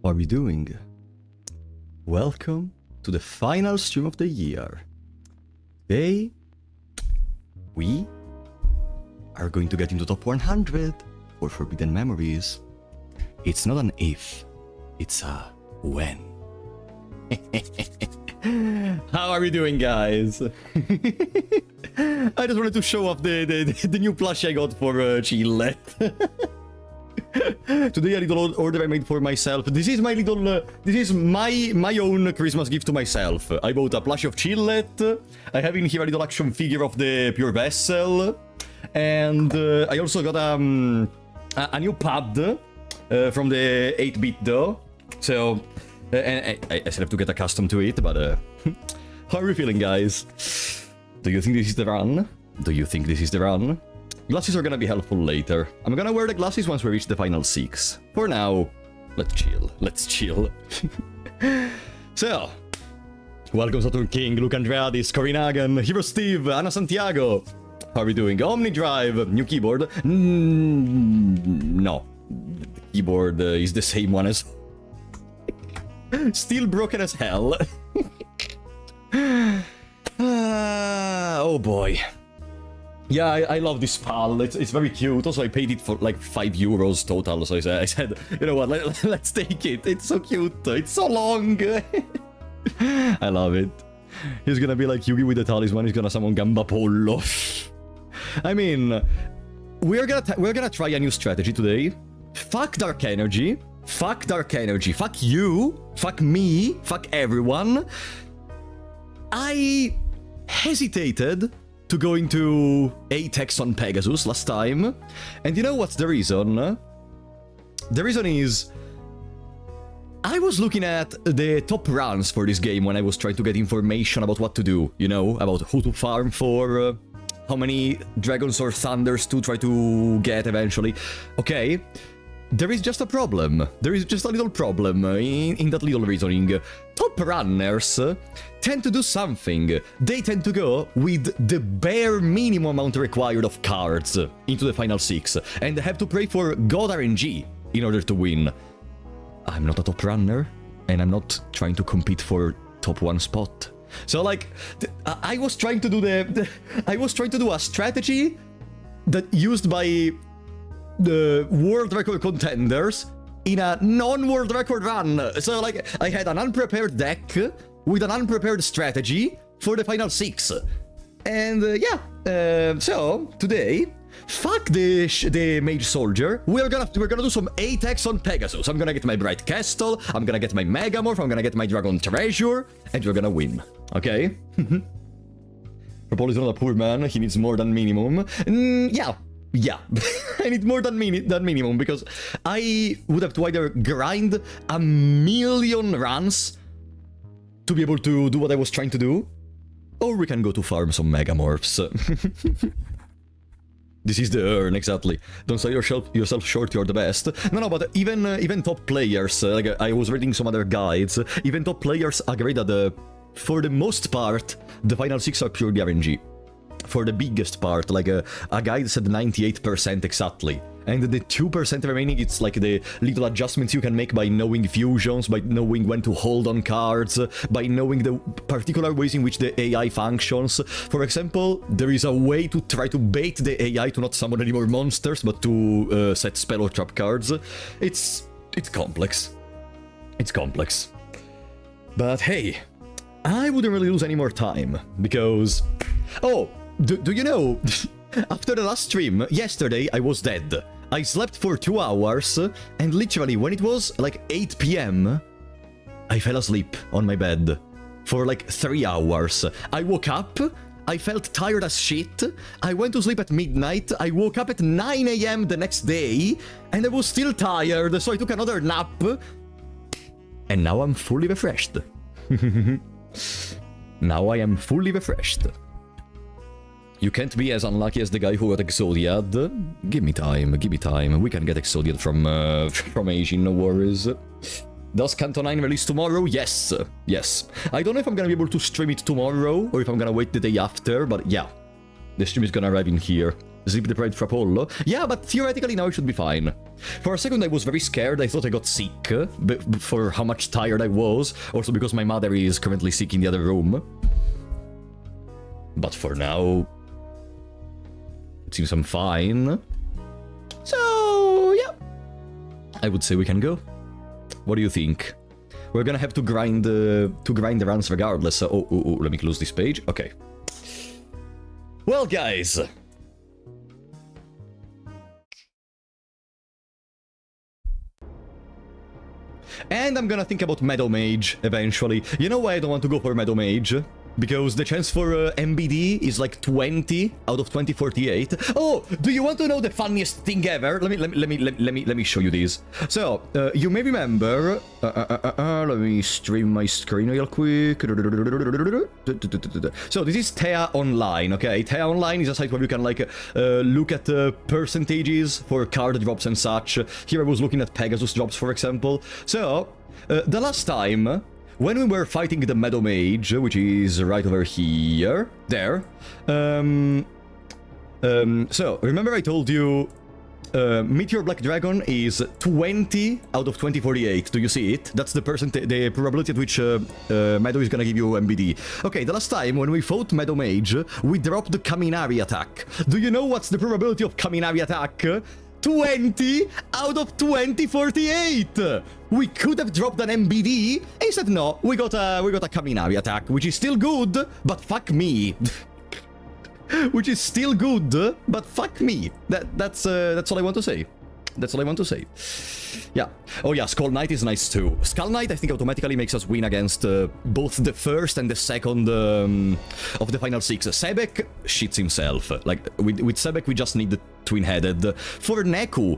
are we doing? Welcome to the final stream of the year. Today, we are going to get into top 100 for Forbidden Memories. It's not an if, it's a when. How are we doing, guys? I just wanted to show off the new plush I got for Chile. Today a little order I made for myself. This is my little, this is my own Christmas gift to myself. I bought a plush of Chillet. I have in here a little action figure of the Pure Vessel. And I also got a new pad from the 8-bit though. So, and I still have to get accustomed to it, but how are we feeling, guys? Do you think this is the run? Do you think this is the run? Glasses are gonna be helpful later. I'm gonna wear the glasses once we reach the final 6. For now, let's chill. Let's chill. So, welcome Saturn King, Luke Andreadis, Corinagan, Hero Steve, Anna Santiago. How are we doing? Omni Drive, new keyboard. No, the keyboard is the same one as... Still broken as hell. Oh boy. Yeah, I love this PAL. It's very cute. Also, I paid it for like €5 total. So I said, you know what? Let's take it. It's so cute. It's so long. I love it. He's gonna be like Yugi with the talisman. He's gonna summon Gamba Polo. I mean, we're gonna try a new strategy today. Fuck Dark Energy. Fuck Dark Energy. Fuck you. Fuck me. Fuck everyone. I hesitated to go into Atex on Pegasus last time. And you know what's the reason? The reason is... I was looking at the top runs for this game when I was trying to get information about what to do, you know, about who to farm for, how many Dragons or Thunders to try to get eventually. Okay, there is just a problem. There is just a little problem in that little reasoning. Top runners tend to do something. They tend to go with the bare minimum amount required of cards into the final 6, and they have to pray for God RNG in order to win. I'm not a top runner, and I'm not trying to compete for top 1 spot. So like, I was trying to do I was trying to do a strategy that used by the world record contenders in a non-world record run. So like, I had an unprepared deck with an unprepared strategy for the final 6. And yeah, so today, fuck the Mage Soldier. We're gonna do some Atex on Pegasus. I'm gonna get my Bright Castle, I'm gonna get my Megamorph, I'm gonna get my Dragon Treasure, and we're gonna win. Okay? Propol is not a poor man, he needs more than minimum. Yeah, I need more than minimum, because I would have to either grind a million runs to be able to do what I was trying to do, or we can go to farm some Megamorphs. This is the urn, exactly. Don't sell yourself short, you're the best. No, but even top players, like I was reading some other guides, even top players agree that for the most part, the final 6 are purely RNG. For the biggest part, like a guide said 98% exactly. And the 2% remaining, it's like the little adjustments you can make by knowing fusions, by knowing when to hold on cards, by knowing the particular ways in which the AI functions. For example, there is a way to try to bait the AI to not summon any more monsters, but to set spell or trap cards. It's complex. It's complex. But hey, I wouldn't really lose any more time, because... Oh, do you know, after the last stream, yesterday I was dead. I slept for 2 hours, and literally when it was like 8 PM, I fell asleep on my bed for like 3 hours. I woke up, I felt tired as shit, I went to sleep at midnight, I woke up at 9 AM the next day, and I was still tired, so I took another nap, and now I'm fully refreshed. Now I am fully refreshed. You can't be as unlucky as the guy who got Exodiad. Give me time, give me time. We can get Exodiad from Asian, no worries. Does Canto 9 release tomorrow? Yes, yes. I don't know if I'm gonna be able to stream it tomorrow, or if I'm gonna wait the day after, but yeah. The stream is gonna arrive in here. Zip the Pride Frapollo. Yeah, but theoretically now it should be fine. For a second I was very scared. I thought I got sick for how much tired I was. Also because my mother is currently sick in the other room. But for now, it seems I'm fine. So, yeah. I would say we can go. What do you think? We're gonna have to grind the runs regardless. Oh, let me close this page. Okay. Well, guys. And I'm gonna think about Meadow Mage eventually. You know why I don't want to go for Meadow Mage? Because the chance for MBD is like 20 out of 2048. Oh, do you want to know the funniest thing ever? Let me show you this. So, you may remember. Let me stream my screen real quick. So this is Thea Online. Okay, Thea Online is a site where you can like look at percentages for card drops and such. Here I was looking at Pegasus drops, for example. So, the last time, when we were fighting the Meadow Mage, which is right over here, there, so, remember I told you, Meteor Black Dragon is 20 out of 2048, do you see it? That's the the probability at which Meadow is gonna give you MBD. Okay, the last time, when we fought Meadow Mage, we dropped the Kaminari attack. Do you know what's the probability of Kaminari attack? 20 out of 2048! We could have dropped an MBD. Instead, no, we got a Kaminari attack, which is still good, but fuck me. Which is still good, but fuck me. That's all I want to say. That's all I want to say. Yeah. Oh yeah, Skull Knight is nice too. Skull Knight, I think, automatically makes us win against both the first and the second of the final six. Sebek shits himself. Like, with Sebek, we just need the twin-headed. For Neku,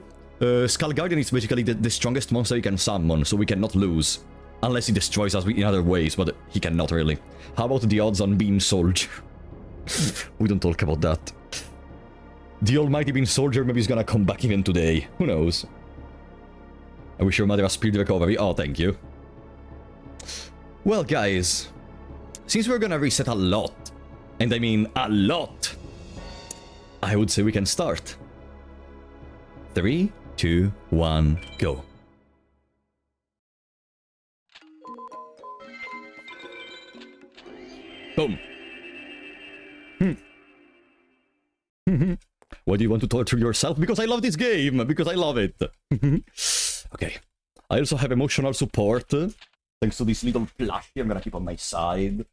Skull Guardian is basically the strongest monster he can summon, so we cannot lose. Unless he destroys us in other ways, but he cannot really. How about the odds on Beam Soldier? We don't talk about that. The almighty Beam Soldier maybe is gonna come back even today. Who knows? I wish your mother a speed recovery. Oh, thank you. Well, guys, since we're gonna reset a lot, and I mean a lot, I would say we can start. 3, 2, 1, go. Boom. Why do you want to torture yourself? Because I love this game! Because I love it! Okay. I also have emotional support. Thanks to this little plushie I'm gonna keep on my side.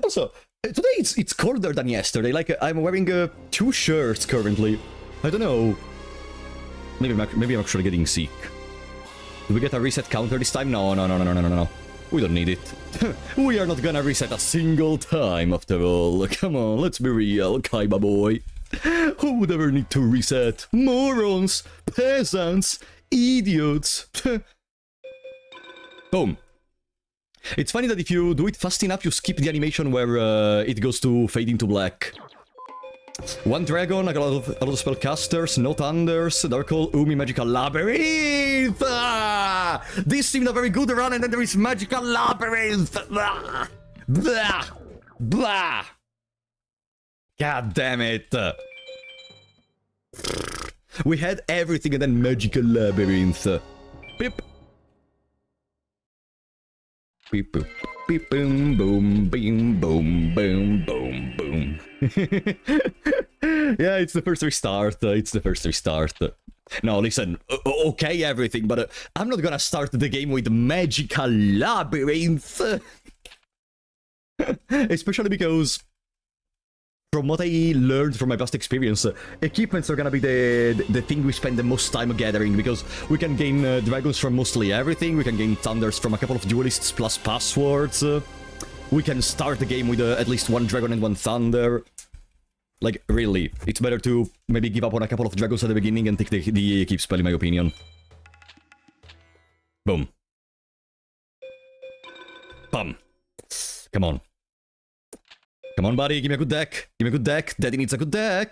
Also, today it's colder than yesterday. Like, I'm wearing 2 shirts currently. I don't know. Maybe I'm actually getting sick. Do we get a reset counter this time? No. We don't need it. We are not gonna reset a single time after all. Come on, let's be real, Kaiba boy. Who would ever need to reset? Morons! Peasants! Idiots! Boom. It's funny that if you do it fast enough, you skip the animation where it goes to fade into black. 1 dragon, a lot of spellcasters, no thunders, Dark Hole, Umi, Magical Labyrinth! Ah! This seemed a very good run, and then there is Magical Labyrinth! Blah! Blah! Blah! God damn it! We had everything and then Magical Labyrinth. Beep! Beep boop. Beep boom boom beam boom boom boom boom. Yeah, it's the first restart. It's the first restart. No, listen. Okay, everything, but I'm not gonna start the game with Magical Labyrinth. Especially because, from what I learned from my past experience, equipments are gonna be the thing we spend the most time gathering, because we can gain dragons from mostly everything, we can gain thunders from a couple of duelists plus passwords, we can start the game with at least 1 dragon and 1 thunder. Like, really, it's better to maybe give up on a couple of dragons at the beginning and take the equip spell, in my opinion. Boom. Bum. Come on. Come on, buddy, give me a good deck. Give me a good deck. Daddy needs a good deck.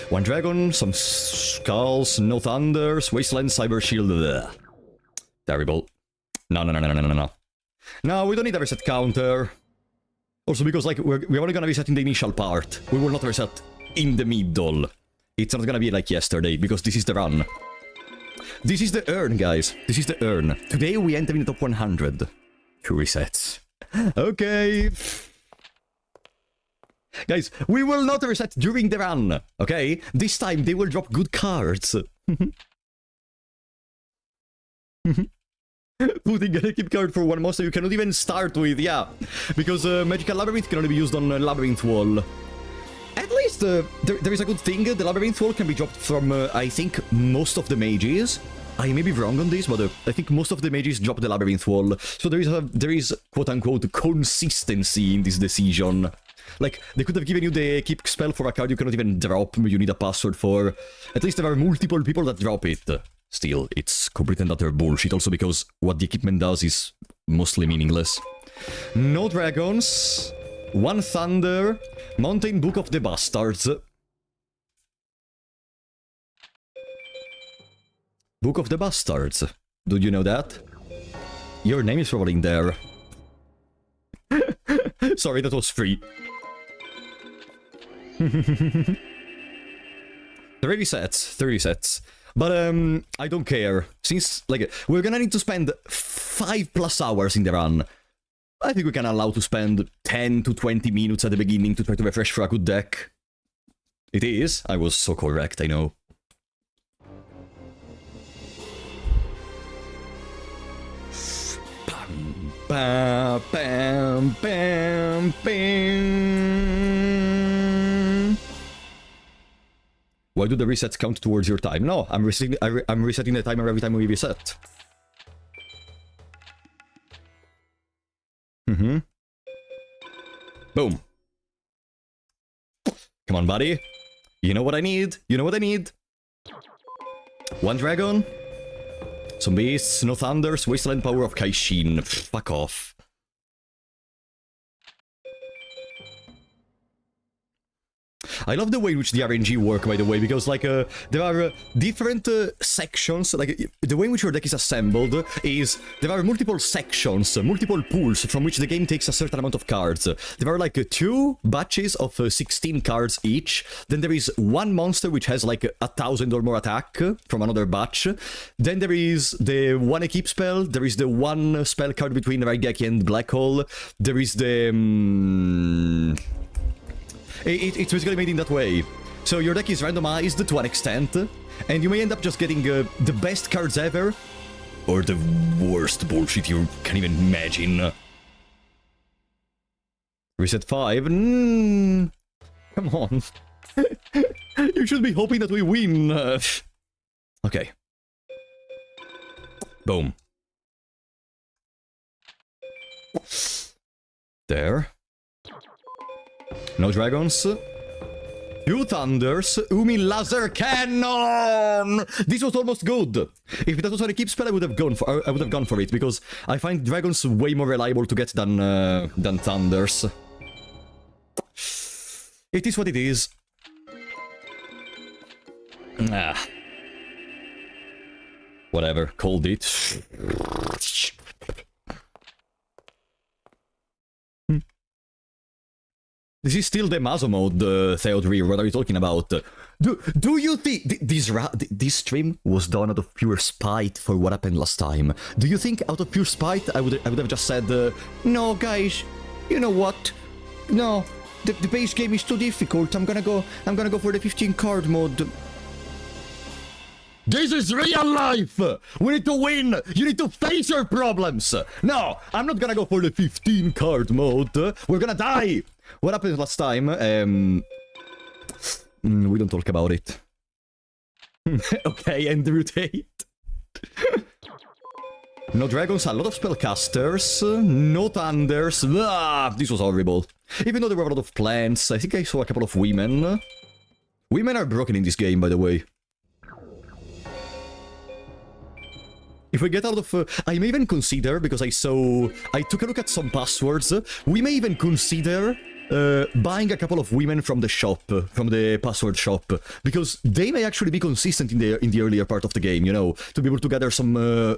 1 dragon, some skulls, no thunders, wasteland, cyber shield. Ugh. Terrible. No. No, we don't need a reset counter. Also because, like, we're only gonna reset in the initial part. We will not reset in the middle. It's not gonna be like yesterday, because this is the run. This is the urn, guys. This is the urn. Today we enter in the top 100. 2 resets. Okay. Guys, we will not reset during the run, okay? This time they will drop good cards. Putting a keep card for one monster you cannot even start with, yeah. Because Magical Labyrinth can only be used on Labyrinth Wall. At least there is a good thing. The Labyrinth Wall can be dropped from, I think, most of the mages. I may be wrong on this, but I think most of the mages drop the Labyrinth Wall. So there is quote-unquote consistency in this decision. Like, they could have given you the keep spell for a card you cannot even drop, you need a password for. At least there are multiple people that drop it. Still, it's complete and utter bullshit, also because what the equipment does is mostly meaningless. No dragons, 1 thunder, Mountain Book of the Bastards. Book of the Bastards. Do you know that? Your name is probably in there. Sorry, that was free. 3 resets. But, I don't care. Since, like, we're gonna need to spend 5+ hours in the run. I think we can allow to spend 10 to 20 minutes at the beginning to try to refresh for a good deck. It is. I was so correct, I know. Bam, bam, bam, bam. Why do the resets count towards your time? No, I'm resetting the timer every time we reset. Boom. Come on, buddy. You know what I need? You know what I need? 1 dragon. Some beasts, no thunders, wasteland power of Kaishin. Fuck off. I love the way in which the RNG work, by the way, because, like, there are different sections, like, the way in which your deck is assembled is, there are multiple sections, multiple pools from which the game takes a certain amount of cards. There are, like, 2 batches of 16 cards each, then there is 1 monster which has, like, 1,000 or more attack from another batch, then there is the 1 equip spell, there is the 1 spell card between Raigeki and Black Hole, there is the... It's basically made in that way. So your deck is randomized to an extent, and you may end up just getting the best cards ever, or the worst bullshit you can even imagine. Reset 5? Come on. You should be hoping that we win. Okay. Boom. There. No dragons. 2 thunders. Umi laser cannon. This was almost good. If that was an equip spell, I would have gone for it, because I find dragons way more reliable to get than thunders. It is what it is. Ah. Whatever. Called it. This is still the Mazo mode, Theodore. What are you talking about? Do you think this stream was done out of pure spite for what happened last time? Do you think out of pure spite I would have just said, no guys, you know what? No, the base game is too difficult. I'm gonna go for the 15 card mode. This is real life! We need to win! You need to face your problems! No, I'm not gonna go for the 15 card mode. We're gonna die! What happened last time? We don't talk about it. Okay, and rotate. No dragons, a lot of spellcasters, no thunders. Ah, this was horrible. Even though there were a lot of plants, I think I saw a couple of women. Women are broken in this game, by the way. If we get out of... I may even consider, because I took a look at some passwords, we may even consider buying a couple of women from the shop, from the password shop, because they may actually be consistent in the earlier part of the game, you know, to be able to gather some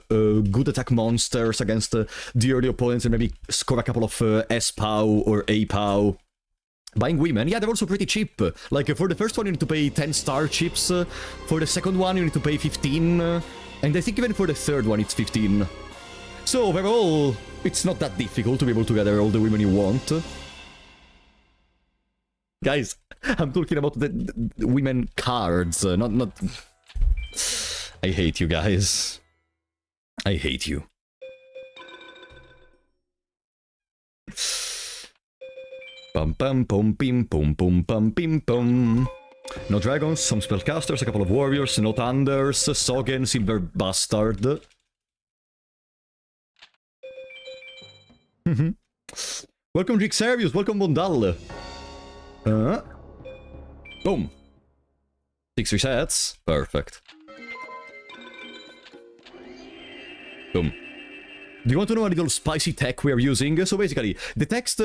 good attack monsters against the early opponents and maybe score a couple of S-POW or A-POW. Buying women, yeah, they're also pretty cheap. Like, for the first one you need to pay 10 star chips, for the second one you need to pay 15, and I think even for the third one it's 15. So overall, it's not that difficult to be able to gather all the women you want. Guys, I'm talking about the women cards, not... I hate you guys. I hate you. Pum pum pum pim pum pum pum pim pum. No dragons, some spellcasters, a couple of warriors, no thunders, Sogen, Silver Bastard. Welcome Jixarius, welcome Bondal. Boom. 6 resets. Perfect. Boom. Do you want to know a little spicy tech we are using? So basically, the text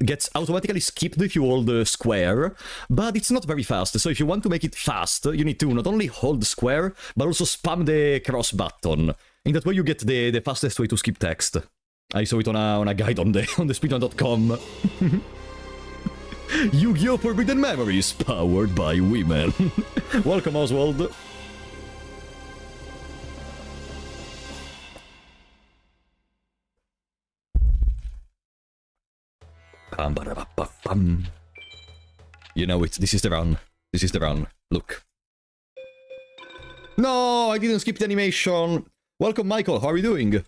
gets automatically skipped if you hold square, but it's not very fast. So if you want to make it fast, you need to not only hold square, but also spam the cross button. In that way you get the fastest way to skip text. I saw it on a guide on the speedrun.com. Yu-Gi-Oh! Forbidden Memories, powered by women. Welcome, Oswald. You know it, this is the run. This is the run. Look. No, I didn't skip the animation. Welcome, Michael, how are you doing?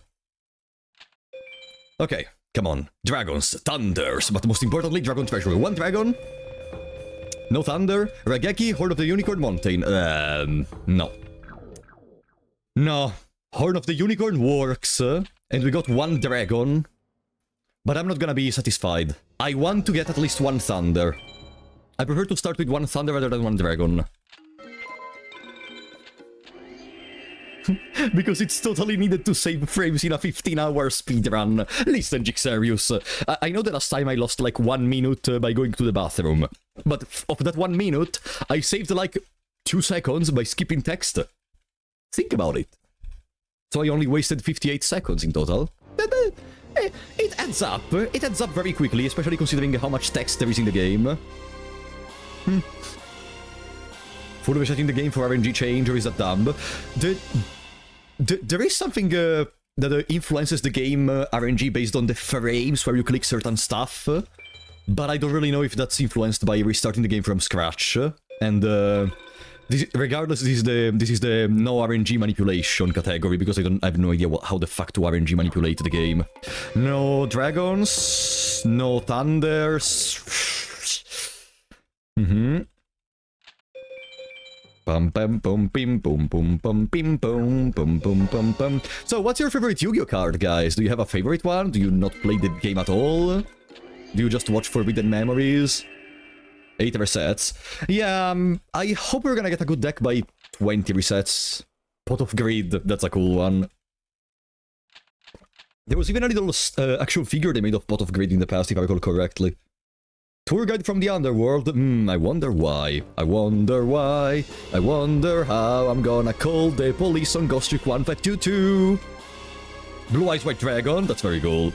Okay, come on. Dragons, thunders, but most importantly, dragon treasure. 1 dragon. No thunder. Rageki, Horn of the Unicorn Mountain. No. No. Horn of the Unicorn works, and we got 1 dragon. But I'm not gonna be satisfied. I want to get at least 1 thunder. I prefer to start with 1 thunder rather than 1 dragon. Because it's totally needed to save frames in a 15-hour speedrun. Listen, Jixarius, I know the last time I lost like 1 minute by going to the bathroom. But of that 1 minute, I saved like 2 seconds by skipping text. Think about it. So I only wasted 58 seconds in total. It adds up. It adds up very quickly, especially considering how much text there is in the game. Full resetting the game for RNG change, or is that dumb? There is something that influences the game RNG based on the frames where you click certain stuff, but I don't really know if that's influenced by restarting the game from scratch. And regardless, this is the no RNG manipulation category, because I have no idea how the fuck to RNG manipulate the game. No dragons, no thunders. Bum bum bum bim bum bum bum bim bum bum bum bum bum. So, what's your favorite Yu-Gi-Oh card, guys? Do you have a favorite one? Do you not play the game at all? Do you just watch Forbidden Memories? 8 resets. Yeah, I hope we're gonna get a good deck by 20 resets. Pot of Greed, that's a cool one. There was even a little action figure they made of Pot of Greed in the past, if I recall correctly. Tour guide from the underworld. I wonder why. I wonder why. I wonder how. I'm gonna call the police on Ghost Trick 1522. Blue Eyes White Dragon. That's very cool.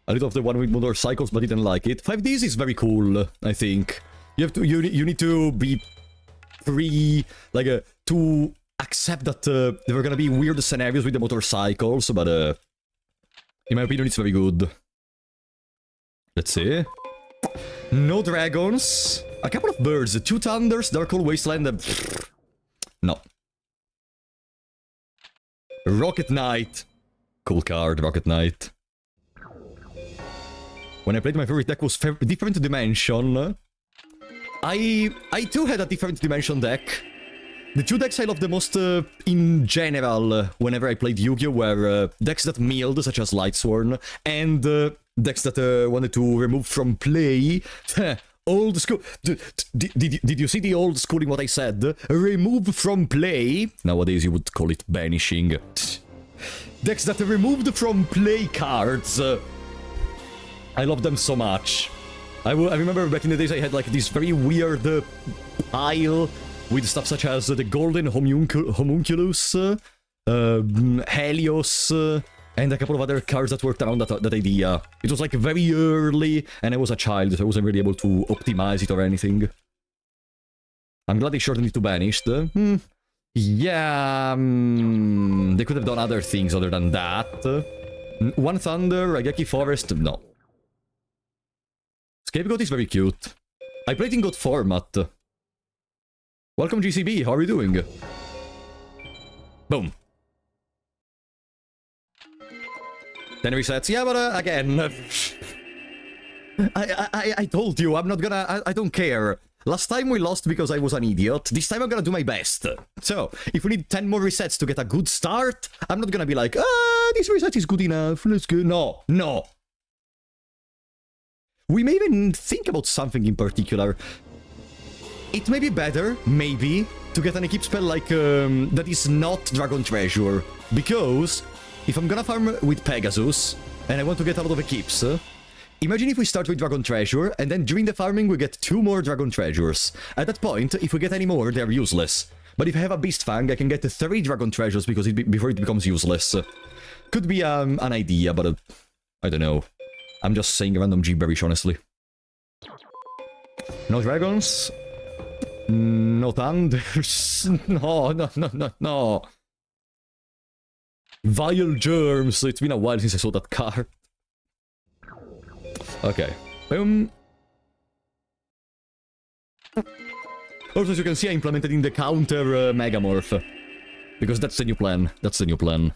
A little of the one with motorcycles, but didn't like it. 5Ds is very cool, I think. You have to. You need to be free, like to accept that there are gonna be weird scenarios with the motorcycles, but in my opinion, it's very good. Let's see. No dragons. A couple of birds. 2 thunders, Dark Hole Wasteland. No. Rocket Knight. Cool card, Rocket Knight. When I played, my favorite deck was Different Dimension. I too had a Different Dimension deck. The 2 decks I love the most in general whenever I played Yu-Gi-Oh! Were decks that milled, such as Lightsworn, and decks that wanted to remove from play. Old school. Did you see the old school in what I said? Remove from play. Nowadays you would call it banishing. Decks that are removed from play cards. I love them so much. I remember back in the days I had like this very weird pile with stuff such as the Golden Homunculus, Helios, and a couple of other cards that worked around that idea. It was like very early, and I was a child, so I wasn't really able to optimize it or anything. I'm glad they shortened it to Banished. Yeah, they could have done other things other than that. One Thunder, Raigeki Forest, no. Scapegoat is very cute. I played in GOAT format. Welcome GCB, how are you doing? Boom. 10 resets, yeah, but again... I told you, I'm not gonna... I don't care. Last time we lost because I was an idiot. This time I'm gonna do my best. So, if we need 10 more resets to get a good start, I'm not gonna be like, this reset is good enough, let's go. No, no. We may even think about something in particular. It may be better, maybe, to get an equip spell like, that is not Dragon Treasure. Because, if I'm gonna farm with Pegasus, and I want to get a lot of equips, imagine if we start with Dragon Treasure, and then during the farming we get 2 more Dragon Treasures. At that point, if we get any more, they're useless. But if I have a Beast Fang, I can get 3 Dragon Treasures before it becomes useless. Could be an idea, but I don't know. I'm just saying random gibberish, honestly. No dragons. No thunders. No. Vile germs. It's been a while since I saw that card. Okay. Also, as you can see, I implemented in the counter Megamorph. Because that's the new plan. That's the new plan.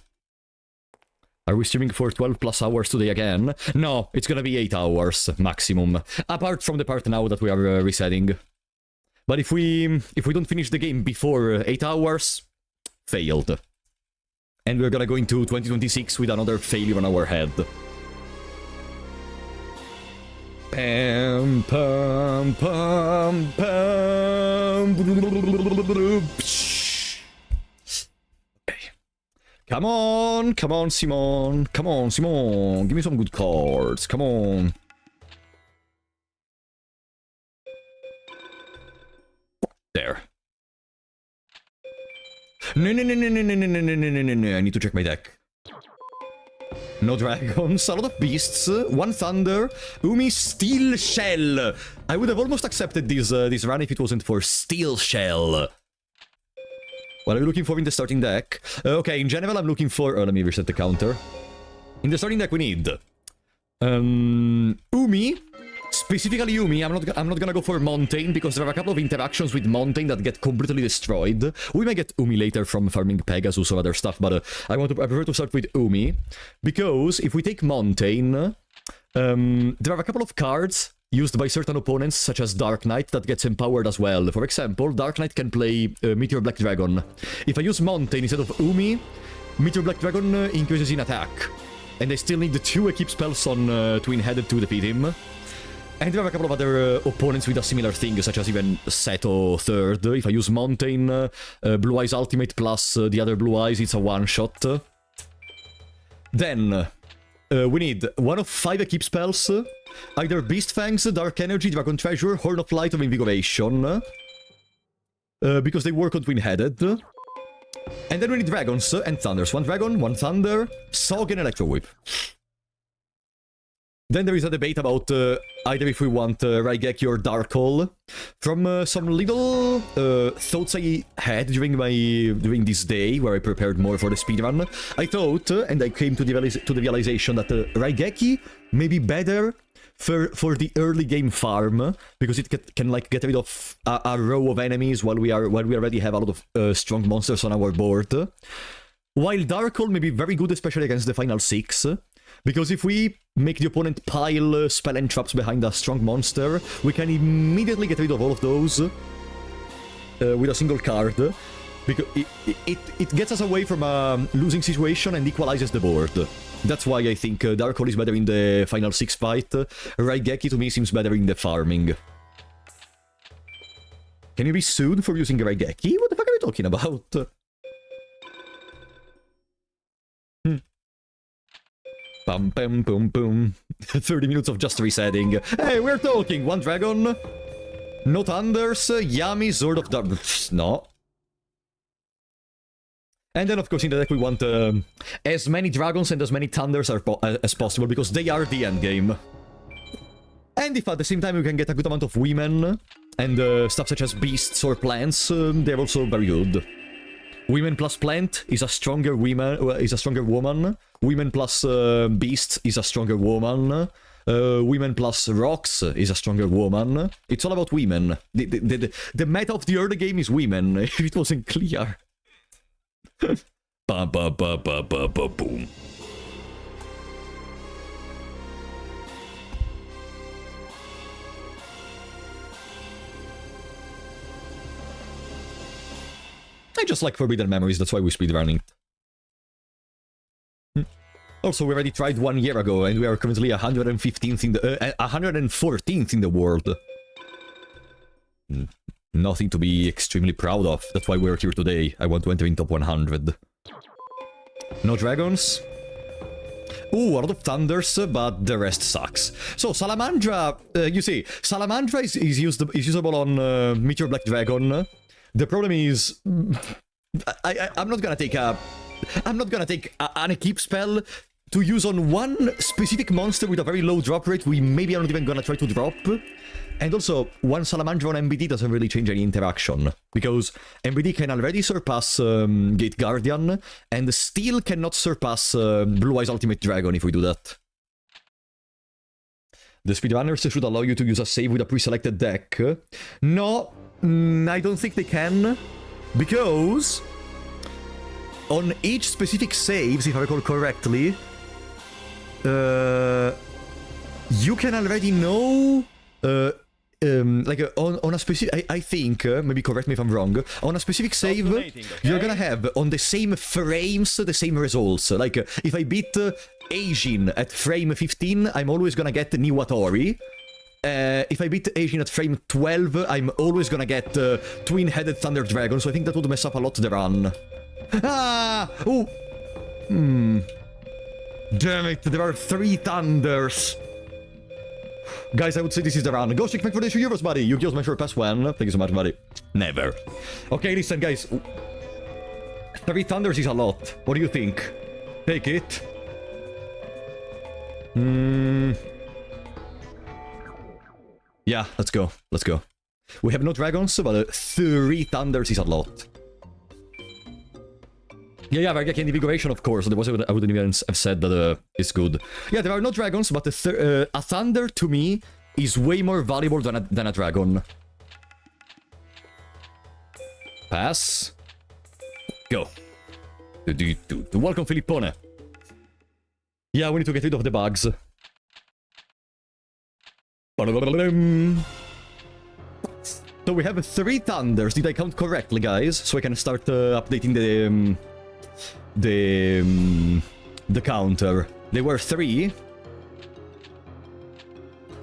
Are we streaming for 12 plus hours today again? No, it's gonna be 8 hours maximum. Apart from the part now that we are resetting. But if we don't finish the game before 8 hours, failed. And we're gonna go into 2026 with another failure on our head. Pam, pam, pam, pam. Okay. Come on, Simon. Come on, Simon. Give me some good cards. Come on. There. No. I need to check my deck. No dragons, a lot of beasts, 1 thunder, Umi Steel Shell. I would have almost accepted this run if it wasn't for Steel Shell. What are you looking for in the starting deck? Okay, in general I'm looking for... let me reset the counter. In the starting deck we need... Umi. Specifically Umi, I'm not gonna go for Montaigne, because there are a couple of interactions with Montaigne that get completely destroyed. We may get Umi later from farming Pegasus or other stuff, but I prefer to start with Umi. Because if we take Montaigne, there are a couple of cards used by certain opponents, such as Dark Knight, that gets empowered as well. For example, Dark Knight can play Meteor Black Dragon. If I use Montaigne instead of Umi, Meteor Black Dragon increases in attack. And I still need the 2 equip spells on Twin Headed to defeat him. And there are a couple of other opponents with a similar thing, such as even Seto third. If I use Montaigne, Blue Eyes Ultimate plus the other Blue Eyes, it's a one-shot. Then, we need 1 of 5 equip spells. Either Beast Fangs, Dark Energy, Dragon Treasure, Horn of Light, or Invigoration. Because they work on Twin-Headed. And then we need Dragons and Thunders. 1 Dragon, 1 Thunder, Sog, and Electro Whip. Then there is a debate about either if we want Raigeki or Dark Hole. From some little thoughts I had during this day, where I prepared more for the speedrun, I thought, and I came to the realization that Raigeki may be better for the early game farm, because it can like get rid of a row of enemies while we already have a lot of strong monsters on our board. While Dark Hole may be very good, especially against the final 6. Because if we make the opponent pile spell and traps behind a strong monster, we can immediately get rid of all of those with a single card. Because it gets us away from a losing situation and equalizes the board. That's why I think Dark Hole is better in the final 6 fight. Raigeki to me seems better in the farming. Can you be sued for using Raigeki? What the fuck are you talking about? Bum, bum, boom, boom. 30 minutes of just resetting. Hey, we're talking! One dragon. No thunders. Yummy, Sword of Dark. No. And then, of course, in the deck we want as many dragons and as many thunders as possible, because they are the endgame. And if at the same time we can get a good amount of women, and stuff such as beasts or plants, they're also very good. Women plus plant is a stronger woman. Women plus beast is a stronger woman. Women plus rocks is a stronger woman. It's all about women. The meta of the early game is women, if it wasn't clear. Ba ba ba ba ba ba boom. I just like Forbidden Memories, that's why we speedrunning. Also, we already tried 1 year ago, and we are currently 115th in the 114th in the world. Nothing to be extremely proud of. That's why we're here today. I want to enter in top 100. No dragons. Ooh, a lot of thunders, but the rest sucks. So, Salamandra, you see, Salamandra is usable on Meteor Black Dragon. The problem is, I'm not gonna take an equip spell to use on one specific monster with a very low drop rate we maybe are not even gonna try to drop. And also, one Salamandra on MBD doesn't really change any interaction, because MBD can already surpass Gate Guardian, and still cannot surpass Blue Eyes Ultimate Dragon if we do that. The speedrunners should allow you to use a save with a pre-selected deck. No, I don't think they can, because on each specific saves, if I recall correctly, you can already know, on a specific, I think, maybe correct me if I'm wrong, on a specific save, you're gonna have on the same frames, the same results. Like, if I beat Ajin at frame 15, I'm always gonna get Niwatori. If I beat Ajin at frame 12, I'm always gonna get Twin-Headed Thunder Dragon, so I think that would mess up a lot the run. Ah! Oh! Damn it, there are 3 Thunders! Guys, I would say this is the run. Go check for the €2, buddy! Yu-Gi-Oh's my short pass when? Thank you so much, buddy. Never. Okay, listen, guys. 3 Thunders is a lot. What do you think? Take it. Yeah, let's go. Let's go. We have no dragons, but 3 Thunders is a lot. Yeah, Vargaki and Invigoration, of course. Otherwise, I wouldn't even have said that it's good. Yeah, there are no dragons, but a Thunder, to me, is way more valuable than a dragon. Pass. Go. Welcome, Filippone. Yeah, we need to get rid of the bugs. So we have 3 Thunders. Did I count correctly, guys? So I can start updating the counter. They were 3.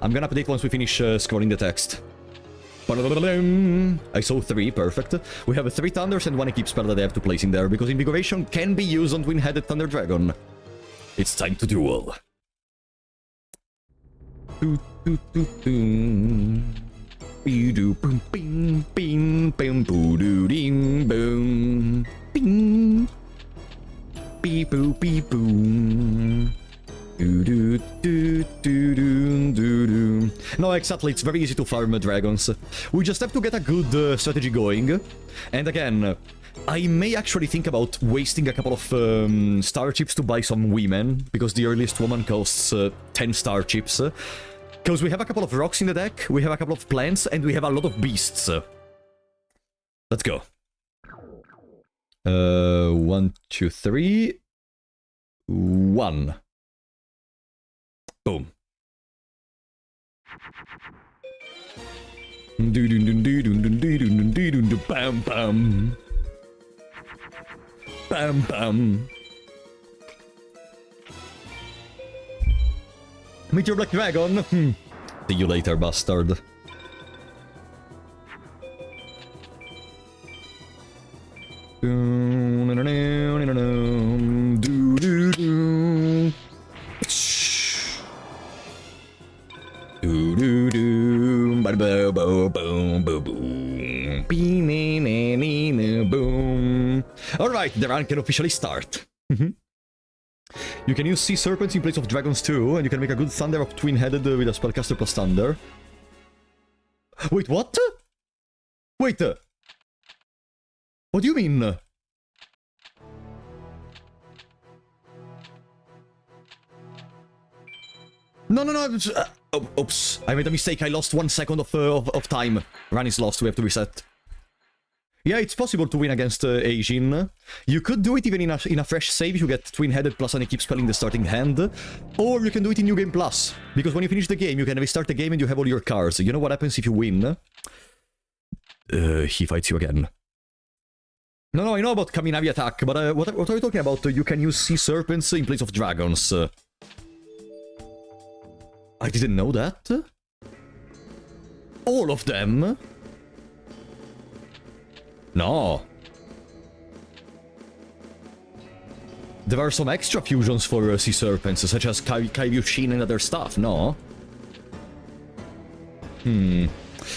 I'm gonna update once we finish scrolling the text. I saw 3, perfect. We have 3 Thunders and 1 equip spell that I have to place in there, because Invigoration can be used on Twin-Headed Thunder Dragon. It's time to duel. Beep boop beep boom. No, exactly, it's very easy to farm dragons. We just have to get a good strategy going. And again, I may actually think about wasting a couple of star chips to buy some women, because the earliest woman costs 10 star chips. Because we have a couple of rocks in the deck, we have a couple of plants, and we have a lot of beasts. Let's go. 1, 2, 3. 1. Boom. Bam bam. Bam bam. Meet your Black Dragon. See you later, bastard. Do do do, ba bo bo boom boom boom, boom. All right, the run can officially start. You can use sea serpents in place of dragons too, and you can make a good thunder up twin-headed with a spellcaster plus thunder. Wait, what? Wait. What do you mean? No. Oops. I made a mistake. I lost 1 second of time. Run is lost. We have to reset. Yeah, it's possible to win against Asian. You could do it even in a fresh save if you get twin-headed plus and you keep spelling the starting hand. Or you can do it in New Game Plus. Because when you finish the game, you can restart the game and you have all your cards. You know what happens if you win? He fights you again. No, I know about Kaminavi attack, but what are you talking about? You can use sea serpents in place of dragons. I didn't know that. All of them? No. There are some extra fusions for sea serpents, such as Kaibyushin and other stuff, no?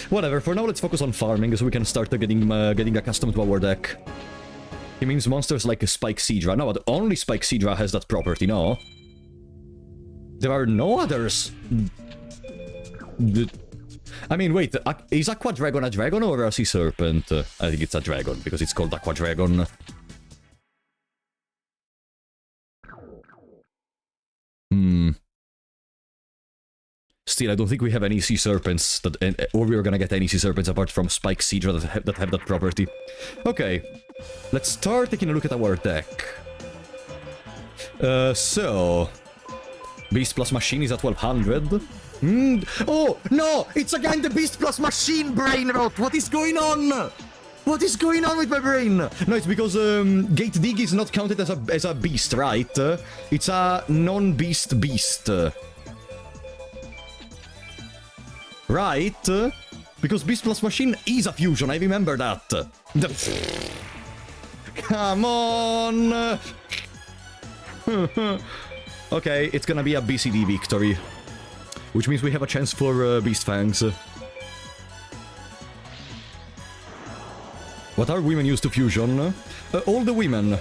Whatever, for now let's focus on farming so we can start getting accustomed to our deck. It means monsters like Spike Seadra. No, but only Spike Seadra has that property, no? There are no others. I mean, wait, is Aqua Dragon a dragon or a sea serpent? I think it's a dragon, because it's called Aqua Dragon. Still, I don't think we have any sea serpents, or we're gonna get any sea serpents apart from Spike Seadra that have that property. Okay, let's start taking a look at our deck. So... Beast plus Machine is at 1200. Oh, no! It's again the Beast plus Machine brain rot! What is going on? What is going on with my brain? No, it's because Gate Dig is not counted as a beast, right? It's a non-beast beast. Right? Because Beast plus Machine is a fusion, I remember that. Come on! Okay, it's gonna be a BCD victory. Which means we have a chance for Beast Fangs. What are women used to fusion? All the women.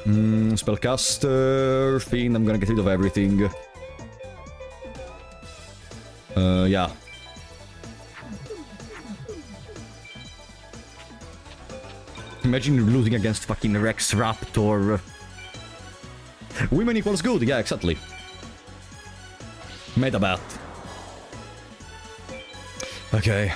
Spellcaster, Fiend, I'm gonna get rid of everything. Yeah. Imagine losing against fucking Rex Raptor. Women equals good, yeah, exactly. Metabat. Okay.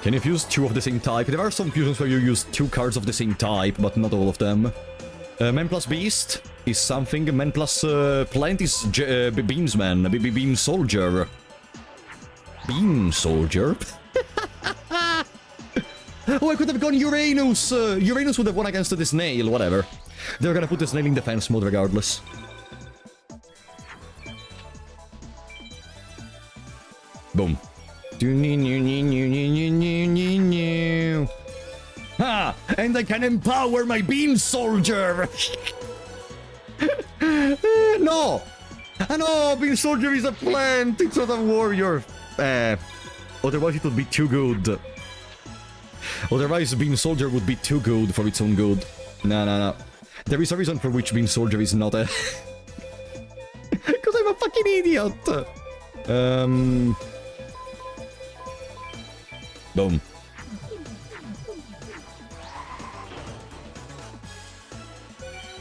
Can you fuse 2 of the same type? There are some fusions where you use 2 cards of the same type, but not all of them. Man plus Beast is something. Man plus Plant is Beamsman. Beam Soldier. Beam Soldier? Oh, I could have gone Uranus! Uranus would have won against the snail, whatever. They're gonna put the snail in defense mode regardless. Boom. Ha! And I can empower my Beam Soldier! No! No! Beam Soldier is a plant! It's not a warrior! Otherwise it would be too good. Otherwise Beam Soldier would be too good for its own good. No. There is a reason for which Beam Soldier is not a... Because I'm a fucking idiot! Boom.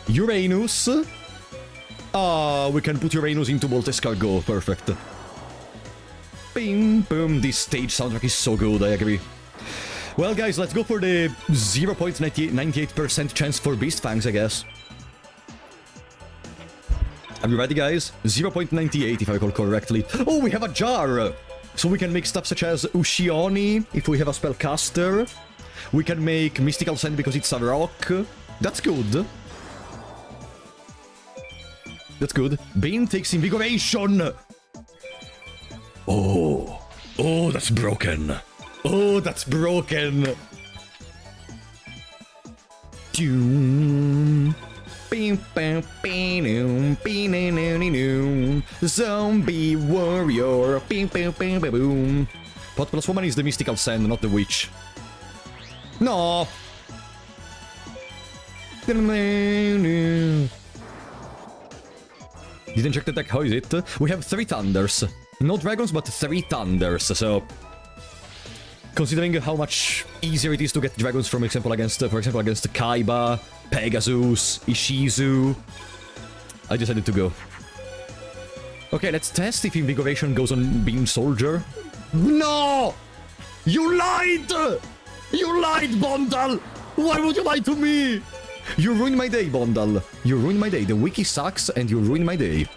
Uranus. Ah, we can put Uranus into Bolt Escargot. Perfect. Bing, boom. This stage soundtrack is so good, I agree. Well, guys, let's go for the 0.98% chance for Beast Fangs, I guess. Are you ready, guys? 0.98, if I recall correctly. Oh, we have a jar! So we can make stuff such as Ushioni, if we have a spellcaster. We can make Mystical Sand because it's a rock. That's good. That's good. Bane takes Invigoration! Oh. Oh, that's broken. Oh, that's broken. Doom. Bing, Zombie warrior. Pot plus woman is the mystical sand, not the witch. No. Didn't check the deck. How is it? We have 3 thunders. No dragons, but 3 thunders. So, considering how much easier it is to get dragons, for example, against Kaiba, Pegasus, Ishizu, I decided to go. Okay, let's test if Invigoration goes on Beam Soldier. No! You lied! You lied, Bondal! Why would you lie to me? You ruined my day, Bondal. You ruined my day. The wiki sucks and you ruined my day.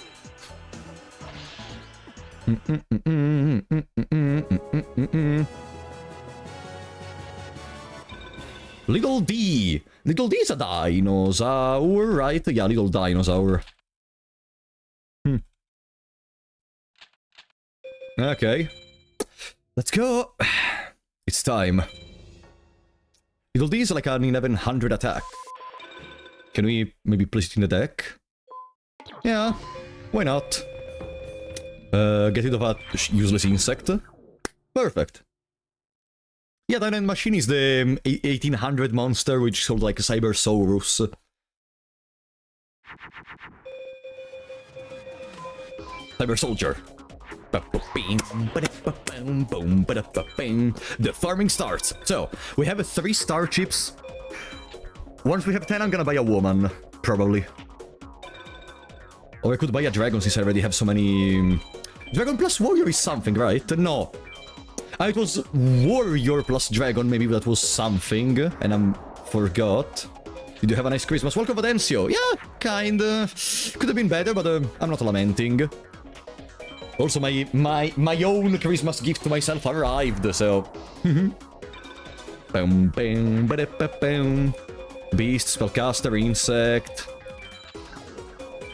Little D. Little D is a dinosaur, right? Yeah, little dinosaur. Okay. Let's go. It's time. Little D is like an 1100 attack. Can we maybe place it in the deck? Yeah, why not? Get rid of a useless insect. Perfect. Yeah, Dynamite Machine is the 1800 monster, which is sort of like a Cybersaurus. Cyber Soldier. The farming starts. So, we have 3 star chips. Once we have 10, I'm gonna buy a woman. Probably. Or I could buy a dragon since I already have so many... Dragon plus warrior is something, right? No. It was warrior plus dragon, maybe that was something, and I forgot. Did you have a nice Christmas? Welcome, Vadencio. Yeah, kinda. Could have been better, but I'm not lamenting. Also, my own Christmas gift to myself arrived, so... Beast, spellcaster, insect...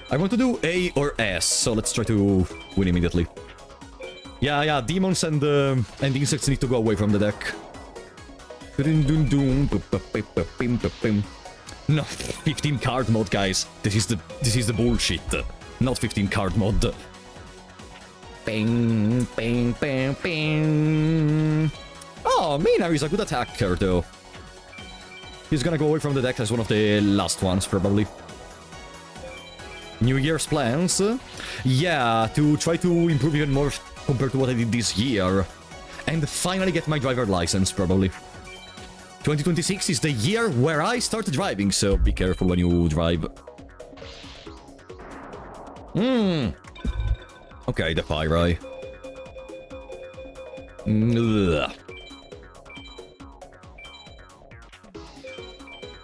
I want to do A or S, so let's try to win immediately. Yeah, demons and insects need to go away from the deck. No, 15 card mod, guys. This is the bullshit. Not 15 card mod. Bang, bang, bang, bang. Oh, Maynard is a good attacker, though. He's gonna go away from the deck as one of the last ones, probably. New Year's plans? Yeah, to try to improve even more compared to what I did this year. And finally get my driver license, probably. 2026 is the year where I start driving, so be careful when you drive. Okay, the Pyri.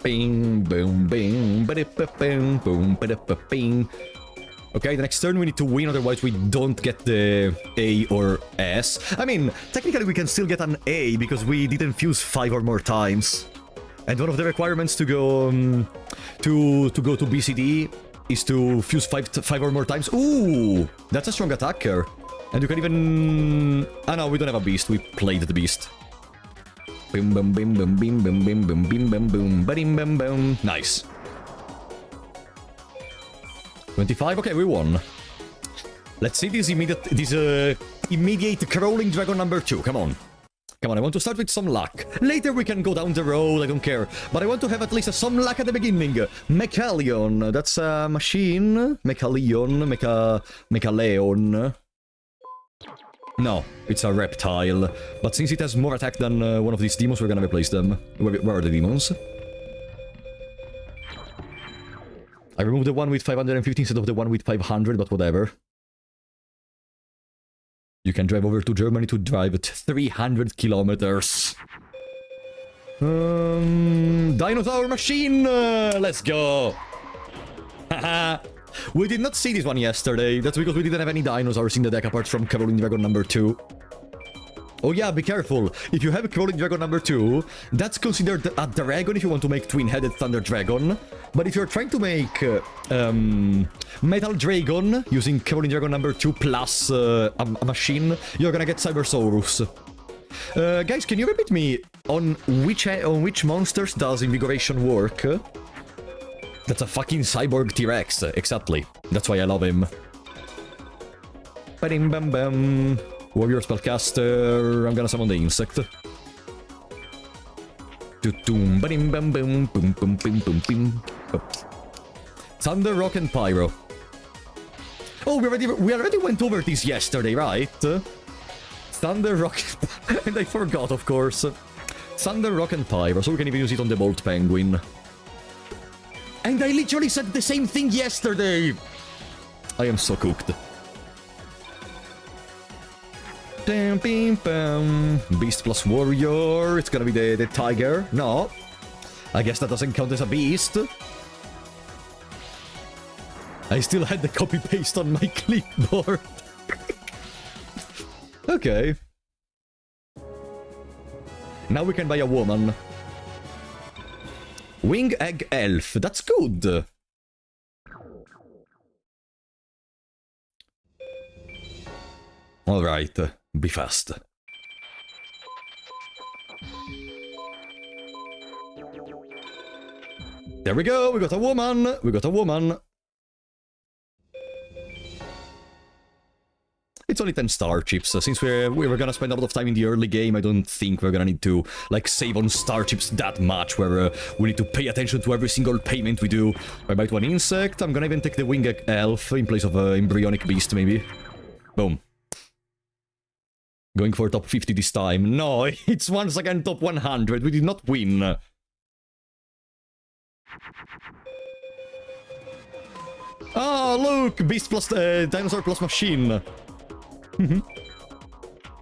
Bing, boom, bing, ba-da-ba-bing, boom, ba-da-ba-bing. Okay, the next turn we need to win, otherwise we don't get the A or S. I mean, technically we can still get an A, because we didn't fuse 5 or more times. And one of the requirements to go to BCD is to fuse 5 or more times. Ooh, that's a strong attacker. And you can even... Ah no, we don't have a beast, we played the beast. Bim bum bim bum bim bum bim bum bim bum boom bim bum bum. Nice. 25. Okay, we won. Let's see this immediate crawling dragon number 2. Come on. Come on, I want to start with some luck. Later we can go down the road, I don't care. But I want to have at least some luck at the beginning. Mechalion. That's a machine. Mechalion. Mechaleon. No, it's a reptile. But since it has more attack than one of these demons, we're gonna replace them. Where are the demons? I removed the one with 550 instead of the one with 500, but whatever. You can drive over to Germany to drive at 300 kilometers. Dinosaur machine! Let's go! Haha! We did not see this one yesterday. That's because we didn't have any dinosaurs in the deck apart from Crawling Dragon number 2. Oh yeah, be careful. If you have Crawling Dragon number 2, that's considered a dragon if you want to make Twin-Headed Thunder Dragon. But if you're trying to make Metal Dragon using Crawling Dragon number 2 plus a machine, you're gonna get Cybersaurus. Guys, can you repeat me on which monsters does Invigoration work? That's a fucking cyborg T-Rex, exactly. That's why I love him. Ba-dim bam bam. Warrior spellcaster. I'm gonna summon the insect. Doom ba-dim bam bam boom boom boom boom boom. Thunder, Rock, and Pyro. Oh, we already went over this yesterday, right? Thunder, Rock, and I forgot, of course. Thunder, Rock, and Pyro, so we can even use it on the Bolt Penguin. And I literally said the same thing yesterday! I am so cooked. Beast plus Warrior, it's gonna be the Tiger. No. I guess that doesn't count as a beast. I still had the copy-paste on my clipboard. Okay. Now we can buy a woman. Wing Egg Elf, that's good. Alright, be fast. There we go, we got a woman, we got a woman. It's only 10 star chips. Since we were gonna spend a lot of time in the early game, I don't think we're gonna need to, like, save on star chips that much, where we need to pay attention to every single payment we do. I bite one insect, I'm gonna even take the Wing Egg Elf in place of Embryonic Beast, maybe. Boom. Going for top 50 this time. No, it's once again top 100. We did not win. Oh, look! Beast plus dinosaur plus machine.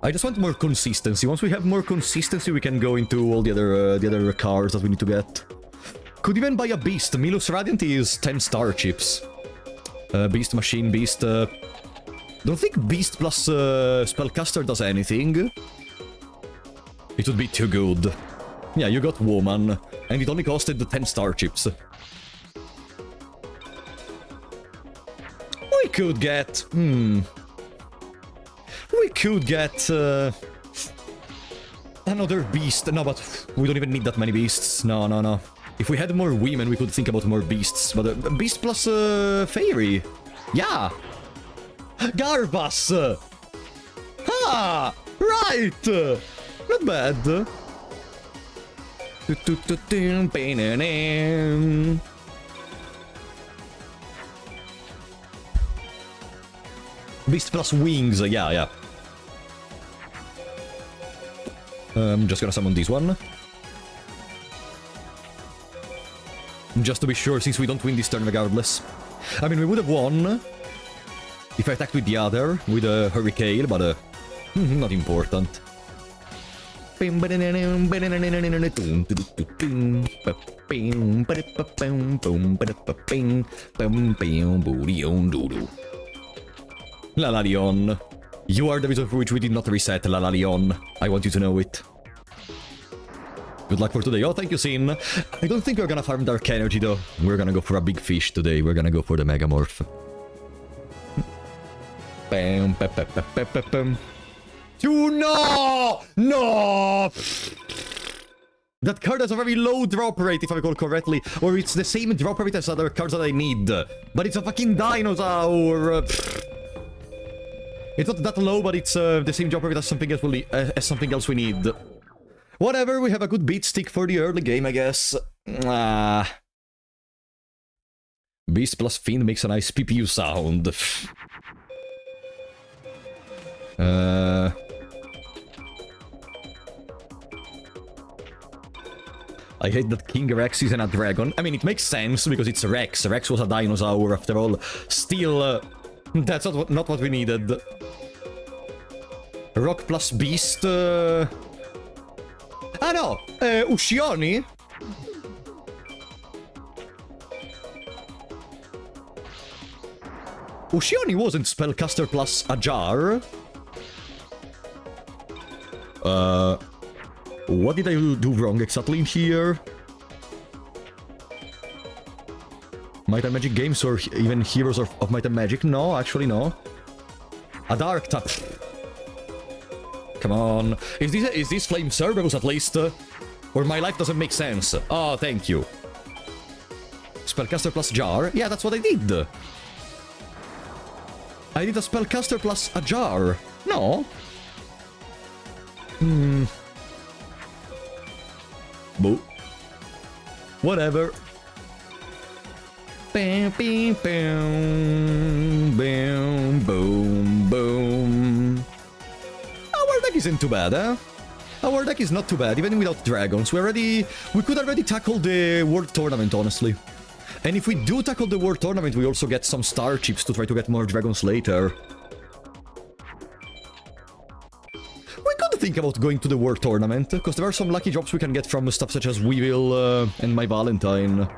I just want more consistency. Once we have more consistency, we can go into all the other cars that we need to get. Could even buy a beast. Milus Radiant is 10 star chips. Beast machine, beast. Don't think beast plus spellcaster does anything. It would be too good. Yeah, you got woman, and it only costed the 10 star chips. We could get... We could get... another beast. No, but we don't even need that many beasts. No, no, no. If we had more women, we could think about more beasts. But beast plus fairy. Yeah! Garbas! Ha! Right! Not bad. Beast plus wings, yeah. I'm just gonna summon this one. Just to be sure, since we don't win this turn regardless. I mean, we would have won if I attacked with the other, with a Hurricane, but not important. Lalalion. You are the reason for which we did not reset, Lalalion. I want you to know it. Good luck for today. Oh, thank you, Sin. I don't think we're gonna farm Dark Energy, though. We're gonna go for a big fish today. We're gonna go for the Megamorph. Bam, bam, bam, bam, bam, bam. No! No! That card has a very low drop rate, if I recall correctly. Or it's the same drop rate as other cards that I need. But it's a fucking dinosaur! It's not that low, but it's the same drop rate as something else we need. Whatever, we have a good beat stick for the early game, I guess. Beast plus Fiend makes a nice PPU sound. I hate that King Rex isn't a dragon. I mean, it makes sense because it's Rex. Rex was a dinosaur after all. Still, that's not what we needed. Rock plus Beast. Ah no, Ushioni. Ushioni wasn't Spellcaster plus Ajar. What did I do wrong exactly in here? Might and Magic games or even Heroes of Might and Magic? No, actually no. A Dark Tap. Come on. Is this Flame Cerberus at least? Or my life doesn't make sense? Oh, thank you. spellcaster plus jar? Yeah, that's what I did. I did a spellcaster plus a jar. No? Boo. Whatever. Bam, bam, bam, bam, boom, boom. Our deck isn't too bad, huh? Our deck is not too bad, even without dragons. We could already tackle the World Tournament, honestly. And if we do tackle the World Tournament, we also get some star chips to try to get more dragons later. We could think about going to the World Tournament, because there are some lucky drops we can get from stuff such as Weevil and Mai Valentine.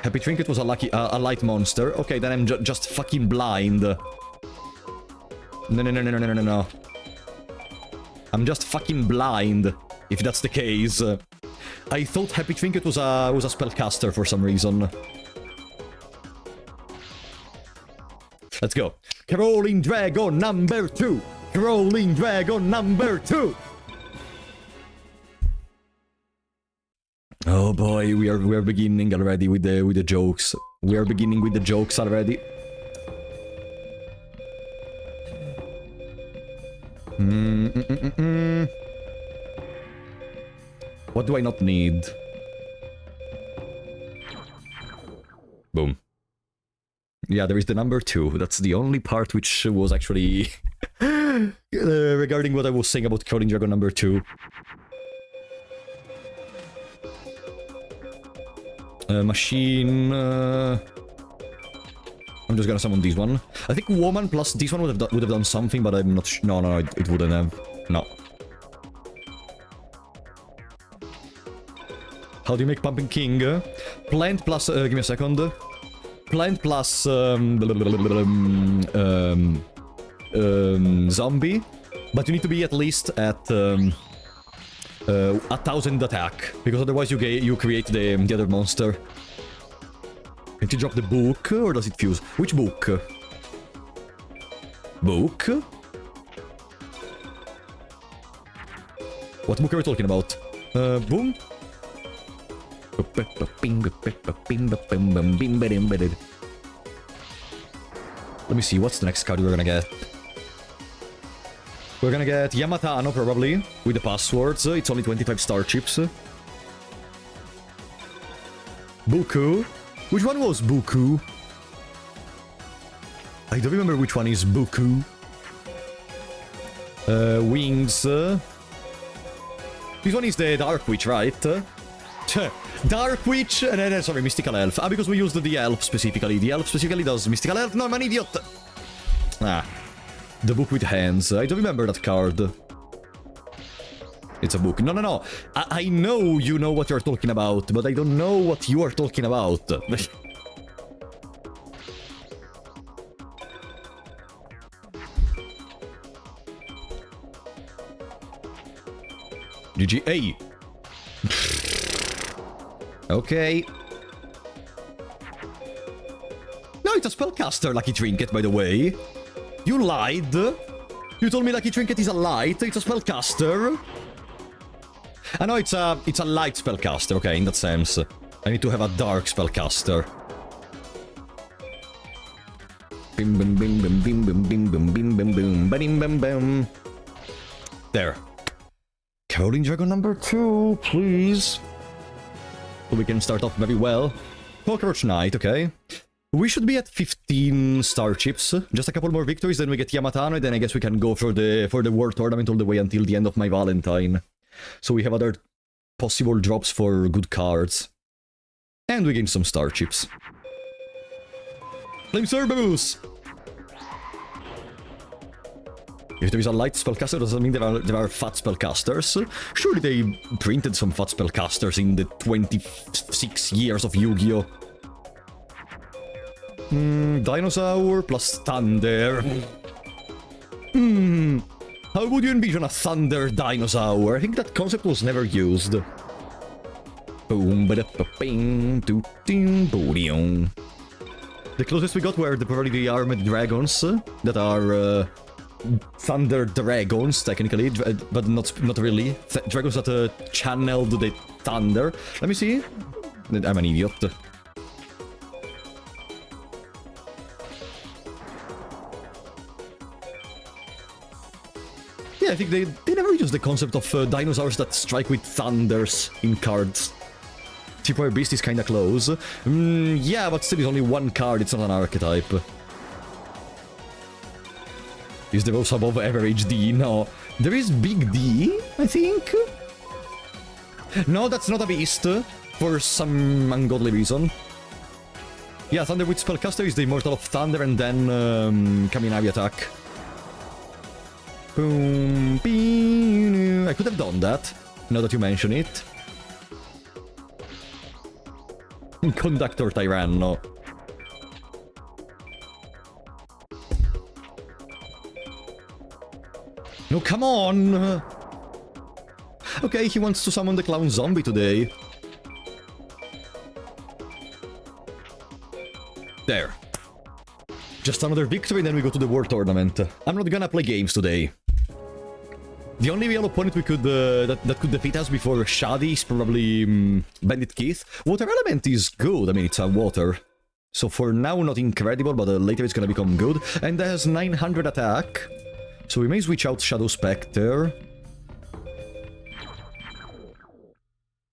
Happy Trinket was a light monster. Okay, then I'm just fucking blind. No. I'm just fucking blind, if that's the case. I thought Happy Trinket was a spellcaster for some reason. Let's go. Crawling Dragon number 2! Crawling Dragon number 2! Oh boy, we are beginning already with the jokes. We are beginning with the jokes already. What do I not need? Boom. Yeah, there is the number 2. That's the only part which was actually regarding what I was saying about Crawling Dragon number 2. Machine... I'm just gonna summon this one. I think Woman plus this one would have done something, but I'm not sure. No, it wouldn't have. No. How do you make Pumpkin King? Plant plus... give me a second. Plant plus... zombie. But you need to be at least at... 1,000 attack. Because otherwise you create the other monster. Did you drop the book, or does it fuse? Which book? Book? What book are we talking about? Boom? Let me see, what's the next card we're gonna get? We're gonna get Yamatano, probably, with the passwords. It's only 25 star chips. Buku. Which one was Buku? I don't remember which one is Buku. Wings. This one is the Dark Witch, right? Dark Witch, and then, sorry, Mystical Elf. Ah, because we used the Elf specifically. The Elf specifically does Mystical Elf. No, I'm an idiot! Ah. The book with hands. I don't remember that card. It's a book. No. I know you know what you're talking about, but I don't know what you are talking about. GGA. Okay. No, it's a spellcaster, Lucky Trinket, by the way. You lied. You told me Lucky Trinket is a light. It's a spellcaster. I know it's a light spellcaster, okay, in that sense. I need to have a dark spellcaster. Bim bim bim bim bim bim bim bim bim bim bim bim bim bim. There. Crawling Dragon number 2, please. So we can start off very well. Cockroach Knight, okay. We should be at 15 star chips. Just a couple more victories, then we get Yamatano, and then I guess we can go for the World Tournament all the way until the end of Mai Valentine. So we have other possible drops for good cards. And we gain some star chips. Flame Cerberus! If there is a light spellcaster, does that mean there are fat spellcasters? Surely they printed some fat spellcasters in the 26 years of Yu-Gi-Oh! Dinosaur plus Thunder. How would you envision a Thunder Dinosaur? I think that concept was never used. Boom, ba-da-ba-bing, doo-ding, boo-ding. The closest we got were probably the armored dragons that are Thunder Dragons, technically, but not really. Dragons that channeled the thunder. Let me see. I'm an idiot. Yeah, I think they never use the concept of dinosaurs that strike with thunders in cards. Tripwire Beast is kinda close. Yeah, but still it's only one card, it's not an archetype. Is the most above average D? No. There is Big D, I think? No, that's not a beast. For some ungodly reason. Yeah, Underwood Spellcaster is the Immortal of Thunder and then Kaminari attack. Boom, beep, I could have done that, now that you mention it. Conductor Tyranno. No, come on! Okay, he wants to summon the Clown Zombie today. There. Just another victory, and then we go to the World Tournament. I'm not gonna play games today. The only real opponent we could that could defeat us before Shadi is probably Bandit Keith. Water Element is good, I mean, it's a water. So for now, not incredible, but later it's gonna become good. And that has 900 attack. So we may switch out Shadow Spectre.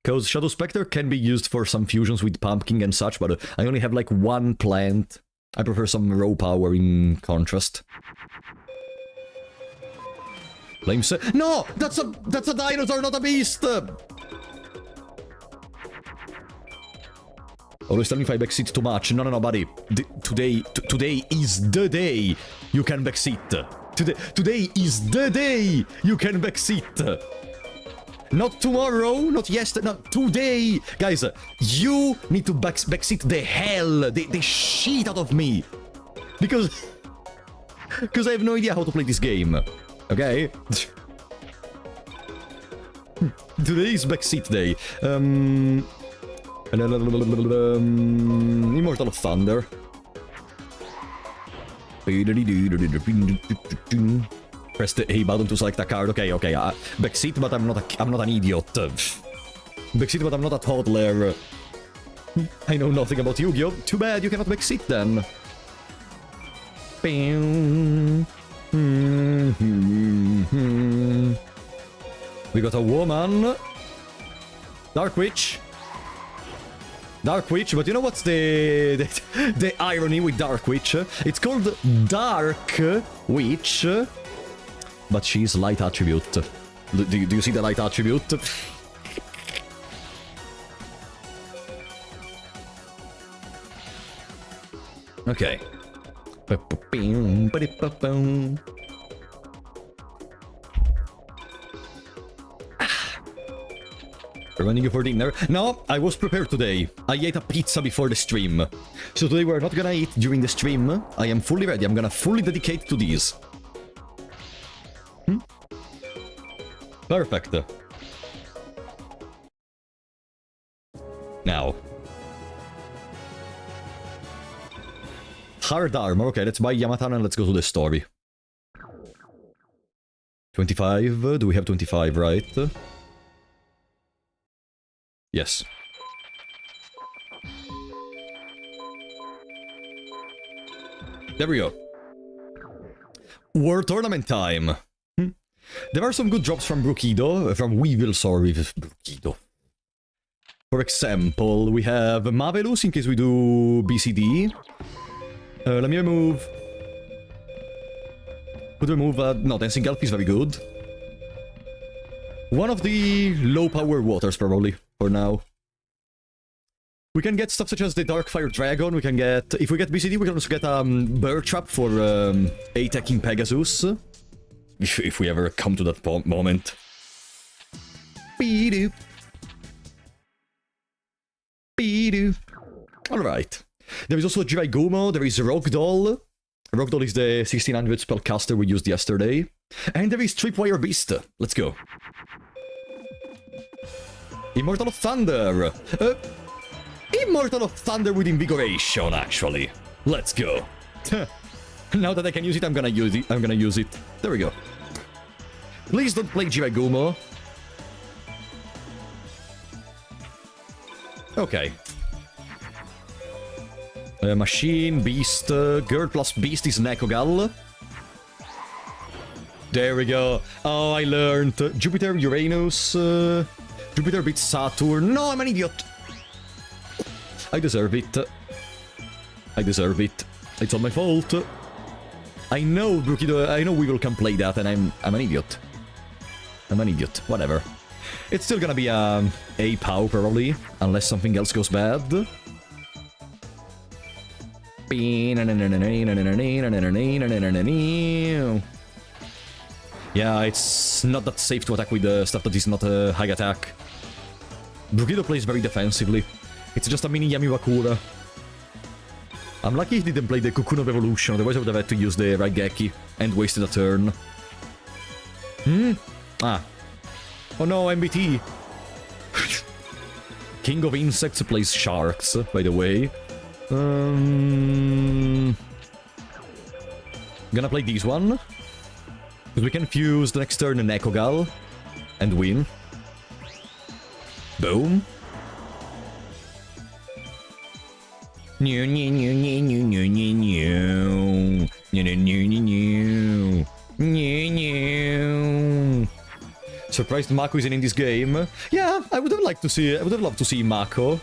Because Shadow Spectre can be used for some fusions with Pumpkin and such, but I only have like one plant. I prefer some raw power in contrast. Flames. No! That's a dinosaur, not a beast! Always tell me if I backseat too much. No, buddy. Today is the day you can backseat. Today is the day you can backseat. Not tomorrow, not yesterday, not today! Guys, you need to backseat the hell, the shit out of me! Because I have no idea how to play this game. Okay? Today is backseat day. Immortal of Thunder. Press the A button to select a card. Okay. Backseat, but I'm not an idiot. Backseat, but I'm not a toddler. I know nothing about Yu-Gi-Oh! Too bad you cannot backseat then. We got a woman. Dark Witch. Dark Witch, but you know what's the irony with Dark Witch? It's called Dark Witch. But she's light attribute. Do you see the light attribute? Okay. Running you for dinner? No, I was prepared today. I ate a pizza before the stream. So today we're not gonna eat during the stream. I am fully ready. I'm gonna fully dedicate to these. Perfect. Now. Hard armor. Okay, let's buy Yamatan and let's go to the story. 25. Do we have 25, right? Yes. There we go. World Tournament time. There are some good drops from Weevil, sorry, Brukido. For example, we have Marvelous in case we do BCD. Let me remove... Could remove... no, Dancing Elf is very good. One of the low-power waters, probably, for now. We can get stuff such as the Darkfire Dragon, we can get... If we get BCD, we can also get Bear Trap for attacking Pegasus. If we ever come to that moment. Be-doo. Be-doo. Alright. There is also Jiraigumo, there is Rockdoll. Rockdoll is the 1600 spellcaster we used yesterday. And there is Tripwire Beast. Let's go. Immortal of Thunder. Immortal of Thunder with Invigoration, actually. Let's go. Now that I can use it, I'm gonna use it. There we go. Please don't play Jiraigumo. Okay. Machine, Beast, Girl plus Beast is Nekogal. There we go. Oh, I learned. Jupiter, Uranus, Jupiter beats Saturn. No, I'm an idiot. I deserve it. I deserve it. It's all my fault. I know Brukido, I know Weevil can play that, and I'm an idiot. I'm an idiot. Whatever. It's still gonna be a POW probably, unless something else goes bad. Yeah, it's not that safe to attack with stuff that is not a high attack. Brukido plays very defensively. It's just a mini Yamiwakura. I'm lucky he didn't play the Cocoon of Evolution, otherwise I would have had to use the Raigeki and wasted a turn. Ah. Oh no, MBT. King of Insects plays Sharks, by the way. Gonna play this one. Because we can fuse the next turn in Nekogal and win. Boom. New new new new new new new new new new new new new. Surprised Mako isn't in this game. Yeah, I would have liked to see. I would have loved to see Mako.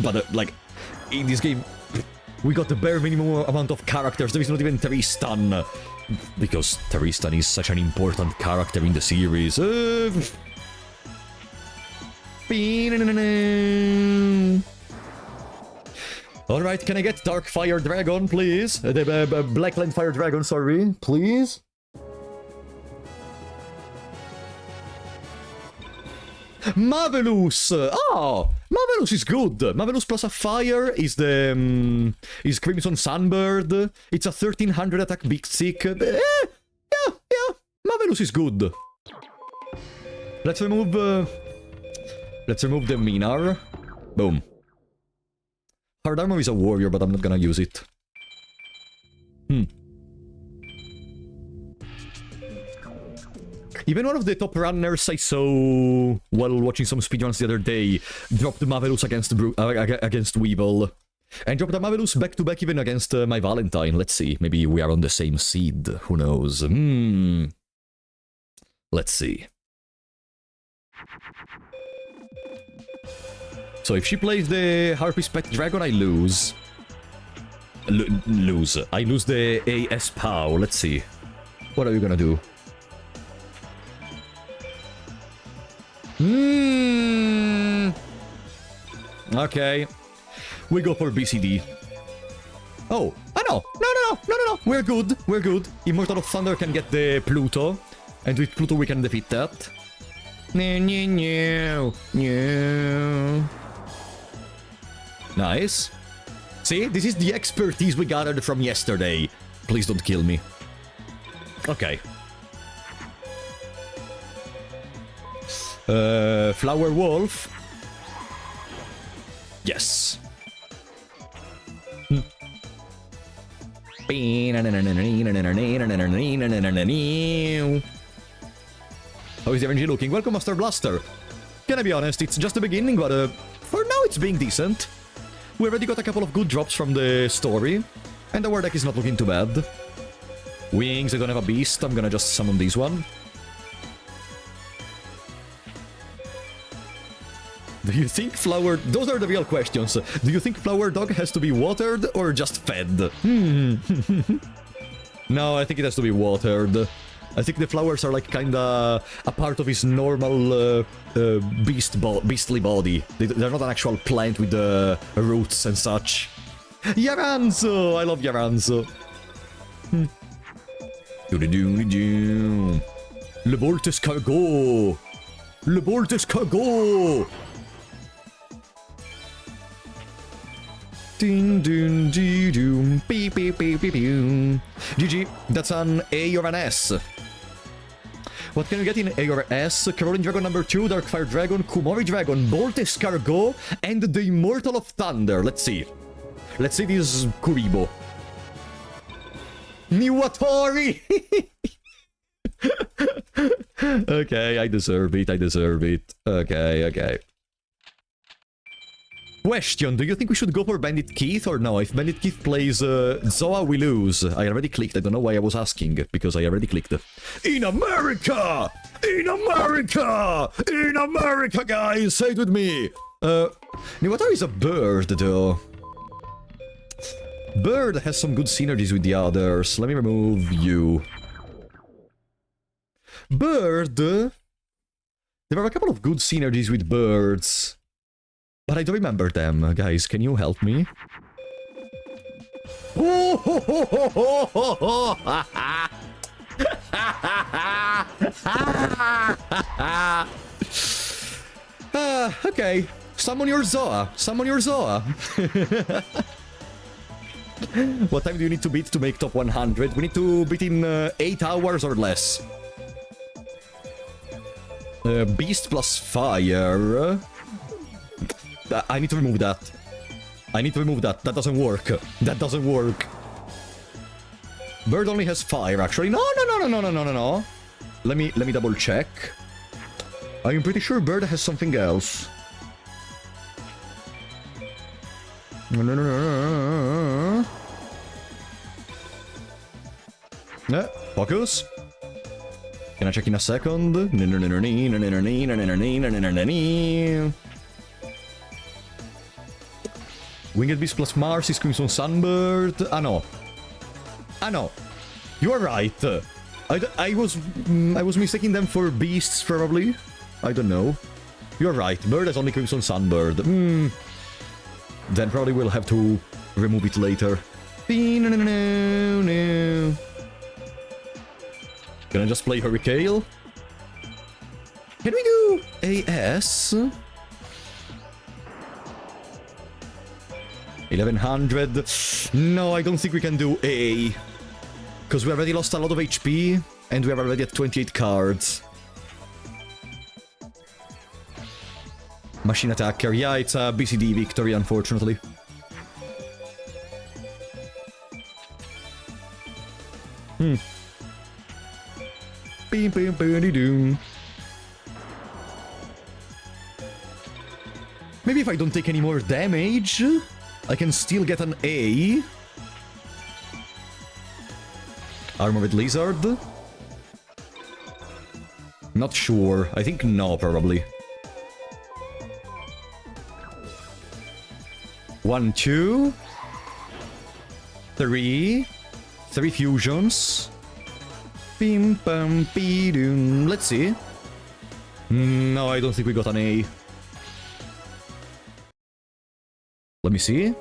But like, in this game, we got the bare minimum amount of characters. There is not even Tristan, because Tristan is such an important character in the series. Alright, can I get Dark Fire Dragon, please? The Blackland Fire Dragon, sorry. Please? Marvelous! Oh! Marvelous is good! Marvelous plus a fire is the... is Crimson Sunbird. It's a 1300 attack Big Sick. Yeah. Marvelous is good. Let's remove the Minar. Boom. Hard Armor is a warrior, but I'm not gonna use it. Even one of the top runners I saw while watching some speedruns the other day dropped Marvelous against Weevil. And dropped a Marvelous back-to-back even against Mai Valentine. Let's see, maybe we are on the same seed. Who knows? Let's see. So if she plays the Harpy's Pet Dragon, I lose. Lose. I lose the AS POW. Let's see. What are you gonna do? Okay. We go for BCD. Oh, no. No. We're good. We're good. Immortal of Thunder can get the Pluto. And with Pluto we can defeat that. No. Nice. See, this is the expertise we gathered from yesterday. Please don't kill me. Okay. Flower Wolf. Yes. How is the RNG looking? Welcome, Master Blaster. Gonna be honest, it's just the beginning, but for now it's being decent. We already got a couple of good drops from the story, and our deck is not looking too bad. Wings, I don't have a beast, I'm gonna just summon this one. Do you think Flower... Those are the real questions. Do you think Flower Dog has to be watered or just fed? No, I think it has to be watered. I think the flowers are like kinda a part of his normal beastly body. They're not an actual plant with roots and such. Yaranzo! I love Yaranzo. Le Voltes Cargo! Le Voltes Cargo! Ding ding dee doom beep beep beep beep boom. GG, that's an A or an S. What can you get in A or S? Caroline Dragon number 2, Darkfire Dragon, Kumori Dragon, Bolt Escargot, and the Immortal of Thunder. Let's see. Let's see this Kuribo. Niwatori! Okay, I deserve it, I deserve it. Okay. Question, do you think we should go for Bandit Keith or no? If Bandit Keith plays Zoa, we lose. I already clicked. I don't know why I was asking, because I already clicked. In America! In America! In America, guys! Say it with me! Niwato is a bird, though. Bird has some good synergies with the others. Let me remove you. Bird... There are a couple of good synergies with birds. But I don't remember them. Guys, can you help me? Okay. Summon your Zoa. Summon your Zoa. What time do you need to beat to make top 100? We need to beat in 8 hours or less. Beast plus fire. I need to remove that. I need to remove that. That doesn't work. That doesn't work. Bird only has fire, actually. No. Let me double check. I'm pretty sure Bird has something else. No. Focus. Can I check in a second? Winged Beast plus Mars is Crimson Sunbird. Ah no. You are right. I was mistaking them for beasts, probably. I don't know. You're right. Bird has only Crimson Sunbird. Then probably we'll have to remove it later. Can I just play Hurricane? Can we do AS? 1100. No, I don't think we can do A. Because we already lost a lot of HP, and we are already at 28 cards. Machine Attacker. Yeah, it's a BCD victory, unfortunately. Maybe if I don't take any more damage, I can still get an A. Armored Lizard? Not sure. I think no, probably. 1, 2... 3... 3 fusions... Bim bam doom. Let's see. No, I don't think we got an A. Let me see.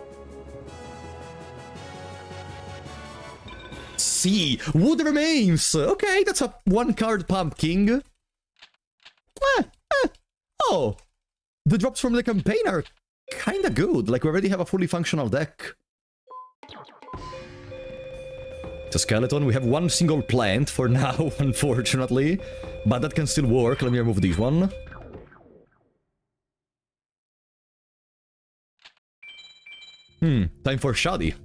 C. Wood Remains. Okay, that's a 1-card pumpkin. Oh, the drops from the campaign are kinda good. Like, we already have a fully functional deck. It's a skeleton. We have one single plant for now, unfortunately. But that can still work. Let me remove this one. Time for Shadi.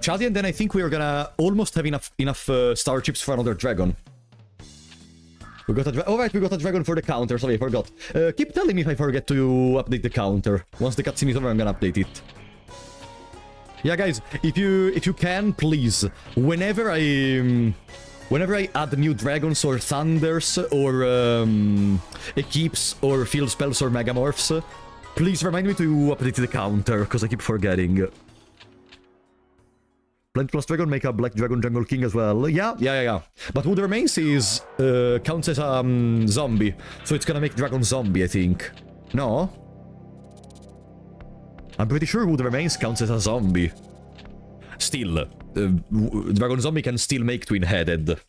Shadi, and then I think we are gonna almost have enough star chips for another dragon. We got a we got a dragon for the counter. Sorry, I forgot. Keep telling me if I forget to update the counter. Once the cutscene is over, I'm gonna update it. Yeah, guys, if you can, please, whenever I add new dragons or thunders or equips or field spells or megamorphs, please remind me to update the counter, because I keep forgetting. Plant plus dragon make a black dragon jungle king as well. Yeah. But Wood Remains is counts as a zombie, so it's gonna make dragon zombie, I think. No? I'm pretty sure Wood Remains counts as a zombie. Still, dragon zombie can still make twin-headed.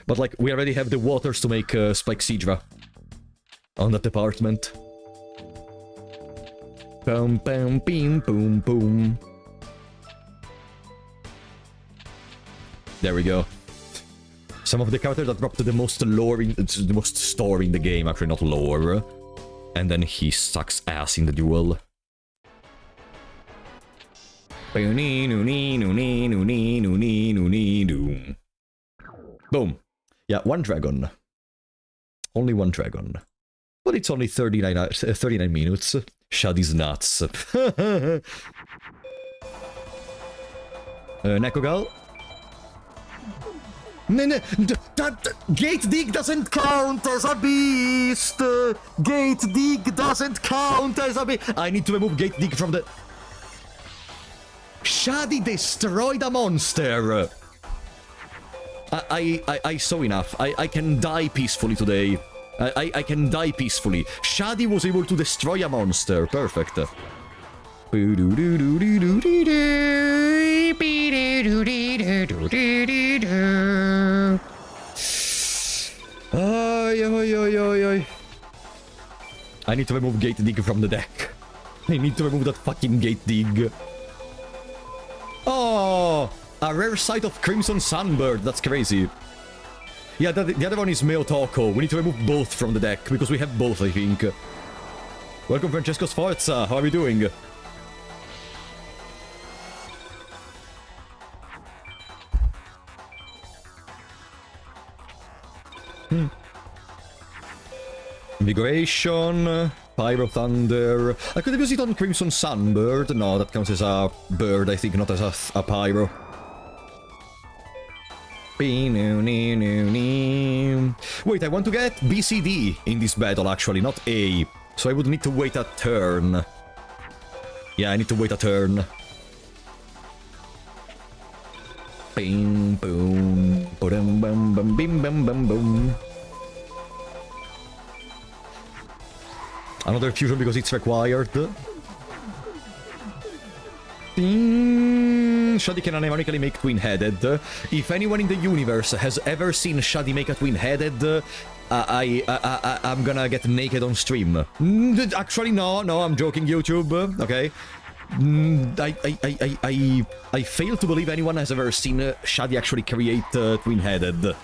But like, we already have the waters to make Spike Sidra on that department. Boom, boom, boom, boom, boom. There we go. Some of the characters that dropped the most lore, the most story in the game, actually not lore. And then he sucks ass in the duel. Boom. Yeah, one dragon. Only one dragon. But it's only 39 minutes. Shadi's nuts. Nekogal. That Gate Dig doesn't count as a beast! Gate Dig doesn't count as a beast! I need to remove Gate Dig from the... Shadi destroyed a monster! I saw enough. I can die peacefully today. I can die peacefully. Shadi was able to destroy a monster. Perfect. I need to remove Gate Dig from the deck. I need to remove that fucking Gate Dig. Oh, a rare sight of Crimson Sunbird. That's crazy. Yeah, the other one is Meotoko. We need to remove both from the deck, because we have both, I think. Welcome, Francesco Sforza. How are we doing? Invigoration, Pyro Thunder. I could have used it on Crimson Sunbird. No, that counts as a bird, I think, not as a Pyro. Wait, I want to get BCD in this battle, actually, not A. So I would need to wait a turn. Yeah, I need to wait a turn. Bing, boom, boom, bum, bum, bim, bum, bum, boom. Another fusion because it's required. Shadi can animatically make twin-headed. If anyone in the universe has ever seen Shadi make a twin-headed, I'm gonna get naked on stream. Actually, no, I'm joking, YouTube. Okay. I fail to believe anyone has ever seen Shadi actually create twin-headed.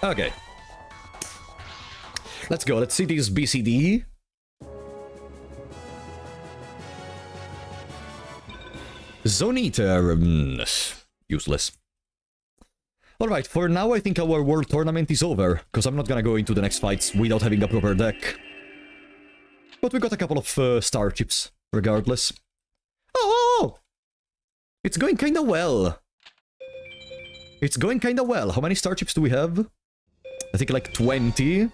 Okay. Let's go, let's see this BCD. Zone Eater, useless. Alright, for now I think our world tournament is over, because I'm not gonna go into the next fights without having a proper deck. But we got a couple of star chips, regardless. Oh! It's going kinda well. It's going kinda well. How many star chips do we have? I think like 20.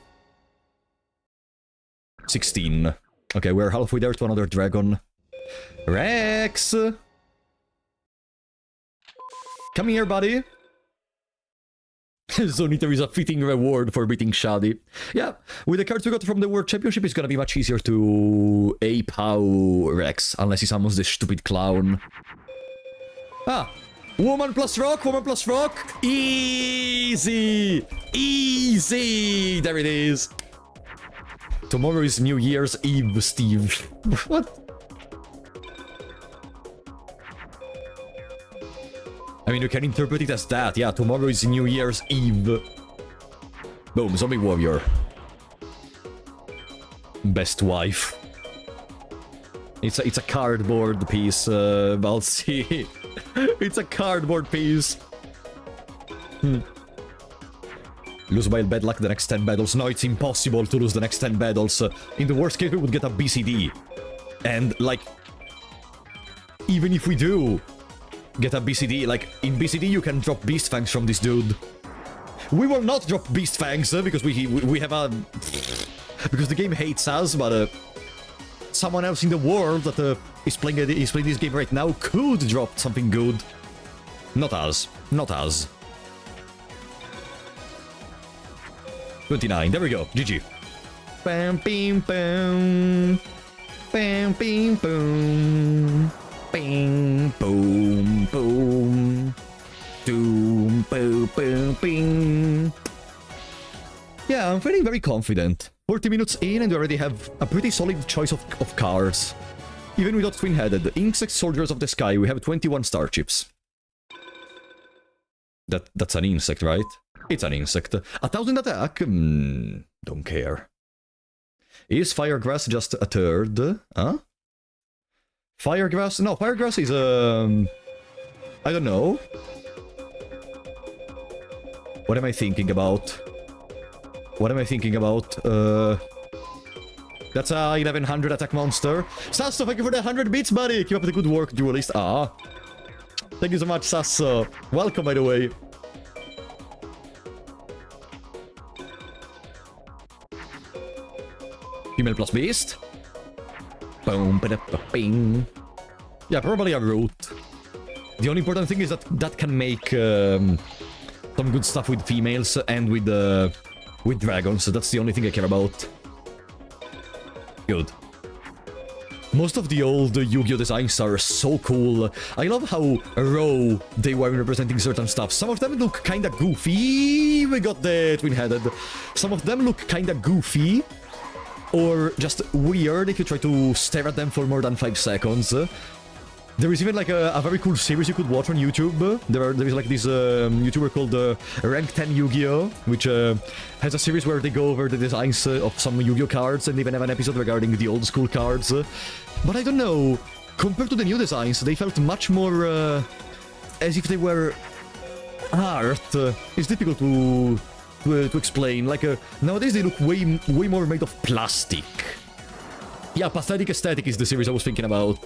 16. Okay, we're halfway there to another dragon. Rex! Come here, buddy. Zone Eater is a fitting reward for beating Shadi. Yeah, with the cards we got from the World Championship, it's gonna be much easier to ape how Rex, unless he summons this stupid clown. Ah! Woman plus rock, woman plus rock! Easy! Easy! There it is! Tomorrow is New Year's Eve, Steve. What? I mean, you can interpret it as that. Yeah, tomorrow is New Year's Eve. Boom, zombie warrior. Best wife. It's a cardboard piece, I'll see. It's a cardboard piece. Lose by bad luck the next 10 battles. No, it's impossible to lose the next 10 battles. In the worst case, we would get a BCD. And, like, even if we do get a BCD, like, in BCD you can drop Beast Fangs from this dude. We will not drop Beast Fangs, because we have a... Because the game hates us, but, someone else in the world that is playing this game right now could drop something good. Not us. Not us. 29. There we go. GG. Bam, bing, boom. Bam, bing, boom. Bing, boom, boom. Doom, boom, boom, bing. Yeah, I'm feeling very confident. 40 minutes in and we already have a pretty solid choice of cards. Even without twin-headed. Insect Soldiers of the Sky, we have 21 star chips. That's an insect, right? It's an insect. 1,000 attack? Don't care. Is Firegrass just a third? Huh? Firegrass? No, Firegrass is I don't know. What am I thinking about? What am I thinking about? That's a 1100 attack monster. Sasso, thank you for the 100 bits, buddy. Keep up the good work, duelist. Ah. Thank you so much, Sasso. Welcome, by the way. Female plus beast. Boom, ba-da-ba-bing. Yeah, probably a root. The only important thing is that that can make some good stuff with females and with dragons. So that's the only thing I care about. Good. Most of the old Yu-Gi-Oh! Designs are so cool. I love how raw they were representing certain stuff. Some of them look kinda goofy. We got the twin-headed. Some of them look kinda goofy. Or just weird if you try to stare at them for more than 5 seconds. There is even like a very cool series you could watch on YouTube. There is like this YouTuber called Rank 10 Yu-Gi-Oh! Which has a series where they go over the designs of some Yu-Gi-Oh! Cards and even have an episode regarding the old school cards. But I don't know, compared to the new designs, they felt much more as if they were art. It's difficult to explain. Like nowadays they look way more made of plastic. Yeah, Pathetic Aesthetic is the series I was thinking about.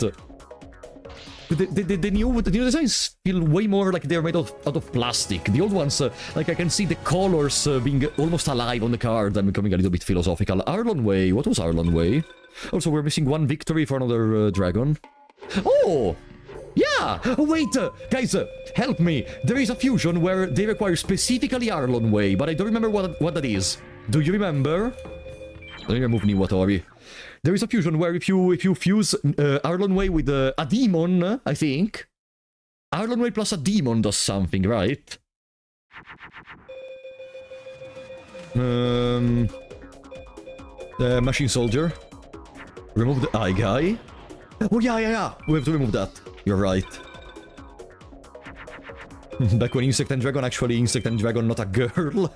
The new designs feel way more like they're made out of plastic. The old ones, like I can see the colors being almost alive on the card. I'm becoming a little bit philosophical. Arlon Way. What was Arlon Way? Also, we're missing one victory for another dragon. Oh! Yeah! Oh, wait! Guys, help me! There is a fusion where they require specifically Arlon Way, but I don't remember what that is. Do you remember? Let me remove Niwatori. There is a fusion where if you fuse Arlon Way with a demon, I think, Arlon Way plus a demon does something, right? Machine Soldier. Remove the eye guy. Oh yeah. We have to remove that. You're right. Back when Insect and Dragon, actually Insect and Dragon, not a girl.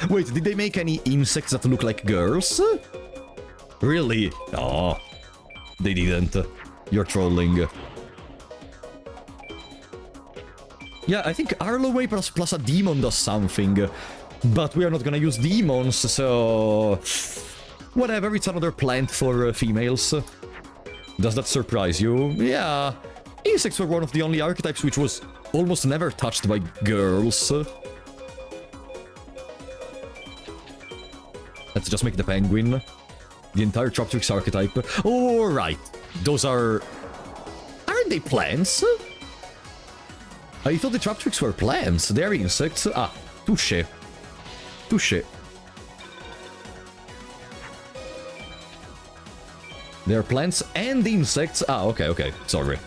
Wait, did they make any insects that look like girls? Really? Oh, they didn't. You're trolling. Yeah, I think Arlo Way plus a demon does something. But we are not gonna use demons, so... Whatever, it's another plant for females. Does that surprise you? Yeah. Insects were one of the only archetypes which was almost never touched by girls. Let's just make the penguin. The entire Troptrix archetype. Oh, right. Those are... Aren't they plants? I thought the Troptrix were plants. They're insects. Ah, touche. Touche. They're plants and insects. Ah, okay. Sorry.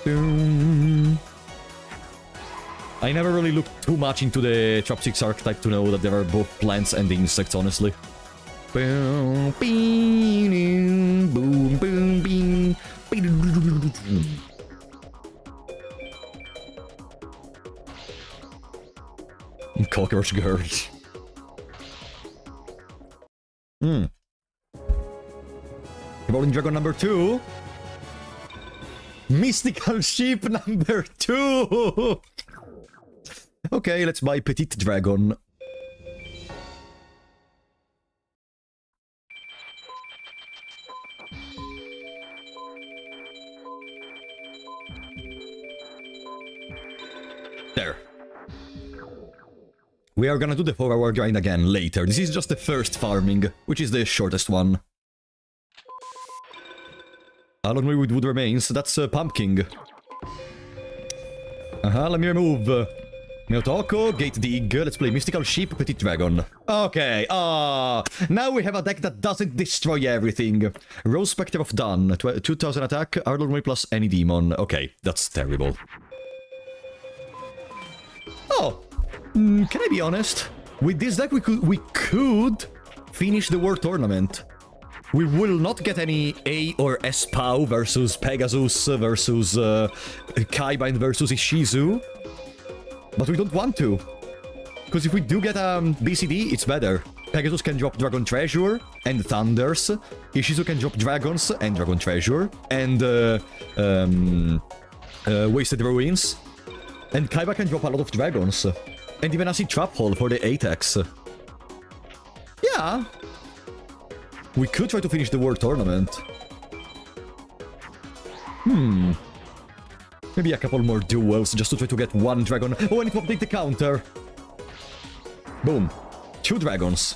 Boom. I never really looked too much into the Troptrix archetype to know that there are both plants and insects, honestly. Boom, boom, boom, boom, boom. Cockroach girls. Rolling Dragon number 2. Mystical Sheep number 2. Okay, let's buy Petite Dragon. There. We are gonna do the 4-hour grind again later. This is just the first farming, which is the shortest one. Along with wood remains, that's Pumpkin. Let me remove Meotoko, Gate Dig, let's play Mystical Sheep, Petite Dragon. Okay, now we have a deck that doesn't destroy everything. Rose Spectre of Dawn, 2000 attack, Arlon plus any demon. Okay, that's terrible. Oh, can I be honest? With this deck we could finish the World Tournament. We will not get any A or S POW versus Pegasus versus Kaiba versus Ishizu. But we don't want to. Because if we do get BCD, it's better. Pegasus can drop Dragon Treasure and Thunders. Ishizu can drop Dragons and Dragon Treasure. And Wasted Ruins. And Kaiba can drop a lot of dragons. And even acid trap hole for the 8x. Yeah. We could try to finish the World Tournament. Maybe a couple more duels just to try to get one dragon. Oh, I need to update the counter. Boom. 2 dragons.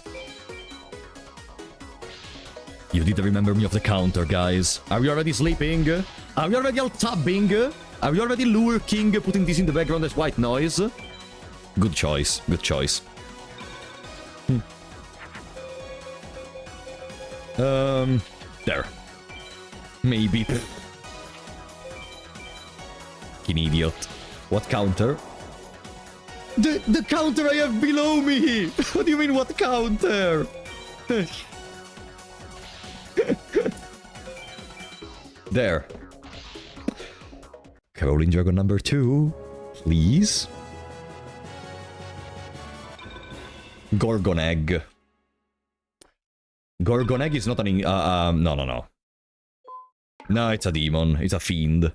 You did remember me of the counter, guys. Are you already sleeping? Are you already out tabbing? Are you already lurking, putting this in the background as white noise? Good choice. Good choice. There. Maybe. Fucking idiot. What counter? The counter I have below me! What do you mean, what counter? There. Caroline Dragon number 2. Please. Gorgon Egg. Gorgon Egg is not an... no. No, it's a demon. It's a fiend.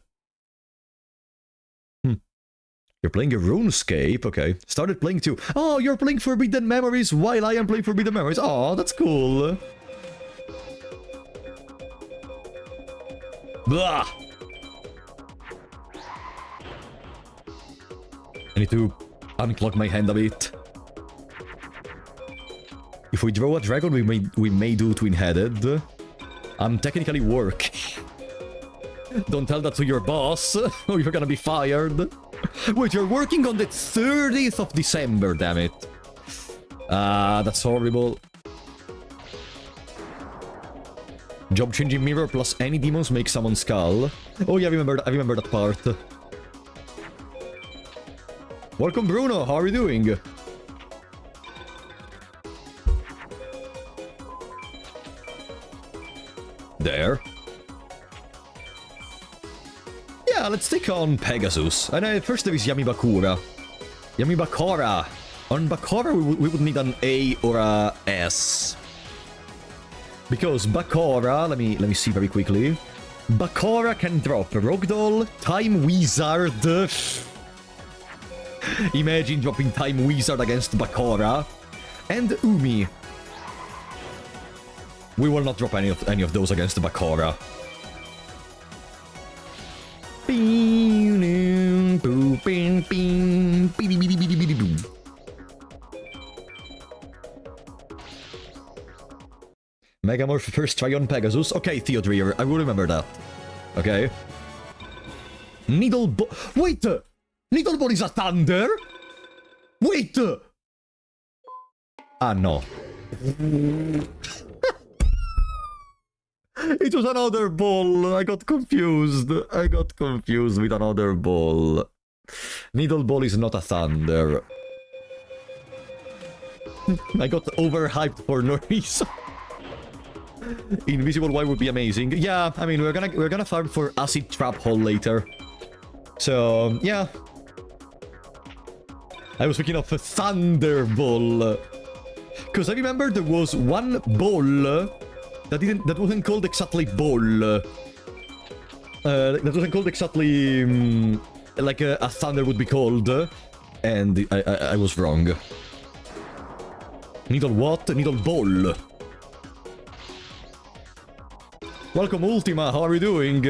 You're playing a RuneScape? Okay. Started playing too. Oh, you're playing Forbidden Memories while I am playing Forbidden Memories. Oh, that's cool. Blah! I need to unclog my hand a bit. If we draw a dragon, we may do twin-headed. I'm technically work. Don't tell that to your boss, or you're gonna be fired. Wait, you're working on the 30th of December, damn it. That's horrible. Job changing mirror plus any demons make summon skull. Oh yeah, I remember that part. Welcome, Bruno. How are you doing? There. Yeah, let's take on Pegasus. And first there is Yamibakura. Yamibakara. On Bakara, we would need an A or a S. Because Bakara, let me see very quickly. Bakara can drop Rogdoll, Time Wizard. Imagine dropping Time Wizard against Bakara. And Umi. We will not drop any of those against Bakara. Megamorph first try on Pegasus. Okay, Theodreer, I will remember that. Okay. Needle Wait! Needle Ball is a thunder? Wait! Ah, no. It was another ball. I got confused. With another ball. Needle Ball is not a thunder. I got overhyped for no reason. Invisible Y would be amazing. Yeah, I mean, we're gonna farm for Acid Trap Hole later. So, yeah. I was thinking of a Thunder Ball. Because I remember there was one ball that wasn't called exactly ball. That wasn't called exactly like a thunder would be called. And I was wrong. Needle what? Needle ball. Welcome, Ultima. How are you doing?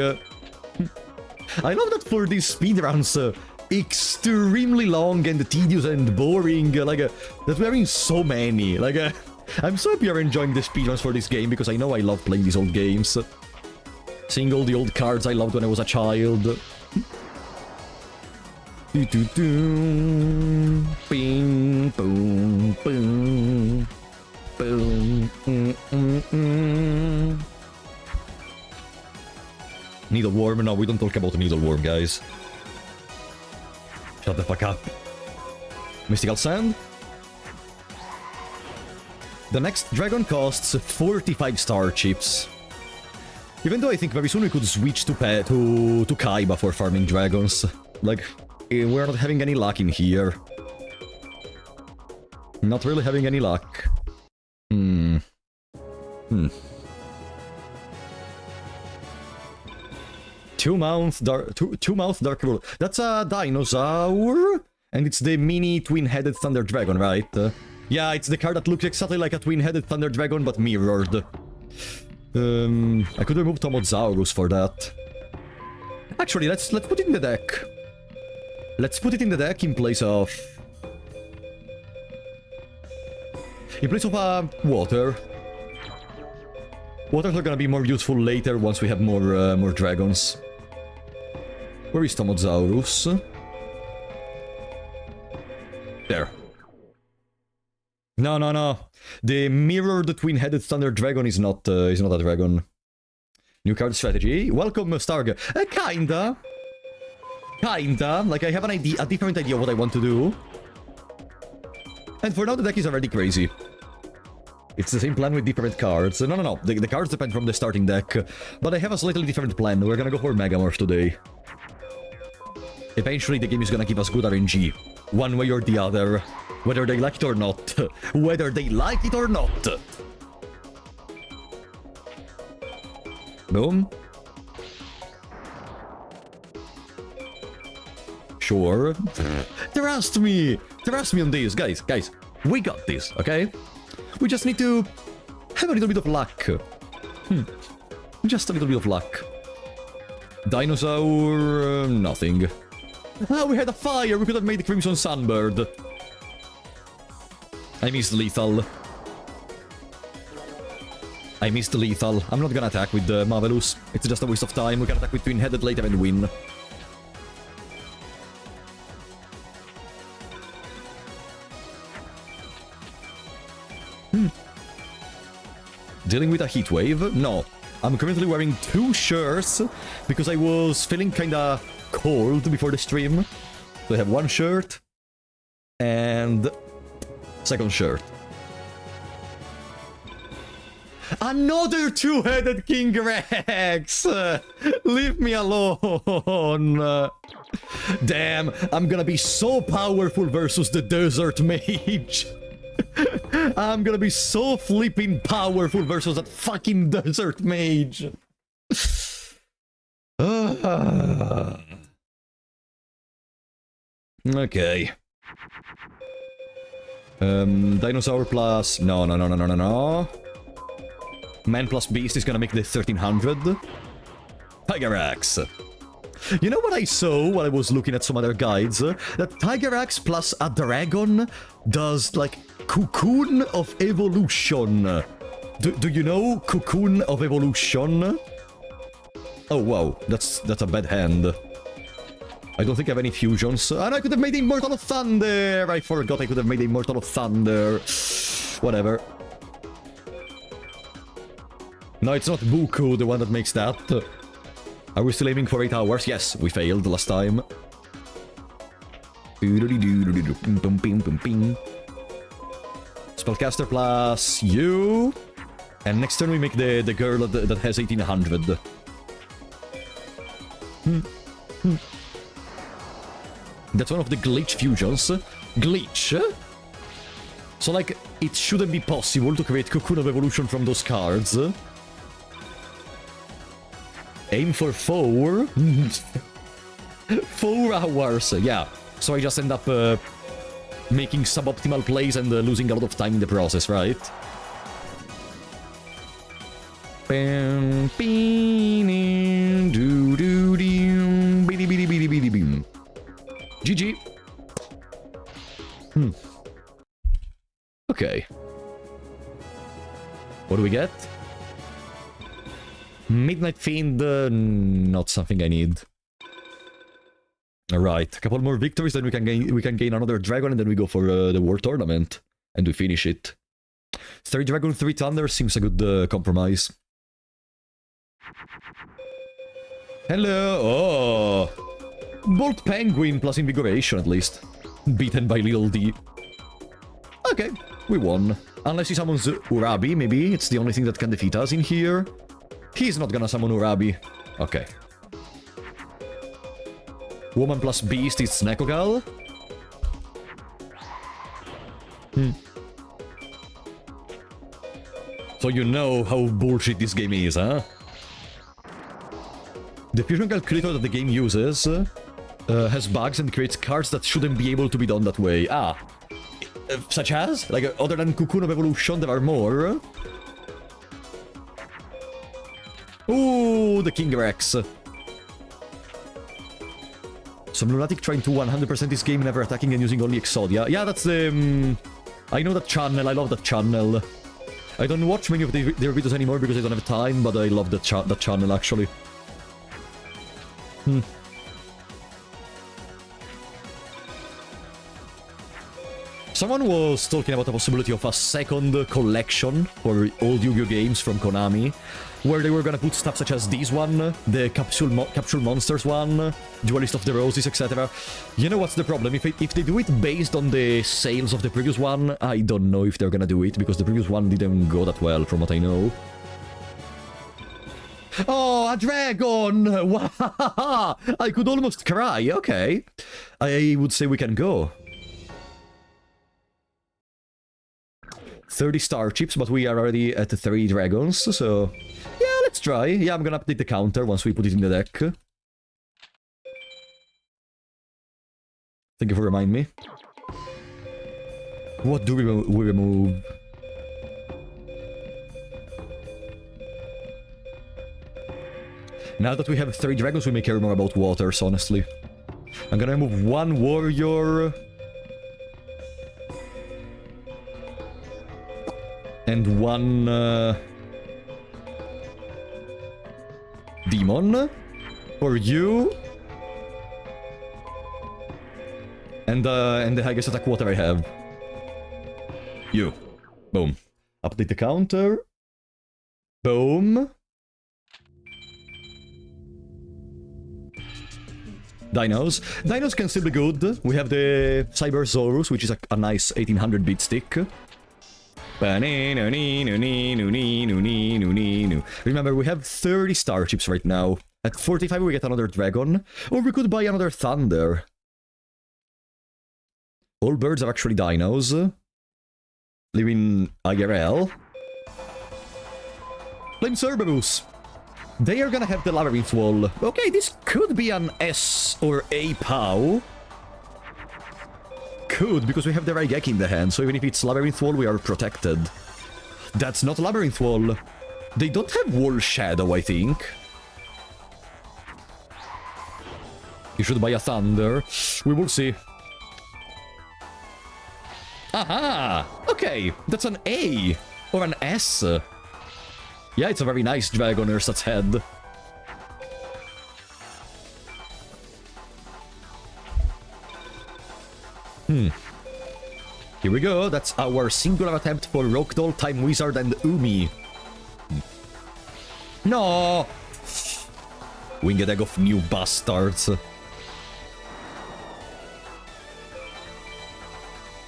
I love that for these speedruns, extremely long and tedious and boring. That we're having so many. I'm so happy you're enjoying the speedruns for this game because I know I love playing these old games. Seeing all the old cards I loved when I was a child. Bing, boom, boom, boom. Needleworm? No, we don't talk about Needleworm, guys. Shut the fuck up. Mystical Sand? The next dragon costs 45 star chips. Even though I think very soon we could switch to Kaiba for farming dragons. We're not having any luck in here. Not really having any luck. Two-mouth dark rule. That's a dinosaur, and it's the mini twin-headed thunder dragon, right? Yeah, it's the card that looks exactly like a twin-headed thunder dragon, but mirrored. I could remove Tomozaurus for that. Actually, let's put it in the deck. Let's put it in the deck in place of... water. Waters are gonna be more useful later once we have more dragons. Where is Tomozaurus? There. No. The mirrored twin-headed thunder dragon is not a dragon. New card strategy. Welcome, Starg. Kinda. Like, I have a different idea of what I want to do. And for now, the deck is already crazy. It's the same plan with different cards. No. The cards depend from the starting deck. But I have a slightly different plan. We're gonna go for Megamorph today. Eventually, the game is gonna give us good RNG. One way or the other. Whether they like it or not. Whether they like it or not. Boom. Sure. Trust me on this, guys. We got this, okay? We just need to have a little bit of luck. Just a little bit of luck. Dinosaur... nothing. Ah, we had a fire! We could have made the Crimson Sunbird. I missed lethal. I'm not gonna attack with Marvelous. It's just a waste of time. We can attack with Twin-Headed later and win. Dealing with a heat wave? No. I'm currently wearing 2 shirts because I was feeling kinda cold before the stream. So I have 1 shirt and 2nd shirt. Another 2-headed King Rex! Leave me alone! Damn, I'm gonna be so powerful versus the Desert Mage! I'm gonna be so flipping powerful versus that fucking Desert Mage! Okay. Dinosaur plus... No. Man plus Beast is gonna make the 1300. Tigerax. You know what I saw while I was looking at some other guides? That Tigerax plus a dragon does, like, Cocoon of Evolution. Do you know Cocoon of Evolution? Oh, wow. That's a bad hand. I don't think I have any fusions. And I could have made Immortal of Thunder! I forgot I could have made Immortal of Thunder. Whatever. No, it's not Buku, the one that makes that. Are we still aiming for 8 hours? Yes, we failed last time. Spellcaster plus you. And next turn we make the girl that has 1800. That's one of the glitch fusions. Glitch? So, like, it shouldn't be possible to create Cocoon of Evolution from those cards. Aim for 4. 4 hours, yeah. So I just end up making suboptimal plays and losing a lot of time in the process, right? GG. Okay. What do we get? Midnight Fiend, not something I need. Alright, a couple more victories, then we can gain another dragon, and then we go for the World Tournament. And we finish it. 3 Dragon, 3 Thunder seems a good compromise. Hello! Oh! Bolt Penguin plus Invigoration, at least. Beaten by Little D. Okay, we won. Unless he summons Urabi, maybe. It's the only thing that can defeat us in here. He's not gonna summon Urabi. Okay. Woman plus Beast is Nekogal. So you know how bullshit this game is, huh? The fusion calculator that the game uses has bugs and creates cards that shouldn't be able to be done that way. Ah. Such as? Like, other than Cocoon of Evolution, there are more? Ooh, the King Rex. Some lunatic trying to 100% this game, never attacking and using only Exodia. Yeah, that's the... I know that channel, I love that channel. I don't watch many of their videos anymore because I don't have time, but I love that channel, actually. Someone was talking about the possibility of a second collection for old Yu-Gi-Oh games from Konami, where they were gonna put stuff such as this one, the Capsule Monsters one, Duelist of the Roses, etc. You know what's the problem? If they do it based on the sales of the previous one, I don't know if they're gonna do it, because the previous one didn't go that well, from what I know. Oh, a dragon! Wow! I could almost cry, okay. I would say we can go. 30 star chips, but we are already at 3 dragons, so... Yeah, let's try. Yeah, I'm gonna update the counter once we put it in the deck. Thank you for reminding me. What do we remove? Now that we have 3 dragons, we may care more about waters, honestly. I'm gonna remove 1 warrior... and 1 demon for you, and the highest attack water I have. You. Boom. Update the counter. Boom. Dinos. Dinos can still be good. We have the Cyber Zorus, which is a nice 1800-bit stick. Remember, we have 30 star chips right now. At 45 we get another dragon. Or we could buy another thunder. All birds are actually dinos. Live in IRL. Flame Cerberus. They are gonna have the Labyrinth Wall. Okay, this could be an S or A POW. Could, because we have the Raigeki in the hand, so even if it's Labyrinth Wall, we are protected. That's not Labyrinth Wall. They don't have Wall Shadow, I think. You should buy a Thunder. We will see. Aha! Okay, that's an A. Or an S. Yeah, it's a very nice Dragon Ursa's head. Here we go, that's our singular attempt for Rockdoll, Time Wizard, and Umi. No! Winged Egg of New Bastards.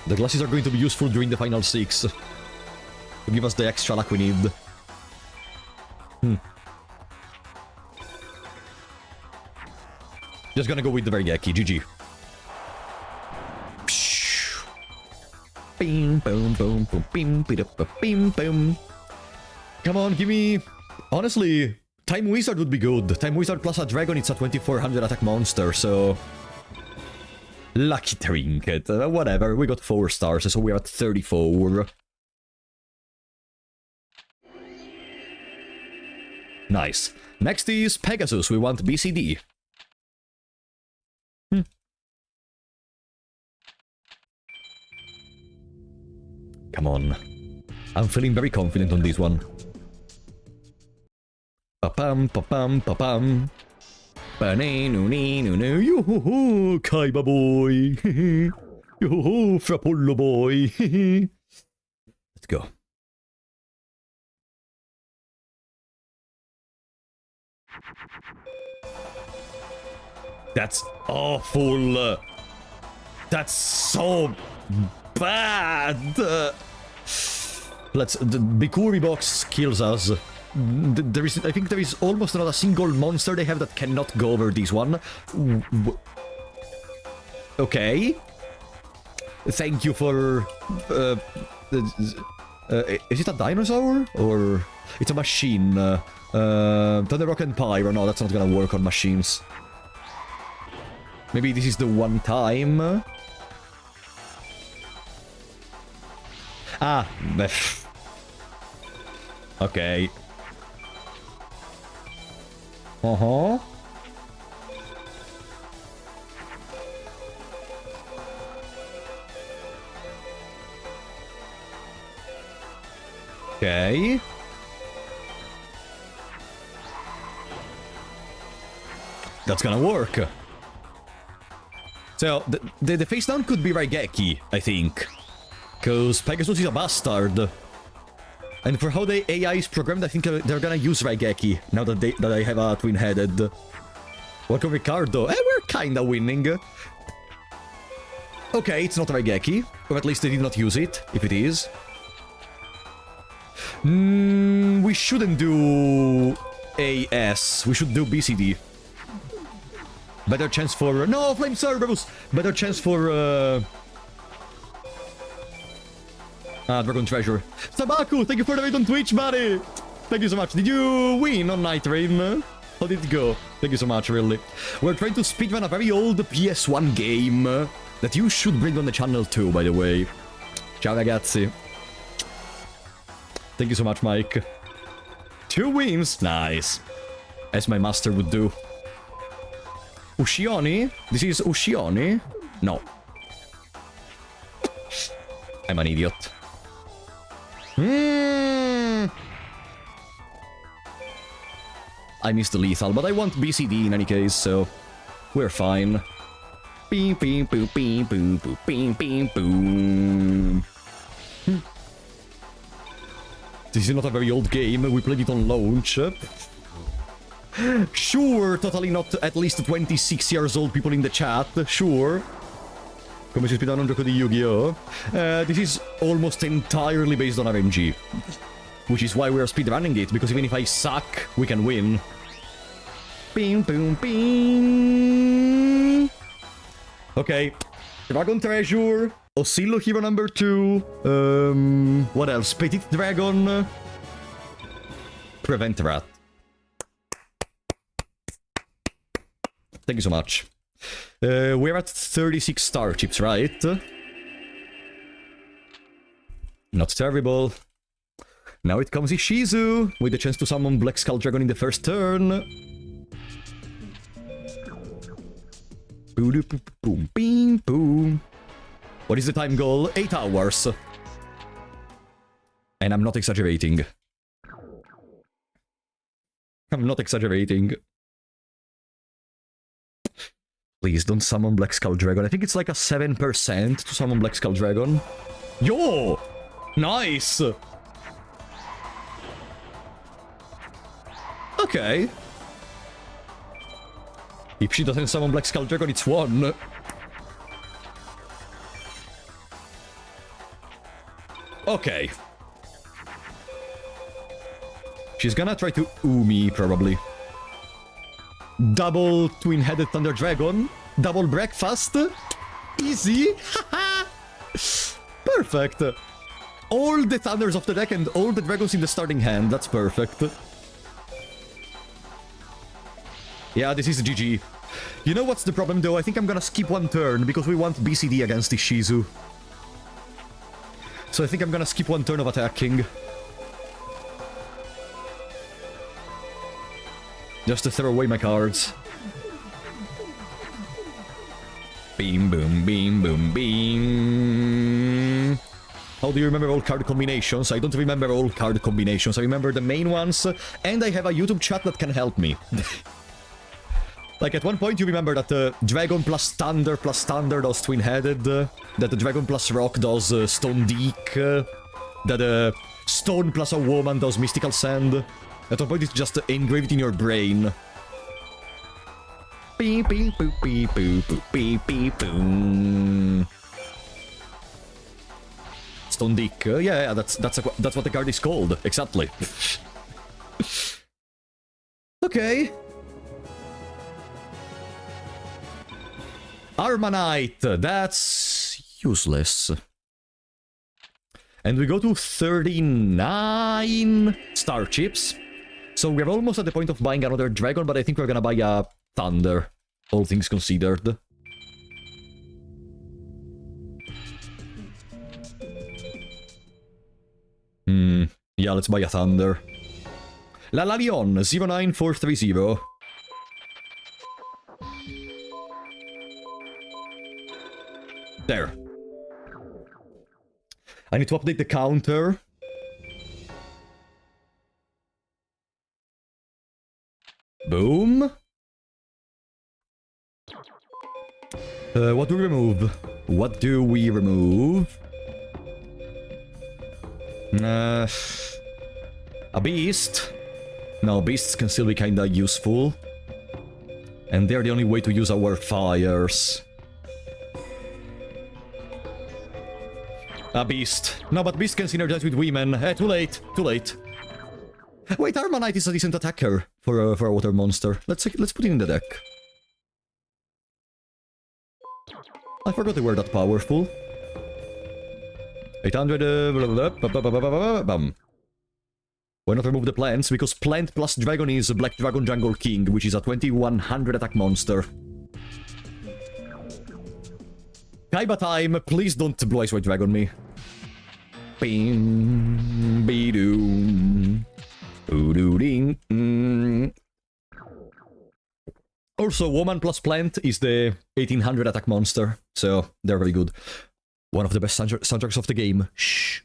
The glasses are going to be useful during the final 6. To give us the extra luck we need. Just gonna go with the Vergeki, GG. Bing, boom, boom, boom, bing, bing, boom. Come on, give me... Honestly, Time Wizard would be good. Time Wizard plus a dragon, it's a 2400 attack monster, so... Lucky Trinket. Whatever, we got 4 stars, so we're at 34. Nice. Next is Pegasus, we want BCD. Come on. I'm feeling very confident on this one. Pa-pam, pa-pam, pa-pam. Ba-nee-noo-nee-noo-noo. Yo-ho-ho, Kaiba boy. Yo-ho-ho, Frapollo boy. Let's go. That's awful. That's so bad. Let's... The Bikuri box kills us. There is... I think there is almost not a single monster they have that cannot go over this one. Okay. Thank you for... Is it a dinosaur? Or... It's a machine. Thunder Rock and Pyro. No, that's not gonna work on machines. Maybe this is the one time. Ah, okay. Uh-huh. Okay. That's gonna work. So, the face down could be Raigeki, I think. Because Pegasus is a bastard. And for how the AI is programmed, I think they're gonna use Raigeki, now that I have a twin-headed. Welcome, Ricardo. We're kinda winning. Okay, it's not Raigeki. Or at least they did not use it, if it is. We shouldn't do AS. We should do BCD. Better chance for... No, Flame Cerberus! Better chance for... Dragon Treasure. Sabaku, thank you for the raid on Twitch, buddy! Thank you so much. Did you win on Night Rain? How did it go? Thank you so much, really. We're trying to speedrun a very old PS1 game that you should bring on the channel too, by the way. Ciao, ragazzi. Thank you so much, Mike. 2 wins. Nice. As my master would do. Ushioni? This is Ushioni? No. I'm an idiot. I missed the lethal, but I want BCD in any case, so we're fine. Beep, beep, boop, beep, boop, boop, beep, beep, boom. This is not a very old game, we played it on launch. Sure, totally not at least 26 years old people in the chat, sure. Come si speedrun un gioco di Yu-Gi-Oh! This is almost entirely based on RNG. Which is why we're speedrunning it, because even if I suck, we can win. Bing, boom, bing. Okay. Dragon Treasure. Oscillo Hero number 2. What else? Petit Dragon. Prevent Rat. Thank you so much. We're at 36 star chips, right? Not terrible. Now it comes Ishizu, with the chance to summon Black Skull Dragon in the first turn. Boom, boom, boom, boom. What is the time goal? 8 hours. And I'm not exaggerating. I'm not exaggerating. Please don't summon Black Skull Dragon. I think it's like a 7% to summon Black Skull Dragon. Yo! Nice! Okay. If she doesn't summon Black Skull Dragon, it's 1. Okay. She's gonna try to Umi, probably. Double twin-headed Thunder Dragon. Double breakfast. Easy. Perfect. All the Thunders of the deck and all the Dragons in the starting hand. That's perfect. Yeah, this is GG. You know what's the problem though? I think I'm gonna skip 1 turn because we want BCD against Ishizu. So I think I'm gonna skip 1 turn of attacking. Just to throw away my cards. Beam, boom, beam, boom, beam. How do you remember all card combinations? I don't remember all card combinations. I remember the main ones, and I have a YouTube chat that can help me. Like, at one point you remember that Dragon plus Thunder does Twin-Headed, that the Dragon plus Rock does Stone Deek, that Stone plus a Woman does Mystical Sand. At one point it's just engraved in your brain. Beep, beep, boop, beep, boop, boop, beep, beep, boom. Stone Deek, yeah, that's what the card is called, exactly. Okay. Armanite, that's useless. And we go to 39 star chips. So we're almost at the point of buying another dragon, but I think we're gonna buy a thunder, all things considered. Yeah, let's buy a thunder. La Lalion, 09430. There. I need to update the counter. Boom. What do we remove? What do we remove? A beast? No, beasts can still be kinda useful. And they're the only way to use our fires. A beast. No, but beast can synergize with women. Too late. Too late. Wait, Armanite is a decent attacker for a water monster. Let's put it in the deck. I forgot they were that powerful. 800... bam. Why not remove the plants? Because plant plus dragon is Black Dragon Jungle King, which is a 2100 attack monster. Kaiba time, please don't Blue Eyes White Dragon me. Bing, be-doo. Ooh-doo-ding. Also, woman plus plant is the 1800 attack monster, so they're very good. One of the best soundtracks of the game. Shh.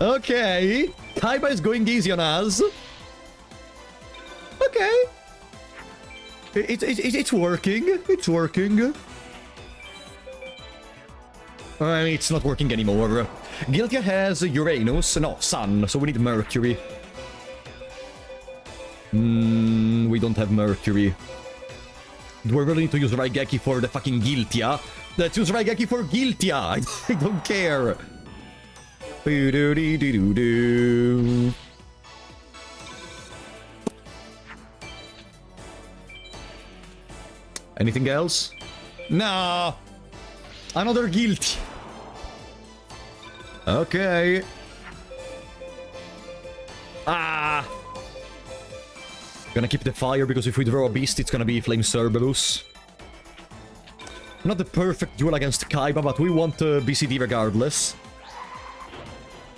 Okay, Kaiba is going easy on us. Okay. It's working. It's working. I mean, it's not working anymore. Giltia has Uranus, no, Sun, so we need Mercury. We don't have Mercury. Do we really need to use Raigeki for the fucking Giltia? Let's use Raigeki for Giltia! I don't care! Boo-doo-dee-doo-doo-doo. Anything else? No! Another Guilty! Okay. Ah! Gonna keep the fire, because if we draw a beast, it's gonna be Flame Cerberus. Not the perfect duel against Kaiba, but we want BCD regardless.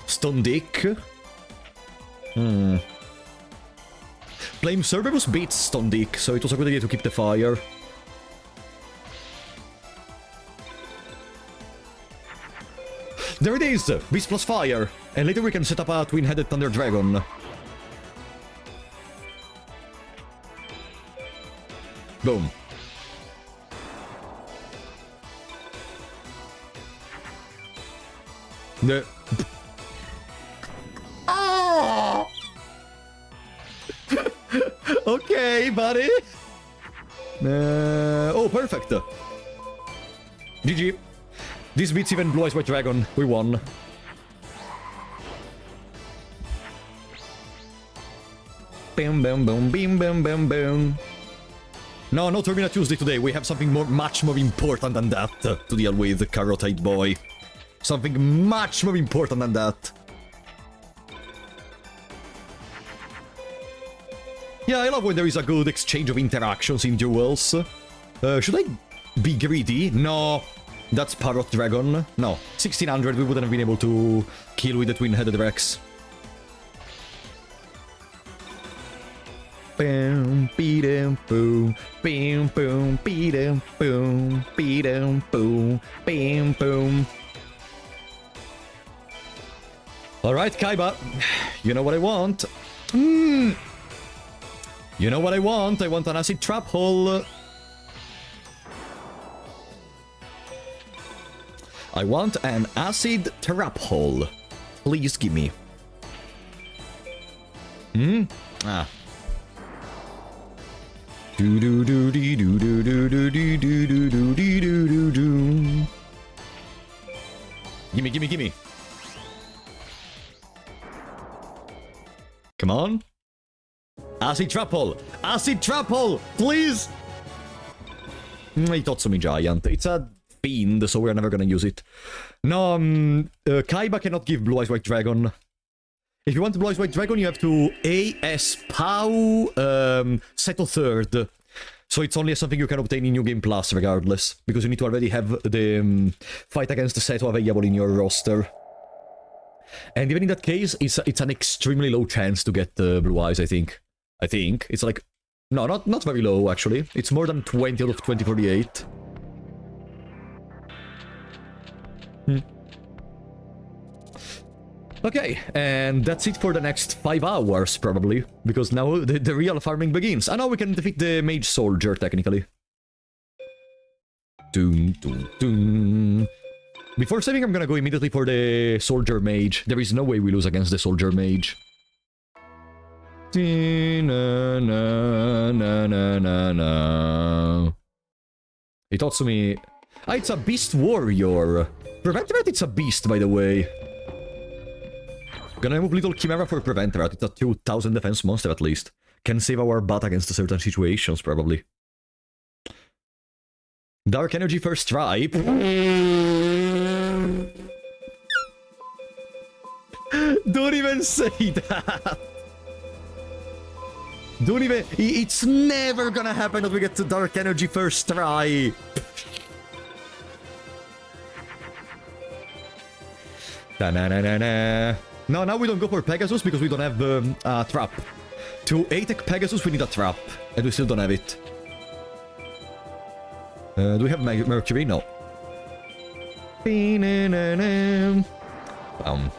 Stun Dick. Flame Cerberus beats Stun Dick, so it was a good idea to keep the fire. There it is! Beast plus fire! And later we can set up a twin-headed Thunder Dragon. Boom. The... Oh! Okay, buddy! Oh, perfect! GG. This beats even Blue Eyes White Dragon. We won. Bam bam boom bim bam bam boom. No, no Termina Tuesday today. We have something much more important than that to deal with, Carotite Boy. Something much more important than that. Yeah, I love when there is a good exchange of interactions in duels. Should I be greedy? No. That's Parrot Dragon. No. 1600 we wouldn't have been able to kill with the twin-headed Rex. Boom, beat-em, boom, bam, boom, beat-em, boom, beat-em, boom, bam, boom. Alright, Kaiba. You know what I want. You know what I want. I want an acid trap hole. I want an acid trap hole. Please give me. Ah. Do do do do do do do do do do do do do do do. Gimme, gimme, gimme. Come on. Acid trap hole! Acid trap hole! Please! Itotsumi Giant. It's a fiend, so we're never gonna use it. No, Kaiba cannot give Blue Eyes White Dragon. If you want Blue Eyes White Dragon, you have to AS POW Seto third. So it's only something you can obtain in New Game Plus, regardless. Because you need to already have the fight against the Seto available in your roster. And even in that case, it's an extremely low chance to get Blue Eyes, I think. It's like... No, not very low, actually. It's more than 20 out of 2048. Okay, and that's it for the next 5 hours, probably. Because now the real farming begins. And now we can defeat the Mage Soldier, technically. Doom, doom, doom. Before saving, I'm gonna go immediately for the Soldier Mage. There is no way we lose against the Soldier Mage. Na, na, na, na, na, na. Itotsumi... Ah, it's a Beast Warrior. Prevent Rat, it's a beast, by the way. Gonna remove Little Chimera for Prevent Rat. It's a 2000 defense monster, at least. Can save our butt against certain situations, probably. Dark Energy First Try. Don't even say that! Don't even... It's never gonna happen that we get to Dark Energy First Try! Da-na-na-na-na. No, now we don't go for Pegasus because we don't have a trap. To attack Pegasus, we need a trap. And we still don't have it. Do we have Mercury? No.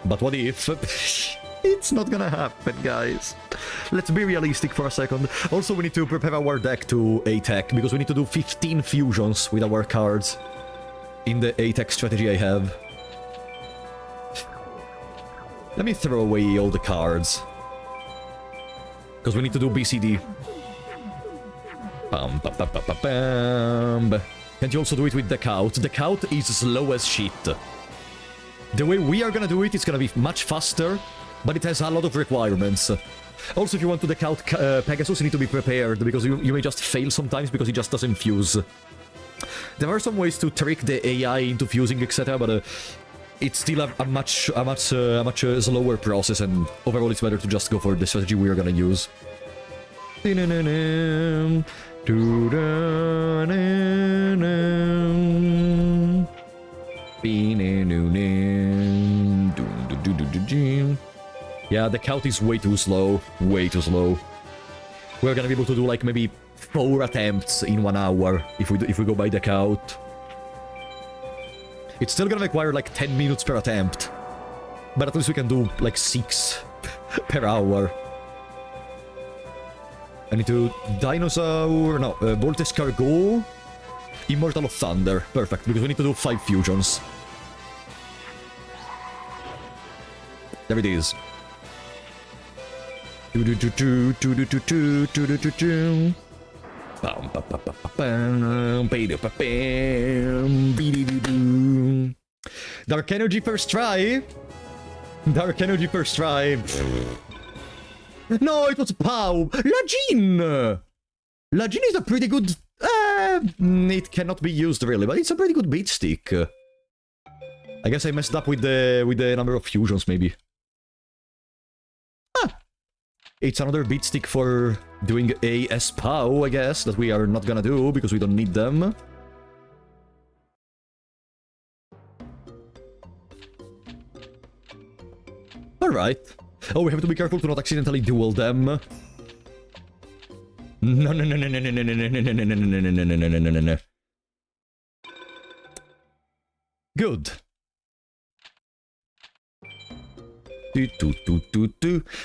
But what if... It's not gonna happen, guys. Let's be realistic for a second. Also, we need to prepare our deck to attack, because we need to do 15 fusions with our cards in the attack strategy I have. Let me throw away all the cards. Because we need to do BCD. Bam, bam, bam, bam, bam. Can't you also do it with the Deck-Out? Deck-Out is slow as shit. The way we are gonna do it is gonna be much faster, but it has a lot of requirements. Also, if you want to Deck-Out Pegasus, you need to be prepared, because you may just fail sometimes because it just doesn't fuse. There are some ways to trick the AI into fusing, etc., but it's still a much slower process, and overall it's better to just go for the strategy we are gonna use. Yeah, the count is way too slow. Way too slow. We're gonna be able to do like maybe 4 attempts in 1 hour if we go by the count. It's still gonna require like 10 minutes per attempt. But at least we can do like 6 per hour. I need to Dinosaur... No, Bolt Escargot... Immortal of Thunder. Perfect, because we need to do 5 fusions. There it is. Dark Energy first try. Dark Energy first try. No, it was POW! Lajin! Lajin is a pretty good... it cannot be used really, but it's a pretty good beat stick. I guess I messed up with the number of fusions, maybe. Ah! It's another beat stick for doing AS POW, I guess, that we are not gonna do, because we don't need them. Alright. Oh, we have to be careful to not accidentally duel them. No, no, no, no, no, no, no, no, no, no, no, no, no, no, no, no, no. Good.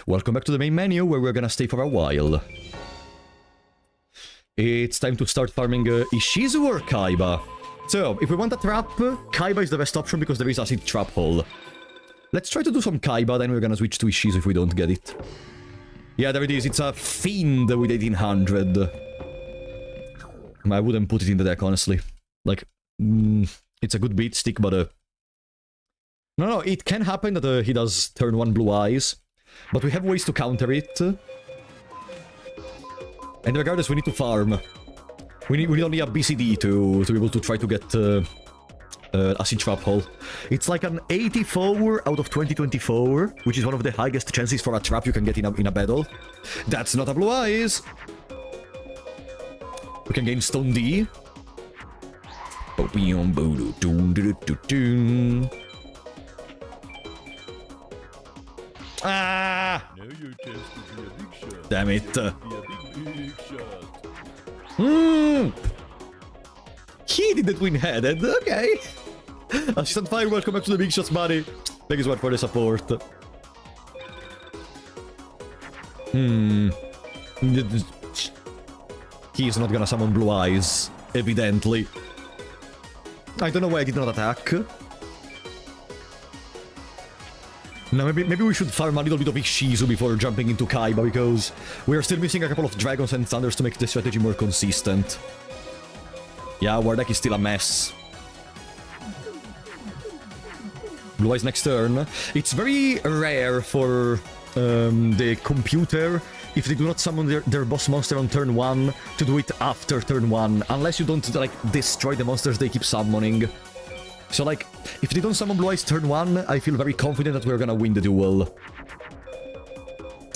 Welcome back to the main menu, where we're gonna stay for a while. It's time to start farming Ishizu or Kaiba. So, if we want a trap, Kaiba is the best option because there is acid trap hole. Let's try to do some Kaiba, then we're gonna switch to Ishizu if we don't get it. Yeah, there it is. It's a Fiend with 1800. I wouldn't put it in the deck, honestly. Like, it's a good beat stick, but... No, it can happen that he does turn 1 Blue Eyes. But we have ways to counter it. And regardless, we need to farm. We need only a BCD to be able to try to get Acid Trap Hole. It's like an 84 out of 2024, which is one of the highest chances for a trap you can get in a battle. That's not a Blue Eyes. We can gain Stone D. Ah! Now your test will be a big shot. Damn it. Be a big shot. He did the twin-headed, okay. Assistant Fire, welcome back to the Big Shots, buddy. Thank you so much for the support. He's not gonna summon Blue Eyes, evidently. I don't know why I did not attack. Now, maybe we should farm a little bit of Ishizu before jumping into Kaiba, because we are still missing a couple of Dragons and Thunders to make the strategy more consistent. Yeah, our deck is still a mess. Blue Eyes next turn. It's very rare for the computer, if they do not summon their boss monster on turn 1, to do it after turn 1, unless you don't, like, destroy the monsters they keep summoning. So, like, if they don't summon Blue Eyes turn 1, I feel very confident that we're gonna win the duel.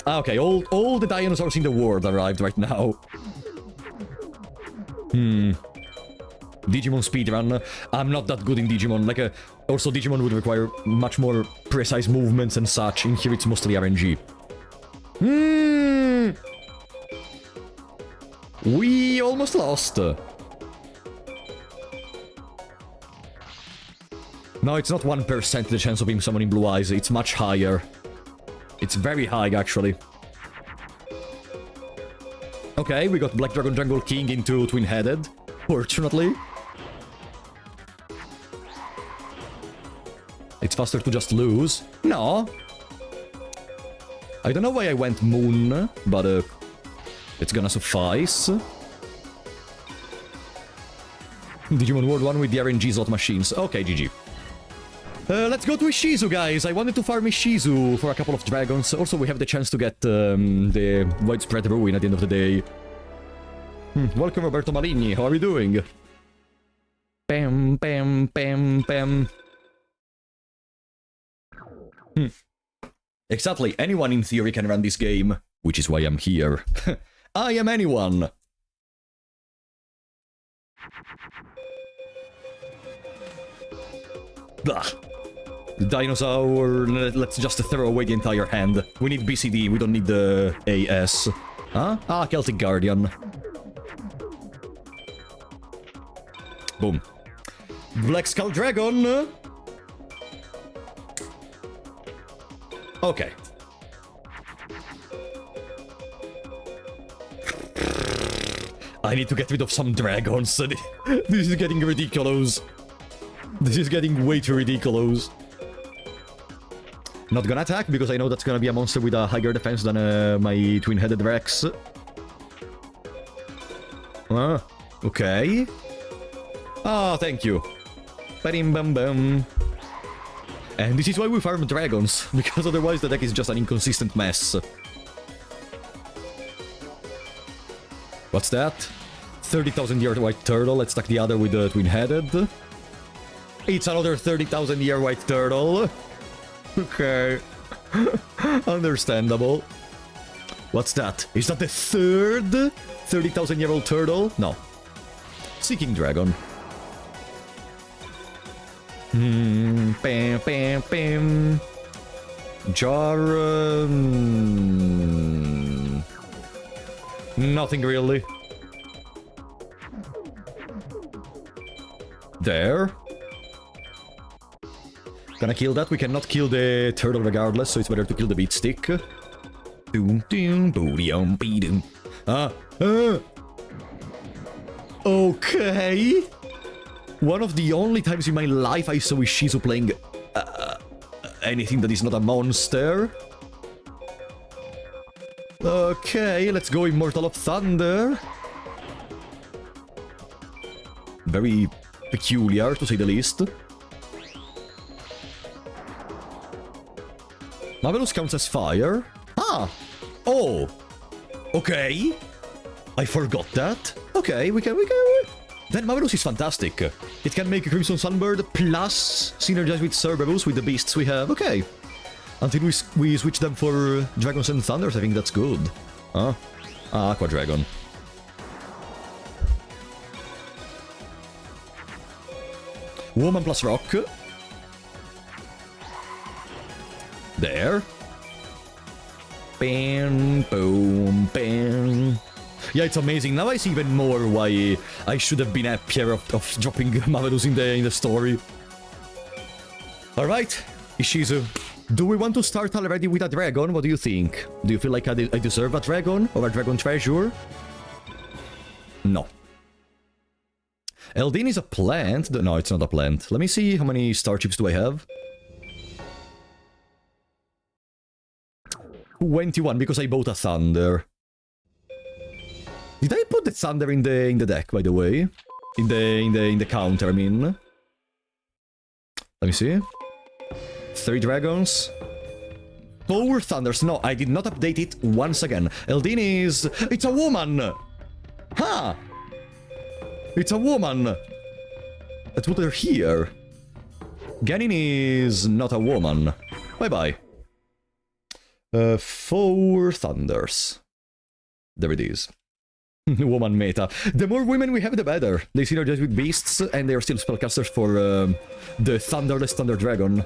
Ah, okay, all the dinosaurs in the world arrived right now. Digimon speedrun. I'm not that good in Digimon. Like, also Digimon would require much more precise movements and such. In here, it's mostly RNG. We almost lost. No, it's not 1% the chance of him summoning Blue Eyes. It's much higher. It's very high, actually. Okay, we got Black Dragon Jungle King into Twin-Headed. Fortunately. It's faster to just lose. No. I don't know why I went Moon, but it's gonna suffice. Digimon World 1 with the RNG slot machines. Okay, GG. Let's go to Ishizu, guys. I wanted to farm Ishizu for a couple of dragons. Also, we have the chance to get the Widespread Ruin at the end of the day. Welcome, Roberto Maligni. How are you doing? Bam, bam, bam, bam. Exactly. Anyone in theory can run this game, which is why I'm here. I am anyone. Blah. Dinosaur, let's just throw away the entire hand. We need BCD, we don't need the AS. Huh? Ah, Celtic Guardian. Boom. Black Skull Dragon. Okay. I need to get rid of some dragons. This is getting ridiculous. This is getting way too ridiculous. Not gonna attack, because I know that's gonna be a monster with a higher defense than my twin-headed Rex. Okay. Ah, thank you. Ba-dim bum bum. And this is why we farm dragons, because otherwise the deck is just an inconsistent mess. What's that? 30,000-year white turtle. Let's stack the other with the twin-headed. It's another 30,000-year white turtle. Okay. Understandable. What's that? Is that the third 30,000-year-old turtle? No. Seeking Dragon. Bam, bam, bam. Jar... nothing really. There. Gonna kill that. We cannot kill the turtle regardless, so it's better to kill the beat stick. Okay. one of the only times in my life I saw Ishizu playing anything that is not a monster. Okay, let's go Immortal of Thunder. Very peculiar, to say the least. Marvelous counts as fire. Ah! Oh! Okay. I forgot that. Okay, we can... Then Marvelous is fantastic. It can make a Crimson Sunbird plus synergize with Cerberus with the beasts we have. Okay. Until we switch them for Dragons and Thunders, I think that's good. Huh? Ah, Aqua Dragon. Woman plus Rock. There. Bam, boom, bam. Yeah, it's amazing. Now I see even more why I should have been happier of dropping Marvelous in the story. Alright, Ishizu. Do we want to start already with a dragon? What do you think? Do you feel like I deserve a dragon? Or a dragon treasure? No. Eldin is a plant. No, it's not a plant. Let me see how many star chips do I have. 21, because I bought a Thunder. Did I put the Thunder in the deck, by the way? In the counter, I mean. Let me see. 3 dragons. 4 Thunders. No, I did not update it once again. Eldin is... It's a woman! Huh! It's a woman! Let's put her here. Ganin is not a woman. Bye-bye. 4 Thunders. There it is. Woman meta. The more women we have, the better. They synergize with beasts, and they are still spellcasters for the Thunderless Thunder Dragon.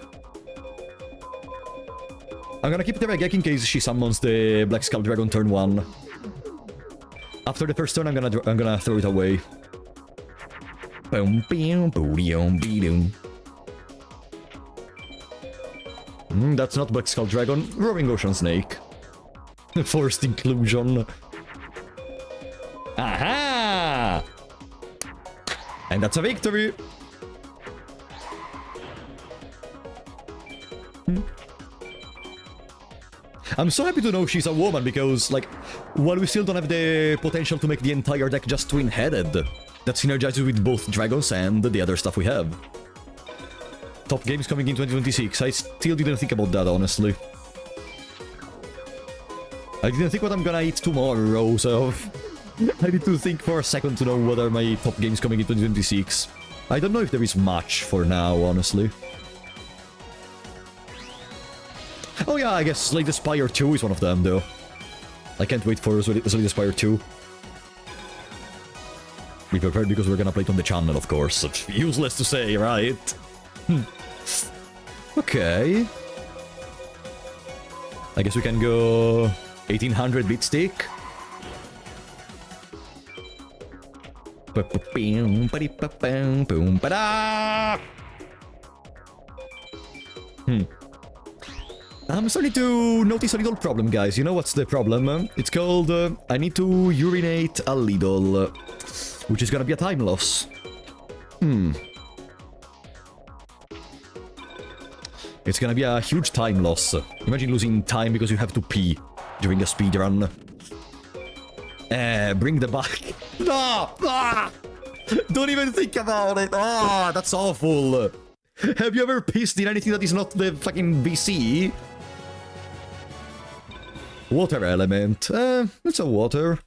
I'm gonna keep the Regek in case she summons the Black Skull Dragon turn 1. After the first turn, I'm gonna throw it away. That's not Black Skull Dragon. Roaring Ocean Snake. Forced inclusion. Aha! And that's a victory! I'm so happy to know she's a woman, because, like, while we still don't have the potential to make the entire deck just twin-headed, that synergizes with both dragons and the other stuff we have. Top games coming in 2026. I still didn't think about that, honestly. I didn't think what I'm gonna eat tomorrow, so... I need to think for a second to know what are my top games coming in 2026. I don't know if there is much for now, honestly. Oh yeah, I guess Slay the Spire 2 is one of them, though. I can't wait for Slay the Spire 2. Be prepared because we're gonna play it on the channel, of course. Useless to say, right? Okay. I guess we can go 1800 bit stick. I'm starting to notice a little problem, guys. You know what's the problem? It's called, I need to urinate a little, which is gonna be a time loss. It's gonna be a huge time loss. Imagine losing time because you have to pee during a speedrun. Bring the bike. No! Ah! Don't even think about it. Ah, that's awful. Have you ever pissed in anything that is not the fucking VC? Water element. It's a water.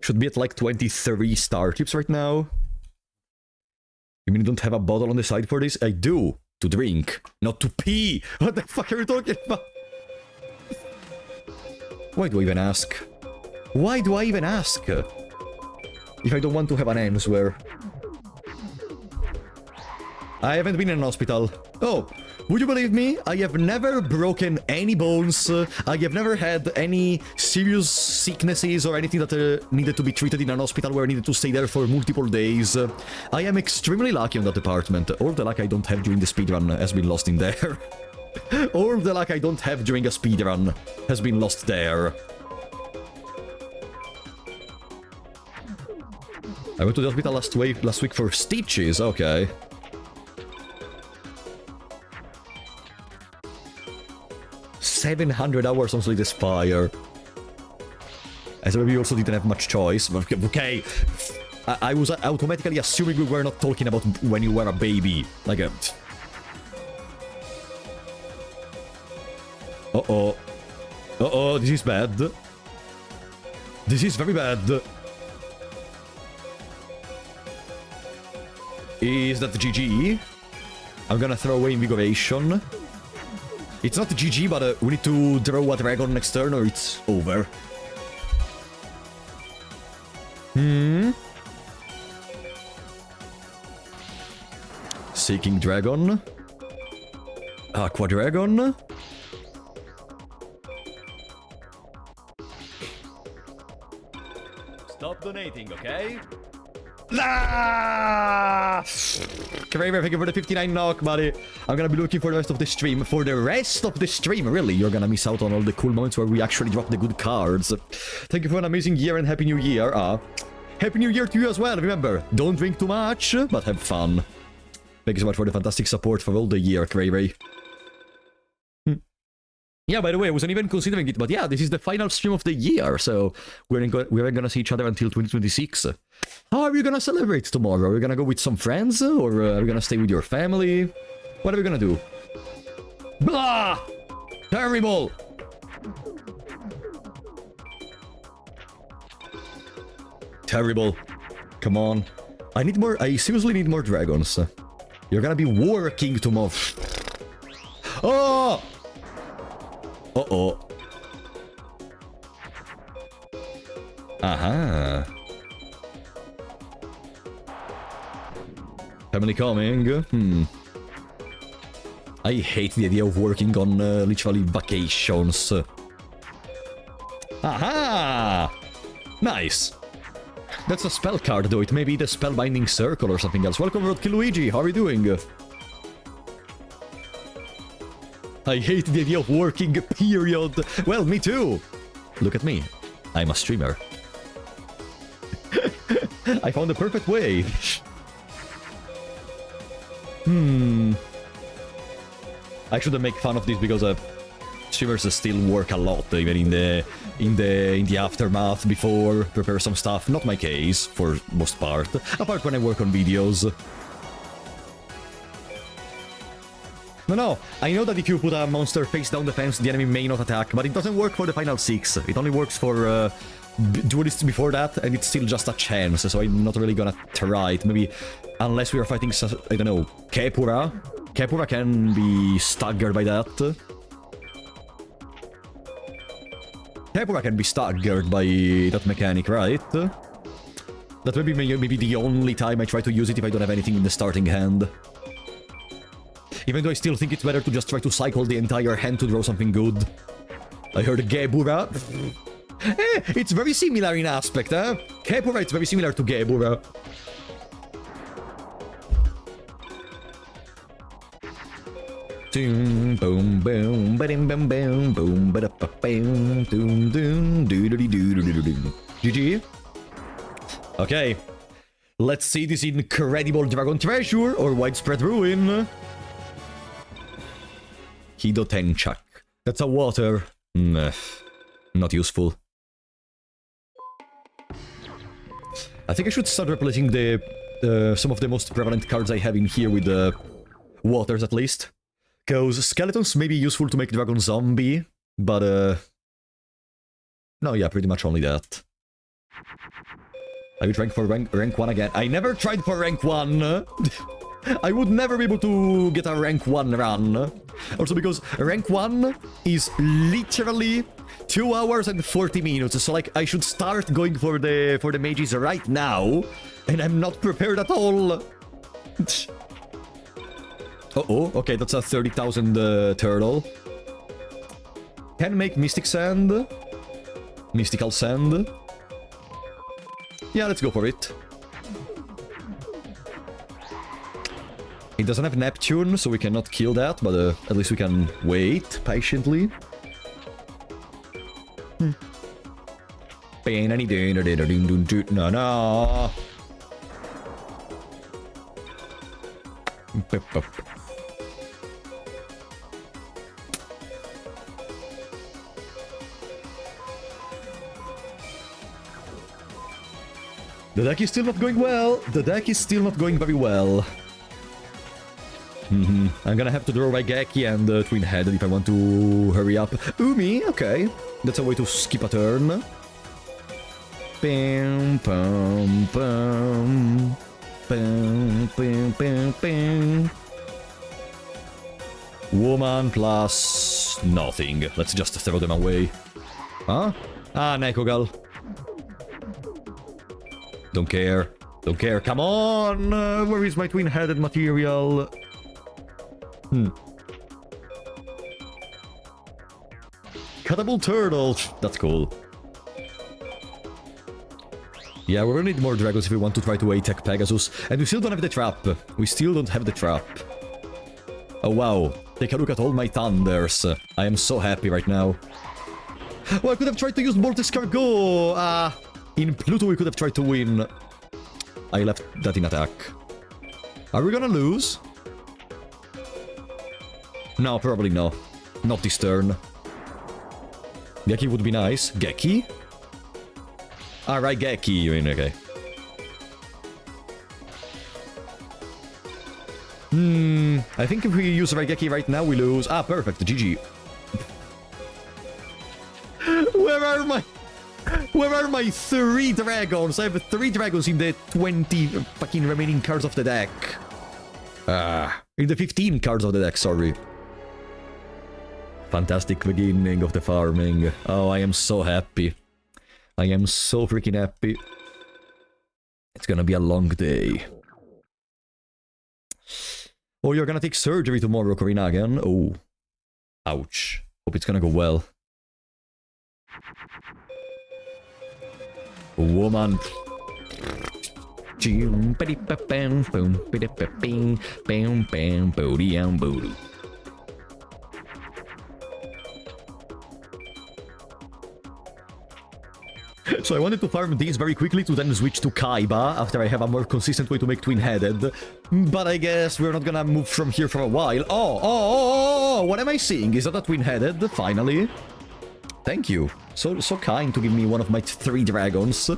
Should be at like 23 star chips right now. You mean you don't have a bottle on the side for this? I do. To drink, not to pee. What the fuck are you talking about? Why do I even ask? Why do I even ask? If I don't want to have an answer. I haven't been in an hospital. Oh, would you believe me? I have never broken any bones. I have never had any serious sicknesses or anything that needed to be treated in an hospital where I needed to stay there for multiple days. I am extremely lucky on that department. All the luck I don't have during the speedrun has been lost in there. All the luck I don't have during a speedrun has been lost there. I went to the hospital last week for stitches, okay. $700 on Slay the Spire. As maybe we also didn't have much choice, but okay. I was automatically assuming we were not talking about when you were a baby. Like a... Uh-oh. Uh-oh, this is bad. This is very bad. Is that GG? I'm gonna throw away Invigoration. It's not GG, but we need to draw a dragon next turn or it's over. Seeking Dragon. Aqua Dragon. Stop donating, okay? Ah! Kramer, thank you for the 59 knock, buddy. I'm gonna be looking for the rest of the stream. For the rest of the stream, really, you're gonna miss out on all the cool moments where we actually drop the good cards. Thank you for an amazing year and Happy New Year. Happy New Year to you as well. Remember, don't drink too much, but have fun. Thank you so much for the fantastic support for all the year, Kramer. Yeah, by the way, I wasn't even considering it, but yeah, this is the final stream of the year, so we're gonna see each other until 2026. How are you gonna celebrate tomorrow? Are we gonna go with some friends, or are we gonna stay with your family? What are we gonna do? Blah! Terrible! Terrible. Come on. I seriously need more dragons. You're gonna be working tomorrow. Oh! Uh-oh. Aha. Family coming? I hate the idea of working on literally vacations. Aha! Nice. That's a spell card though, it may be the Spellbinding Circle or something else. Welcome Roadkill Luigi, how are you doing? I hate the idea of working, period. Well, me too. Look at me. I'm a streamer. I found the perfect way. I shouldn't make fun of this because streamers still work a lot, even in the aftermath before, prepare some stuff. Not my case, for most part. Apart when I work on videos. No, I know that if you put a monster face down the fence, the enemy may not attack, but it doesn't work for the final 6. It only works for duelists before that, and it's still just a chance, so I'm not really gonna try it. Maybe, unless we are fighting, I don't know, Kepura. Kepura can be staggered by that. Kepura can be staggered by that mechanic, right? That would be maybe the only time I try to use it if I don't have anything in the starting hand. Even though I still think it's better to just try to cycle the entire hand to draw something good. I heard Gebura. It's very similar in aspect, huh? Kepura, it's very similar to Gebura. Boom, boom, boom, ba-dim, bam, bam, boom, ba-da-ba-bam, doom, doom, doo-doo-dee-doo-doo-doo-doo. GG. Okay. Let's see this incredible Dragon Treasure or Widespread Ruin. Hidotenchak. That's a water. Not useful. I think I should start replacing the some of the most prevalent cards I have in here with waters at least. Because skeletons may be useful to make Dragon Zombie, but no, yeah, pretty much only that. Are you trying for rank 1 again? I never tried for rank 1! I would never be able to get a rank 1 run. Also because rank 1 is literally 2 hours and 40 minutes. So like I should start going for the mages right now. And I'm not prepared at all. Uh-oh, okay, that's a 30,000 turtle. Can make Mystic Sand. Mystical Sand. Yeah, let's go for it. It doesn't have Neptune, so we cannot kill that, but at least we can wait patiently. No, no. The deck is still not going well. The deck is still not going very well. I'm gonna have to draw my Geki and Twin-Headed if I want to hurry up. Umi, okay. That's a way to skip a turn. Bam, bam, bam. Bam, bam, bam, bam. Woman plus nothing. Let's just throw them away. Huh? Ah, Nekogal. Don't care. Don't care. Come on! Where is my twin-headed material? Cuttable turtle. That's cool. Yeah, we're gonna need more dragons if we want to try to attack Pegasus. And we still don't have the trap. We still don't have the trap. Oh wow. Take a look at all my thunders. I am so happy right now. Well, I could have tried to use Mortis Cargo. In Pluto we could have tried to win. I left that in attack. Are we gonna lose? No, probably no. Not this turn. Geki would be nice. Geki? Alright, Geki, you mean, okay. I think if we use Raigeki right now, we lose. Ah, perfect, GG. Where are my 3 dragons? I have 3 dragons in the 20 fucking remaining cards of the deck. In the 15 cards of the deck, sorry. Fantastic beginning of the farming. Oh, I am so happy. I am so freaking happy. It's gonna be a long day. Oh, you're gonna take surgery tomorrow, Korinagan? Oh. Ouch. Hope it's gonna go well. Woman. So I wanted to farm these very quickly to then switch to Kaiba after I have a more consistent way to make twin-headed. But I guess we're not gonna move from here for a while. Oh, what am I seeing? Is that a twin-headed? Finally. Thank you. So kind to give me one of my 3 dragons.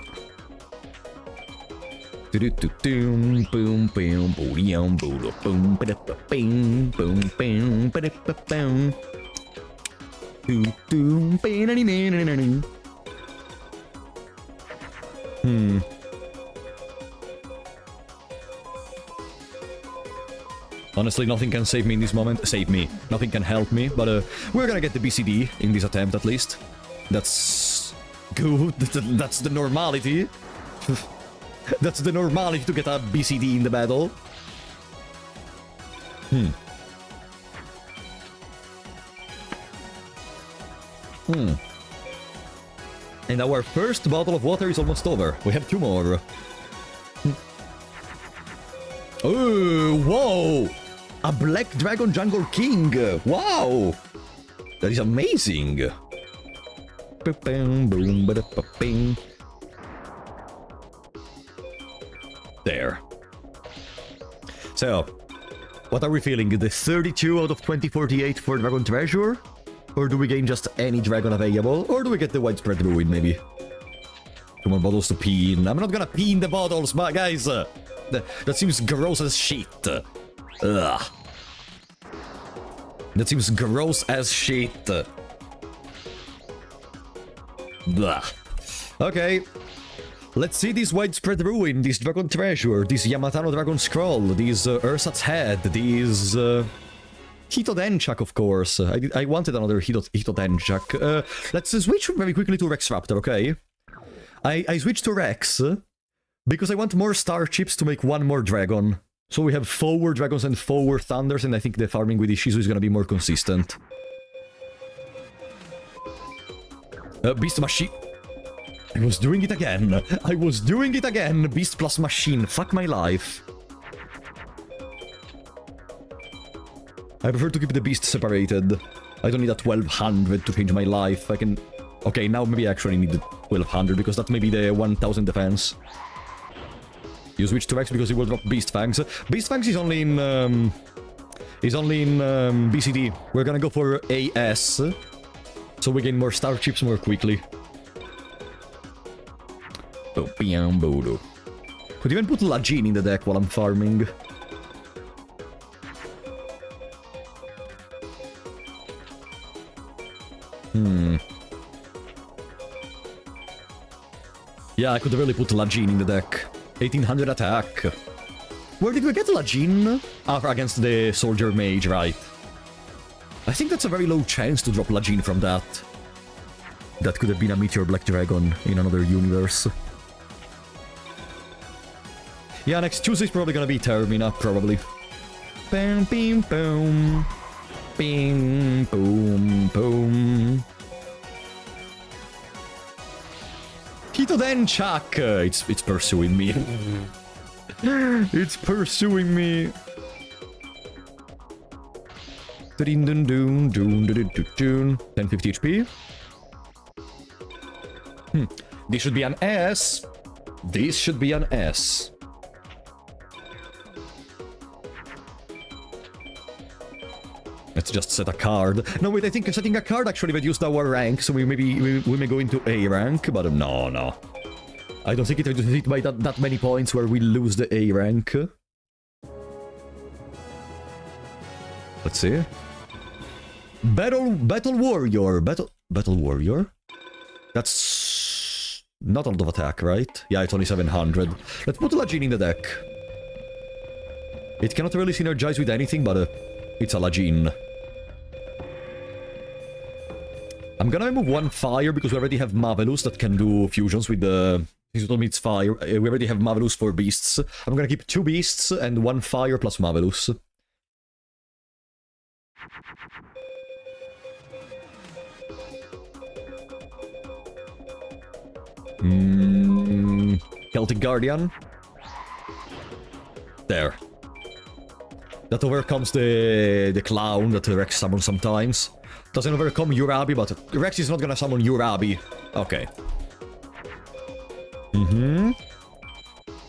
Honestly, nothing can save me in this moment. Save me. Nothing can help me, but we're gonna get the BCD in this attempt at least. That's good. That's the normality. That's the normality to get a BCD in the battle. And our first bottle of water is almost over. We have 2 more. Oh, whoa! A Black Dragon Jungle King! Wow! That is amazing! There. So, what are we feeling? The 32 out of 2048 for Dragon Treasure? Or do we gain just any dragon available? Or do we get the Widespread Ruin, maybe? 2 more bottles to pee in. I'm not gonna pee in the bottles, but guys! That seems gross as shit. Ugh. That seems gross as shit. Blah. Okay. Let's see this Widespread Ruin, this Dragon Treasure, this Yamatano Dragon Scroll, this Ursat's Head, this... Hitodenchak, of course. I wanted another Hitodenchak. Let's switch very quickly to Rex Raptor, okay? I switched to Rex because I want more star chips to make 1 more dragon. So we have 4 dragons and 4 thunders, and I think the farming with Ishizu is gonna be more consistent. Beast Machine. I was doing it again. I was doing it again. Beast plus Machine. Fuck my life. I prefer to keep the beast separated. I don't need a 1200 to change my life. I can... Okay, now maybe I actually need the 1200 because that may be the 1000 defense. You switch to Rex because he will drop Beast Fangs. Beast Fangs is only in BCD. We're gonna go for AS, so we gain more star chips more quickly. Could even put Lajin in the deck while I'm farming. Yeah, I could really put Lajin in the deck. 1800 attack. Where did we get Lajin? Against the Soldier Mage, right. I think that's a very low chance to drop Lajin from that. That could have been a Meteor Black Dragon in another universe. Yeah, next Tuesday is probably gonna be Termina, probably. Bam, bing, boom. Bing, boom, boom. Hitoden Chak! It's pursuing me. It's pursuing me. 1050 HP. This should be an S. This should be an S. Let's just set a card. No, wait, I think setting a card actually reduced our rank, so we may go into A rank, but no. I don't think it reduces it by that many points where we lose the A rank. Let's see. Battle Warrior. Battle Warrior? That's not a lot of attack, right? Yeah, it's only 700. Let's put Lajin in the deck. It cannot really synergize with anything, but it's a Lajin. I'm gonna remove one fire because we already have Marvelous that can do fusions with the... Since you told me it's fire, we already have Marvelous for beasts. I'm gonna keep 2 beasts and 1 fire plus Marvelous. Celtic Guardian. There. That overcomes the clown that Rex summons sometimes. Doesn't overcome Urabi, but Rex is not gonna summon Urabi. Okay.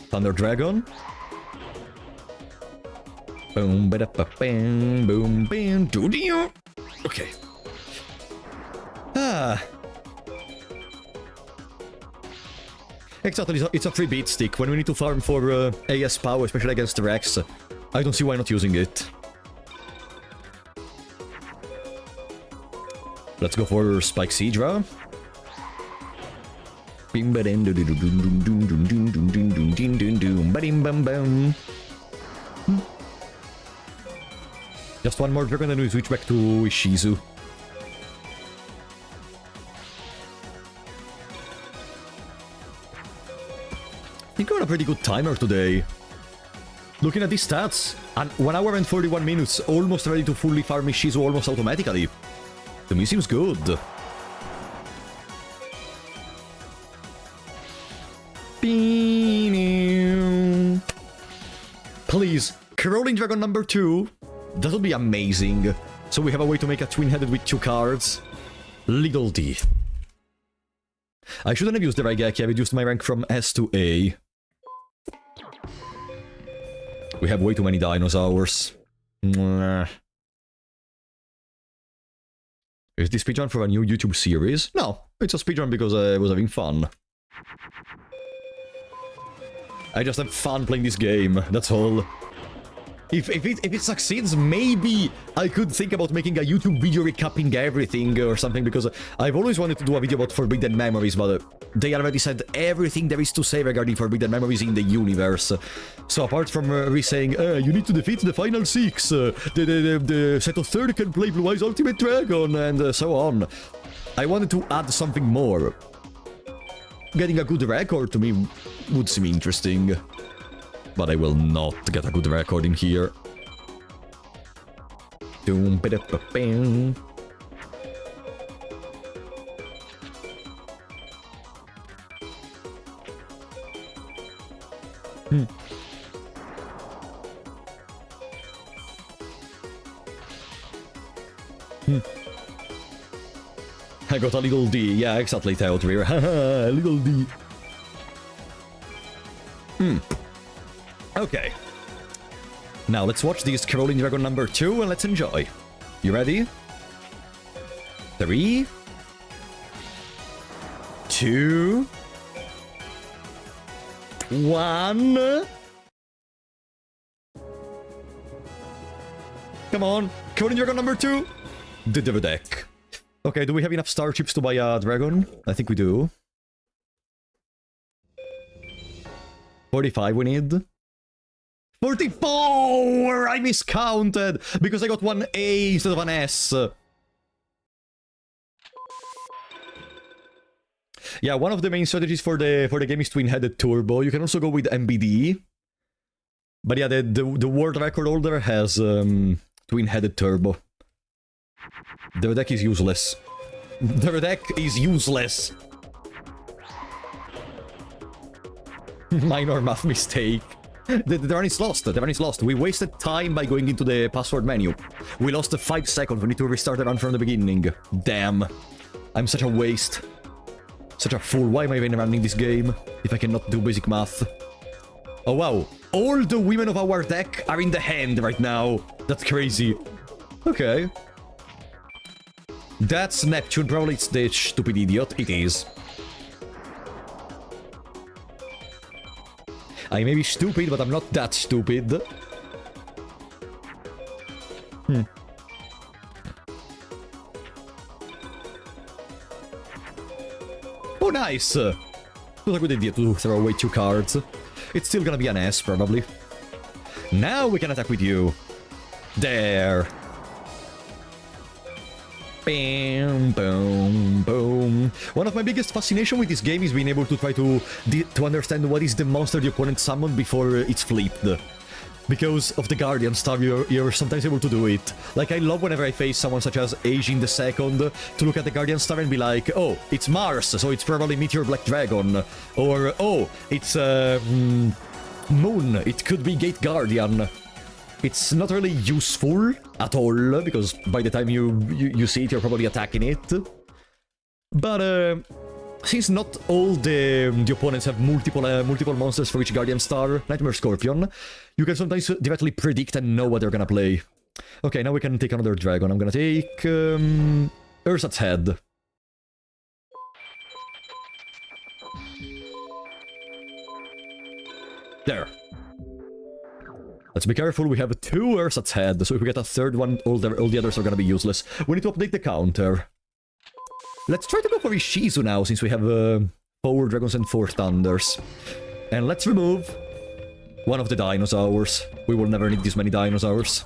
Thunder Dragon. Boom, ba da bang, boom, bam, do. Okay. Exactly, it's a free beat stick. When we need to farm for AS power, especially against Rex, I don't see why not using it. Let's go for Spike Seedra. Just one more dragon, then we switch back to Ishizu. I think we're on a pretty good timer today. Looking at these stats, and 1 hour and 41 minutes, almost ready to fully farm Ishizu almost automatically. To me seems good. Please, Crawling Dragon number 2. That would be amazing. So we have a way to make a twin-headed with 2 cards. Little D. I shouldn't have used the Raigeki, I reduced my rank from S to A. We have way too many dinosaurs. Is this speedrun for a new YouTube series? No, it's a speedrun because I was having fun. I just have fun playing this game, that's all. If it succeeds, maybe I could think about making a YouTube video recapping everything or something, because I've always wanted to do a video about Forbidden Memories, but they already said everything there is to say regarding Forbidden Memories in the universe. So apart from re-saying, you need to defeat the final 6, the Seto Third can play Blue Eyes Ultimate Dragon, and so on, I wanted to add something more. Getting a good record to me would seem interesting. But I will not get a good record in here. Doom, ba da ba bang. I got a little D. Yeah, exactly, Teotrir. Haha, little D. Okay. Now let's watch this Crawling Dragon number 2 and let's enjoy. You ready? 3, 2, 1. Come on, Crawling Dragon number 2. The deck. Okay, do we have enough starships to buy a dragon? I think we do. 45 we need. 44! I miscounted because I got one A instead of an S. Yeah, one of the main strategies for the game is twin-headed turbo. You can also go with MBD. But yeah, the world record holder has twin-headed turbo. The deck is useless. The deck is useless. Minor math mistake. The run is lost. The run is lost. We wasted time by going into the password menu. We lost 5 seconds. We need to restart the run from the beginning. Damn. I'm such a waste. Such a fool. Why am I even running this game if I cannot do basic math? Oh wow. All the women of our deck are in the hand right now. That's crazy. Okay. That's Neptune. Probably it's the stupid idiot. It is. I may be stupid, but I'm not that stupid. Oh, nice! It was a good idea to throw away 2 cards. It's still gonna be an S, probably. Now we can attack with you. There. Bam, boom, boom. One of my biggest fascination with this game is being able to try to understand what is the monster the opponent summoned before it's flipped. Because of the Guardian stuff, you're sometimes able to do it. Like, I love whenever I face someone such as Aging the Second to look at the Guardian star and be like, oh, it's Mars, so it's probably Meteor Black Dragon. Or, oh, it's Moon, it could be Gate Guardian. It's not really useful at all, because by the time you see it, you're probably attacking it. But since not all the opponents have multiple monsters for each Guardian Star, Nightmare Scorpion, you can sometimes directly predict and know what they're gonna play. Okay, now we can take another dragon. I'm gonna take Ursat's Head. There. Let's be careful, we have 2 Ursat's Head, so if we get a third one, all the others are gonna be useless. We need to update the counter. Let's try to go for Ishizu now, since we have 4 dragons and 4 thunders. And let's remove one of the dinosaurs. We will never need this many dinosaurs.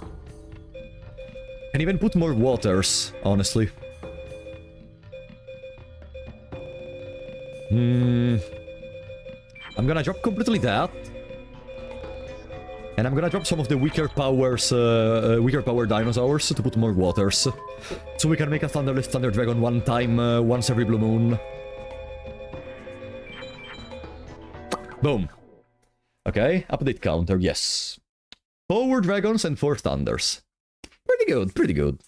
And even put more waters, honestly. I'm gonna drop completely that. And I'm gonna drop some of the weaker power dinosaurs to put more waters. So we can make a Thunderless Thunder Dragon one time, once every blue moon. Boom. Okay, update counter, yes. 4 dragons and 4 thunders. Pretty good, pretty good.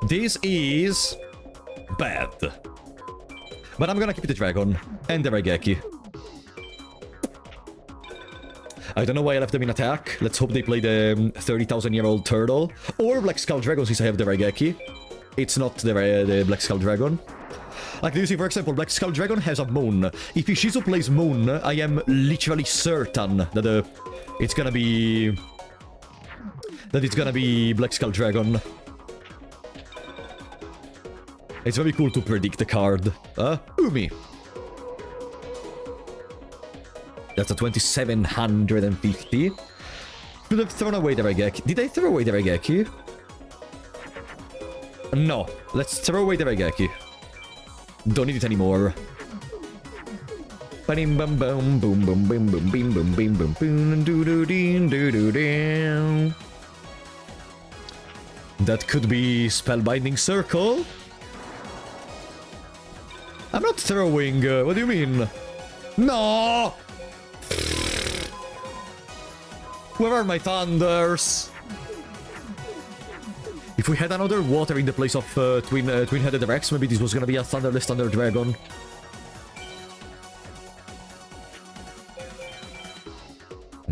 This is bad. But I'm gonna keep the dragon and the Raigeki. I don't know why I left them in attack. Let's hope they play the 30,000-year-old turtle. Or Black Skull Dragon, since I have the Raigeki. It's not the Black Skull Dragon. Like, do you see, for example, Black Skull Dragon has a moon. If Ishizu plays moon, I am literally certain that it's gonna be Black Skull Dragon. It's very cool to predict the card. Umi. That's a 2750. Should have thrown away the Raigeki. Did I throw away the Raigeki? No. Let's throw away the Raigeki. Don't need it anymore. Bam bam boom boom boom boom boom boom boom boom boom boom doo doo doo doo doo. That could be Spellbinding Circle. I'm not throwing. What do you mean? No! Where are my thunders? If we had another water in the place of twin-headed Rex, maybe this was gonna be a Thunderless Thunder Dragon.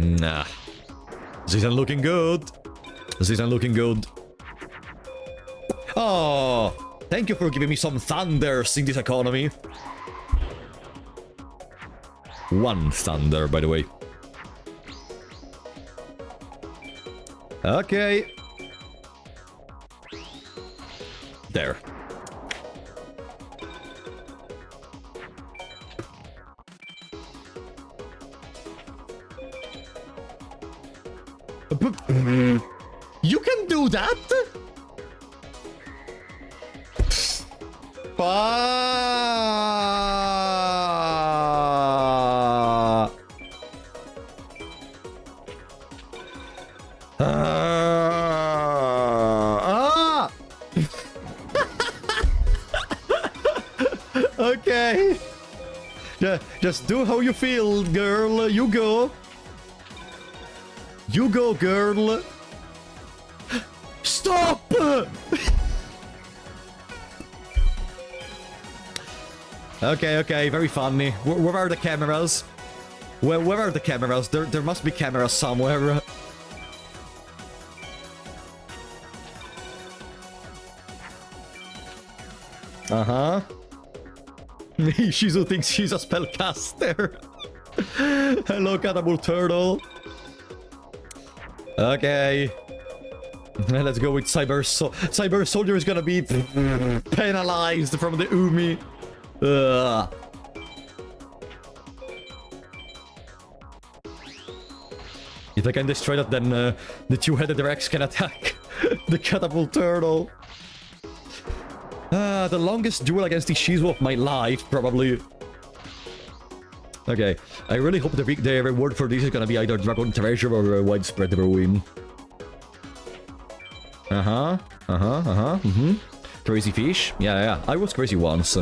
Nah. This isn't looking good. This isn't looking good. Oh, thank you for giving me some thunders in this economy. One thunder, by the way. Okay. There. You can do that? Okay. Just do how you feel, girl. You go. You go, girl. Stop! Okay, very funny. Where are the cameras? Where are the cameras? There must be cameras somewhere. Uh-huh. Ishizu thinks she's a spellcaster. Hello, Catapult Turtle. Okay. Let's go with Cyber Soldier is gonna be penalized from the Umi. If I can destroy that, then the two-headed Rex can attack the Catapult Turtle. The longest duel against Ishizu of my life, probably. Okay, I really hope the reward for this is gonna be either Dragon Treasure or Widespread Ruin. Crazy fish? Yeah, I was crazy once.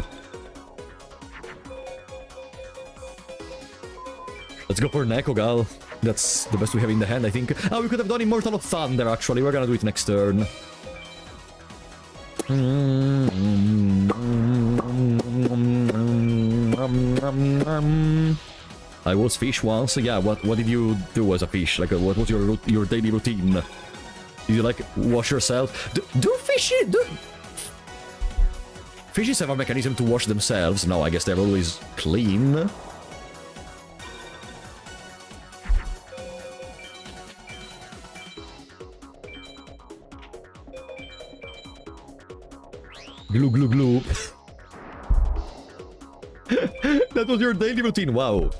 Let's go for Nekogal. That's the best we have in the hand, I think. Oh, we could have done Immortal of Thunder, actually. We're gonna do it next turn. I was fish once. Yeah, what did you do as a fish? Like, what was your daily routine? Did you, like, wash yourself? Do fishes have a mechanism to wash themselves? No, I guess they're always clean. Glue, glue, glue. That was your daily routine, wow.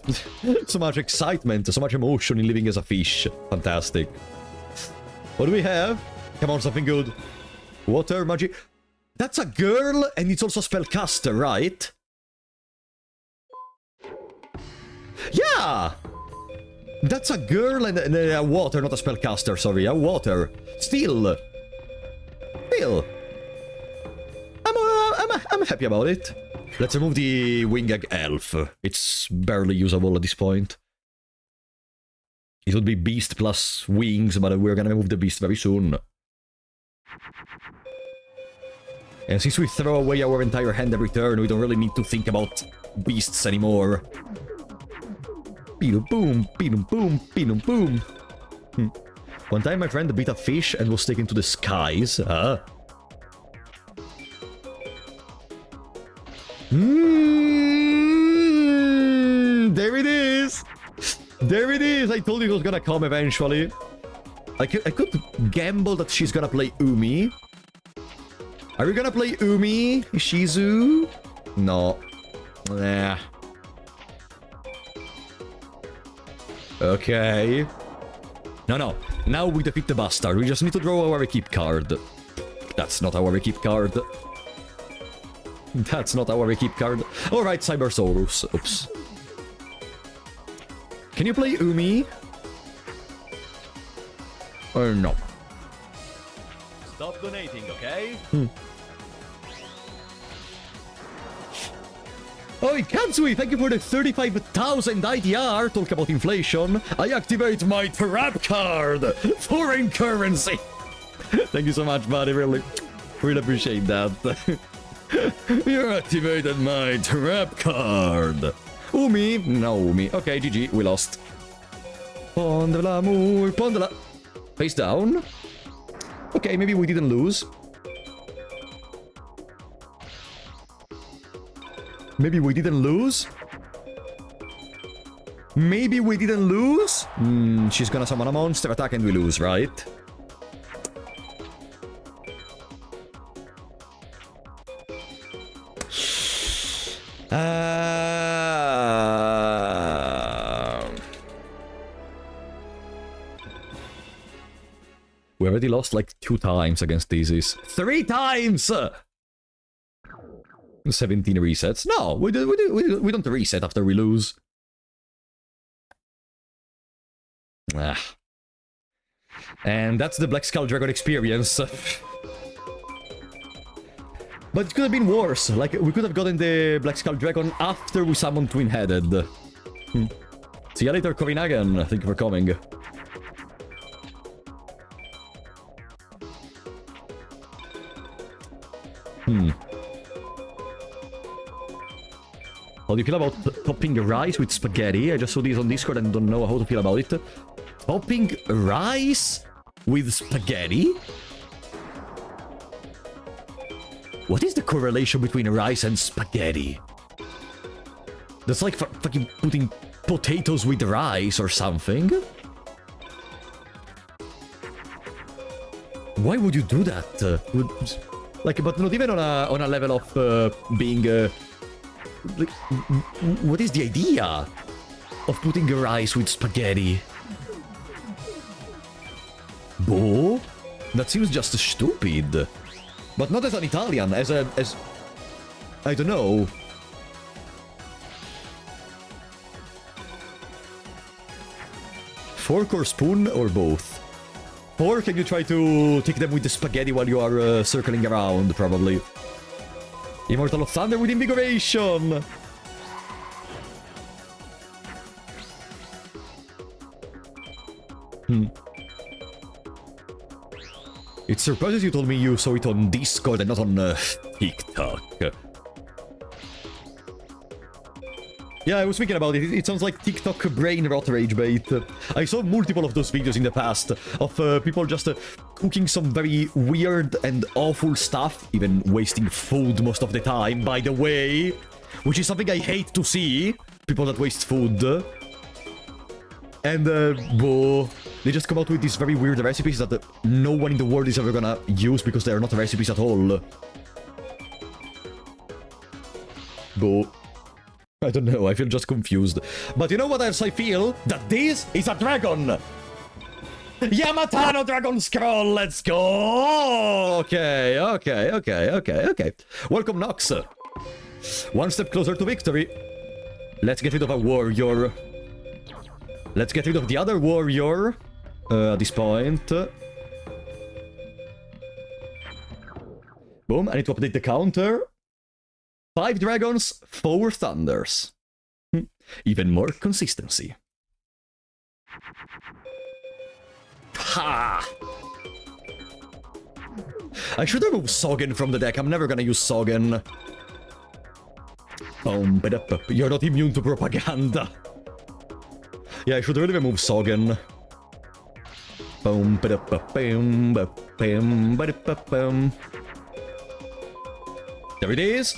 So much excitement, so much emotion in living as a fish. Fantastic. What do we have? Come on, something good. Water magic. That's a girl, and it's also a spellcaster, right? Yeah! That's a girl and a water, not a spellcaster, sorry. A water. Still. I'm happy about it. Let's remove the Winged Elf. It's barely usable at this point. It would be Beast plus Wings, but we're gonna remove the Beast very soon. And since we throw away our entire hand every turn, we don't really need to think about beasts anymore. Beedle boom, beedle boom, beedle boom. One time my friend beat a fish and was taken to the skies. There it is! There it is! I told you it was gonna come eventually. I could gamble that she's gonna play Umi. Are you gonna play Umi, Ishizu? No. Nah. Okay. No. Now we defeat the bastard. We just need to draw our keep card. That's not our keep card. That's not our keep card. Alright, Cybersaurus. Oops. Can you play Umi? Or no? Stop donating, okay? Oi, Katsui, thank you for the 35,000 IDR. Talk about inflation. I activate my trap card. Foreign currency. Thank you so much, buddy. Really appreciate that. You activated my trap card. Umi? No, Umi. Okay, GG, we lost. Pont de l'amour, pont de la... Face down. Okay, maybe we didn't lose. Maybe we didn't lose? Maybe we didn't lose? She's gonna summon a monster attack and we lose, right? We already lost like 2 times against these. 3 times! 17 resets. No, we don't reset after we lose. Ah. And that's the Black Skull Dragon experience. But it could have been worse. Like, we could have gotten the Black Skull Dragon after we summoned Twin-Headed. See you later, Kovinagan. Thank you for coming. How do you feel about topping rice with spaghetti? I just saw these on Discord and don't know how to feel about it. Topping rice with spaghetti? What is the correlation between rice and spaghetti? That's like fucking putting potatoes with rice or something. Why would you do that? Like, but not even on a level of being... like, what is the idea of putting rice with spaghetti? Boh? That seems just stupid. But not as an Italian, as I don't know. Fork or spoon or both? Or can you try to take them with the spaghetti while you are circling around, probably? Immortal of Thunder with Invigoration! It surprises you told me you saw it on Discord and not on TikTok. Yeah, I was thinking about it. It sounds like TikTok brain rot rage bait. I saw multiple of those videos in the past of people just cooking some very weird and awful stuff, even wasting food most of the time, by the way, which is something I hate to see, people that waste food. And, boh, they just come out with these very weird recipes that no one in the world is ever gonna use because they are not recipes at all. Boh. I don't know, I feel just confused. But you know what else I feel? That this is a dragon! Yamatano Dragon Scroll, let's go! Okay. Welcome, Nox. One step closer to victory. Let's get rid of a warrior. Let's get rid of the other warrior at this point. Boom, I need to update the counter. 5 dragons, 4 thunders. Even more consistency. Ha! I should remove Sogen from the deck. I'm never gonna use Sogen. You're not immune to propaganda. Yeah, I should really remove Sogen. There it is.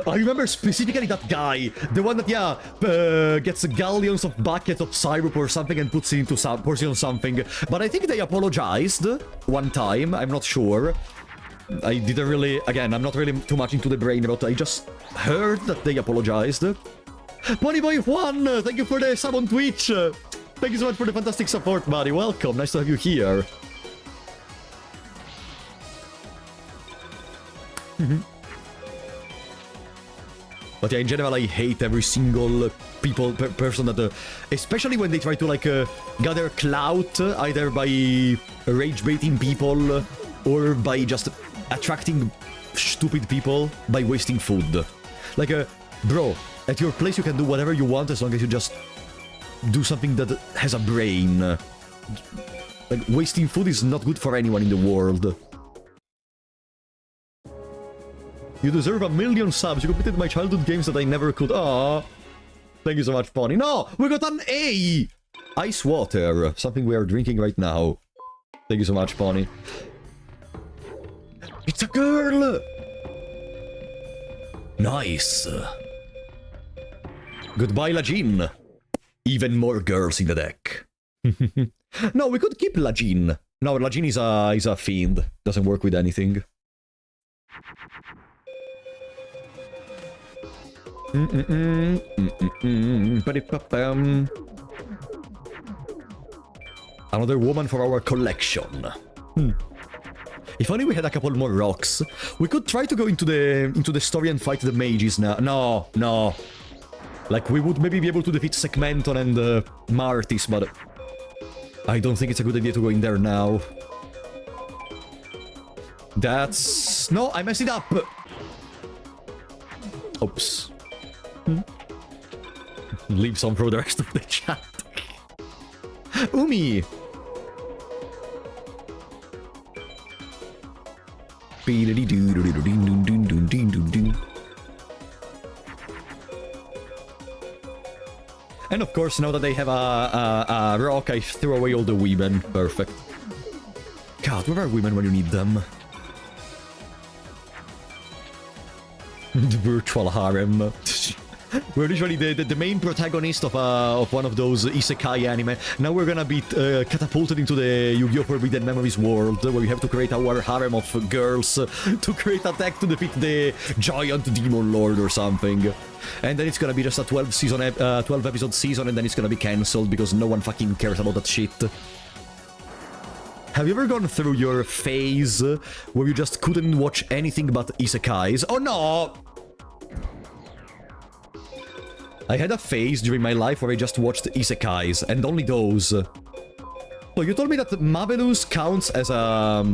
I remember specifically that guy, the one that, yeah, gets galleons of buckets of syrup or something and puts it into some portion of something. But I think they apologized one time, I'm not sure. I didn't really, again, I'm not really too much into the brain about it. I just heard that they apologized. Ponyboy Juan, thank you for the sub on Twitch. Thank you so much for the fantastic support, buddy. Welcome, nice to have you here. But yeah, in general, I hate every single person that, especially when they try to like gather clout, either by rage baiting people or by just attracting stupid people by wasting food. Like, bro, at your place you can do whatever you want as long as you just do something that has a brain. Like, wasting food is not good for anyone in the world. You deserve 1,000,000 subs. You completed my childhood games that I never could. Aww. Thank you so much, Pony. No! We got an A! Ice water. Something we are drinking right now. Thank you so much, Pony. It's a girl! Nice. Goodbye, Lajin. Even more girls in the deck. No, we could keep Lajin. No, Lajin is a fiend. Doesn't work with anything. Another woman for our collection. If only we had a couple more rocks. We could try to go into the story and fight the mages now. No. Like, we would maybe be able to defeat Segmenton and Martis, but I don't think it's a good idea to go in there now. That's... No, I messed it up! Oops. Leave some for the rest of the chat. Umi! And of course, now that they have a rock, I throw away all the women. Perfect. God, where are women when you need them? The virtual harem. We're usually the main protagonist of one of those isekai anime. Now we're gonna be catapulted into the Yu-Gi-Oh! Forbidden Memories world, where we have to create our harem of girls to create a deck to defeat the giant demon lord or something. And then it's gonna be just a 12 episode season, and then it's gonna be cancelled because no one fucking cares about that shit. Have you ever gone through your phase where you just couldn't watch anything but isekais? Oh no! I had a phase during my life where I just watched isekais, and only those. So you told me that Marvelous counts as a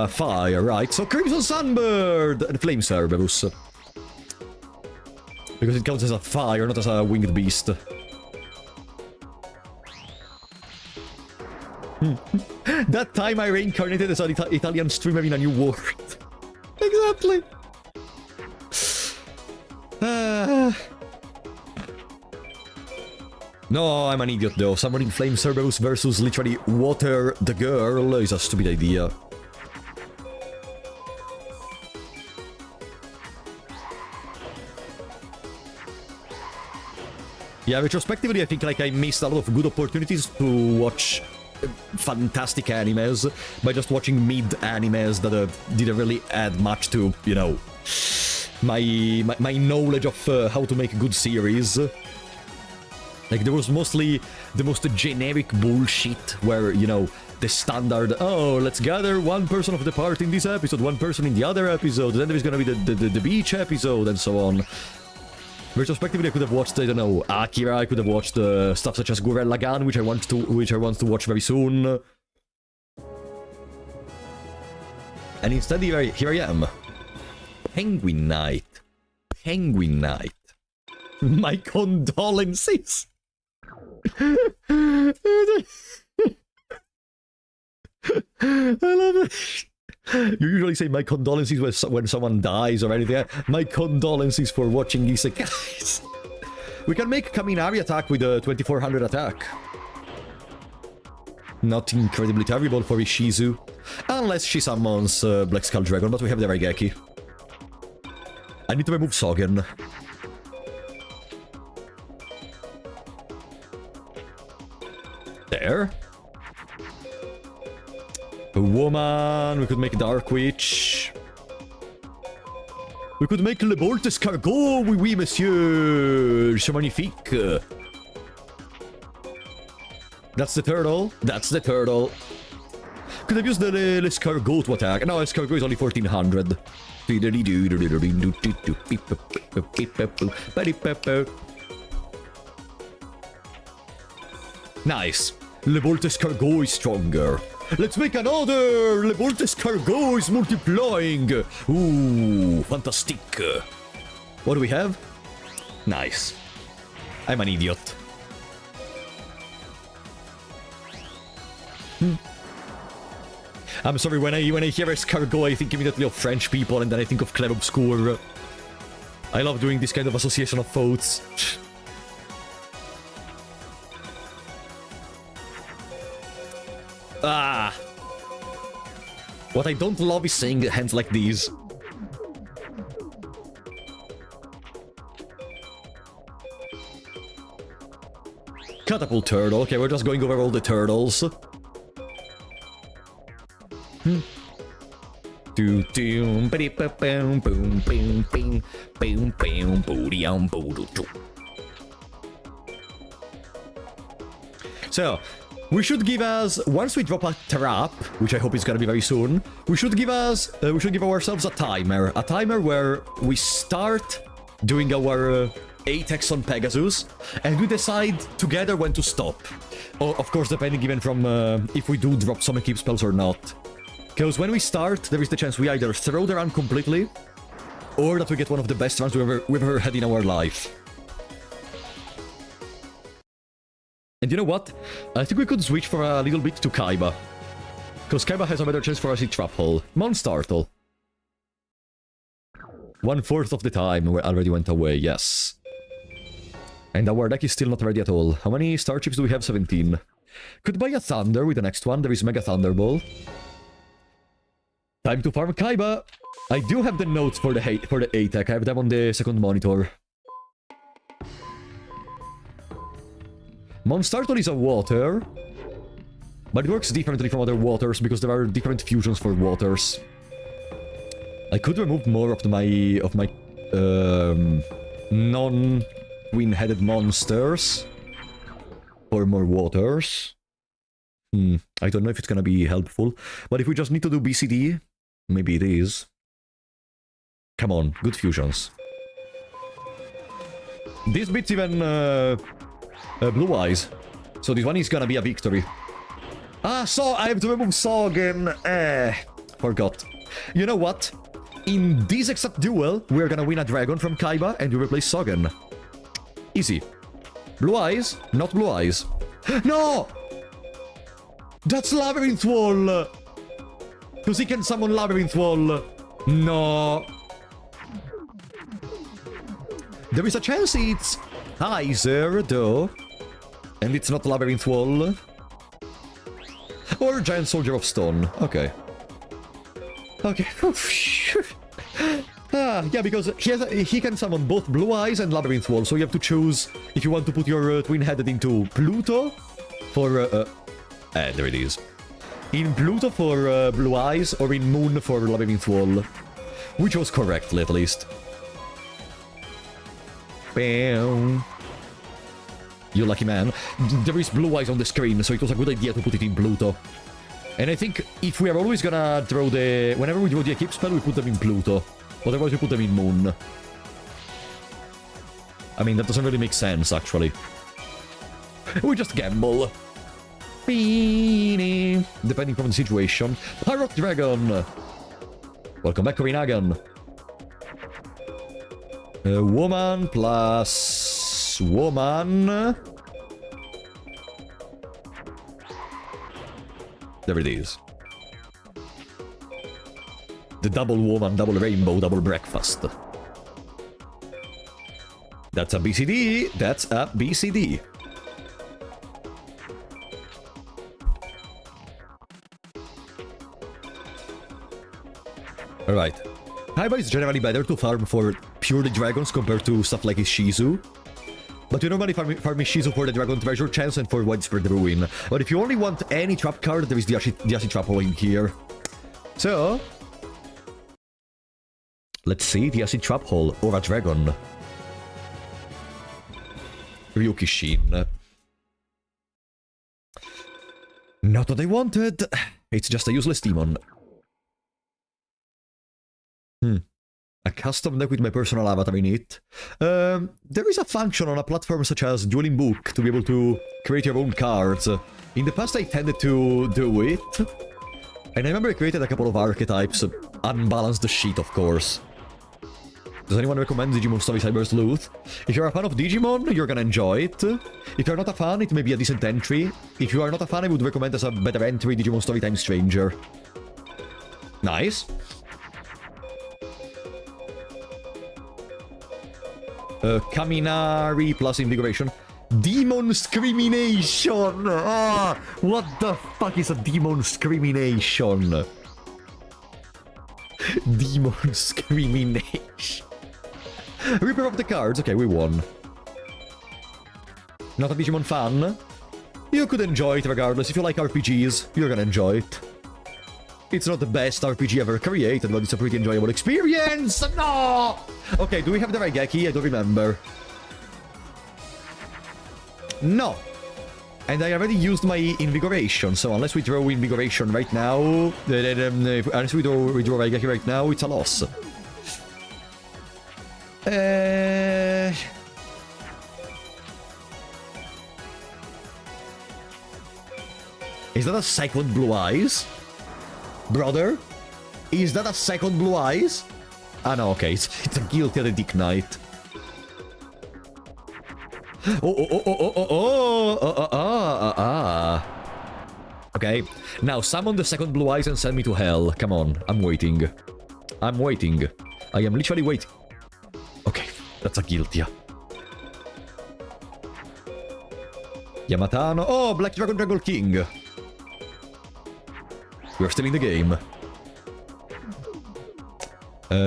fire, right? So Crimson Sunbird and Flame Cerberus. Because it counts as a fire, not as a winged beast. That time I reincarnated as an Italian streamer in a new world. Exactly. No, I'm an idiot though. Summoning Flame Cerberus versus literally Water the Girl is a stupid idea. Yeah, retrospectively, I think like I missed a lot of good opportunities to watch fantastic animes by just watching mid animes that didn't really add much to, you know, my knowledge of how to make good series. Like, there was mostly the most generic bullshit where, you know, the standard, oh, let's gather one person of the party in this episode, one person in the other episode, then there's gonna be the beach episode, and so on. Retrospectively, I could have watched, I don't know, Akira, I could have watched stuff such as Gurren Lagann, which I want to watch very soon. And instead, here I am. Penguin Night. Penguin Night. My condolences. I love it. You usually say my condolences when someone dies or anything. My condolences for watching isekais. We can make Kaminari attack with a 2400 attack. Not incredibly terrible for Ishizu. Unless she summons Black Skull Dragon, but we have the Raigeki. I need to remove Sogen. There. A woman. We could make Dark Witch. We could make Le Bolt Escargot. Oui, oui, monsieur. C'est magnifique. That's the turtle. That's the turtle. Could have used the Escargot to attack. No, Escargot is only 1400. Nice. Le Bolt Escargot is stronger. Let's make another! Le Bolt Escargot is multiplying! Ooh, fantastic. What do we have? Nice. I'm an idiot. I'm sorry, when I hear escargot, I think immediately of French people, and then I think of Clair Obscur. I love doing this kind of association of thoughts. Ah! What I don't love is saying hands like these. Catapult turtle. Okay, we're just going over all the turtles. So, we should give us, once we drop a trap, which I hope is gonna be very soon, we should give ourselves a timer where we start doing our 8x on Pegasus, and we decide together when to stop. Of course, depending even from if we do drop some equip spells or not. Because when we start, there is the chance we either throw the run completely, or that we get one of the best runs we've ever had in our life. And you know what? I think we could switch for a little bit to Kaiba. Because Kaiba has a better chance for us in Trap Hole. Monstartle. 1/4 of the time we already went away, yes. And our deck is still not ready at all. How many Starships do we have? 17. Could buy a Thunder with the next one. There is Mega Thunderball. Time to farm Kaiba. I do have the notes for the A-Tech. I have them on the second monitor. Monstartle is a water, but it works differently from other waters because there are different fusions for waters. I could remove more of my non-twin-headed monsters for more waters. I don't know if it's gonna be helpful, but if we just need to do BCD, maybe it is. Come on, good fusions. This beats even Blue Eyes, so this one is gonna be a victory. So I have to remove Sogen. Forgot. You know what? In this exact duel, we're gonna win a dragon from Kaiba and you replace Sogen. Easy. Blue Eyes, not Blue Eyes. No! That's Labyrinth Wall! Because he can summon Labyrinth Wall. No. There is a chance it's Heiser, though. And it's not Labyrinth Wall. Or Giant Soldier of Stone. Okay. Okay. Yeah, because he can summon both Blue Eyes and Labyrinth Wall, so you have to choose if you want to put your twin-headed into Pluto for... there it is. In Pluto for Blue Eyes, or in Moon for Labyrinth Wall. Which was correctly, at least. Bam. You lucky man. There is Blue Eyes on the screen, so it was a good idea to put it in Pluto. And I think if we are always gonna throw the... Whenever we draw the equip spell, we put them in Pluto. Otherwise, we put them in Moon. I mean, that doesn't really make sense, actually. We just gamble. Depending from the situation. Pirate Dragon! Welcome back, Korinagan. Woman plus... Woman... There it is. The double woman, double rainbow, double breakfast. That's a BCD. That's a BCD. Alright. Kaiba is generally better to farm for purely dragons compared to stuff like Ishizu. But you normally farm Ishizu for the Dragon Treasure chance and for Widespread Ruin. But if you only want any trap card, there is the Acid Trap in here. So... let's see, the Acid Trap Hole or a dragon. Ryukishin. Not what I wanted. It's just a useless demon. A custom deck with my personal avatar in it. There is a function on a platform such as Dueling Book to be able to create your own cards. In the past I tended to do it. And I remember I created a couple of archetypes. Unbalanced the shit, of course. Does anyone recommend Digimon Story Cyber's Sleuth? If you're a fan of Digimon, you're gonna enjoy it. If you're not a fan, it may be a decent entry. If you are not a fan, I would recommend as a better entry Digimon Story Time Stranger. Nice. Kaminari plus invigoration. Demon Screamination! Ah, what the fuck is a Demon Screamination? Demon Screamination. Reaper of the cards. Okay, we won. Not a Digimon fan? You could enjoy it regardless. If you like RPGs, you're gonna enjoy it. It's not the best RPG ever created, but it's a pretty enjoyable experience! No! Okay, do we have the Raigeki? I don't remember. No! And I already used my Invigoration, so unless we throw Invigoration right now... unless we throw Raigeki right now, it's a loss. Is that a second Blue Eyes? Brother? Is that a second Blue Eyes? Ah, no, okay. It's a Guilty the Dick Knight. Okay. Now, summon the second Blue Eyes and send me to hell. Come on. I'm waiting. I'm waiting. I am literally waiting. Okay. That's a Guilty. Yamatano. Oh, Black Dragon Dragon King. We're still in the game.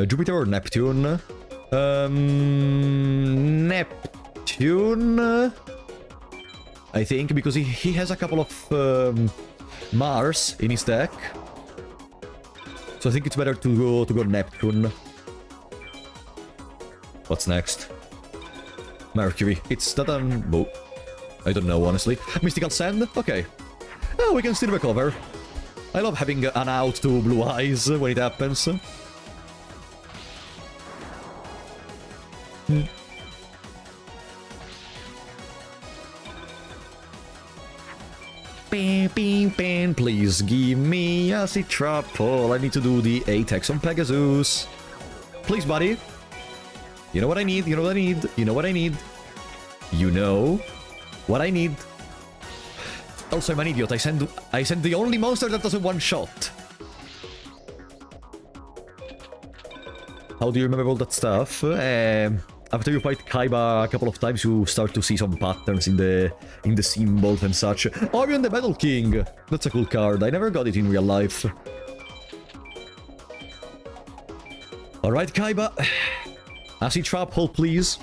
Jupiter or Neptune? Neptune? I think, because he has a couple of Mars in his deck. So I think it's better to go Neptune. What's next? Mercury. It's that I don't know, honestly. Mystical Sand? Okay. Oh, we can still recover. I love having an out to Blue Eyes when it happens. Please give me a Citrapple. I need to do the Apex on Pegasus. Please, buddy. You know what I need, you know what I need, you know what I need. You know what I need. Also, I'm an idiot. I send the only monster that doesn't one-shot. How do you remember all that stuff? After you fight Kaiba a couple of times, you start to see some patterns in the symbols and such. Orion the Battle King! That's a cool card. I never got it in real life. Alright, Kaiba. Acid Trap Hole, please.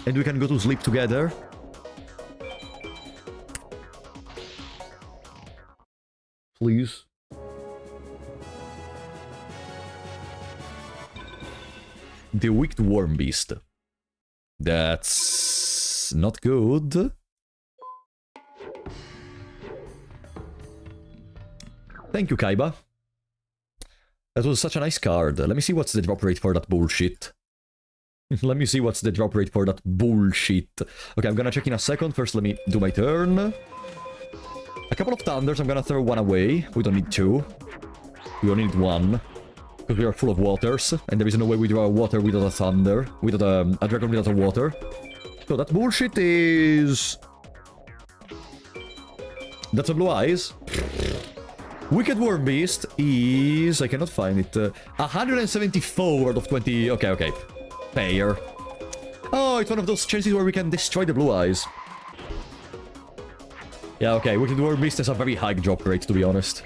And we can go to sleep together. Please. The Wicked Worm Beast. That's not good. Thank you, Kaiba. That was such a nice card. Let me see what's the drop rate for that bullshit. Let me see what's the drop rate for that bullshit. Okay, I'm gonna check in a second. First, let me do my turn. A couple of Thunders, I'm gonna throw one away. We don't need two. We only need one. Because we are full of waters. And there is no way we draw a water without a Thunder. Without a dragon without a water. So that bullshit is... That's a Blue Eyes. Wicked Worm Beast is... I cannot find it. 174 out of 20... Okay, okay. Payer. Oh, it's one of those chances where we can destroy the Blue Eyes. Yeah, okay, Wicked Worm Beast has a very high drop rate, to be honest.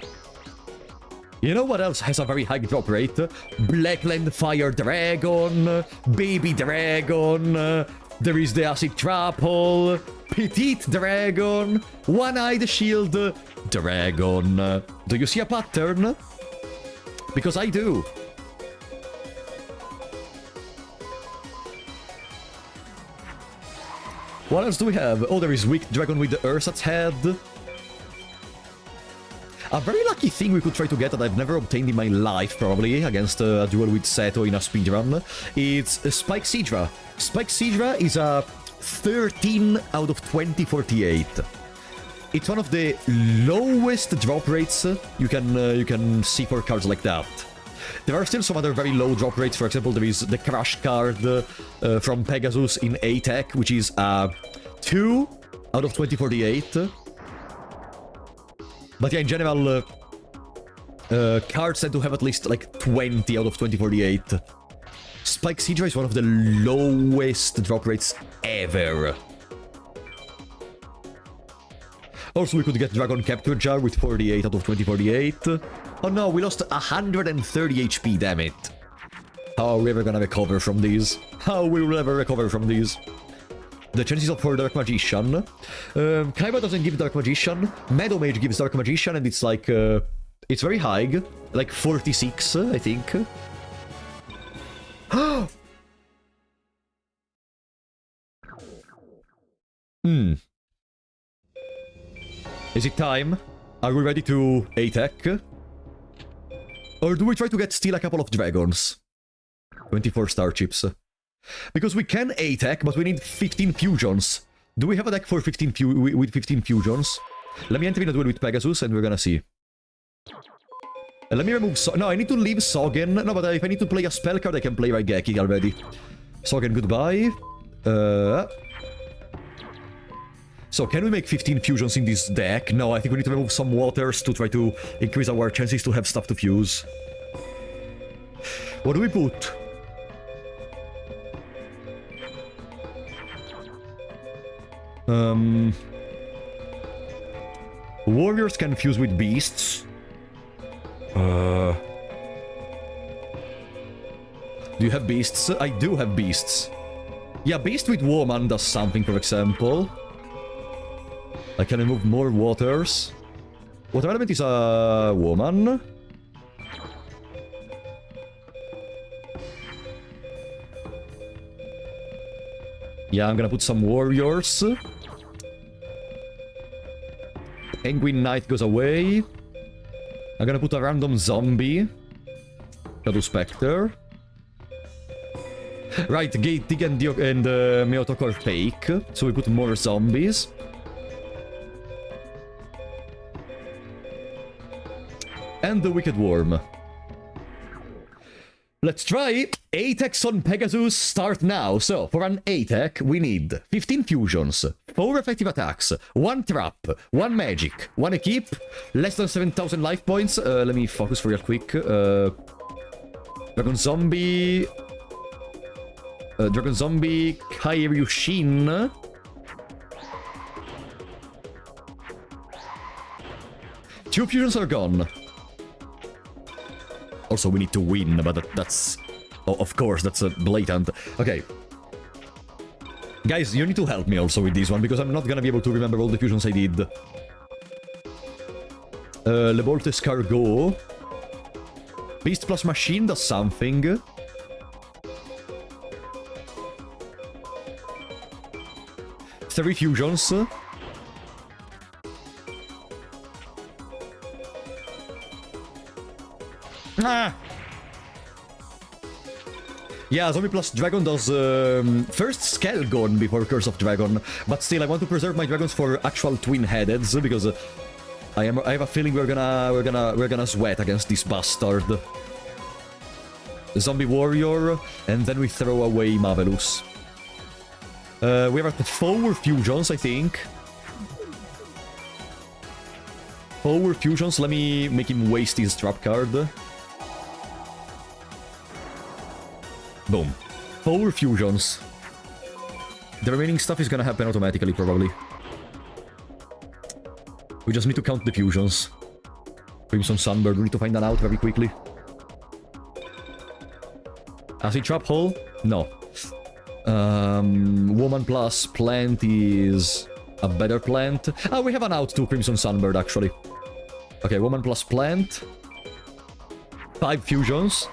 You know what else has a very high drop rate? Blackland Fire Dragon, Baby Dragon, there is the Acid Trap Hole, Petite Dragon, One-Eyed Shield Dragon. Do you see a pattern? Because I do. What else do we have? Oh, there is Wicked Dragon with the Ursat's head. A very lucky thing we could try to get that I've never obtained in my life, probably, against a duel with Seto in a speedrun. It's Spike Sidra. Spike Sidra is a 13 out of 2048. It's one of the lowest drop rates you can see for cards like that. There are still some other very low drop rates. For example, there is the Crash card from Pegasus in A-Tech, which is 2 out of 2048. But yeah, in general, cards tend to have at least like 20 out of 2048. Spike Sidra is one of the lowest drop rates ever. Also, we could get Dragon Capture Jar with 48 out of 2048. Oh no, we lost 130 HP, damn it. How are we ever gonna recover from these? How will we ever recover from these? The chances of for Dark Magician. Kaiba doesn't give Dark Magician. Meadow Mage gives Dark Magician, and it's like... it's very high. Like 46, I think. Is it time? Are we ready to attack? Or do we try to steal a couple of dragons? 24 star chips. Because we can attack, but we need 15 fusions. Do we have a deck for 15 with 15 fusions? Let me enter in a duel with Pegasus and we're gonna see. Let me remove no, I need to leave Sogen. No, but if I need to play a spell card, I can play Raigeki already. Sogen, goodbye. So, can we make 15 fusions in this deck? No, I think we need to remove some waters to try to increase our chances to have stuff to fuse. What do we put? Warriors can fuse with beasts. Do you have beasts? I do have beasts. Yeah, beast with woman does something, for example. I can remove more waters. Water element is a woman. Yeah, I'm gonna put some warriors. Penguin Knight goes away. I'm gonna put a random zombie. Shadow Spectre. Right, Gate Dig and Meotok are fake, so we put more zombies. And the Wicked Worm. Let's try 8x on Pegasus, start now. So, for an 8-tech, we need 15 fusions, 4 effective attacks, 1 trap, 1 magic, 1 equip, less than 7,000 life points. Let me focus for real quick. Dragon Zombie... Dragon Zombie, Kairyushin. Two fusions are gone. Also, we need to win, but that's... Oh, of course, that's a blatant... Okay. Guys, you need to help me also with this one, because I'm not gonna be able to remember all the fusions I did. Leboltes Cargo. Beast plus Machine does something. Three fusions. Ah! Yeah, Zombie plus Dragon does first Skelgon before Curse of Dragon, but still I want to preserve my dragons for actual twin-headeds because I have a feeling we're gonna sweat against this bastard. Zombie Warrior, and then we throw away Marvelous. We have 4 fusions, I think. 4 fusions, let me make him waste his trap card. Boom. 4 fusions. The remaining stuff is gonna happen automatically, probably. We just need to count the fusions. Crimson Sunbird, we need to find that out very quickly. Acid Trap Hole? No. Woman plus Plant is a better plant. Ah, we have an out to Crimson Sunbird, actually. Okay, Woman plus Plant. 5 fusions.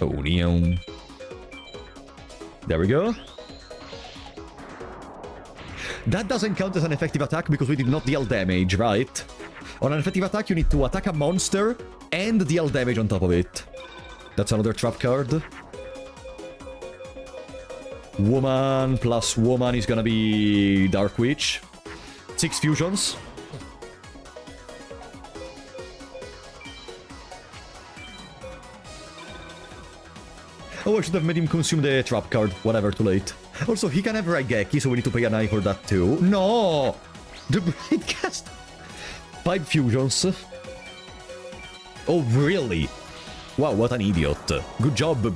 Oh, neon. There we go. That doesn't count as an effective attack because we did not deal damage, right? On an effective attack, you need to attack a monster and deal damage on top of it. That's another trap card. Woman plus woman is gonna be Dark Witch. 6 fusions. Oh, I should have made him consume the trap card. Whatever, too late. Also, he can have Raigeki, so we need to pay an eye for that too. No! The Braidcast! 5 fusions. Oh, really? Wow, what an idiot. Good job,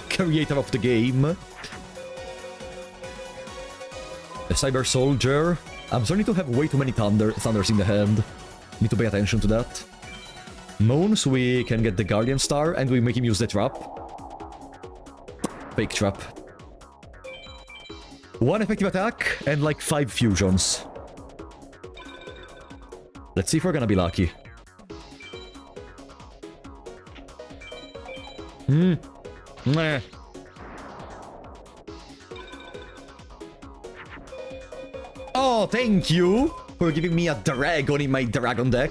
creator of the game. A Cyber Soldier. I'm starting to have way too many thunders in the hand. Need to pay attention to that. Moon, so we can get the Guardian Star, and we make him use the trap. Fake trap. 1 effective attack, and like 5 fusions. Let's see if we're gonna be lucky. Meh. Oh, thank you for giving me a dragon in my dragon deck.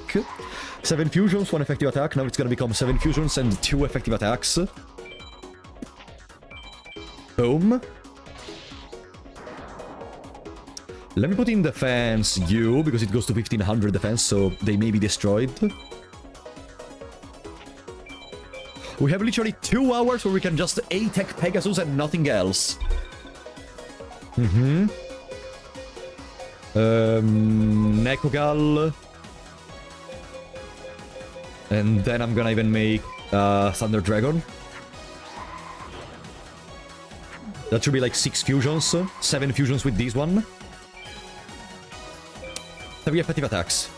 7 fusions, 1 effective attack. Now it's gonna become 7 fusions and 2 effective attacks. Boom. Let me put in defense you, because it goes to 1500 defense, so they may be destroyed. We have literally 2 hours where we can just A-tech Pegasus and nothing else. Nekogal. And then I'm gonna even make Thunder Dragon. That should be like 6 fusions. 7 fusions with this one. 3 effective attacks.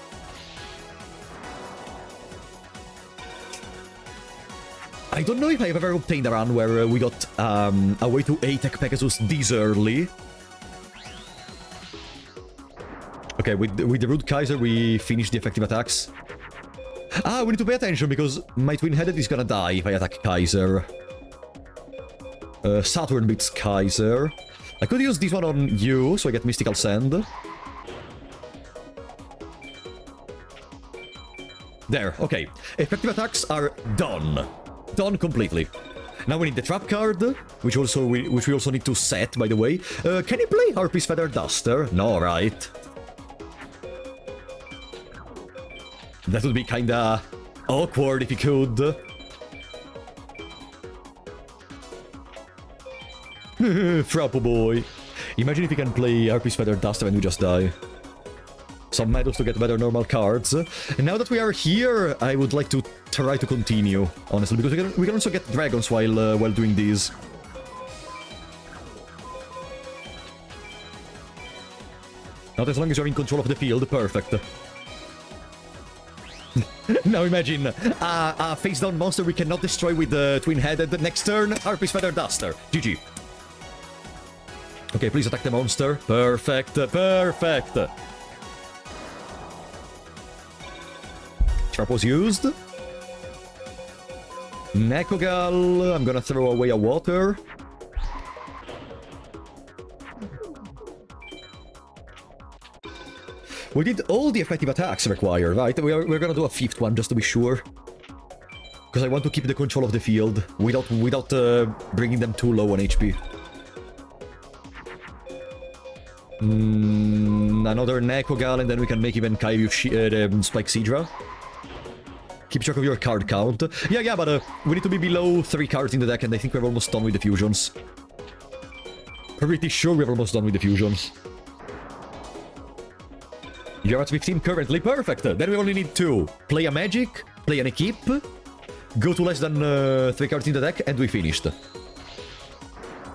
I don't know if I've ever obtained a run where we got a way to A-tech Pegasus this early. Okay, with the Root Kaiser, we finished the effective attacks. Ah, we need to pay attention because my twin-headed is gonna die if I attack Kaiser. Saturn beats Kaiser. I could use this one on you, so I get Mystical Sand. There, okay. Effective attacks are done. Done completely. Now we need the trap card, which we also need to set, by the way. Can you play Harpy's Feather Duster? No, right? That would be kinda awkward if he could. Frappo boy. Imagine if he can play Harpy's Feather Duster and we just die. Some medals to get better normal cards. And now that we are here, I would like to try to continue, honestly, because we can also get dragons while doing these. Not as long as you're in control of the field, perfect. Now imagine a face-down monster we cannot destroy with the twin-headed. Next turn, Harpy's Feather Duster. GG. Okay, please attack the monster. Perfect, perfect. Trap was used. Nekogal, I'm gonna throw away a water. We did all the effective attacks required, right? We're gonna do a 5th one just to be sure. Because I want to keep the control of the field without bringing them too low on HP. Another Nekogal, and then we can make even Kaibu Spike Sidra. Keep track of your card count. Yeah, but we need to be below 3 cards in the deck, and I think we're almost done with the fusions. Pretty sure we're almost done with the fusions. You're at 15 currently, perfect! Then we only need 2. Play a magic, play an equip, go to less than 3 cards in the deck, and we finished.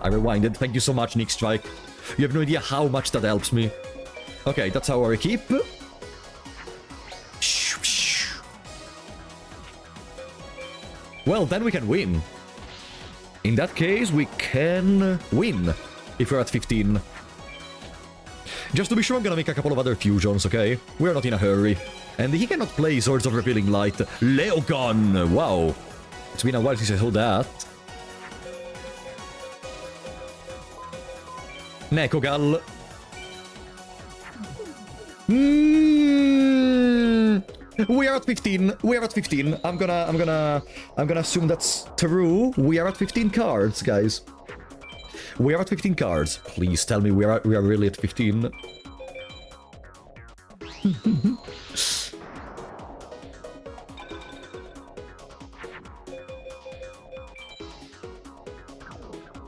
I rewinded, thank you so much, Nick Strike. You have no idea how much that helps me. Okay, that's our equip. Well, then we can win. In that case, we can win if we're at 15. Just to be sure, I'm gonna make a couple of other fusions, okay? We're not in a hurry. And he cannot play Swords of Revealing Light. Leogon! Wow. It's been a while since I saw that. Nekogal. We are at 15. We are at 15. I'm gonna assume that's true. We are at 15 cards, guys. We are at 15 cards. Please tell me we are really at 15.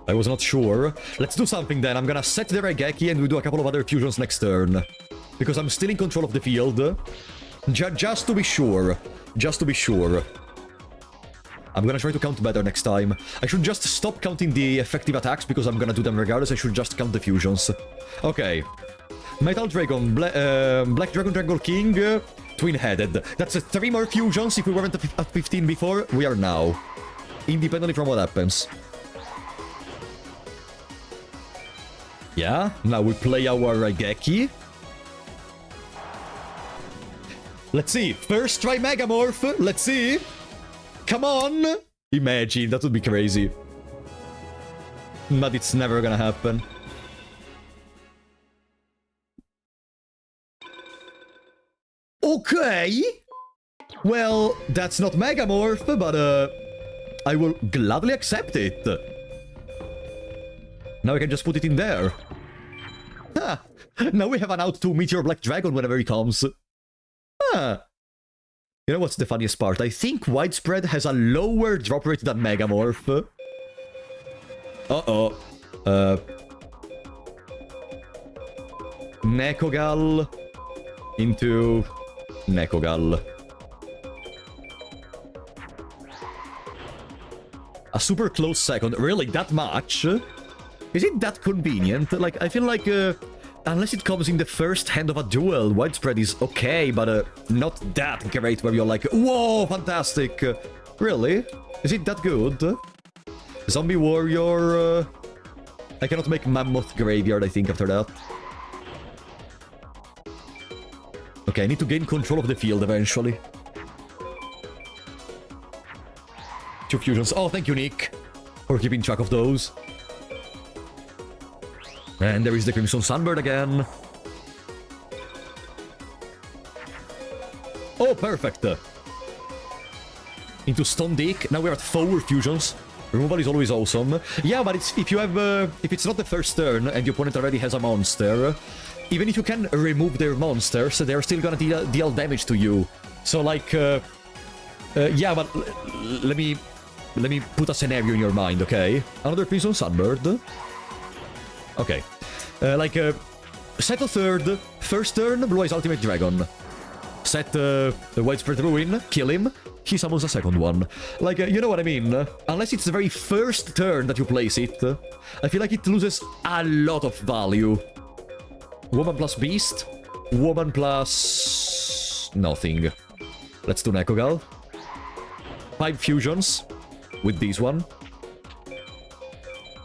I was not sure. Let's do something then. I'm gonna set the Regeki and we do a couple of other fusions next turn. Because I'm still in control of the field. Just to be sure. Just to be sure. I'm gonna try to count better next time. I should just stop counting the effective attacks because I'm gonna do them regardless. I should just count the fusions. Okay. Metal Dragon, Black Dragon, Dragon King, Twin-Headed. That's 3 more fusions. If we weren't at 15 before, we are now. Independently from what happens. Yeah, now we play our Raigeki. Let's see. First try Megamorph. Let's see. Come on! Imagine, that would be crazy. But it's never gonna happen. Okay! Well, that's not Megamorph, but I will gladly accept it. Now I can just put it in there. Ha! Now we have an out to Meteor Black Dragon whenever he comes. Huh. You know what's the funniest part? I think Widespread has a lower drop rate than Megamorph. Uh-oh. Nekogal into Nekogal. A super close second. Really, that much? Is it that convenient? Like, I feel like, unless it comes in the first hand of a duel, Widespread is okay, but not that great where you're like, whoa, fantastic! Really? Is it that good? Zombie Warrior... I cannot make Mammoth Graveyard, I think, after that. Okay, I need to gain control of the field eventually. 2 fusions. Oh, thank you, Nick, for keeping track of those. And there is the Crimson Sunbird again. Oh, perfect! Into Stone Dick. Now we're at 4 fusions. Removal is always awesome. Yeah, but it's, if you have... if it's not the first turn and the opponent already has a monster, even if you can remove their monsters, they're still gonna deal damage to you. So, like... yeah, but let me put a scenario in your mind, okay? Another Crimson Sunbird. Okay. Set a third, first turn, Blue Eyes Ultimate Dragon. Set the Widespread Ruin, kill him, he summons a second one. Like, you know what I mean? Unless it's the very first turn that you place it, I feel like it loses a lot of value. Woman plus Beast, Woman plus... nothing. Let's do Nekogal. 5 fusions with this one.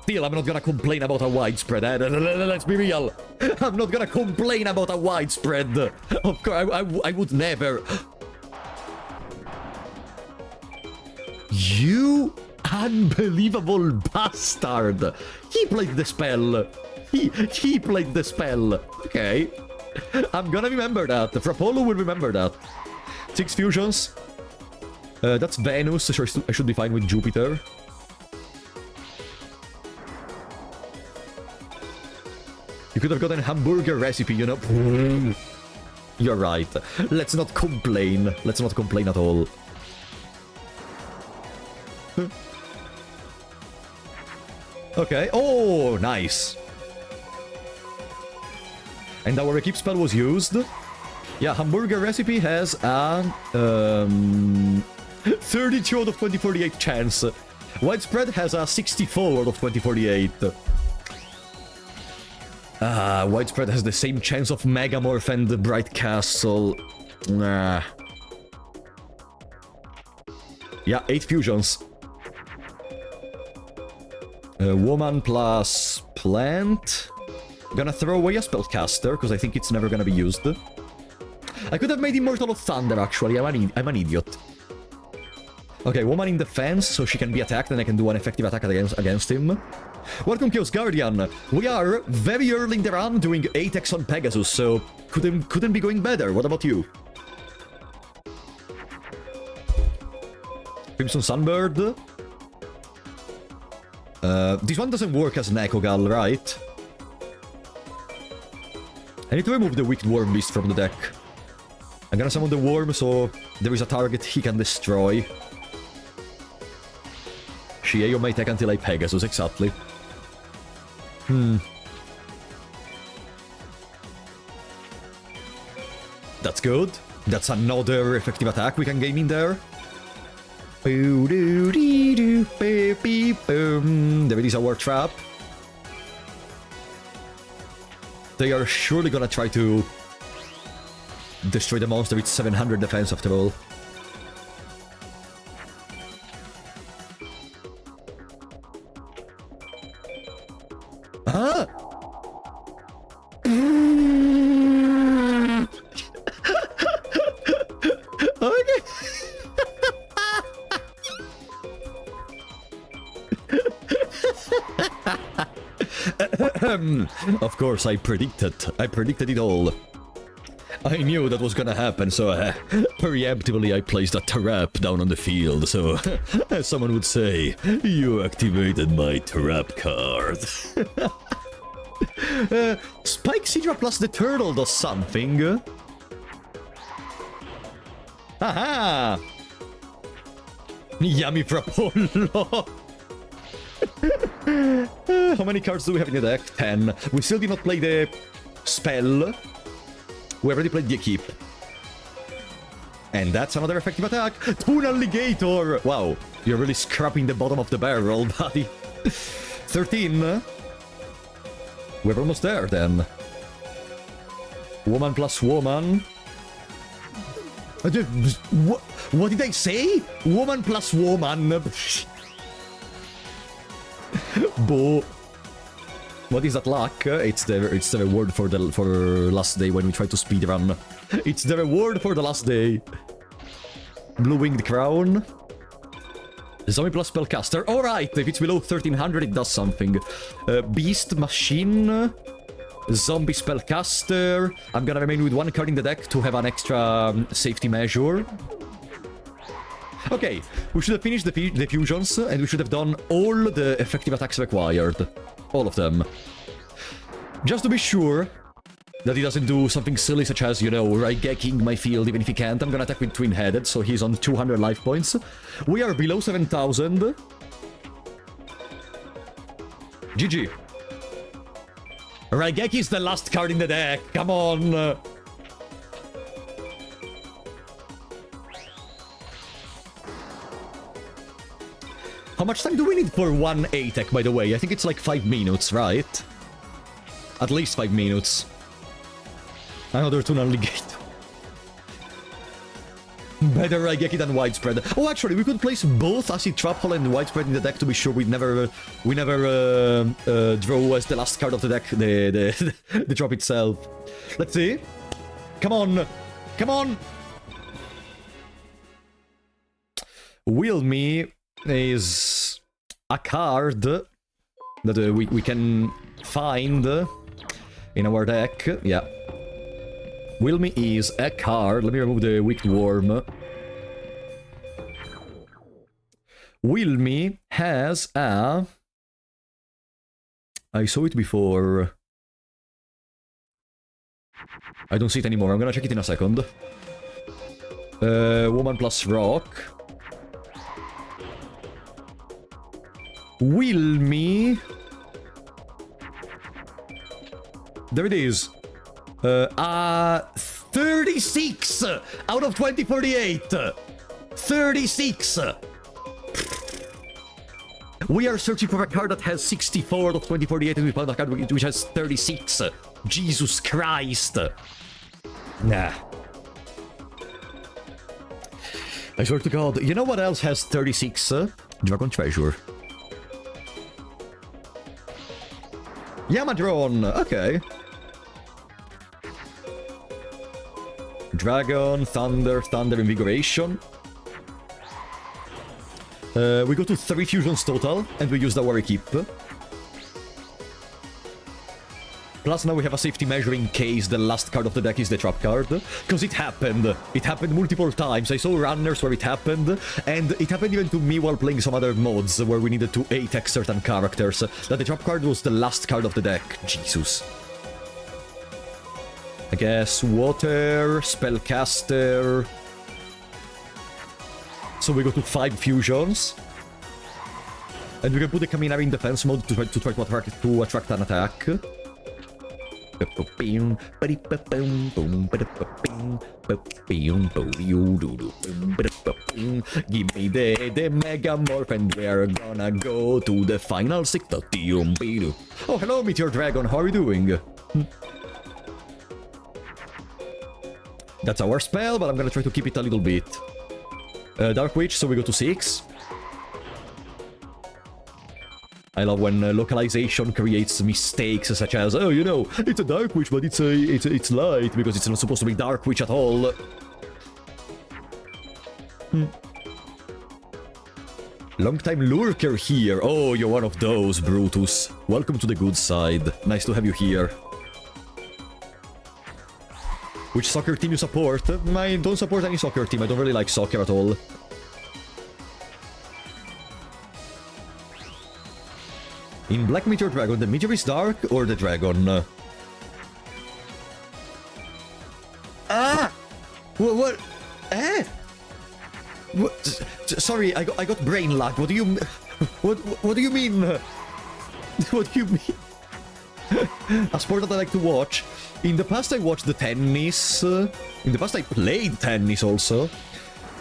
Still, I'm not gonna complain about a Widespread, eh? Let's be real. I'm not gonna complain about a Widespread. Of course, I would never. You unbelievable bastard. He played the spell. He played the spell. Okay. I'm gonna remember that. Frapolo will remember that. 6 fusions. That's Venus. Sure, I should be fine with Jupiter. You could have gotten hamburger recipe, you know? You're right. Let's not complain. Let's not complain at all. Okay. Oh, nice. And our equip spell was used. Yeah, hamburger recipe has a 32 out of 2048 chance. Widespread has a 64 out of 2048. Widespread has the same chance of Megamorph and the Bright Castle. Nah. Yeah, 8 fusions. Woman plus Plant. Gonna throw away a Spellcaster, because I think it's never gonna be used. I could have made Immortal of Thunder, actually. I'm an idiot. Okay, Woman in defense, so she can be attacked, and I can do an effective attack against him. Welcome, Chaos Guardian. We are very early in the run doing 8x on Pegasus, so couldn't be going better. What about you? Crimson Sunbird. This one doesn't work as Nekogal, right? I need to remove the Wicked Worm Beast from the deck. I'm gonna summon the worm, so there is a target he can destroy. Shieo may take until I Pegasus, exactly. That's good. That's another effective attack we can gain in there. Boo-doo-dee-doo, beep-beep-boom. There it is, our trap. They are surely gonna try to destroy the monster with 700 defense after all. Huh? Okay. Of course, I predicted it all. I knew that was gonna happen, so preemptively I placed a trap down on the field, so as someone would say, you activated my trap card. Spike Sidra plus the turtle does something. Aha! Yummy Frapollo! How many cards do we have in the deck? 10. We still did not play the spell. We already played the equip. And that's another effective attack. Toon Alligator! Wow, you're really scrapping the bottom of the barrel, buddy. 13. We're almost there, then. Woman plus woman. What did I say? Woman plus woman. Bo. What is that luck? It's the reward for last day when we try to speedrun. It's the reward for the last day. Blue Winged Crown. Zombie plus Spellcaster. Alright, if it's below 1300 it does something. Beast Machine. Zombie Spellcaster. I'm gonna remain with one card in the deck to have an extra safety measure. Okay, we should have finished the fusions, and we should have done all the effective attacks required. All of them. Just to be sure that he doesn't do something silly such as, you know, Raigeki my field even if he can't. I'm gonna attack with Twin-Headed, so he's on 200 life points. We are below 7,000. GG. Raigeki is the last card in the deck, come on! How much time do we need for one A-Tech, by the way? I think it's like 5 minutes, right? At least 5 minutes. Another Toon Alligator. Better Raigeki than Widespread. Oh, actually, we could place both Acid Trap Hole and Widespread in the deck to be sure we never draw as the last card of the deck the drop itself. Let's see. Come on. Come on. Will Me is a card that we can find in our deck. Yeah. Will Me is a card. Let me remove the Wicked Worm. Will Me has a... I saw it before. I don't see it anymore. I'm gonna check it in a second. Woman plus Rock. Will Me... There it is. 36 out of 2048. 36. We are searching for a card that has 64 out of 2048 and we found a card which has 36. Jesus Christ. Nah. I swear to God. You know what else has 36? Dragon Treasure. Yamadron. Okay. Dragon, Thunder, Thunder Invigoration. We go to 3 fusions total, and we used our equip. Plus now we have a safety measure in case the last card of the deck is the trap card. Because it happened. It happened multiple times. I saw runners where it happened, and it happened even to me while playing some other mods where we needed to A-Tech certain characters. That the trap card was the last card of the deck. Jesus. I guess Water, Spellcaster. So we go to 5 fusions. And we can put the Kaminari in defense mode to try to attract an attack. Give me the Mega Morph and we're gonna go to the final sector. Oh, hello, Meteor Dragon, how are you doing? That's our spell, but I'm gonna try to keep it a little bit. Dark Witch, so we go to 6. I love when localization creates mistakes such as, oh, you know, it's a Dark Witch, but it's light because it's not supposed to be Dark Witch at all. Long time lurker here. Oh, you're one of those, Brutus. Welcome to the good side. Nice to have you here. Which soccer team you support? I don't support any soccer team. I don't really like soccer at all. In Black Meteor Dragon, the meteor is dark or the dragon? Ah! What? Eh? What? Sorry, I got brain lag. What do you... What do you mean? What do you mean? A sport that I like to watch. In the past I watched the tennis. In the past I played tennis also.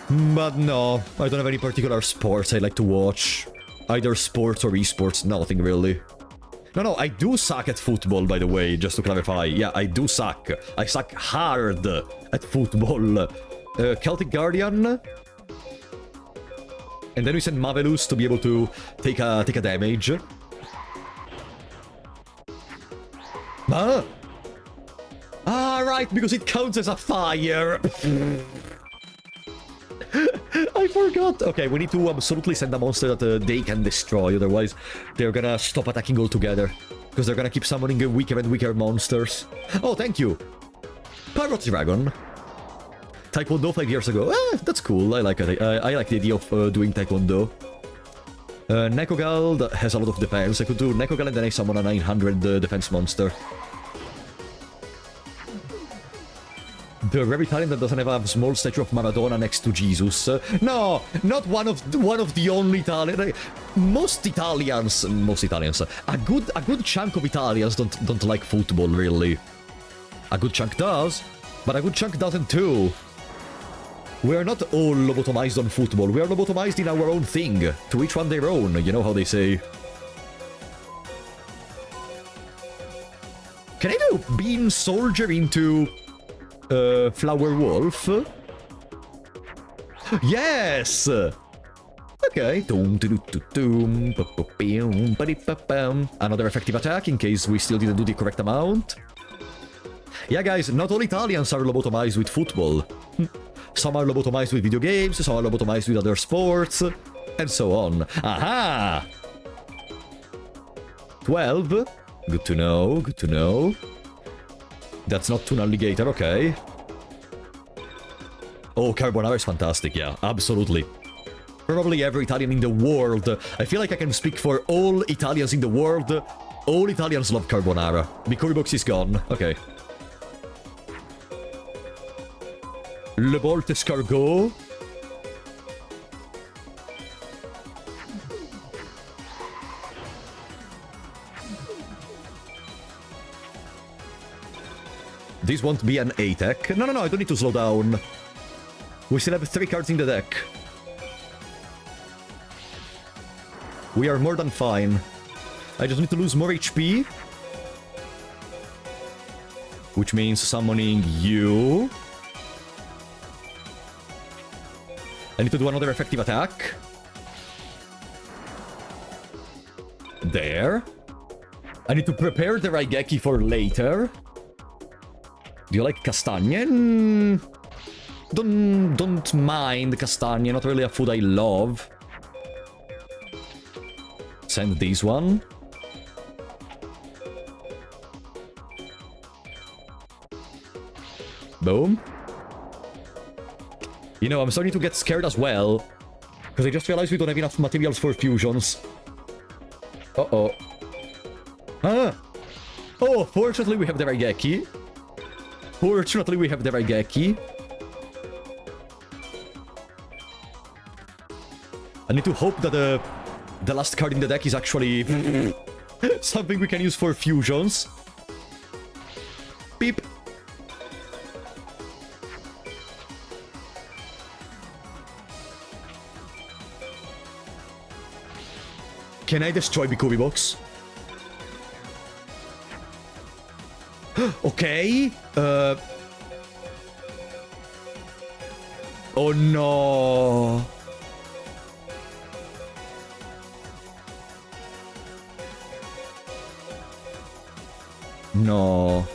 But no, I don't have any particular sports I like to watch. Either sports or esports, nothing really. No, I do suck at football, by the way, just to clarify. Yeah, I do suck. I suck hard at football. Celtic Guardian. And then we send Marvelous to be able to take a damage. Ah, right, because it counts as a fire. I forgot. Okay, we need to absolutely send a monster that they can destroy, otherwise they're gonna stop attacking altogether. Because they're gonna keep summoning weaker and weaker monsters. Oh, thank you. Parrot Dragon. Taekwondo 5 years ago. That's cool. I like it. I like the idea of doing Taekwondo. Nekogal that has a lot of defense. I could do Nekogal and then I summon a 900 defense monster. The rare Italian that doesn't have a small statue of Maradona next to Jesus. No, not one of the only Italian. Most Italians, a good chunk of Italians don't like football really. A good chunk does, but a good chunk doesn't too. We are not all lobotomized on football. We are lobotomized in our own thing. To each one their own. You know how they say. Can I do Bean Soldier into Flower Wolf? Yes! Okay. Another effective attack in case we still didn't do the correct amount. Yeah, guys, not all Italians are lobotomized with football. Some are lobotomized with video games, some are lobotomized with other sports, and so on. Aha! 12. Good to know, good to know. That's not Tuna Alligator, okay. Oh, Carbonara is fantastic, yeah, absolutely. Probably every Italian in the world. I feel like I can speak for all Italians in the world. All Italians love Carbonara. Bicori box is gone, okay. Le Bolt Escargot. This won't be an A-Tech. No, I don't need to slow down. We still have 3 cards in the deck. We are more than fine. I just need to lose more HP. Which means summoning you. I need to do another effective attack. There. I need to prepare the Raigeki for later. Do you like castagne? Don't mind castagne, not really a food I love. Send this one. Boom. You know, I'm starting to get scared as well. Because I just realized we don't have enough materials for fusions. Uh-oh. Ah! Oh, fortunately we have the Raigeki. Fortunately we have the Raigeki. I need to hope that the last card in the deck is actually something we can use for fusions. Can I destroy Bikubi box? Okay. Oh no. No.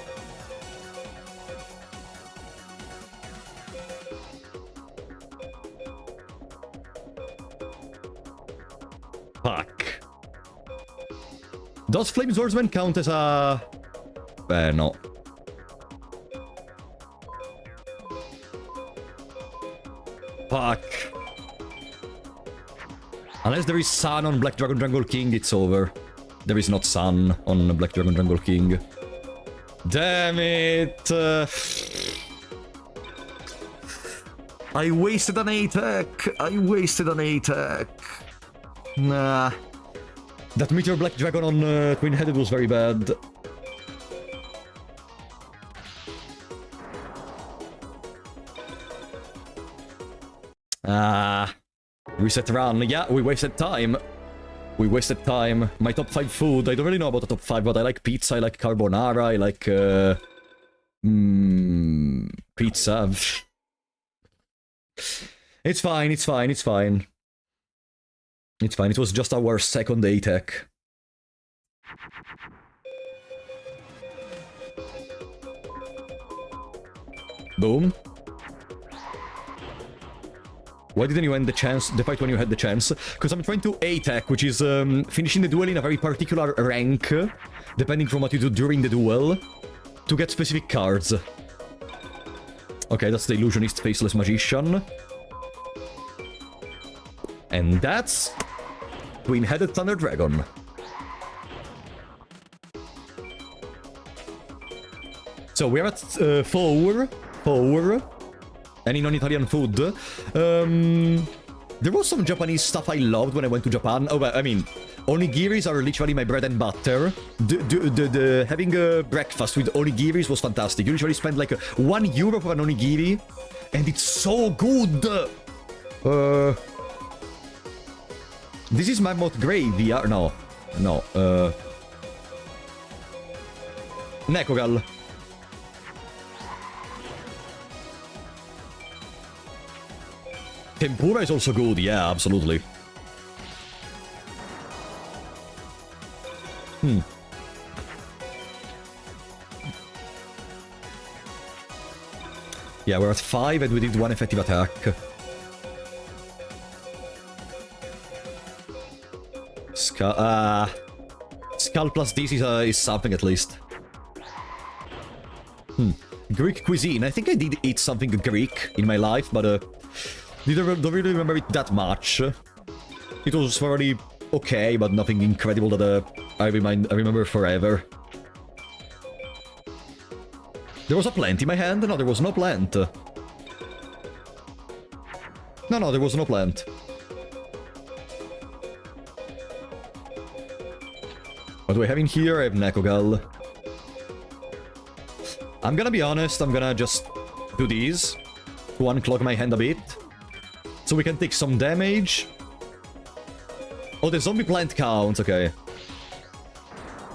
Fuck. Does Flame Swordsman count as a... no. Fuck. Unless there is Sun on Black Dragon Jungle King, it's over. There is not Sun on Black Dragon Jungle King. Damn it! I wasted an attack! I wasted an attack! Nah. That Meteor Black Dragon on Twin-Headed was very bad. Reset run. Yeah, we wasted time. We wasted time. My top 5 food. I don't really know about the top 5, but I like pizza, I like carbonara, I like... pizza. It's fine, it's fine, it's fine. It's fine, it was just our second attack. Boom. Why didn't you end the fight when you had the chance? Because I'm trying to attack, which is finishing the duel in a very particular rank, depending from what you do during the duel, to get specific cards. Okay, that's the Illusionist Faceless Magician. And that's Twin-Headed Thunder Dragon. So we're at 4. Any non-Italian food. There was some Japanese stuff I loved when I went to Japan. Oh, I mean, onigiris are literally my bread and butter. Having a breakfast with onigiris was fantastic. You usually spend like €1 for an onigiri, and it's so good. This is Mammoth Gravy. No. Nekogal. Tempura is also good, yeah, absolutely. Yeah, we're at 5 and we did 1 effective attack. Skull plus this is something at least. Greek cuisine. I think I did eat something Greek in my life, but don't really remember it that much. It was very okay, but nothing incredible that I remember forever. There was a plant in my hand? No, there was no plant. No, there was no plant. What do I have in here? I have Nekogal. I'm gonna be honest, I'm gonna just do these to unclog my hand a bit, so we can take some damage. Oh, the zombie plant counts, okay.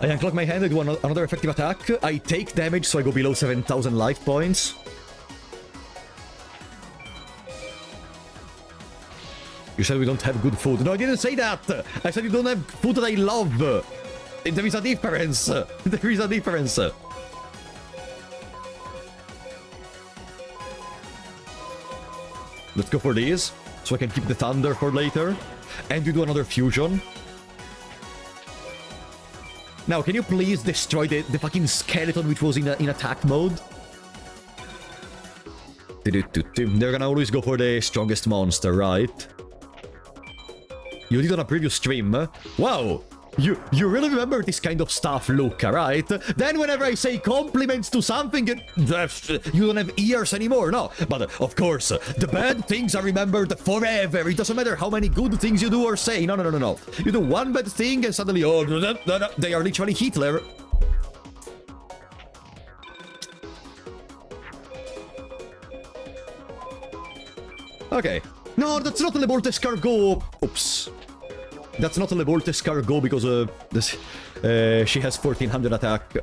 I unclog my hand, I do another effective attack. I take damage, so I go below 7,000 life points. You said we don't have good food. No, I didn't say that! I said you don't have food that I love! There is a difference! There is a difference! Let's go for these, so I can keep the thunder for later. And you do another fusion. Now, can you please destroy the fucking skeleton which was in attack mode? They're gonna always go for the strongest monster, right? You did on a previous stream. Wow! You really remember this kind of stuff, Luca, right? Then whenever I say compliments to something, you don't have ears anymore, no. But of course, the bad things are remembered forever. It doesn't matter how many good things you do or say. No. You do one bad thing and suddenly, oh, they are literally Hitler. Okay. No, that's not the Bolt Escargot. Oops. That's not a Levoltes cargo because she has 1400 attack.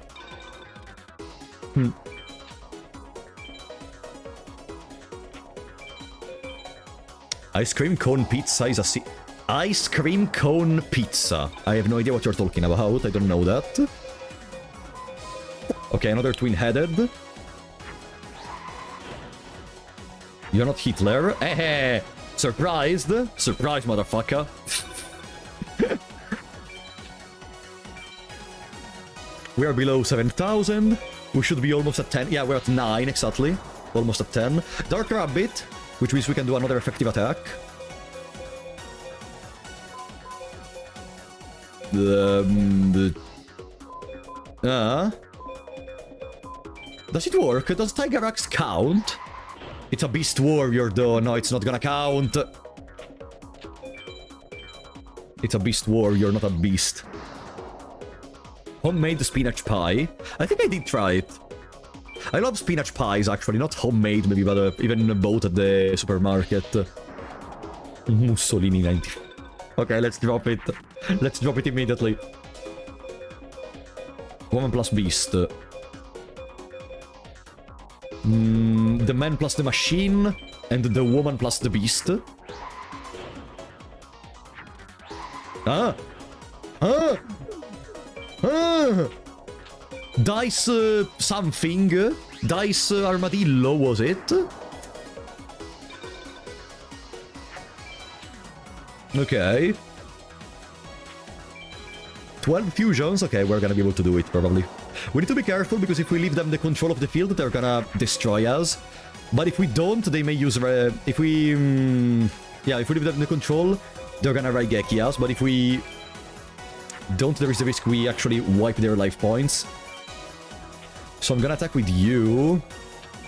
Ice cream cone pizza is a ice cream cone pizza. I have no idea what you're talking about. I don't know that. Okay, another twin-headed. You're not Hitler. Eh, surprised. Surprise, motherfucker. We are below 7,000. We should be almost at 10. Yeah, we're at 9, exactly. Almost at 10. Dark Rabbit, which means we can do another effective attack. Does it work? Does Tiger Axe count? It's a Beast Warrior, though. No, it's not gonna count. It's a Beast Warrior, not a Beast. Homemade spinach pie. I think I did try it. I love spinach pies, actually. Not homemade, maybe, but even bought at the supermarket. Mussolini 90. Okay, let's drop it. Let's drop it immediately. Woman plus Beast. The man plus the machine. And the woman plus the Beast. Ah! Ah! Ah! Dice something. Dice armadillo, was it? Okay. 12 fusions? Okay, we're gonna be able to do it, probably. We need to be careful, because if we leave them the control of the field, they're gonna destroy us. But if we don't, they may use... if we... yeah, if we leave them the control, they're gonna Raigeki us. But if we don't, there is the risk we actually wipe their life points. So I'm gonna attack with you.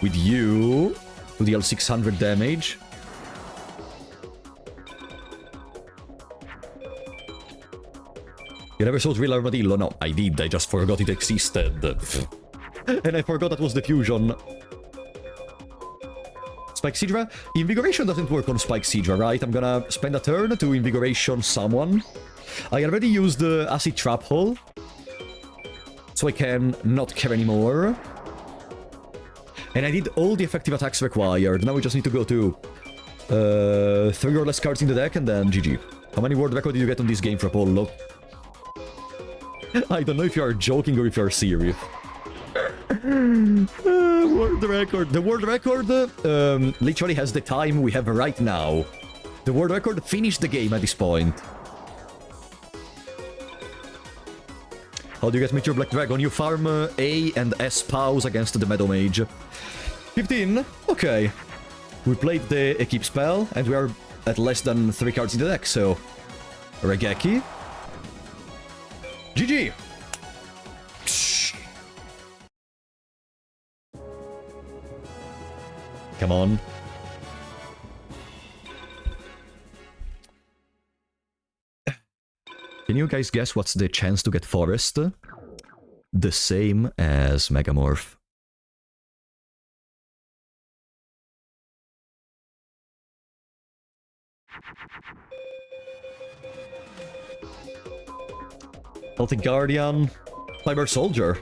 With you. To deal 600 damage. You never saw Real Armadillo? No, I did. I just forgot it existed. And I forgot that was the fusion. Spike Sidra? Invigoration doesn't work on Spike Sidra, right? I'm gonna spend a turn to Invigoration someone. I already used the Acid Trap Hole. So I can not care anymore. And I did all the effective attacks required. Now we just need to go to 3 or less cards in the deck and then GG. How many world records did you get on this game for Apollo? I don't know if you are joking or if you are serious. World record. The world record literally has the time we have right now. The world record finished the game at this point. How do you get Meteor Black Dragon? You farm A and S Pows against the Meadow Mage. 15. Okay. We played the Equip spell, and we are at less than 3 cards in the deck, so... Raigeki. GG! Come on. Can you guys guess what's the chance to get Forest? The same as Megamorph. Celtic Guardian. Cyber Soldier.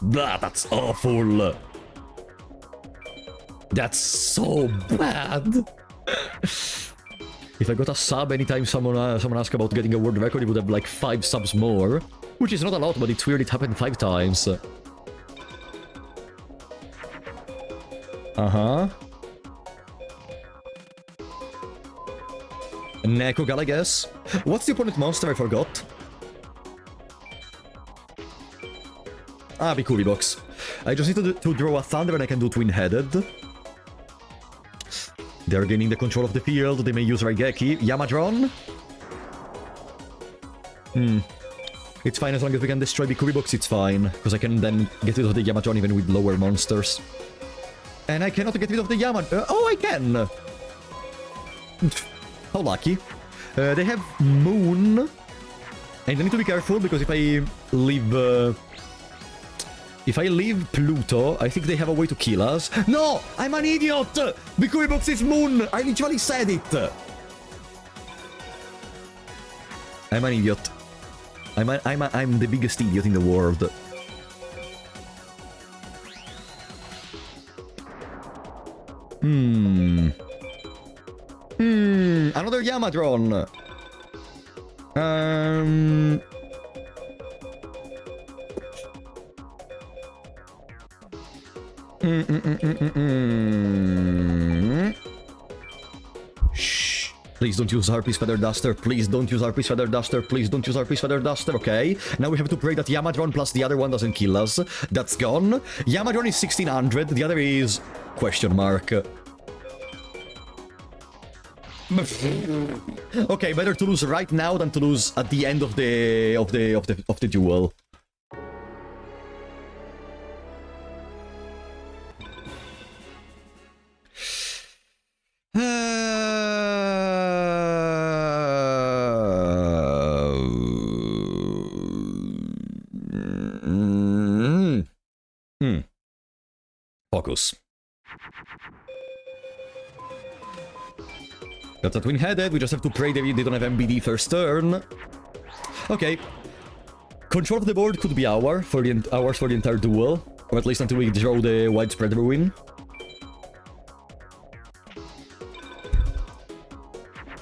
That's awful. That's so bad. If I got a sub anytime someone asked about getting a world record, it would have like 5 subs more. Which is not a lot, but it's weird it happened 5 times. Uh-huh. Nekogal, I guess. What's the opponent monster? I forgot. Ah, Bikubi box. I just need to draw a Thunder and I can do Twin-Headed. They're gaining the control of the field. They may use Raigeki. Yamadron? It's fine as long as we can destroy Bikubi box, it's fine. Because I can then get rid of the Yamadron even with lower monsters. And I cannot get rid of the Yamadron. Oh, I can! How lucky. They have Moon. And I need to be careful because if I leave... if I leave Pluto, I think they have a way to kill us. No! I'm an idiot! Bikubi box is Moon! I literally said it! I'm an idiot. I'm the biggest idiot in the world. Another Yamadron. Shh. Please don't use Harpy's Feather Duster. Please don't use Harpy's Feather Duster. Please don't use Harpy's Feather Duster. Okay. Now we have to pray that Yamadron plus the other one doesn't kill us. That's gone. Yamadron is 1600. The other is... question mark. Okay, better to lose right now than to lose at the end of the duel. Focus. That's a twin-headed, we just have to pray they don't have MBD first turn. Okay. Control of the board could be ours for the entire duel. Or at least until we draw the Widespread Ruin.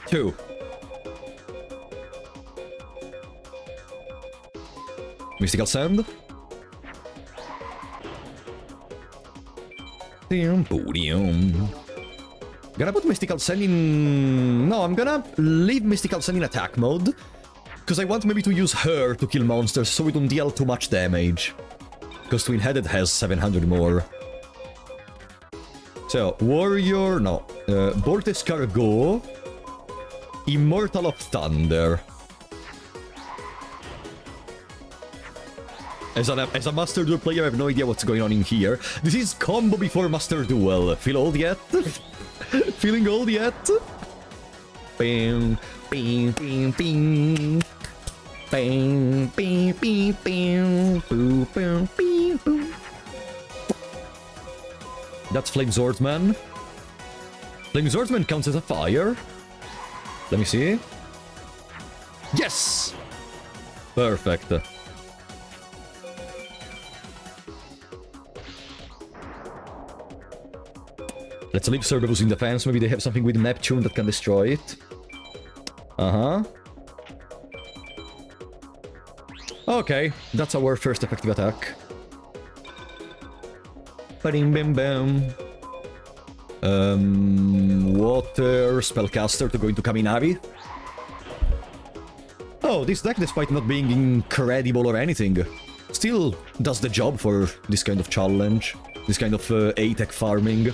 2. Mystical Sand. Gonna put Mystical Sand in... No, I'm gonna leave Mystical Sand in attack mode. Because I want maybe to use her to kill monsters so we don't deal too much damage. Because Twin-Headed has 700 more. So, Warrior... No. Bolt Escargot. Immortal of Thunder. As a Master Duel player, I have no idea what's going on in here. This is combo before Master Duel. Feel old yet? Feeling old yet? Bing, bing, bing, bing. Bing, bing, bing, bing. Boo, boo, bing, boo. That's Flame Swordsman. Flame Swordsman counts as a fire. Let me see. Yes! Perfect. Let's leave Cerberus in defense. Maybe they have something with Neptune that can destroy it. Uh-huh. Okay, that's our first effective attack. Ba-ding bim bam. Water Spellcaster to go into Kaminari. Oh, this deck, despite not being incredible or anything, still does the job for this kind of challenge. This kind of A-tech farming.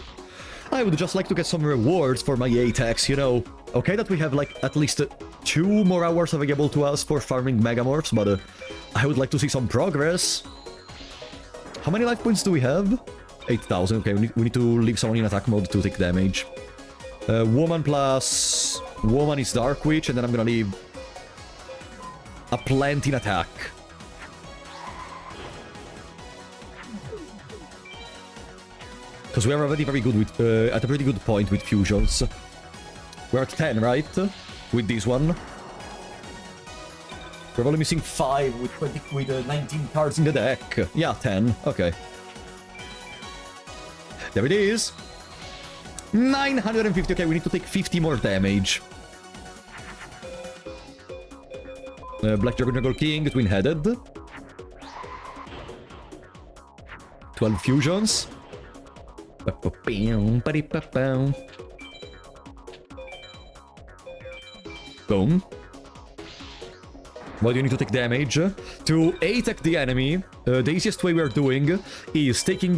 I would just like to get some rewards for my A-techs, you know. Okay that we have like at least 2 more hours available to us for farming Megamorphs, but I would like to see some progress. How many life points do we have? 8,000. Okay, we need to leave someone in attack mode to take damage. Woman plus... Woman is Dark Witch, and then I'm gonna leave... a plant in attack. Because we are already very good with... at a pretty good point with fusions. We're at 10, right? With this one. We're only missing 5 with 19 cards in the deck. Yeah, 10. Okay. There it is. 950. Okay, we need to take 50 more damage. Black Dragon Jungle King, twin-headed. 12 fusions. Boom. Why do you need to take damage? To attack the enemy, the easiest way we are doing is taking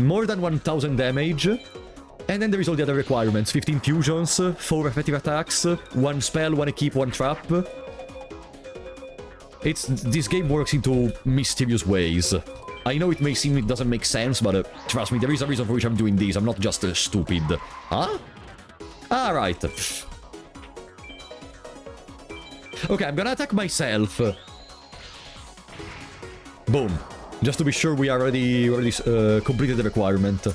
more than 1000 damage. And then there is all the other requirements. 15 fusions, 4 effective attacks, 1 spell, 1 equip, 1 trap. This game works into mysterious ways. I know it may seem it doesn't make sense, but trust me, there is a reason for which I'm doing this. I'm not just stupid. Huh? Alright. Okay, I'm gonna attack myself. Boom. Just to be sure we already completed the requirement.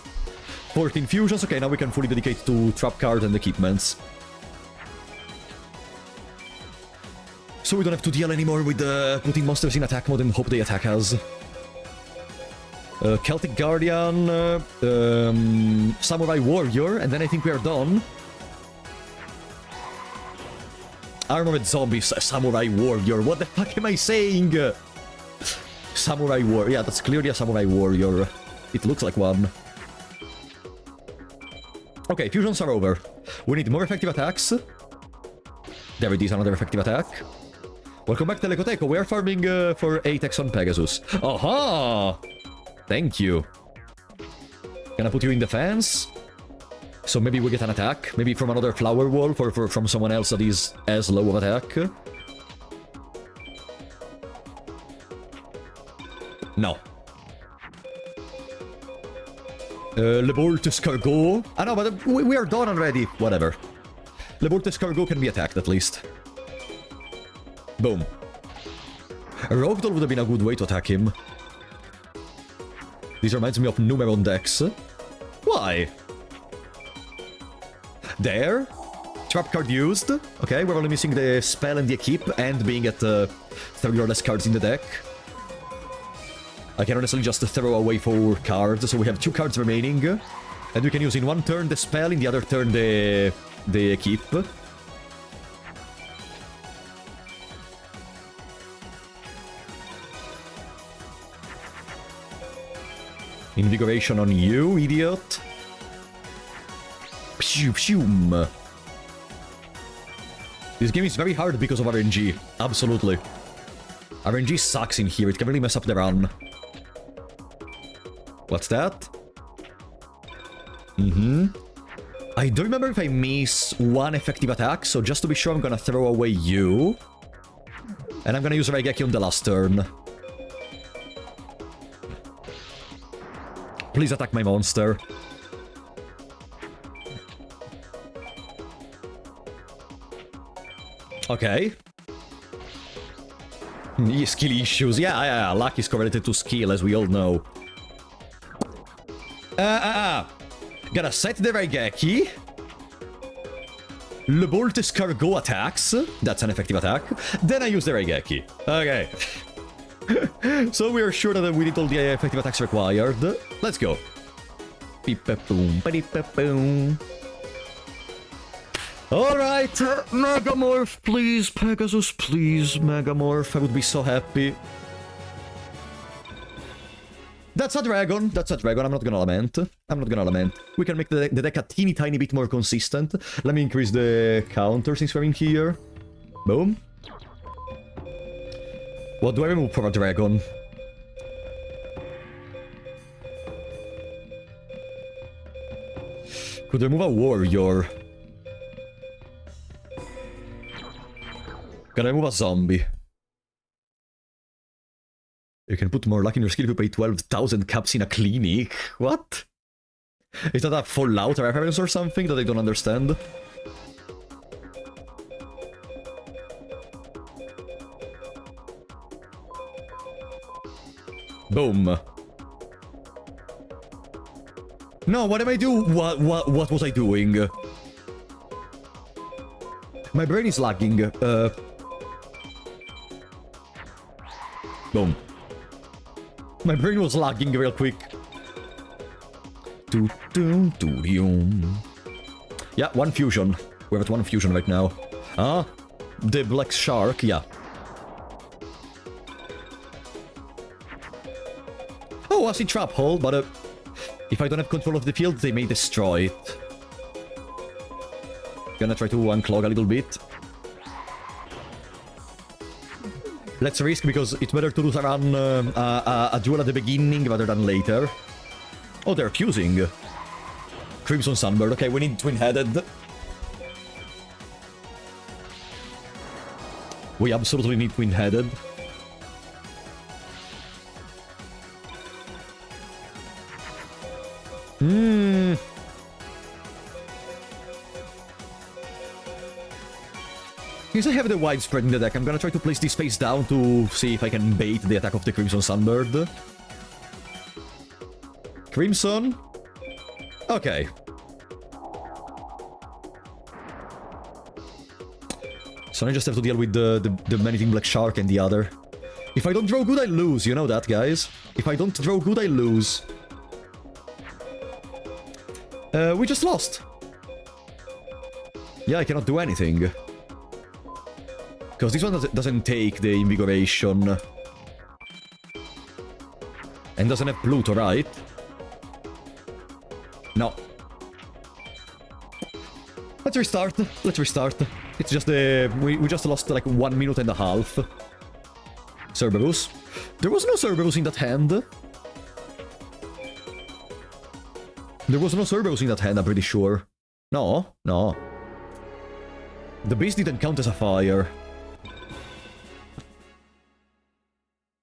14 fusions. Okay, now we can fully dedicate to trap cards and equipments. So we don't have to deal anymore with putting monsters in attack mode and hope they attack us. Celtic Guardian, Samurai Warrior, and then I think we are done. Armored Zombies, Samurai Warrior, what the fuck am I saying? Samurai Warrior, yeah, that's clearly a Samurai Warrior. It looks like one. Okay, fusions are over. We need more effective attacks. There it is, another effective attack. Welcome back to Telecoteco, we are farming for 8x on Pegasus. Aha! Thank you. Can I put you in defense? So maybe we get an attack. Maybe from another flower wolf or from someone else that is as low of attack. No. Le Bolt Escargot. Ah no, but we are done already. Whatever. Le Bolt Escargot can be attacked at least. Boom. A Rogdoll would have been a good way to attack him. This reminds me of Numeron decks. Why? There. Trap card used. Okay, we're only missing the spell and the equip and being at 30 or less cards in the deck. I can honestly just throw away 4 cards, so we have 2 cards remaining. And we can use in one turn the spell, in the other turn the equip. Invigoration on you, idiot. Pshum, pshum. This game is very hard because of RNG. Absolutely. RNG sucks in here, it can really mess up the run. What's that? I don't remember if I miss one effective attack, so just to be sure I'm gonna throw away you. And I'm gonna use Raigeki on the last turn. Please attack my monster. Okay. Skill issues. Yeah, luck is correlated to skill, as we all know. Gotta set the Raigeki. Le Bolt Escargot attacks. That's an effective attack. Then I use the Raigeki. Okay. So we are sure that we need all the effective attacks required. Let's go. Beep-a-boom, ba-dee-ba-boom. Alright, Megamorph, please, Pegasus, please, Megamorph. I would be so happy. That's a dragon, I'm not gonna lament. We can make the deck a teeny tiny bit more consistent. Let me increase the counter since we're in here. Boom. What do I remove for a dragon? Could remove a warrior. Can I remove a zombie? You can put more luck in your skill if you pay 12,000 caps in a clinic. What? Is that a Fallout reference or something that I don't understand? Boom. No, what am I doing? What was I doing? My brain is lagging. Boom. My brain was lagging real quick. Yeah, one fusion. We're at one fusion right now. Ah, the black shark, yeah. Oh, I see trap hole, but if I don't have control of the field, they may destroy it. Gonna try to unclog a little bit. Let's risk, because it's better to lose a run, a duel at the beginning rather than later. Oh, they're fusing. Crimson Sunbird. Okay, we need twin-headed. We absolutely need twin-headed. Since I have the widespread in the deck, I'm gonna try to place this face down to see if I can bait the attack of the Crimson Sunbird. Crimson? Okay. So I just have to deal with the Man-Eating Black Shark and the other. If I don't draw good, I lose, you know that, guys. If I don't draw good, I lose. We just lost. Yeah, I cannot do anything. Because this one doesn't take the Invigoration. And doesn't have Pluto, right? No. Let's restart. Let's restart. It's just we just lost like 1 minute and a half. Cerberus. There was no Cerberus in that hand. There was no Cerberus in that hand, I'm pretty sure. No, no. The beast didn't count as a fire.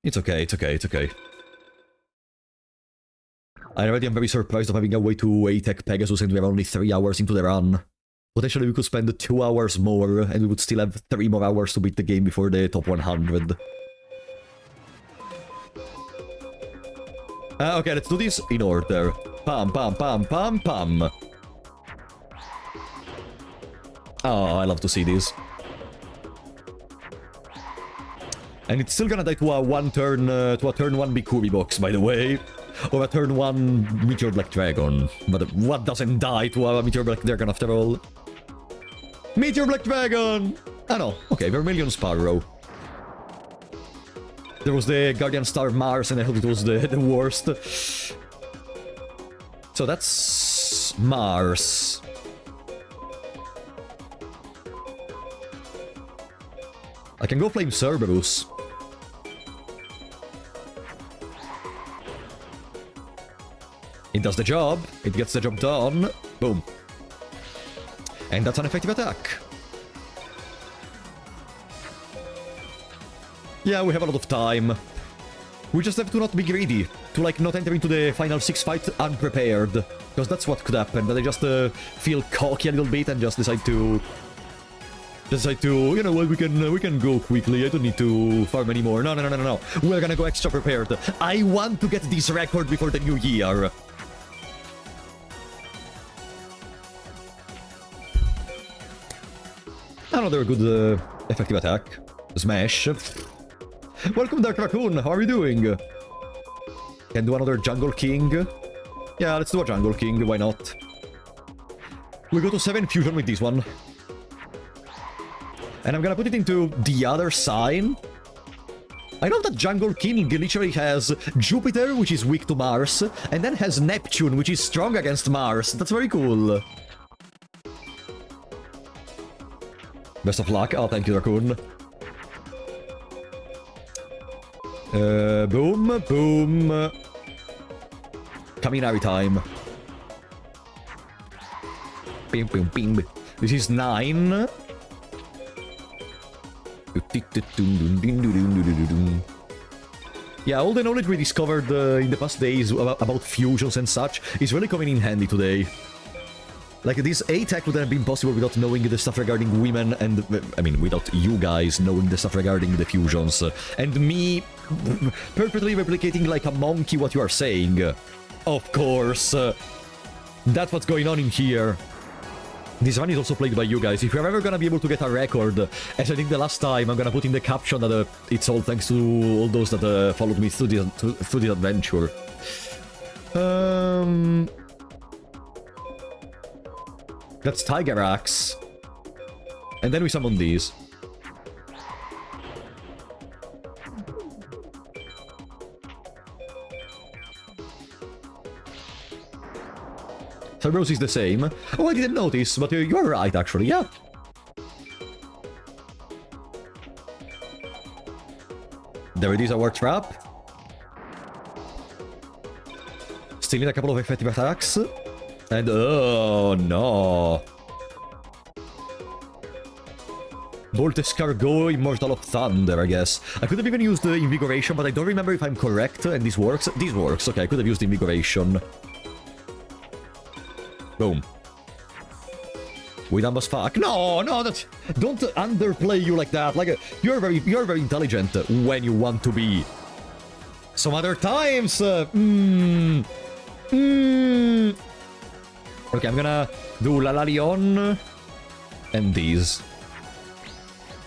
It's okay, it's okay, it's okay. I already am very surprised of having a way to attack Pegasus and we are only 3 hours into the run. Potentially we could spend 2 hours more and we would still have 3 more hours to beat the game before the top 100. Okay, let's do this in order. Pam, pam, pam, pam, pam. Oh, I love to see this. And it's still gonna die to a turn 1 Bikuri box, by the way. Or a turn 1 Meteor Black Dragon. But what doesn't die to a Meteor Black Dragon after all? Meteor Black Dragon! Ah no, okay, Vermilion Sparrow. There was the Guardian Star Mars and I hope it was the worst. So that's Mars. I can go Flame Cerberus. It does the job. It gets the job done. Boom. And that's an effective attack. Yeah, we have a lot of time. We just have to not be greedy. To, like, not enter into the final 6 fight unprepared. Because that's what could happen. That I just feel cocky a little bit and just decide to... you know what, we can go quickly. I don't need to farm anymore. No, no, no, no, no. We're gonna go extra prepared. I want to get this record before the new year. Another good effective attack. Smash. Welcome, Dark Raccoon. How are you doing? Can do another Jungle King. Yeah, let's do a Jungle King. Why not? We go to 7 fusion with this one. And I'm gonna put it into the other sign. I know that Jungle King literally has Jupiter, which is weak to Mars, and then has Neptune, which is strong against Mars. That's very cool. Best of luck. Oh, thank you, Raccoon. Boom, boom. Kaminari time. Bing, bing, bing. This is 9. Yeah, all the knowledge we discovered in the past days about fusions and such is really coming in handy today. Like, this attack wouldn't have been possible without knowing the stuff regarding women and... I mean, without you guys knowing the stuff regarding the fusions. And me perfectly replicating like a monkey what you are saying. Of course. That's what's going on in here. This run is also played by you guys. If you're ever gonna be able to get a record, as I did the last time, I'm gonna put in the caption that it's all thanks to all those that followed me through the adventure. That's Tiger Axe. And then we summon these. Cerberus is the same. Oh, I didn't notice, but you are right, actually, yeah. There it is, our trap. Still need a couple of effective attacks. And oh no. Bolt Escargot, Immortal of Thunder, I guess. I could have even used the Invigoration, but I don't remember if I'm correct, and this works. This works, okay, I could have used Invigoration. Boom. We dumb as fuck. No, no, that's... Don't underplay you like that. Like, you're very intelligent when you want to be. Some other times... Okay, I'm gonna do La La Leon and these.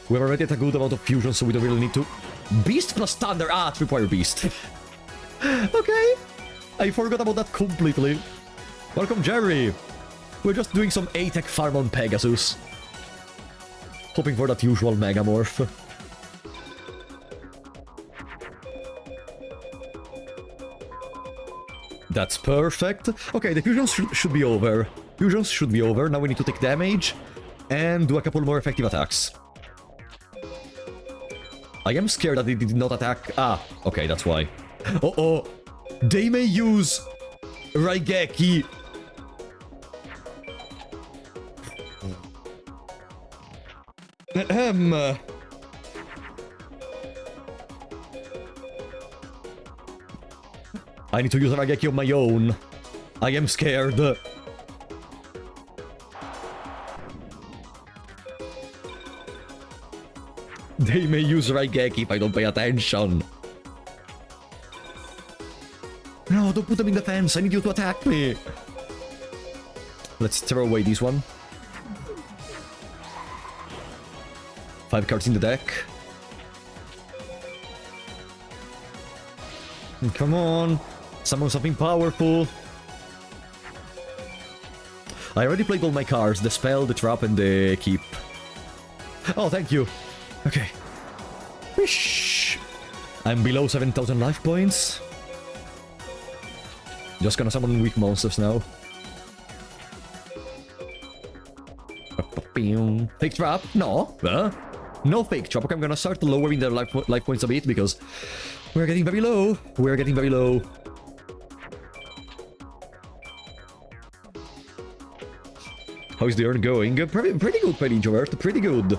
We're already at a good amount of fusion, so we don't really need to... Beast plus Thunder! Ah, Tripwire Beast. Okay. I forgot about that completely. Welcome, Jerry. We're just doing some A-Tech farm on Pegasus. Hoping for that usual Megamorph. That's perfect. Okay, the fusions should be over. Fusions should be over. Now we need to take damage and do a couple more effective attacks. I am scared that they did not attack... Ah, okay, that's why. Uh-oh. They may use Raigeki. I need to use Raigeki on my own. I am scared. They may use Raigeki if I don't pay attention. No, don't put them in the fence. I need you to attack me. Let's throw away this one. 5 cards in the deck. Come on. Summon something powerful. I already played all my cards. The spell, the trap, and the keep. Oh, thank you. Okay. Wish. I'm below 7,000 life points. Just gonna summon weak monsters now. Fake trap? No. No fake trap. Okay, I'm gonna start lowering their life points a bit because we're getting very low. We're getting very low. How's the urn going? Pretty good, Penny Introvert. Pretty good.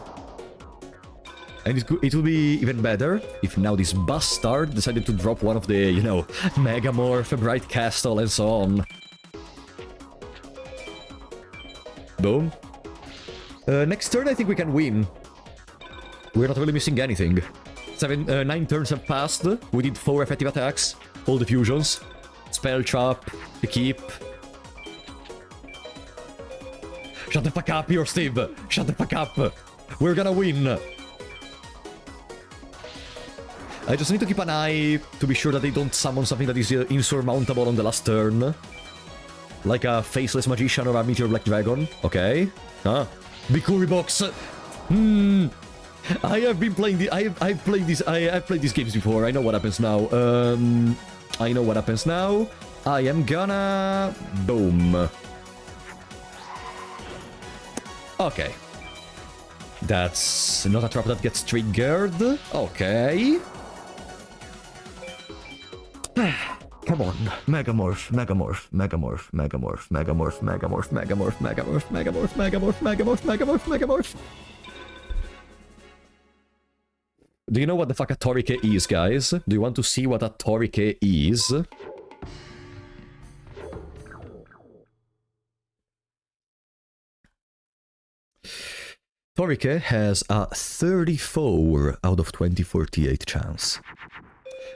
And it will be even better if now this bastard decided to drop one of the, you know, Megamorph, Bright Castle, and so on. Boom. Next turn, I think we can win. We're not really missing anything. 9 turns have passed. We did 4 effective attacks. All the fusions. Spell trap. The keep. Shut the fuck up, you're Steve. Shut the fuck up. We're gonna win. I just need to keep an eye to be sure that they don't summon something that is insurmountable on the last turn. Like a Faceless Magician or a Meteor Black Dragon. Okay. Huh. Bikuri Box. I have been playing the... I've played these games before. I know what happens now. I know what happens now. I am gonna... Boom. Okay. That's not a trap that gets triggered. Okay. Come on. Megamorph, Megamorph, Megamorph, Megamorph, Megamorph, Megamorph, Megamorph, Megamorph, Megamorph, Megamorph, Megamorph, Megamorph, Megamorph. Do you know what the fuck a Torike is, guys? Do you want to see what a Torike is? Torike has a 34 out of 2048 chance.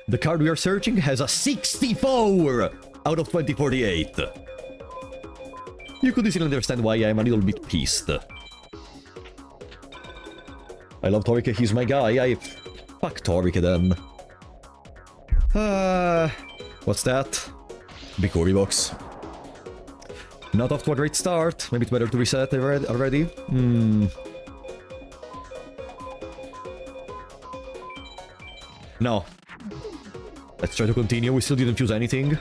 The card we are searching has a 64 out of 2048. You could easily understand why I'm a little bit pissed. I love Torike, he's my guy. Fuck Torike then. What's that? Bikuri Box. Not off to a great start. Maybe it's better to reset already. No. Let's try to continue. We still didn't fuse anything.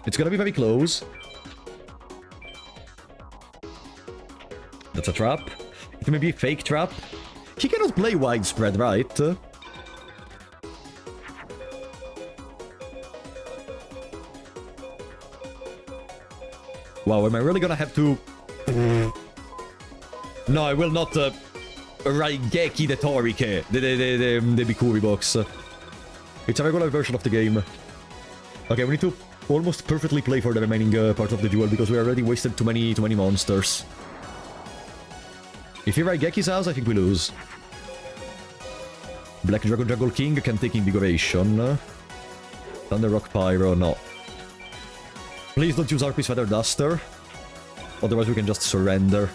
It's gonna be very close. That's a trap. It may be a fake trap. He cannot play widespread, right? Wow, am I really gonna have to... No, I will not Raigeki the Torike, the Bikuri Box. It's a regular version of the game. Okay, we need to almost perfectly play for the remaining part of the duel because we already wasted too many monsters. If he Raigeki's house, I think we lose. Black Dragon Jungle King can take Invigoration. Thunder Rock Pyro, no. Please don't use Arpy's Feather Duster. Otherwise we can just surrender.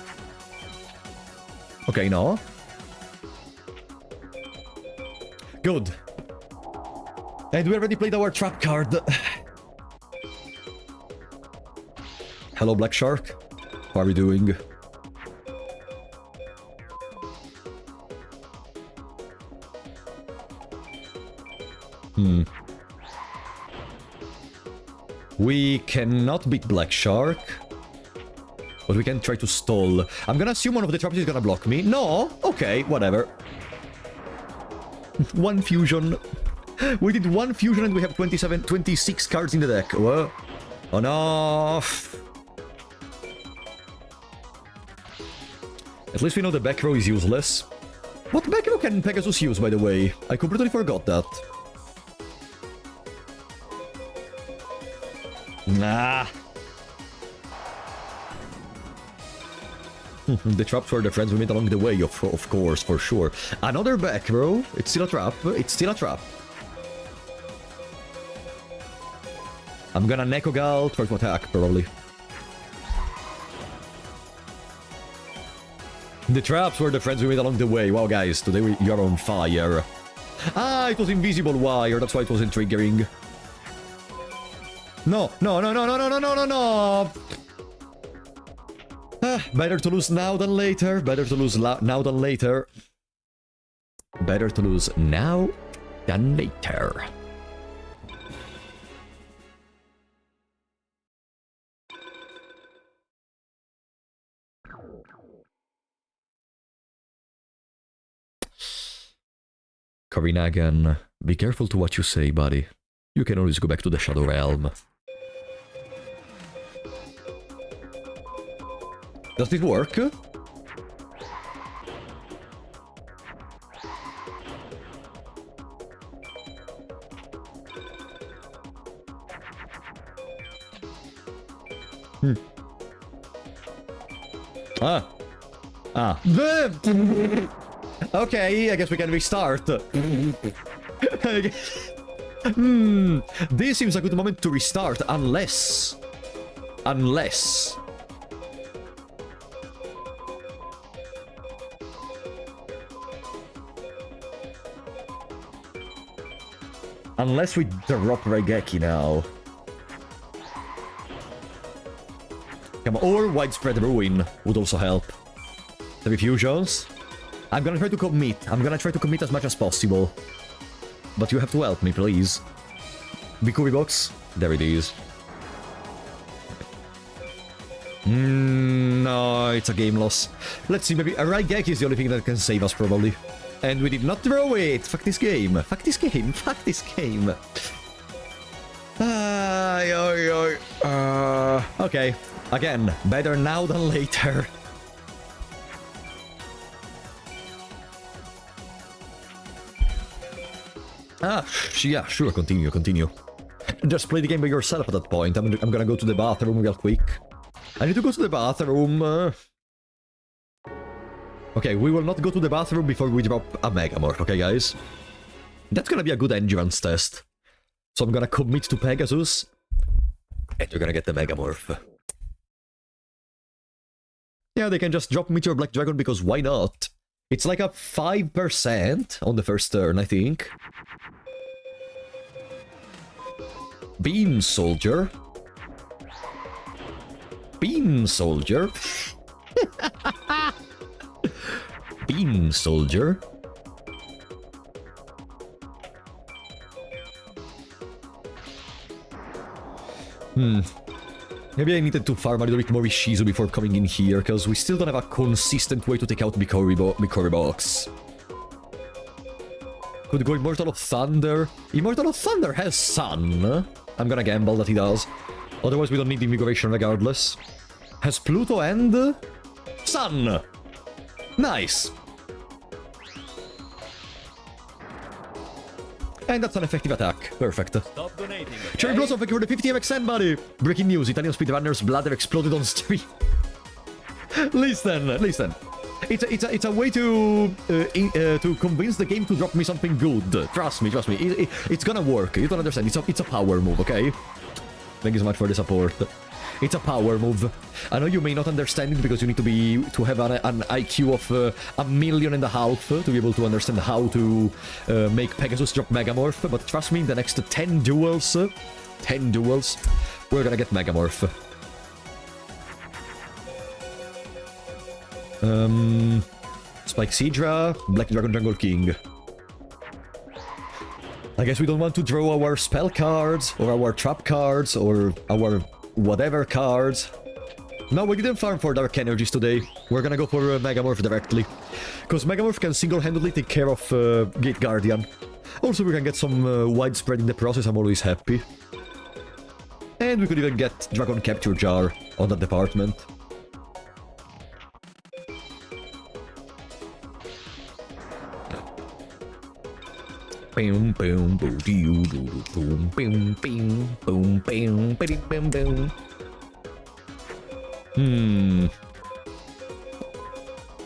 Okay, no. Good. And we already played our trap card. Hello, Black Shark. How are we doing? We cannot beat Black Shark. But we can try to stall. I'm gonna assume one of the traps is gonna block me. No? Okay, whatever. One fusion. We did one fusion and we have 26 cards in the deck. Whoa. Oh no. At least we know the back row is useless. What back row can Pegasus use, by the way? I completely forgot that. Nah. The traps were the friends we made along the way, of course, for sure. Another back row. It's still a trap. It's still a trap. I'm gonna Nekogal, try to attack, probably. The traps were the friends we made along the way. Wow, guys, today you're on fire. Ah, it was invisible wire, that's why it wasn't triggering. No, no, no, no, no, no, no, no, no, no! Better to lose now than later. Better to lose now than later. Better to lose now than later. Korinagan, be careful to what you say, buddy. You can always go back to the Shadow Realm. Does it work? Okay, I guess we can restart. This seems a good moment to restart, unless... Unless we drop Raigeki now. Come on, or Widespread Ruin would also help. 3 fusions. I'm gonna try to commit. I'm gonna try to commit as much as possible. But you have to help me, please. Bikuri box. There it is. No, it's a game loss. Let's see, maybe a Raigeki is the only thing that can save us, probably. And we did not throw it! Fuck this game! Fuck this game! Fuck this game! Okay. Again, better now than later. Yeah, sure, continue. Just play the game by yourself at that point. I'm gonna go to the bathroom real quick. I need to go to the bathroom. Okay, we will not go to the bathroom before we drop a Megamorph, okay, guys? That's gonna be a good endurance test. So I'm gonna commit to Pegasus, and you're gonna get the Megamorph. Yeah, they can just drop Meteor Black Dragon because why not? It's like a 5% on the first turn, I think. Beam Soldier. Beam Soldier. Beam Soldier. Maybe I needed to farm a little bit more Ishizu before coming in here, because we still don't have a consistent way to take out Bikori Box. Could go Immortal of Thunder. Immortal of Thunder has Sun. I'm gonna gamble that he does. Otherwise we don't need Invigoration regardless. Has Pluto and... Sun! Nice! And that's an effective attack. Perfect. Stop donating, okay? Cherry Blossom, thank you for the 50 MXN, buddy! Breaking news, Italian speedrunner's bladder exploded on stream. Listen. It's a way to convince the game to drop me something good. Trust me. It's gonna work. You don't understand. It's a power move, okay? Thank you so much for the support. It's a power move. I know you may not understand it because you need to have an IQ of 1.5 million to be able to understand how to make Pegasus drop Megamorph, but trust me, in the next 10 duels, we're gonna get Megamorph. Spike Sidra, Black Dragon Jungle King. I guess we don't want to draw our spell cards, or our trap cards, or our whatever cards. No, we didn't farm for Dark Energies today. We're gonna go for Megamorph directly. Because Megamorph can single-handedly take care of Gate Guardian. Also, we can get some widespread in the process, I'm always happy. And we could even get Dragon Capture Jar on that department. Boom, boom, boom, boom, boom, boom, boom, boom, boom, boom.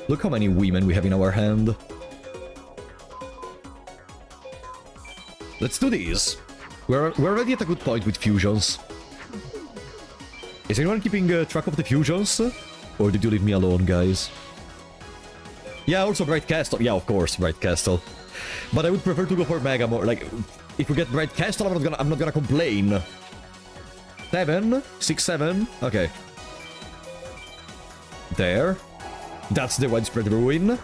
Look how many women we have in our hand. Let's do this. We're already at a good point with fusions. Is anyone keeping track of the fusions? Or did you leave me alone, guys? Yeah, also Bright Castle. Yeah, of course, Bright Castle. But I would prefer to go for Megamorph. Like, if we get Bright Castle, I'm not gonna complain. 7? 6, 7? Okay. There. That's the widespread ruin.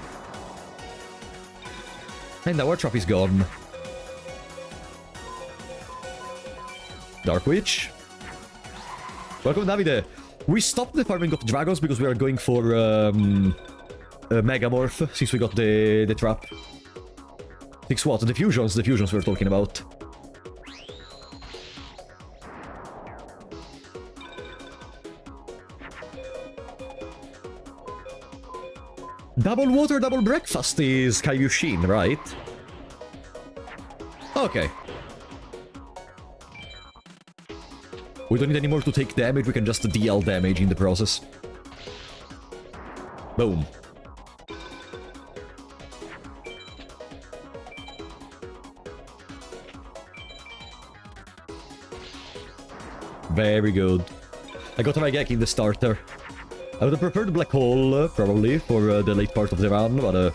And now our trap is gone. Dark Witch. Welcome, Davide. We stopped the farming of dragons because we are going for Megamorph, since we got the trap. 6 what? The fusions we're talking about. Double water, double breakfast is Kaiushin, right? Okay. We don't need any more to take damage, we can just DL damage in the process. Boom. Very good. I got my Gek in the starter. I would have preferred Black Hole, probably, for the late part of the run, but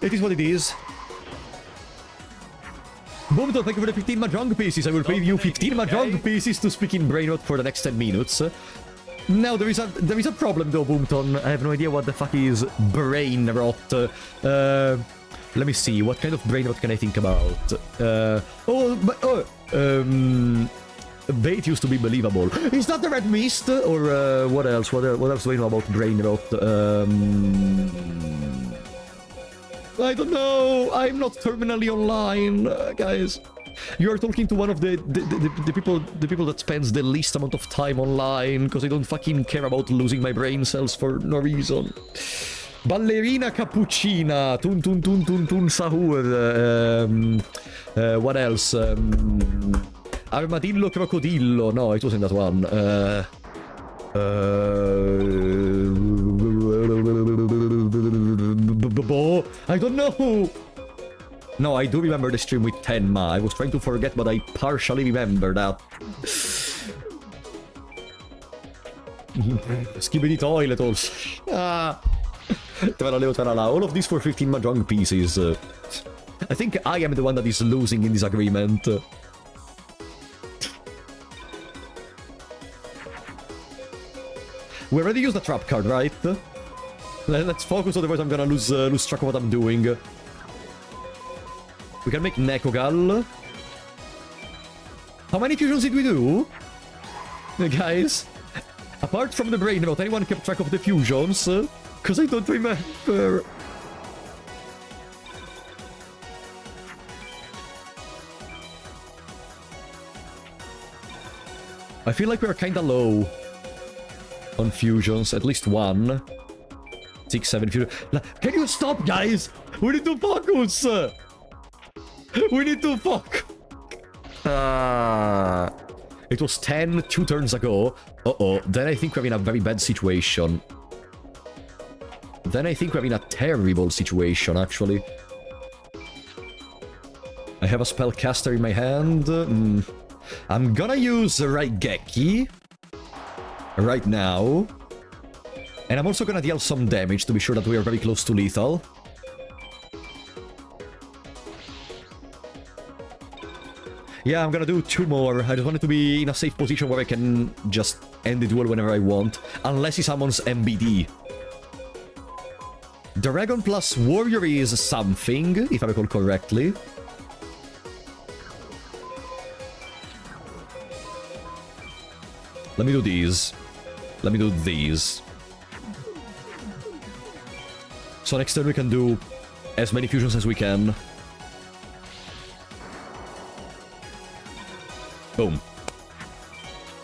it is what it is. Boomton, thank you for the 15 Mahjong pieces. I will pay you 15 Mahjong pieces to speak in Brain Rot for the next 10 minutes. Now, there is a problem though, Boomton. I have no idea what the fuck is Brain Rot. Let me see, what kind of Brain Rot can I think about? Bait used to be believable. Is that the Red Mist? Or what else? What else do I know about Brain Rot? I don't know. I'm not terminally online, guys. You are talking to one of the people that spends the least amount of time online, because I don't fucking care about losing my brain cells for no reason. Ballerina Cappuccina, Tun Tun Tun Tun Tun Sahur, what else? Armadillo Crocodillo, no, it wasn't that one. I don't know! No, I do remember the stream with Tenma. I was trying to forget, but I partially remember that. Skibidi toilet also. All of these for 15 Mahjong pieces. I think I am the one that is losing in this agreement. We already used the trap card, right? Let's focus, otherwise I'm gonna lose track of what I'm doing. We can make Nekogal. How many fusions did we do? Guys? Apart from the Brain Rot, anyone kept track of the fusions? Because I don't remember. I feel like we're kinda low on fusions, at least one. 6, 7 fusions. Can you stop, guys? We need to focus! We need to fuck! It was 10 2 turns ago. Uh-oh, then I think we're in a very bad situation. Then I think we're in a terrible situation, actually. I have a spellcaster in my hand. I'm gonna use Raigeki right now. And I'm also gonna deal some damage to be sure that we are very close to lethal. Yeah, I'm gonna do 2 more. I just want it to be in a safe position where I can just end the duel whenever I want. Unless he summons MBD. Dragon plus Warrior is something, if I recall correctly. Let me do these. Let me do these. So next turn we can do as many fusions as we can. Boom.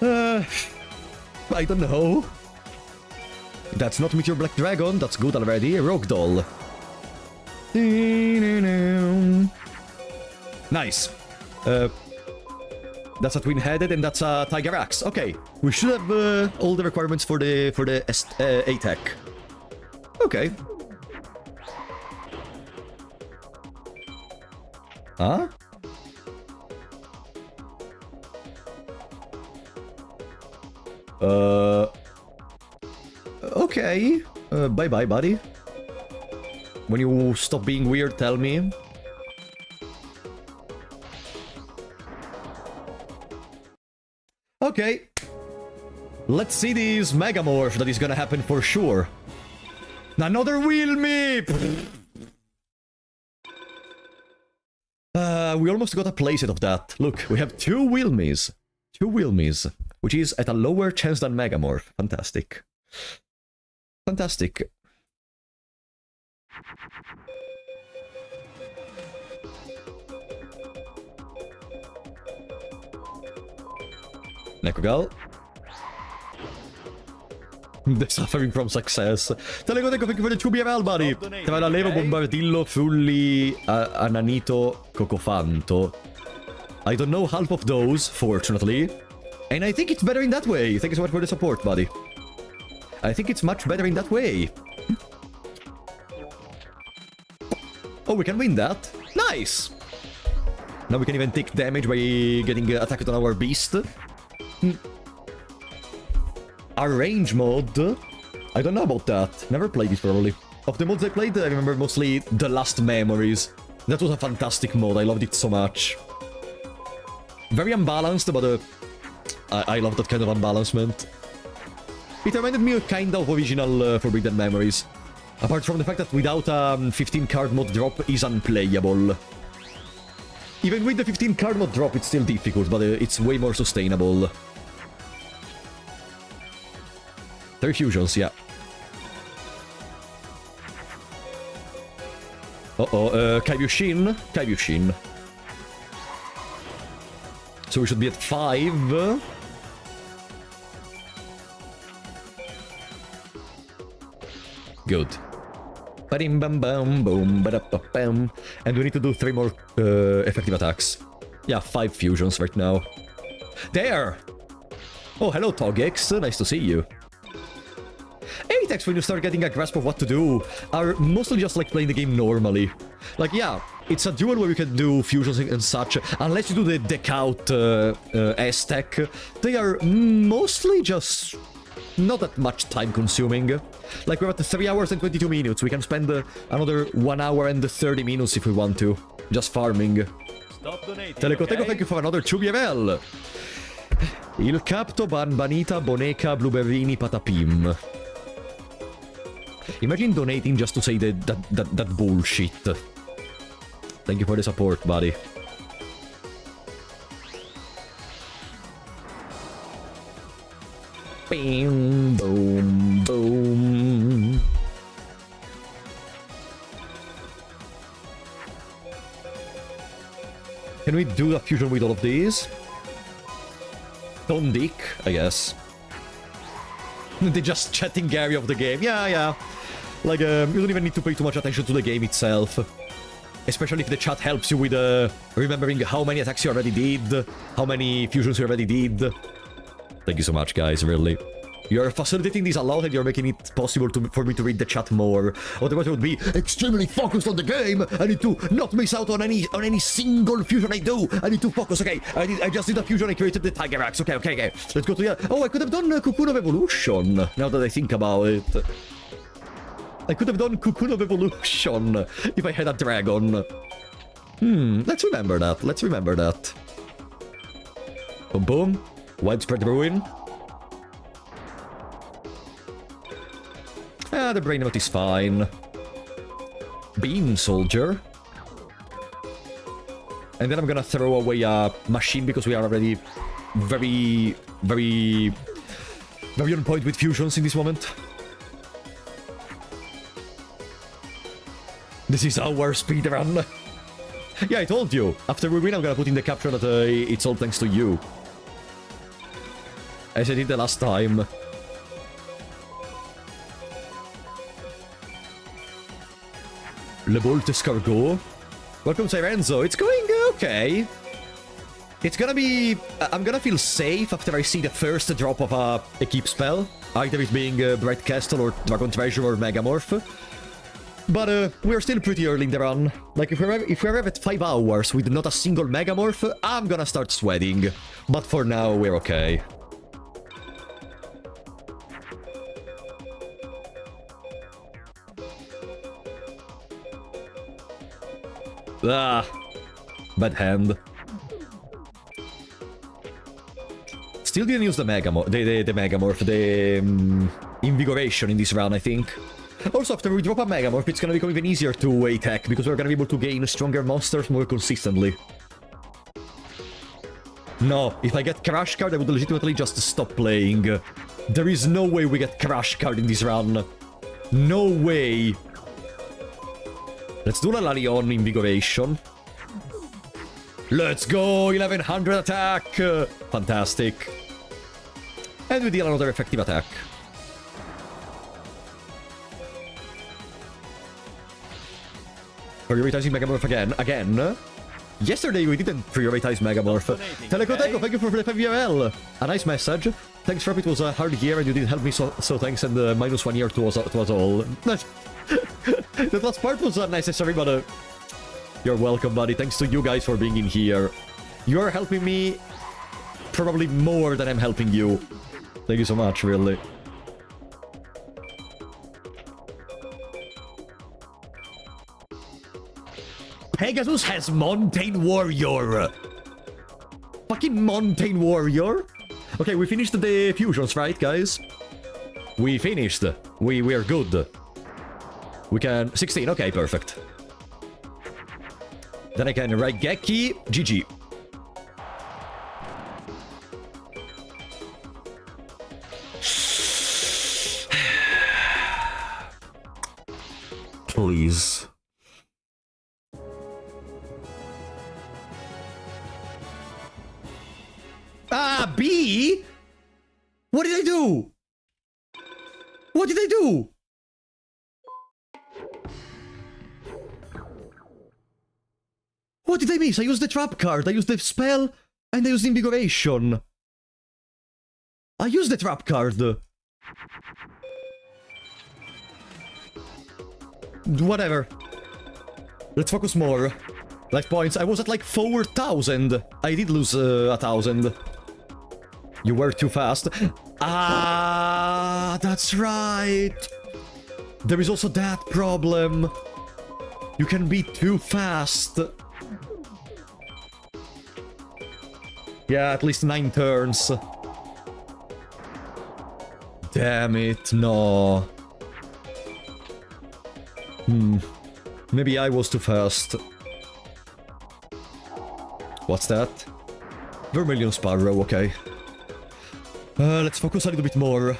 I don't know. That's not Meteor Black Dragon, that's good already. Rogue Doll. Nice. That's a Twin-Headed and that's a Tiger Axe. Okay, we should have all the requirements for the A-Tech. Okay. Huh? Okay. Bye-bye, buddy. When you stop being weird, tell me. Okay. Let's see this Megamorph that is gonna happen for sure. Another Wheel Me! We almost got a playset of that. Look, we have 2 Wheel Me's. 2 Wheel Me's, which is at a lower chance than Megamorph. Fantastic. Fantastic. Nekogal. They're suffering from success. Teleco, thank you for the 2 BML, buddy. Travalevo, Bombardillo, Fully, Ananito, Cocofanto. I don't know half of those, fortunately. And I think it's better in that way. Thank you so much for the support, buddy. I think it's much better in that way. Oh, we can win that. Nice! Now we can even take damage by getting attacked on our beast. A range mod? I don't know about that. Never played it probably. Of the mods I played, I remember mostly The Last Memories. That was a fantastic mod. I loved it so much. Very unbalanced, but I love that kind of unbalancement. It reminded me kind of original Forbidden Memories. Apart from the fact that without 15 card mod drop is unplayable. Even with the 15 card mod drop, it's still difficult, but it's way more sustainable. 3 fusions, yeah. Uh-oh, Kaibushin. Kaibushin. So we should be at 5. Good. Ba-dim bam bam boom ba-da-ba-bam. And we need to do 3 more effective attacks. Yeah, 5 fusions right now. There! Oh, hello, Togex. Nice to see you. A-Techs, when you start getting a grasp of what to do, are mostly just like playing the game normally. Like, yeah, it's a duel where you can do fusions and such. Unless you do the deck out S-Tech, they are mostly just not that much time consuming. Like, we're at 3 hours and 22 minutes. We can spend another 1 hour and 30 minutes if we want to. Just farming. Stop donating, Telecoteco, okay? thank you for another 2 BML. Il Capto, Banbanita, Boneca, Blueberrini, Patapim. Imagine donating just to say that bullshit. Thank you for the support, buddy. Bing, boom, boom. Can we do a fusion with all of these? Don't dick, I guess. They're just chatting Gary of the game. Yeah. Like, you don't even need to pay too much attention to the game itself. Especially if the chat helps you with remembering how many attacks you already did, how many fusions you already did. Thank you so much, guys, really. You're facilitating this a lot and you're making it possible for me to read the chat more. Otherwise I would be extremely focused on the game. I need to not miss out on any single fusion I do. I need to focus, okay. I just did a fusion, I created the Tiger Axe. Okay. Let's go to the... Oh, I could have done Cocoon of Evolution, now that I think about it. I could have done Cocoon of Evolution if I had a dragon. Let's remember that. Boom boom. Widespread ruin. Ah, the brain note is fine. Beam soldier. And then I'm gonna throw away a machine because we are already very on point with fusions in this moment. This is our speedrun. Yeah, I told you. After we win, I'm gonna put in the caption that it's all thanks to you. As I did the last time. Le Bolt Escargot. Welcome, Sirenzo. It's going okay. It's gonna be... I'm gonna feel safe after I see the first drop of a Keep spell. Either it being Bright Castle or Dragon Treasure or Megamorph. But we're still pretty early in the run. Like, if we're at 5 hours with not a single Megamorph, I'm gonna start sweating. But for now, we're okay. Ah, bad hand. Still didn't use the Megamorph, the Megamorph, the Invigoration in this round, I think. Also, after we drop a Megamorph, it's gonna become even easier to attack, because we're gonna be able to gain stronger monsters more consistently. No, if I get Crash Card, I would legitimately just stop playing. There is no way we get Crash Card in this run. No way. Let's do a Larion Invigoration. Let's go! 1100 attack! Fantastic. And we deal another effective attack. Prioritizing Megamorph again. Yesterday we didn't prioritize Megamorph. Telecoteco, thank you for the 5 URL. A nice message. Thanks, Rob, it was a hard year and you did help me, so thanks, and -1 year to was all. That last part was unnecessary, but you're welcome, buddy. Thanks to you guys for being in here. You're helping me probably more than I'm helping you. Thank you so much, really. Pegasus has Mountain Warrior. Fucking Mountain Warrior. Okay, we finished the fusions, right, guys? We finished. We are good. We can... 16, okay, perfect. Then I can Raigeki, GG. Please. Ah, B? What did I do? What did I do? What did I miss? I used the trap card, I used the spell, and I used Invigoration. I used the trap card. Whatever. Let's focus more. Life points. I was at like 4,000. I did lose 1,000. You were too fast. Ah, that's right. There is also that problem. You can be too fast. Yeah, at least 9 turns. Damn it, no. Maybe I was too fast. What's that? Vermilion Sparrow, okay. Let's focus a little bit more.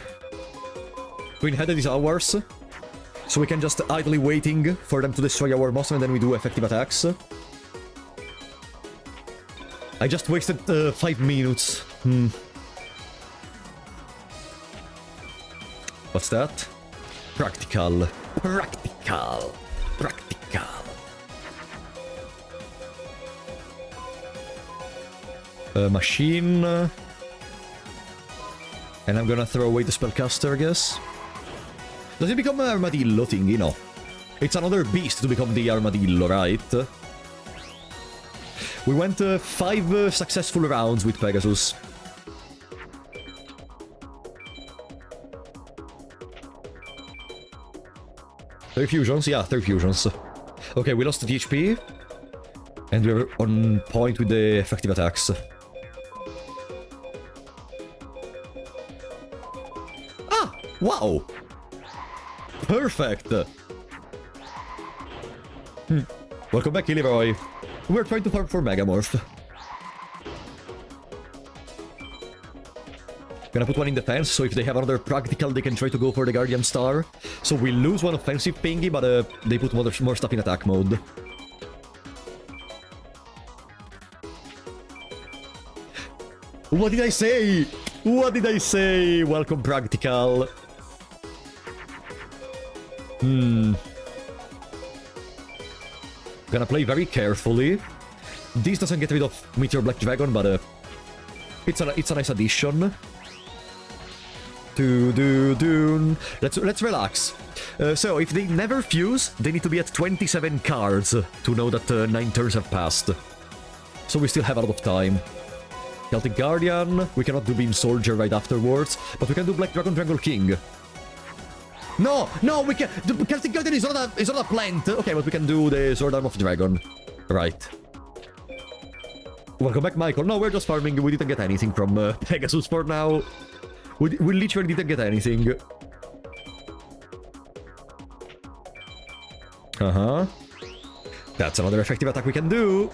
Queen Headed is ours. So we can just idly waiting for them to destroy our monster and then we do effective attacks. I just wasted 5 minutes. What's that? Practical. Practical. Practical. Machine. And I'm gonna throw away the spellcaster, I guess. Does it become an armadillo thingy? No. It's another beast to become the armadillo, right? We went 5 successful rounds with Pegasus. Three fusions? Yeah, 3 fusions. Okay, we lost the HP. And we're on point with the effective attacks. Ah! Wow! Perfect! Welcome back, Leroy. We're trying to farm for Megamorph. Gonna put one in defense, so if they have another practical, they can try to go for the Guardian Star. So we lose one offensive pingy, but they put more stuff in attack mode. What did I say? What did I say? Welcome, practical. Gonna play very carefully. This doesn't get rid of Meteor Black Dragon, but it's a nice addition. Let's relax. So if they never fuse, they need to be at 27 cards to know that 9 turns have passed. So we still have a lot of time. Celtic Guardian. We cannot do Beam Soldier right afterwards, but we can do Black Dragon Triangle King. No, no, we can. The Celtic Guardian is not a plant. Okay, but we can do the Sword Arm of Dragon. Right. Welcome back, Michael. No, we're just farming. We didn't get anything from Pegasus for now. We literally didn't get anything. That's another effective attack we can do.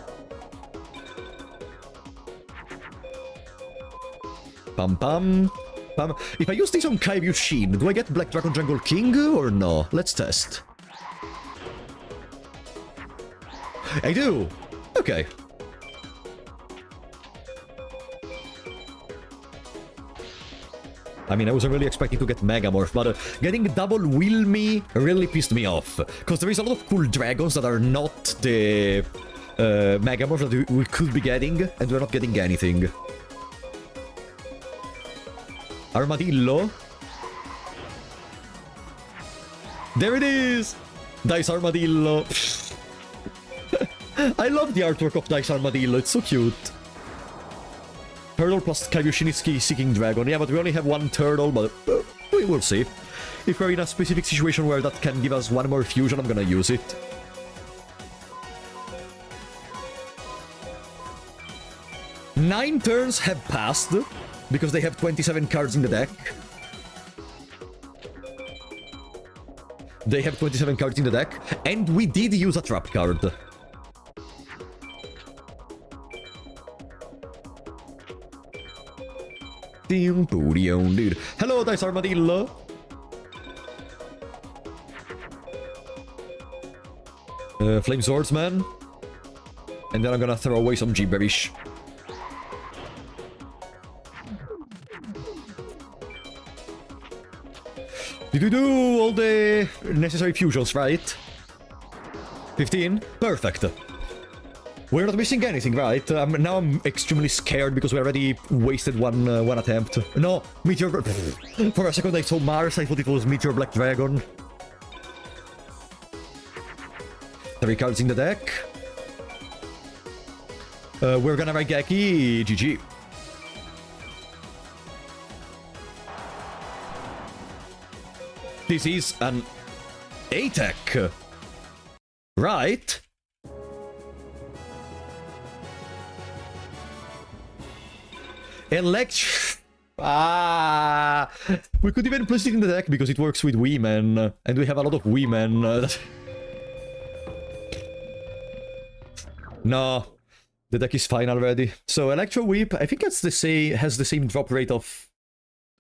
Pam pam. Pam. If I use this on Kaiba, do I get Black Dragon Jungle King or no? Let's test. I do. Okay. I mean, I wasn't really expecting to get Megamorph, but getting double Will Me really pissed me off. Because there is a lot of cool dragons that are not the Megamorph that we could be getting, and we're not getting anything. Armadillo. There it is! Dice Armadillo. I love the artwork of Dice Armadillo, it's so cute. Turtle plus Kaiba Seeking Dragon. Yeah, but we only have one turtle, but we will see. If we're in a specific situation where that can give us one more fusion, I'm gonna use it. Nine turns have passed, because they have 27 cards in the deck. They have 27 cards in the deck, and we did use a trap card. Hello, Dice Armadillo! Flame Swordsman. And then I'm gonna throw away some gibberish. Did you do all the necessary fusions, right? 15? Perfect. We're not missing anything, right? Now I'm extremely scared because we already wasted one attempt. No, Meteor... For a second I saw Mars, I thought it was Meteor Black Dragon. 3 cards in the deck. We're gonna Raigeki, GG. This is an A-Tech. Right? We could even place it in the deck because it works with women, and we have a lot of women. No, the deck is fine already. So Electro Whip, I think has the same drop rate of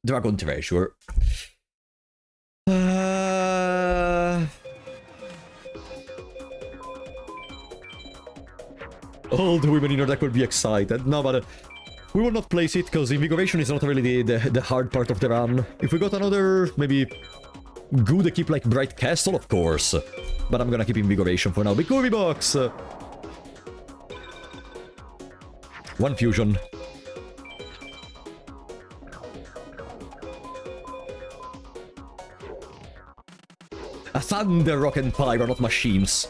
Dragon Treasure. All the women in our deck will be excited. No, but we will not place it, because Invigoration is not really the hard part of the run. If we got another, maybe, good equip like Bright Castle, of course. But I'm gonna keep Invigoration for now. Bikubi Box! One fusion. Thunder Rock and Pyro, not machines.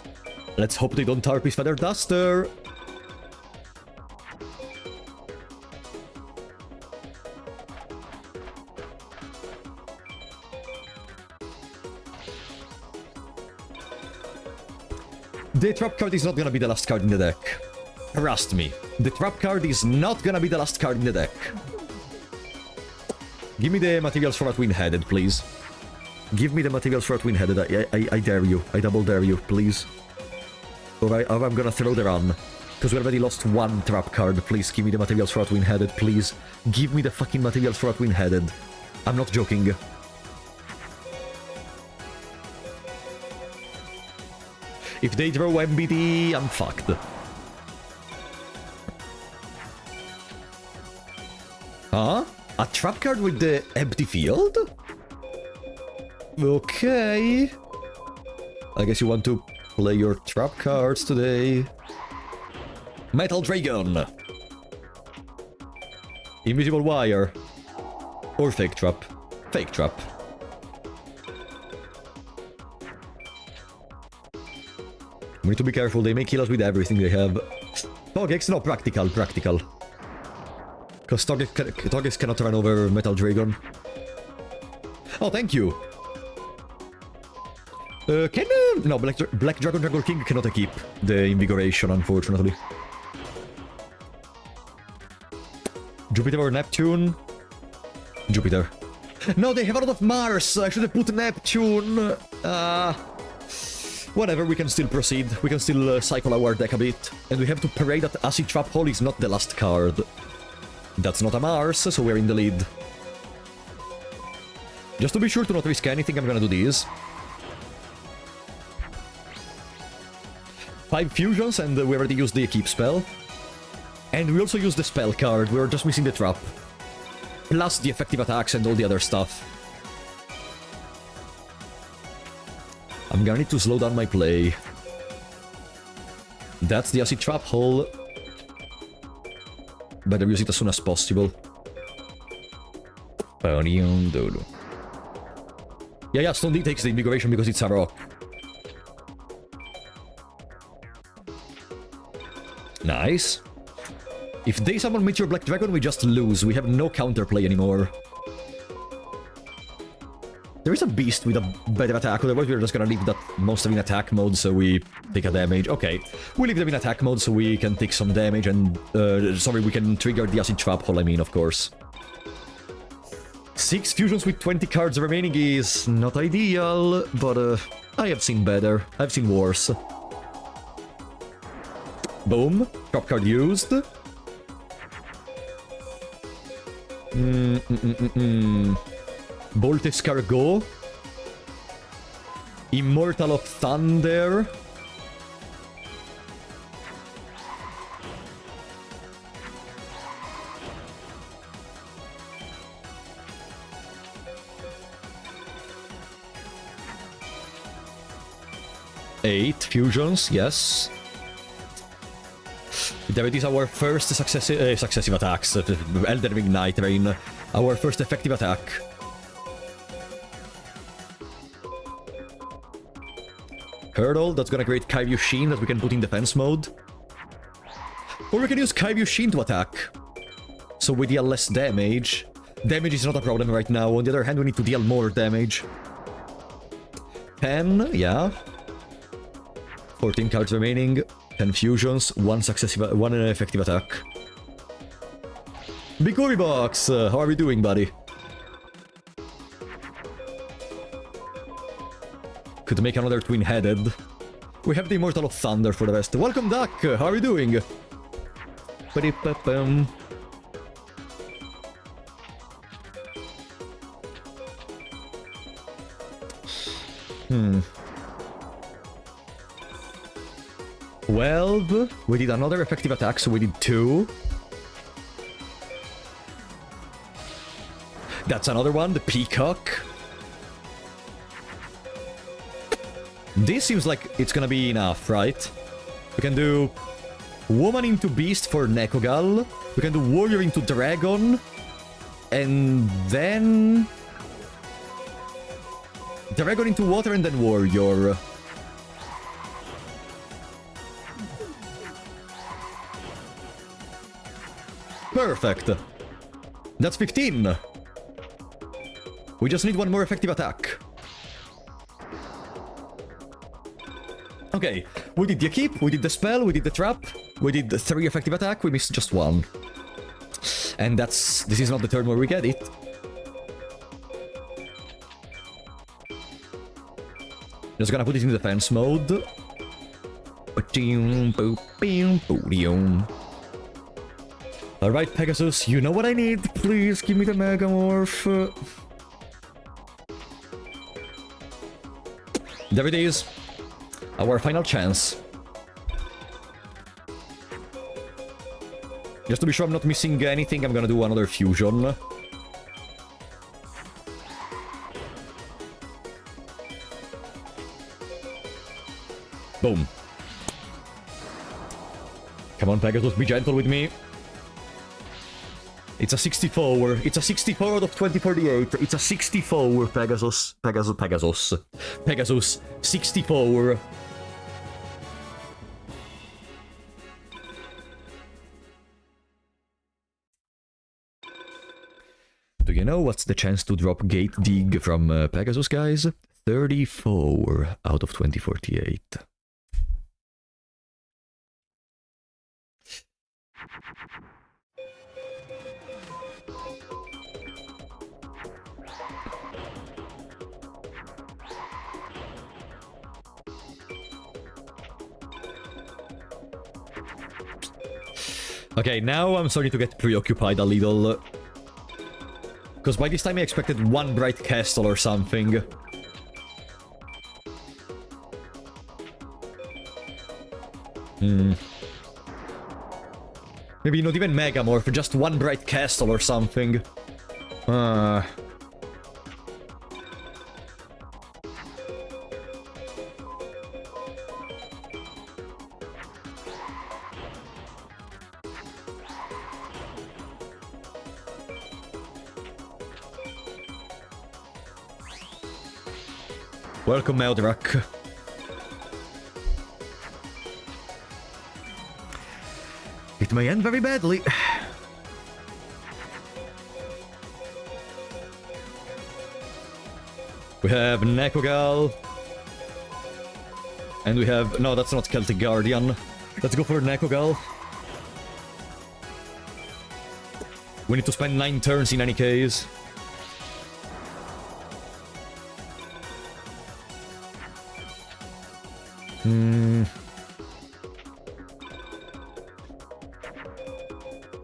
Let's hope they don't tarp his Feather Duster. The trap card is not gonna be the last card in the deck. Trust me. The trap card is not gonna be the last card in the deck. Give me the materials for a twin-headed, please. Give me the materials for a twin-headed. I dare you. I double dare you, please. Or I'm gonna throw the run. Because we already lost one trap card. Please give me the materials for a twin-headed, please. Give me the fucking materials for a twin-headed. I'm not joking. If they draw MBD, I'm fucked. Huh? A trap card with the empty field? Okay. I guess you want to play your trap cards today. Metal Dragon. Invisible Wire. Or Fake Trap. Fake Trap. We need to be careful, they may kill us with everything they have. Togex? No, practical. Because Togex cannot run over Metal Dragon. Oh, thank you. No, Black Dragon Jungle King cannot keep the Invigoration, unfortunately. Jupiter or Neptune? Jupiter. No, they have a lot of Mars! I should have put Neptune! Whatever, we can still proceed. We can still cycle our deck a bit. And we have to pray that Acid Trap Hole is not the last card. That's not a Mars, so we're in the lead. Just to be sure to not risk anything, I'm gonna do this. 5 fusions, and we already used the Keep spell. And we also used the spell card, we were just missing the trap. Plus the effective attacks and all the other stuff. I'm gonna need to slow down my play. That's the Acid Trap Hole. Better use it as soon as possible. Yeah, Stone D takes the Invigoration because it's a rock. Nice. If they summon Meteor Black Dragon, we just lose. We have no counterplay anymore. There is a beast with a better attack, otherwise we're just gonna leave that most of in attack mode so we take a damage. Okay, we leave them in attack mode so we can take some damage and... sorry, we can trigger the Acid Trap Hole, I mean, of course. 6 fusions with 20 cards remaining is not ideal, but I have seen better. I've seen worse. Boom. Trap card used. Bolt Escargot. Immortal of Thunder. Eight fusions, yes. There it is, our first successive attacks. Elden Ring Night Rain. Our first effective attack. Hurdle, that's gonna create Kaibu Sheen that we can put in defense mode. Or we can use Kaibu Sheen to attack. So we deal less damage. Damage is not a problem right now. On the other hand, we need to deal more damage. 10, yeah. 14 cards remaining. 10 fusions, one effective attack. Bigori Box, how are we doing, buddy? Could make another twin-headed. We have the Immortal of Thunder for the rest. Welcome, Duck! How are you doing? Hmm. 12. We did another effective attack, so we did 2. That's another one, the Peacock. This seems like it's gonna be enough, right? We can do Woman into Beast for Nekogal. We can do Warrior into Dragon. And then... Dragon into water and then warrior. Perfect. That's 15. We just need one more effective attack. Okay, we did the keep, we did the spell, we did the trap, we did the 3 effective attack, we missed just 1. And this is not the turn where we get it. Just gonna put it in defense mode. Alright, Pegasus, you know what I need. Please give me the Megamorph. There it is. Our final chance. Just to be sure I'm not missing anything, I'm gonna do another fusion. Boom. Come on, Pegasus, be gentle with me. It's a 64. It's a 64 out of 2048. It's a 64, Pegasus. Pegasus, 64. Do you know what's the chance to drop Gate Dig from Pegasus, guys? 34 out of 2048. Okay, now I'm starting to get preoccupied a little. Because by this time I expected one Bright Castle or something. Maybe not even Megamorph, just one Bright Castle or something. Welcome, Meldrak. It may end very badly. We have Nekogal. And we have... No, that's not Celtic Guardian. Let's go for Nekogal. We need to spend 9 turns in any case.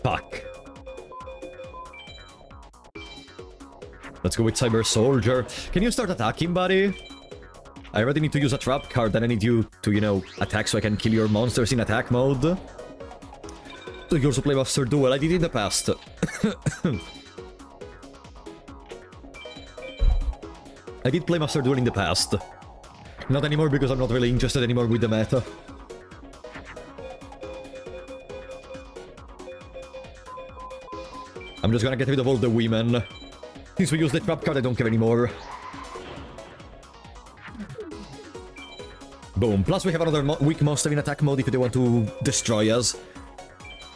Fuck. Let's go with Cyber Soldier. Can you start attacking, buddy? I already need to use a trap card, and I need you to, you know, attack so I can kill your monsters in attack mode. So you also play Master Duel. I did it in the past. I did play Master Duel in the past. Not anymore because I'm not really interested anymore with the meta. I'm just gonna get rid of all the women. Since we use the trap card, I don't care anymore. Boom. Plus we have another weak monster in attack mode if they want to destroy us.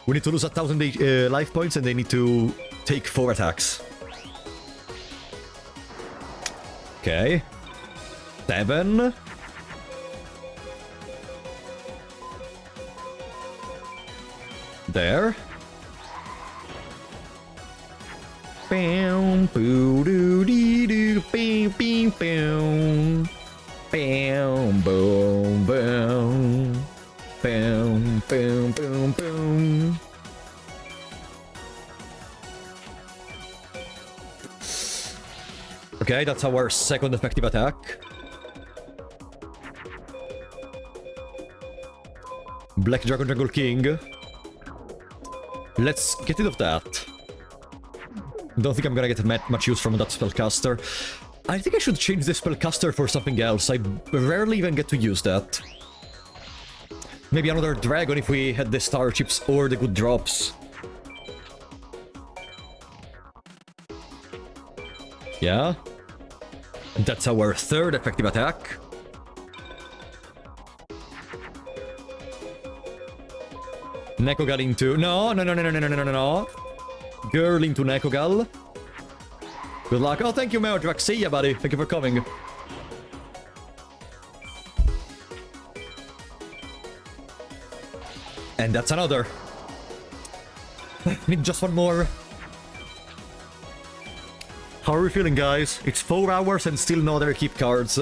We need to lose 1,000 life points and they need to take 4 attacks. Okay. 7. There. Bam, boo doo dee doo, bam, bam, bam. Bam, boom, boom. Bam, boom, boom, boom. Okay, that's our second effective attack. Black Dragon Jungle King. Let's get rid of that. Don't think I'm gonna get much use from that spellcaster. I think I should change the spellcaster for something else. I rarely even get to use that. Maybe another dragon if we had the star chips or the good drops. Yeah? That's our third effective attack. Nekogal into... No. Girl into Nekogal. Good luck. Oh, thank you, Merdrak. See ya, buddy. Thank you for coming. And that's another. Need just one more. How are we feeling, guys? It's 4 hours and still no other keep cards.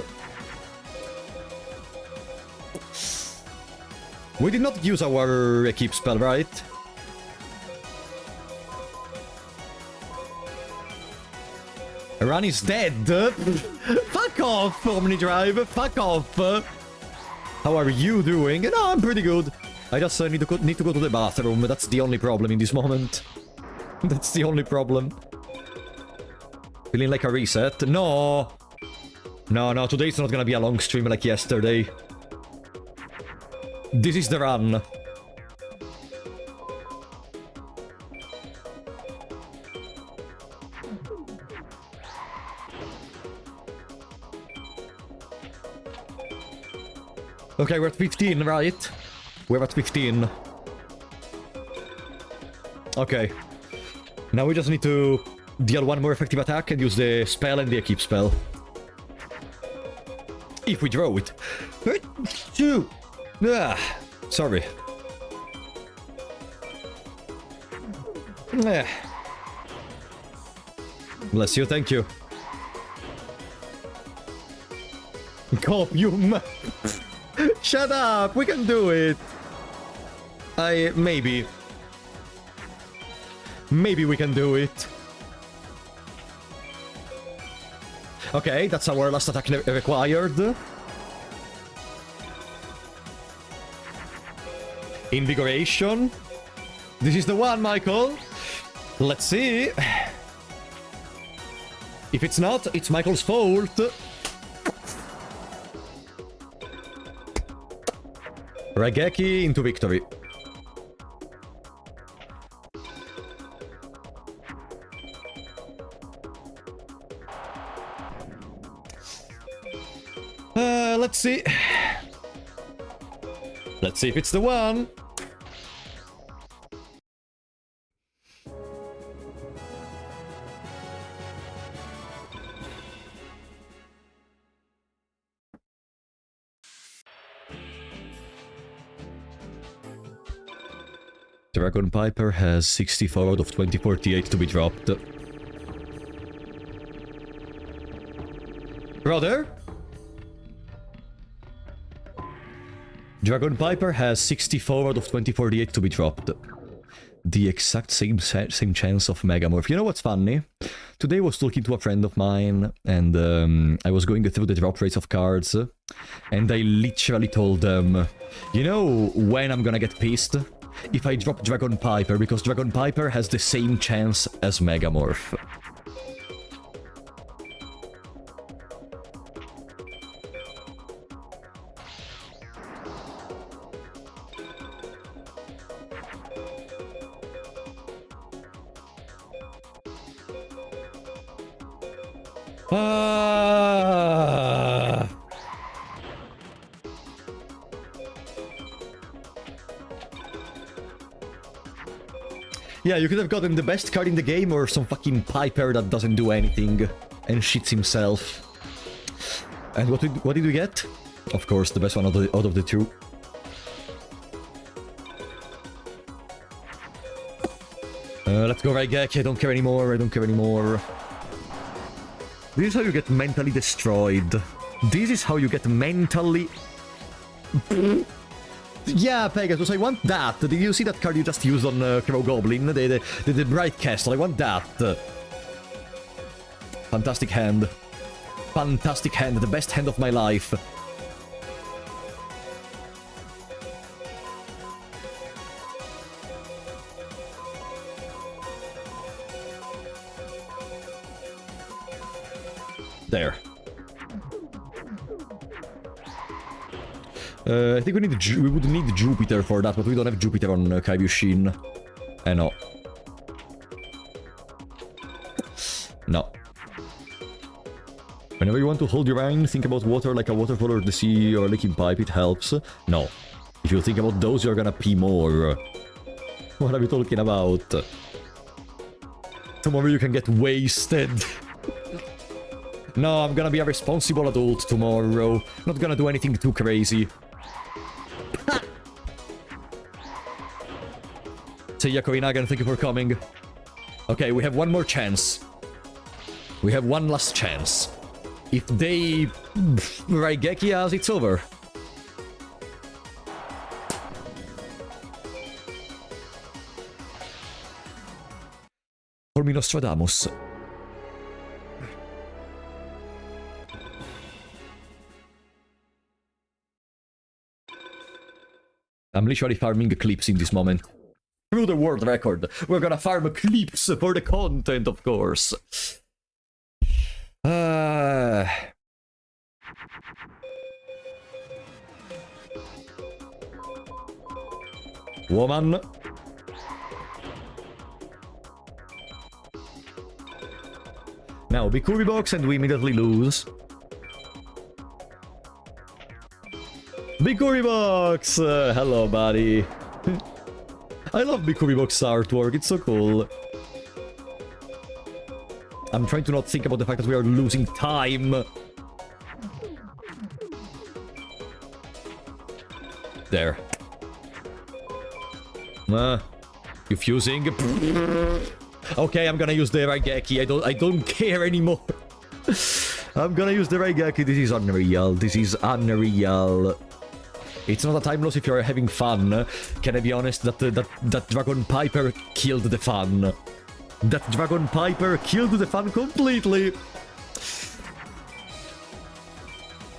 We did not use our keep spell, right? Run is dead. Fuck off, Omnidrive. Fuck off. How are you doing? No, I'm pretty good. I just need to go to the bathroom. That's the only problem in this moment. That's the only problem. Feeling like a reset? No. No, today's not gonna be a long stream like yesterday. This is the run. Okay, we're at 15, right? We're at 15. Okay. Now we just need to deal one more effective attack and use the spell and the keep spell. If we draw it. Sorry. Bless you, thank you. Copium. Shut up, we can do it. Maybe. Maybe we can do it. Okay, that's our last attack required. Invigoration. This is the one, Michael. Let's see. If it's not, it's Michael's fault. Raigeki into victory. Let's see. Let's see if it's the one. Dragon Piper has 64 out of 2048 to be dropped. Brother? Dragon Piper has 64 out of 2048 to be dropped. The exact same chance of Megamorph. You know what's funny? Today I was talking to a friend of mine, and I was going through the drop rates of cards, and I literally told them, you know when I'm gonna get pissed? If I drop Dragon Piper, because Dragon Piper has the same chance as Megamorph. Yeah, you could have gotten the best card in the game or some fucking Piper that doesn't do anything and shits himself. And what did we get? Of course, the best one out of the two. Let's go, Raigeki. I don't care anymore. I don't care anymore. This is how you get mentally destroyed. This is how you get mentally... Yeah, Pegasus, I want that. Did you see that card you just used on Crow Goblin? The Bright Castle, I want that. Fantastic hand. Fantastic hand, the best hand of my life. There. I think we would need Jupiter for that, but we don't have Jupiter on Kaibushin. No. No. Whenever you want to hold your mind, think about water like a waterfall or the sea or a leaking pipe, it helps. No. If you think about those, you're gonna pee more. What are you talking about? Tomorrow you can get wasted. No, I'm gonna be a responsible adult tomorrow. Not gonna do anything too crazy. Seiya Korinagan, thank you for coming. Okay, we have one more chance. We have one last chance. If they Raigeki us, it's over. For me Nostradamus. I'm literally farming clips in this moment. Through the world record. We're gonna farm clips for the content, of course. Woman. Now, Bikuri box and we immediately lose. Bikuri box! Hello, buddy. I love Bikuri box artwork, it's so cool. I'm trying to not think about the fact that we are losing time. There. You fusing? Okay, I'm gonna use the Raigeki. I don't care anymore. I'm gonna use the Raigeki. This is unreal. This is unreal. It's not a time loss if you're having fun. Can I be honest? That Dragon Piper killed the fun. That Dragon Piper killed the fun completely.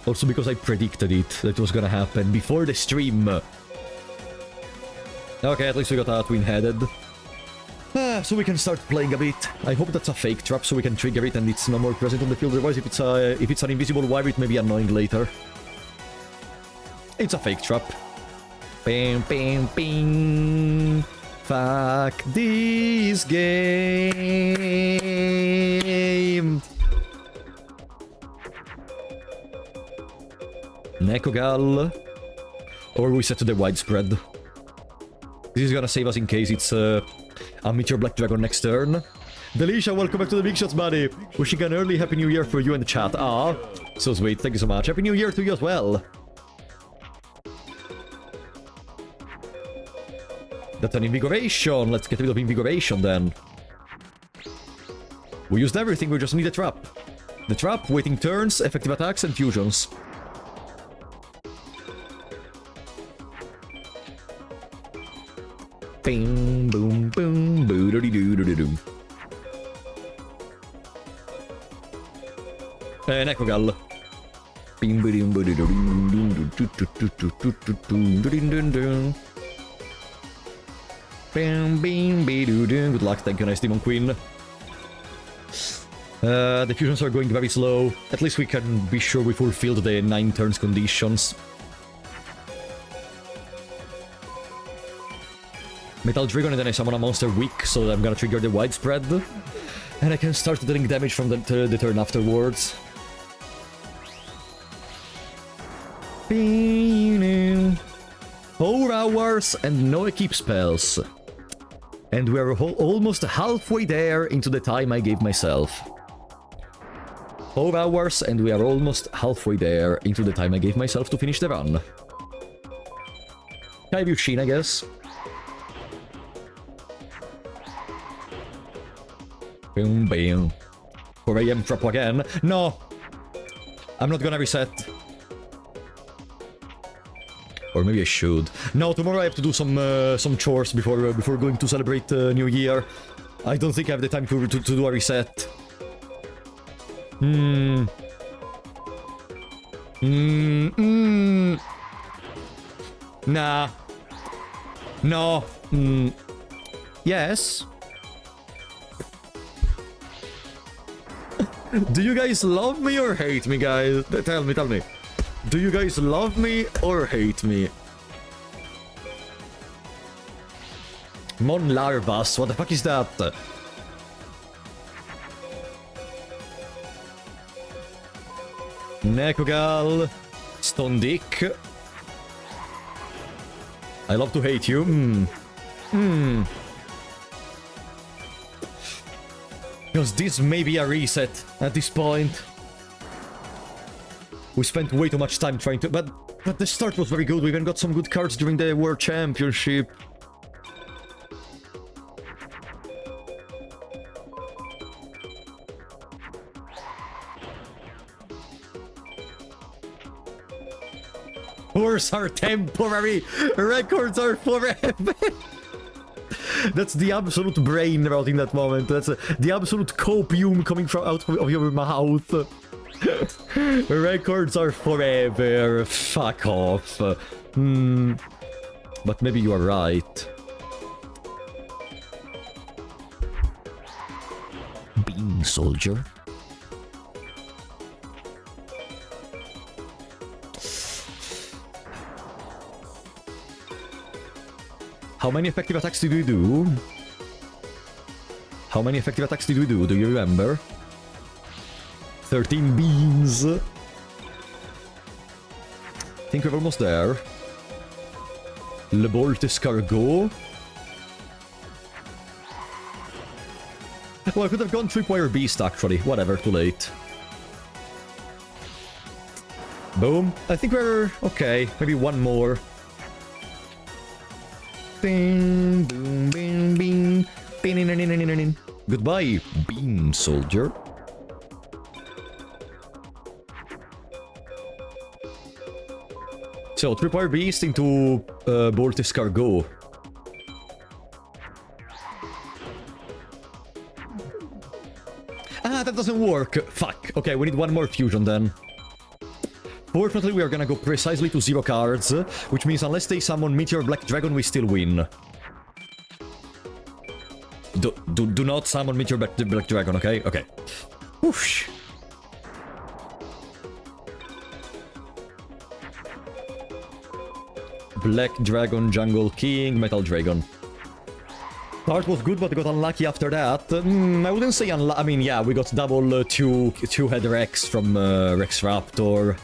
Also because I predicted it, that it was gonna happen before the stream. Okay, at least we got a twin-headed. So we can start playing a bit. I hope that's a fake trap so we can trigger it and it's no more present on the field. Otherwise, if it's an invisible wire, it may be annoying later. It's a fake trap. Bing, bing, bing. Fuck this game. Nekogal. Or we set to the widespread. This is gonna save us in case it's a Meteor Black Dragon next turn. Delisha, welcome back to the Big Shots, buddy. Wishing an early Happy New Year for you and the chat. Ah, so sweet. Thank you so much. Happy New Year to you as well. That's an invigoration. Let's get rid of invigoration then. We used everything, we just need a trap. The trap, waiting turns, effective attacks, and fusions. Bing, boom, boom, boo-doo-doo-doo-doo-doo. Nekogal. Bing, boom, boom, bing, bing, bing, good luck, thank you, nice Demon Queen. The fusions are going very slow. At least we can be sure we fulfilled the 9 turns conditions. Metal Dragon and then I summon a monster weak, so I'm gonna trigger the widespread. And I can start dealing damage from the turn afterwards. 4 hours and no equip spells. And we're almost halfway there into the time I gave myself. 4 hours and we are almost halfway there into the time I gave myself to finish the run. Kaibushin, I guess. Boom, bam. 4 AM trap again. No! I'm not gonna reset. Or maybe I should. No, tomorrow I have to do some chores before going to celebrate New Year. I don't think I have the time to do a reset. Nah. No. Yes. Do you guys love me or hate me, guys? Tell me. Do you guys love me or hate me? Mon Larvas, what the fuck is that? Nekogal. Stone Dick. I love to hate you. Because this may be a reset at this point. We spent way too much time trying to... But the start was very good. We even got some good cards during the World Championship. Wars are temporary, records are forever. That's the absolute brain rot in that moment. That's the absolute copium coming from out of your mouth. Records are forever. Fuck off. But maybe you are right. Bean soldier. How many effective attacks did we do? How many effective attacks did we do? Do you remember? 13 beans. I think we're almost there. Le Bolt Escargot. Well, I could have gone Tripwire Beast actually. Whatever, too late. Boom. I think we're okay. Maybe one more. Bing, boom, bing, bing. Bing. Goodbye, Bean Soldier. So, Tripwire Beast into Bolt Escargot. Ah, that doesn't work. Fuck. Okay, we need one more fusion then. Fortunately, we are gonna go precisely to 0 cards, which means unless they summon Meteor Black Dragon, we still win. Do not summon Meteor Black Dragon, okay? Okay. Whoosh. Black Dragon, Jungle King, Metal Dragon. Start was good, but got unlucky after that. I wouldn't say unlucky. I mean, yeah, we got double two-head Rex from Rex Raptor.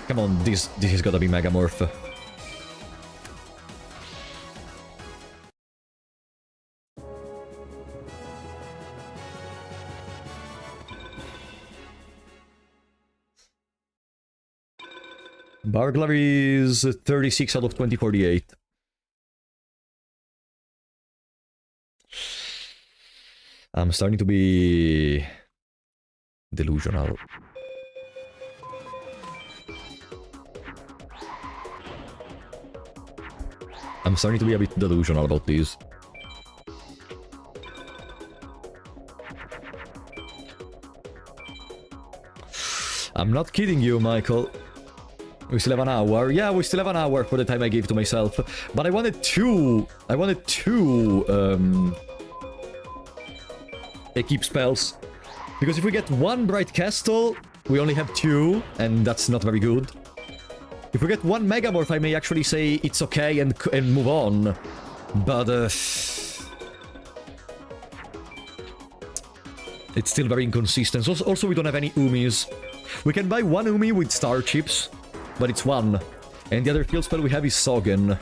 Come on, this has gotta be Megamorph. Burglaries 36 out of 2048. I'm starting to be delusional. I'm starting to be a bit delusional about these. I'm not kidding you, Michael. We still have an hour. Yeah, we still have an hour for the time I gave to myself. But I wanted two... Equip spells. Because if we get one Bright Castle, we only have 2, and that's not very good. If we get one Megamorph, I may actually say it's okay and move on. But, it's still very inconsistent. Also, we don't have any Umis. We can buy one Umi with Star Chips, but it's one. And the other field spell we have is Sogen.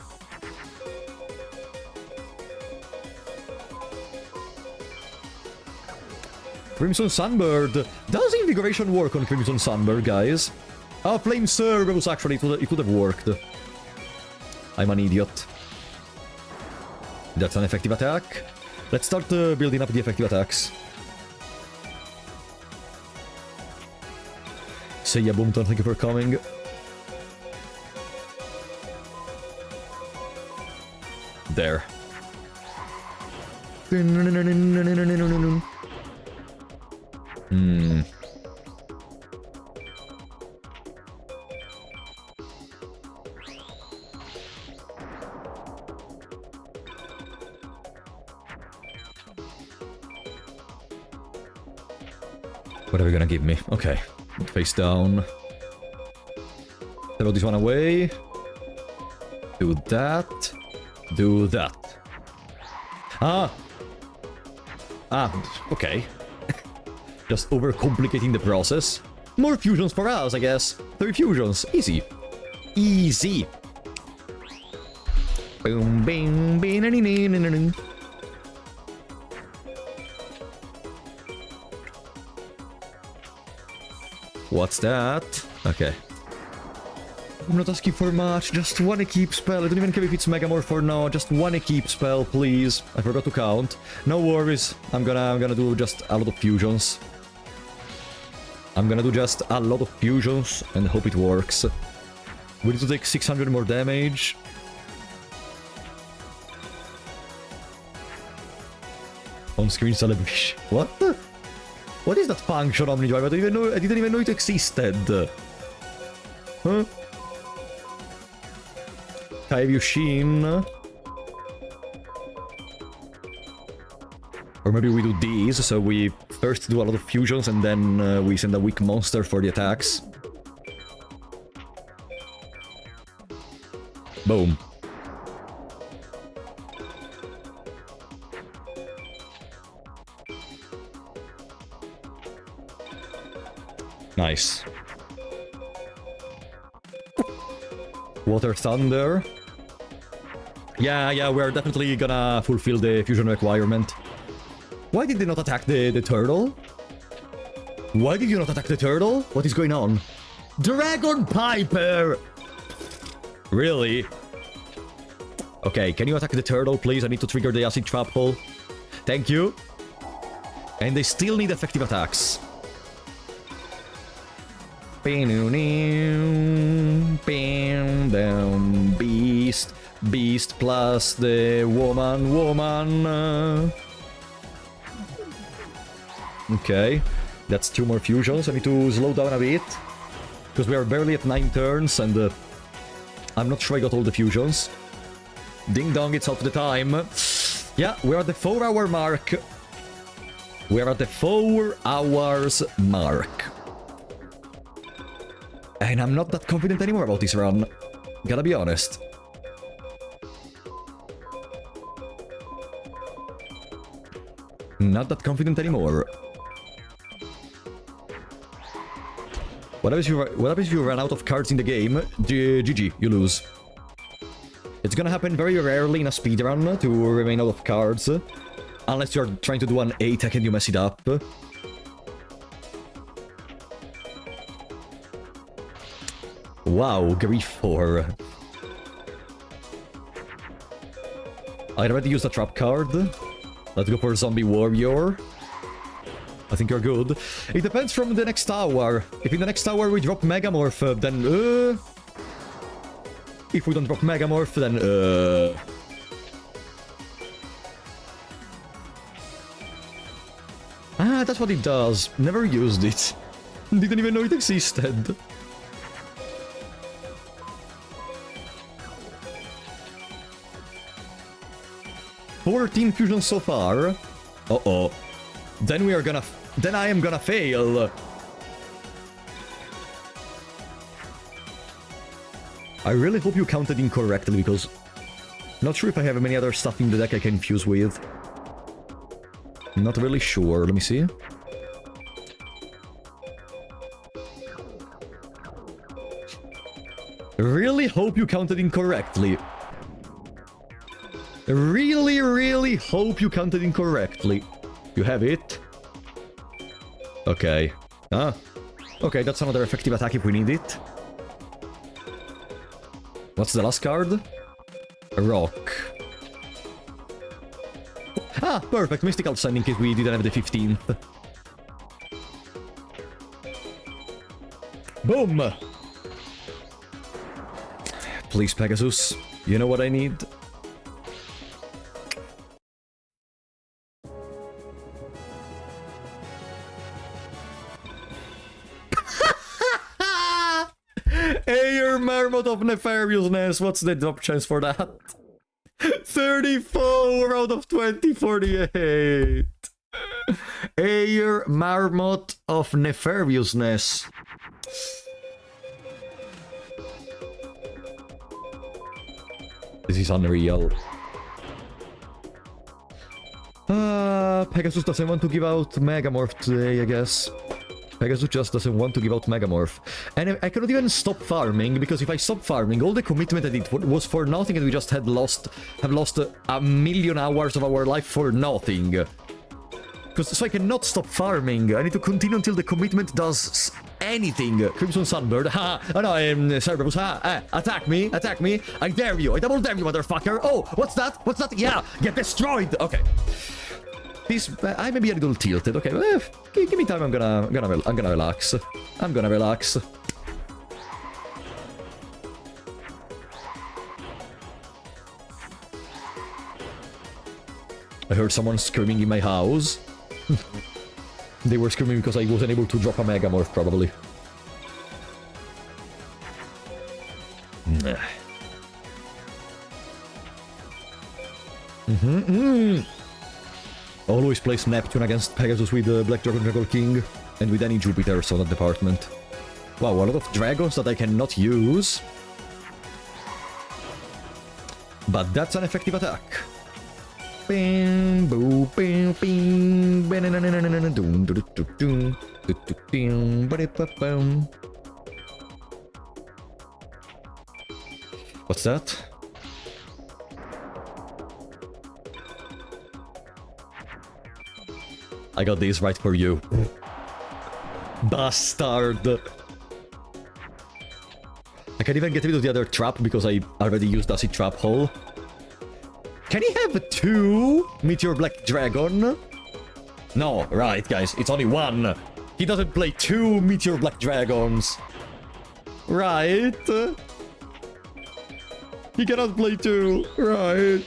Crimson Sunbird. Does Invigoration work on Crimson Sunbird, guys? Oh, Flame Cerberus, actually, it would have worked. I'm an idiot. That's an effective attack. Let's start building up the effective attacks. Seiya Boomton, thank you for coming. There. What are we gonna give me? Okay. Face down. Throw this one away. Do that. Do that. Ah! Ah, okay. Just overcomplicating the process. More fusions for us, I guess. 3 fusions. Easy. Easy. Boom, bing, bing, na, na, na, na. What's that? Okay. I'm not asking for much, just one keep spell. I don't even care if it's Megamorph or no, just one keep spell, please. I forgot to count. No worries. I'm gonna do just a lot of fusions. I'm gonna do just a lot of fusions and hope it works. We need to take 600 more damage. On screen celebration. What? What is that function, Omnidrive? I didn't even know it existed. Huh? Kaivushin. Or maybe we do these, so we first do a lot of fusions and then we send a weak monster for the attacks. Boom. Nice. Water Thunder. Yeah, we're definitely gonna fulfill the fusion requirement. Why did they not attack the turtle? Why did you not attack the turtle? What is going on? Dragon Piper! Really? Okay, can you attack the turtle, please? I need to trigger the acid trap hole. Thank you. And they still need effective attacks. Beast plus the woman. Okay, that's 2 more fusions. I need to slow down a bit because we are barely at 9 turns and I'm not sure I got all the fusions. Ding dong, it's half the time. Yeah, we're at the 4-hour mark. We're at the 4 hours mark. And I'm not that confident anymore about this run. Gotta be honest. Not that confident anymore. What happens if you run out of cards in the game? GG, you lose. It's gonna happen very rarely in a speedrun to remain out of cards. Unless you're trying to do an A-tech and you mess it up. Wow, grief 4. I already used a trap card. Let's go for Zombie Warrior. I think you're good. It depends from the next hour. If in the next hour we drop Megamorph, then if we don't drop Megamorph, then Ah, that's what it does. Never used it. Didn't even know it existed. $14 fusions so far. Uh-oh. Then we are gonna... Then I am gonna fail. I really hope you counted incorrectly, because... Not sure if I have many other stuff in the deck I can fuse with. Not really sure. Let me see. Really hope you counted incorrectly. Really hope you counted incorrectly. You have it? Okay. Ah. Okay, that's another effective attack if we need it. What's the last card? A rock. Ah, perfect. Mystical Sand in case we didn't have the 15th. Boom! Please, Pegasus. You know what I need? Ayer Marmot of Nefariousness. What's the drop chance for that? 34 out of 2048. Ayer Marmot of Nefariousness. This is unreal. Pegasus doesn't want to give out Megamorph today, I guess. Pegasus just doesn't want to give out Megamorph. And I cannot even stop farming, because if I stop farming, all the commitment I did was for nothing, and we just have lost a million hours of our life for nothing. So I cannot stop farming. I need to continue until the commitment does anything. Crimson Sunbird, ha! Oh no, Cerberus, ha! Attack me, attack me! I dare you, I double dare you, motherfucker! Oh, what's that? What's that? Yeah, get destroyed! Okay. This, I may be a little tilted. Okay, give me time. I'm gonna relax. I'm gonna relax. I heard someone screaming in my house. They were screaming because I wasn't able to drop a Megamorph, probably. Always place Neptune against Pegasus with Black Dragon Dragon King, and with any Jupiters on that department. Wow, a lot of dragons that I cannot use. But that's an effective attack. What's that? I got this right for you. Bastard! I can't even get rid of the other trap because I already used Acid Trap Hole. Can he have 2 Meteor Black Dragon? No, right, guys, it's only 1. He doesn't play 2 Meteor Black Dragons. Right? He cannot play 2, right?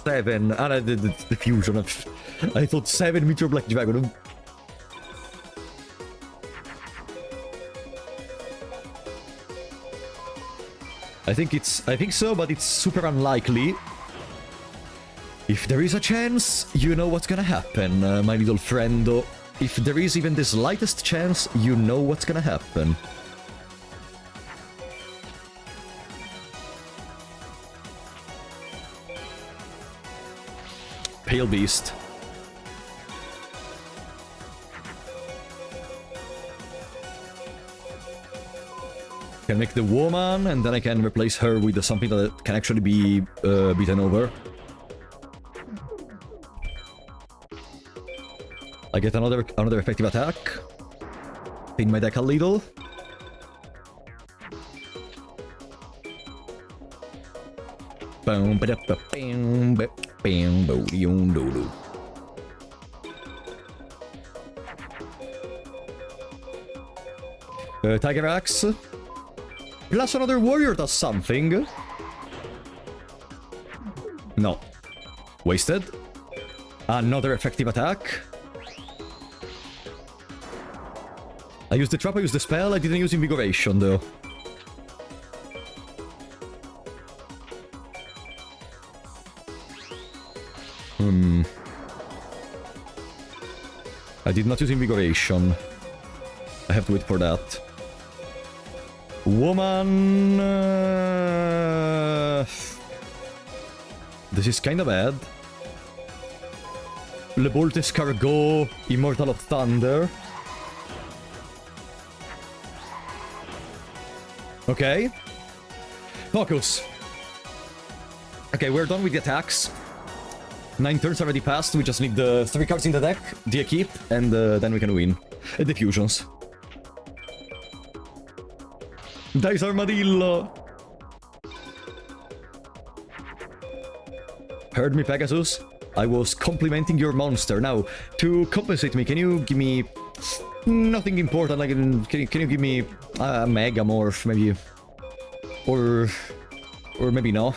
7. And I did the fusion of... I thought 7 Meteor Black Dragon. I think so, but it's super unlikely. If there is a chance, you know what's gonna happen, my little friendo. If there is even the slightest chance, you know what's gonna happen. Pale Beast. Can make the woman, and then I can replace her with something that can actually be beaten over. I get another effective attack. Thin my deck a little. Tiger Axe. Plus another warrior does something. No. Wasted. Another effective attack. I used the trap, I used the spell, I didn't use Invigoration though. I did not use Invigoration. I have to wait for that. Woman... This is kinda bad. Le Bolt Escargot, Immortal of Thunder. Okay. Focus. Okay, we're done with the attacks. 9 turns already passed, we just need the 3 cards in the deck, the Equip, and then we can win. And the fusions. Dice Armadillo! Heard me, Pegasus? I was complimenting your monster. Now, to compensate me, can you give me... nothing important, like, can you give me a Megamorph, maybe? Or maybe no?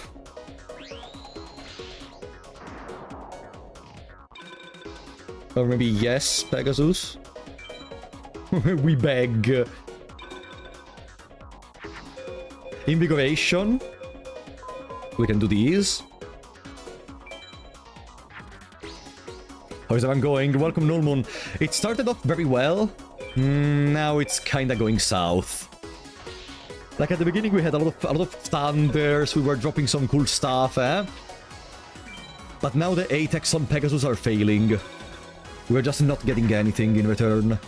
Or maybe yes, Pegasus? We beg. Invigoration. We can do these. How is everyone going? Welcome, Nullmoon. It started off very well. Now it's kinda going south. Like at the beginning we had a lot of thunders, we were dropping some cool stuff, eh? But now the attacks on Pegasus are failing. We're just not getting anything in return.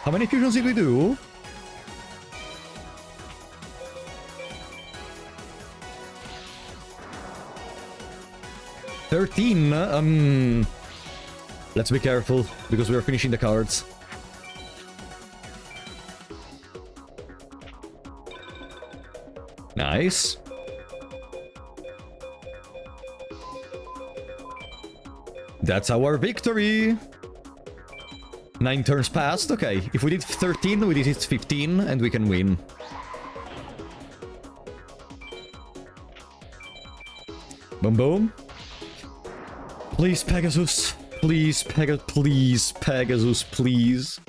How many fusions did we do? $13? Let's be careful, because we are finishing the cards. Nice. That's our victory! 9 turns passed, okay. If we did 13, we did it 15, and we can win. Boom boom. Please, Pegasus. Please, please, Pegasus, please.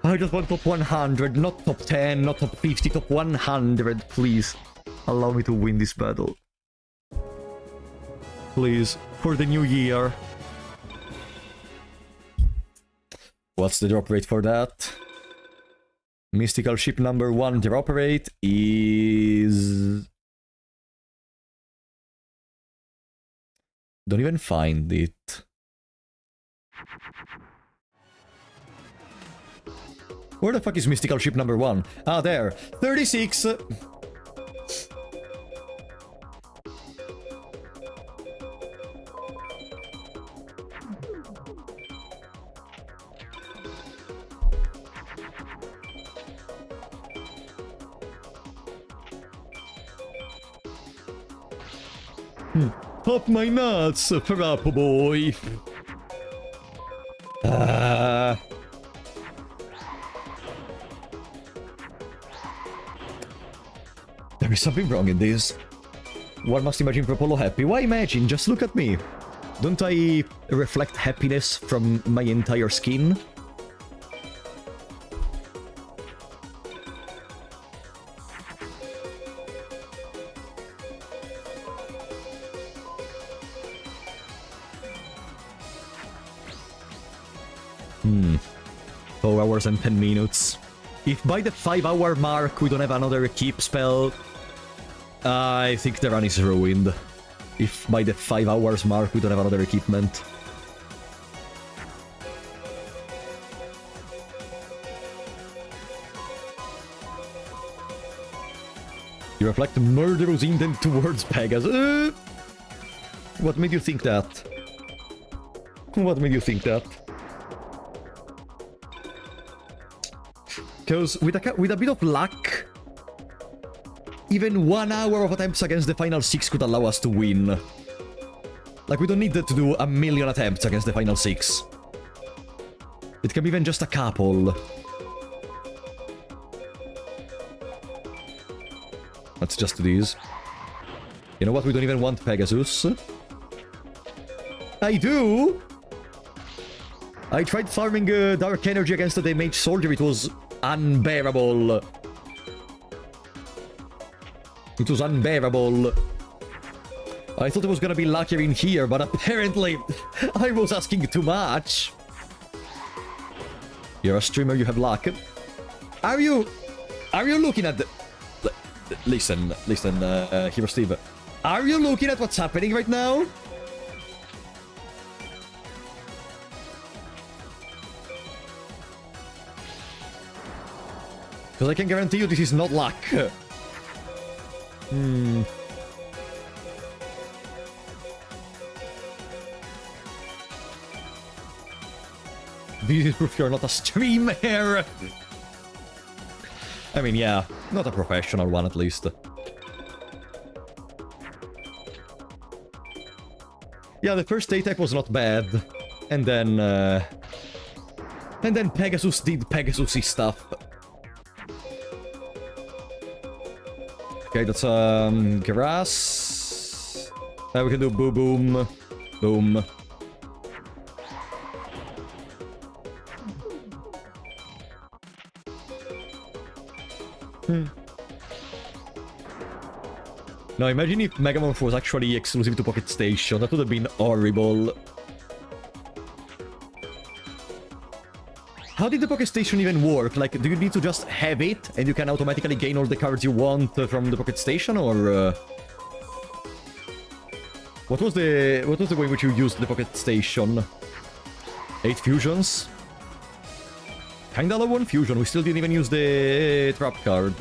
I just want top 100, not top 10, not top 50, top 100, please. Allow me to win this battle. Please, for the new year. What's the drop rate for that? Mystical ship number 1 drop rate is... Don't even find it. Where the fuck is mystical ship number 1? Ah, there. 36! Pop my nuts, Frappo boy! There is something wrong in this. One must imagine Propolo happy. Why imagine? Just look at me. Don't I reflect happiness from my entire skin? Hmm. 4 hours and 10 minutes. If by the 5-hour mark we don't have another keep spell, I think the run is ruined. If by the 5 hours mark we don't have another equipment. You reflect murderous intent towards Pegasus. What made you think that? What made you think that? Because with a bit of luck, even 1 hour of attempts against the final 6 could allow us to win. Like, we don't need to do a million attempts against the final 6. It can be even just a couple. Let's just do these. You know what? We don't even want Pegasus. I do! I tried farming Dark Energy against the Mage Soldier. It was unbearable. It was unbearable. I thought it was gonna be luckier in here, but apparently I was asking too much. You're a streamer, you have luck. Are you looking at the... Listen, Hero Steve. Are you looking at what's happening right now? Because I can guarantee you this is not luck. This is proof you're not a streamer. I mean, yeah, not a professional one at least. Yeah, the first attack was not bad. And then Pegasus did Pegasus-y stuff. Okay, that's grass. Now we can do boom, boom, boom. Now imagine if Megamorph was actually exclusive to Pocket Station. That would have been horrible. How did the Pocket Station even work? Like, do you need to just have it and you can automatically gain all the cards you want from the Pocket Station, or what was the way in which you used the Pocket Station? 8 fusions? Kinda low on fusion. We still didn't even use the trap card.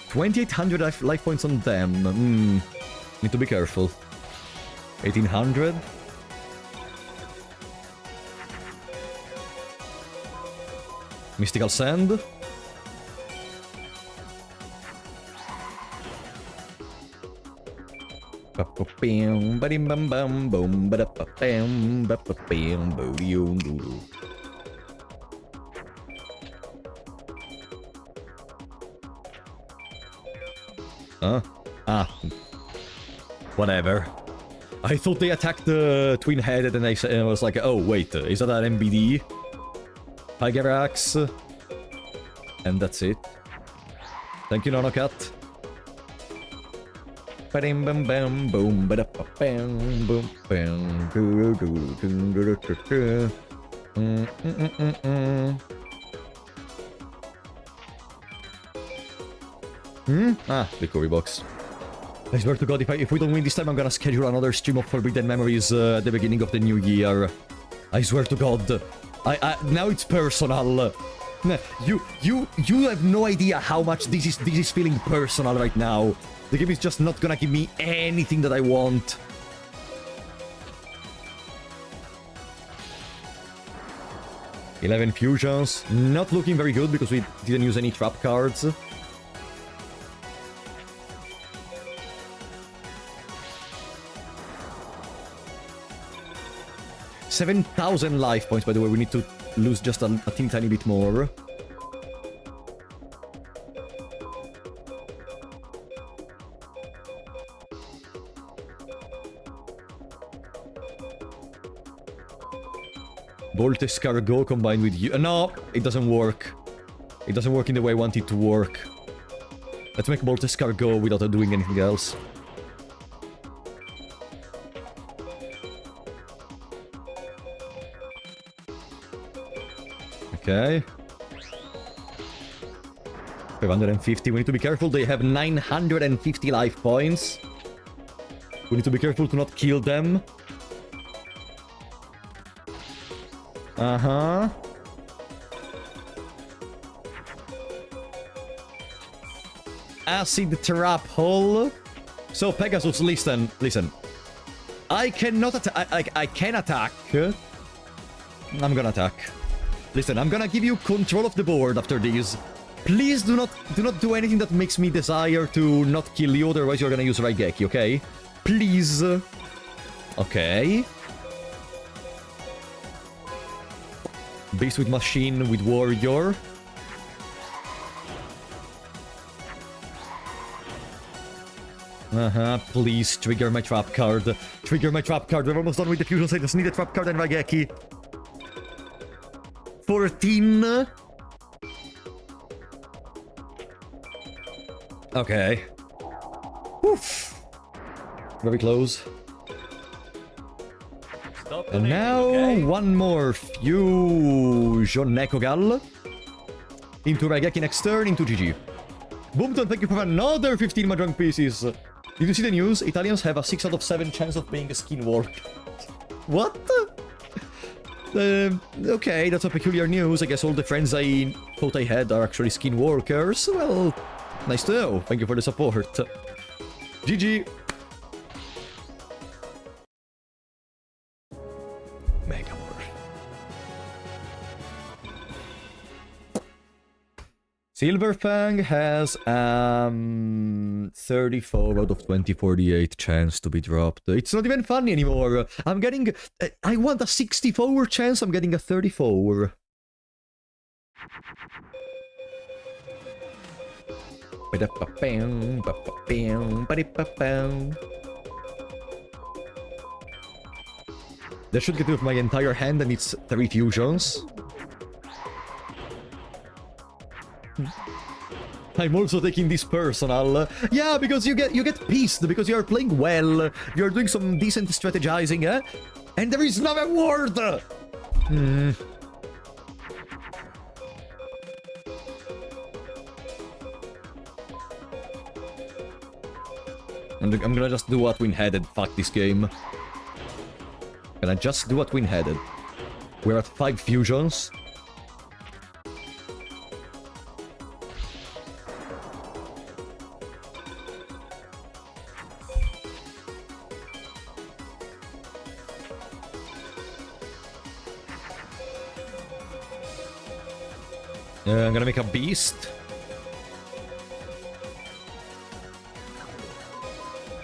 $2,800 life points on them. Need to be careful. 1,800. Mystical Sand. Huh? Ah. Whatever. I thought they attacked the twin-headed and I was like, oh wait, is that an MBD? Pygarax. And that's it. Thank you, Nonocat. Bam bam bam boom ba bam boom bam. Ah, the Curry box. I swear to God, if we don't win this time, I'm gonna schedule another stream of Forbidden Memories at the beginning of the new year. I swear to God. Now it's personal. You have no idea how much this is feeling personal right now. The game is just not gonna give me anything that I want. $11 fusions. Not looking very good because we didn't use any trap cards. $7,000 life points, by the way. We need to lose just a teeny tiny bit more. Bolt Escargot combined with you. No, it doesn't work. It doesn't work in the way I want it to work. Let's make Bolt Escargot without doing anything else. Okay. 550. We need to be careful. They have 950 life points. We need to be careful to not kill them. Uh-huh. Acid Trap Hole. So, Pegasus, listen. I cannot attack. I can attack. I'm gonna attack. Listen, I'm gonna give you control of the board after this. Please do not do anything that makes me desire to not kill you, otherwise you're gonna use Raigeki, okay? Please. Okay. Beast with Machine with Warrior. Please trigger my trap card. Trigger my trap card. We're almost done with the fusions. I just need a trap card and Raigeki. 14. Okay. Oof. Very close. And now, one more fusion Nekogal. Into Raigeki next turn, into GG. Boomton, thank you for another 15 Mahjong pieces. Did you see the news? Italians have a 6 out of 7 chance of being a skinwalk. What? Okay, that's a peculiar news. I guess all the friends I thought I had are actually skinwalkers. Well, nice to know. Thank you for the support. GG. Silverfang has 34 out of 2048 chance to be dropped. It's not even funny anymore. I'm getting... I want a 64 chance, I'm getting a 34. That should get rid of my entire hand and it's 3 fusions. I'm also taking this personal. Yeah, because you get pissed because you are playing well. You are doing some decent strategizing, eh? And there is no reward. I'm gonna just do what win-headed. Fuck this game. Gonna just do what win-headed. We're at 5 fusions. I'm gonna make a beast.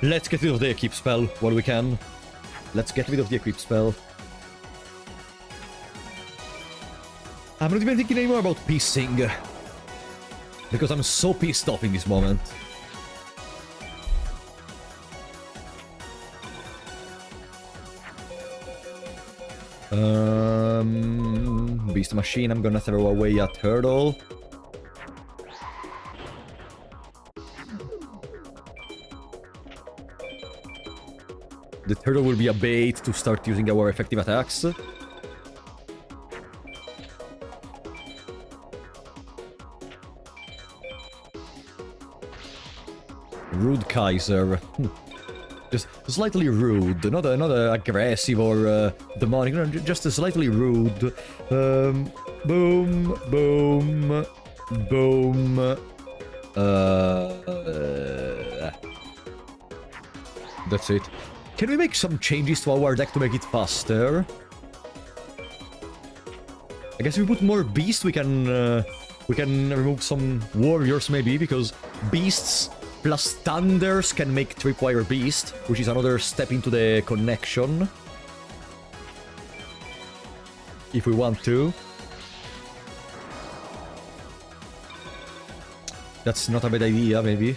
Let's get rid of the equip spell while we can. Let's get rid of the equip spell. I'm not even thinking anymore about pissing. Because I'm so pissed off in this moment. Beast machine, I'm gonna throw away a turtle. The turtle will be a bait to start using our effective attacks. Rude Kaiser. Just slightly rude, not aggressive or demonic, no, just slightly rude. Boom, boom, boom. That's it. Can we make some changes to our deck to make it faster? I guess if we put more beasts, we can remove some warriors maybe, because beasts plus thunders can make tripwire beast, which is another step into the connection. If we want to. That's not a bad idea, maybe.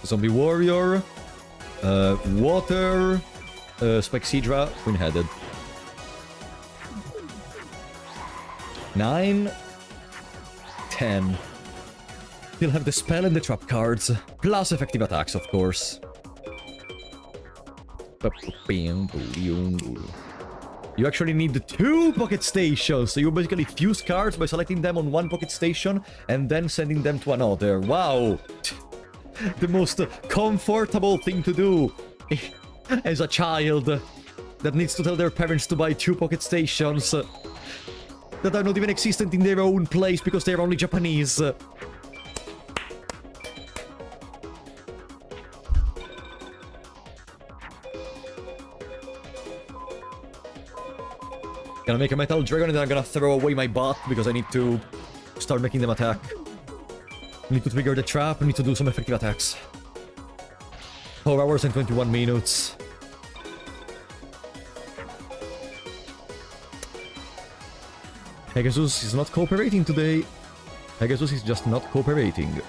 Zombie warrior. Water. Spexedra. Twin-headed. 9. 10. Still have the spell and the trap cards. Plus effective attacks, of course. You actually need 2 pocket stations, so you basically fuse cards by selecting them on one pocket station and then sending them to another. Wow! The most comfortable thing to do as a child that needs to tell their parents to buy 2 pocket stations that are not even existent in their own place because they're only Japanese. Gonna make a metal dragon and then I'm gonna throw away my bot because I need to start making them attack. I need to trigger the trap, I need to do some effective attacks. 4 hours and 21 minutes. Pegasus is not cooperating today. Pegasus is just not cooperating.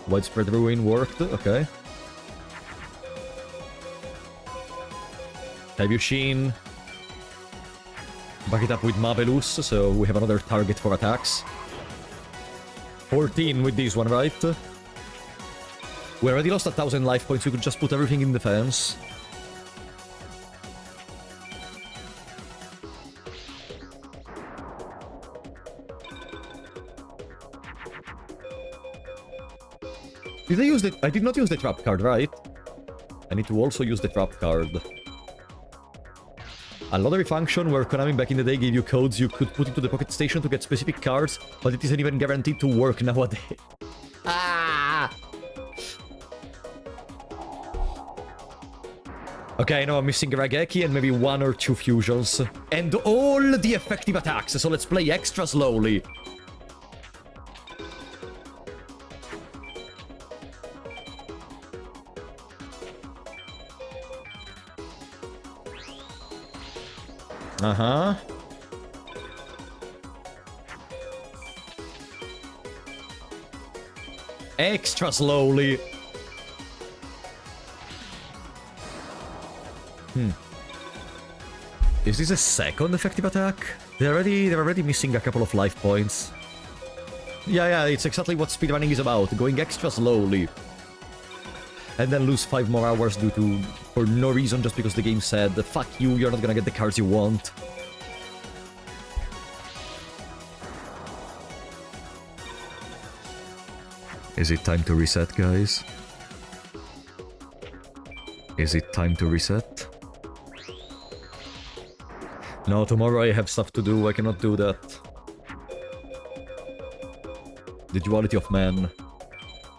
Widespread ruin worked, okay. Taibushin. Back it up with Mabelus, so we have another target for attacks. 14 with this one, right? We already lost 1,000 life points, we could just put everything in defense. Did I use the... I did not use the trap card, right? I need to also use the trap card. A lottery function where Konami back in the day gave you codes you could put into the pocket station to get specific cards, but it isn't even guaranteed to work nowadays. Ah! Okay, I know I'm missing Rageki and maybe 1 or 2 fusions. And all the effective attacks, so let's play extra slowly. Uh-huh. Extra slowly. Is this a second effective attack? They're already missing a couple of life points. Yeah, it's exactly what speedrunning is about. Going extra slowly. And then lose 5 more hours for no reason, just because the game said, fuck you, you're not gonna get the cards you want. Is it time to reset, guys? Is it time to reset? No, tomorrow I have stuff to do, I cannot do that. The duality of man.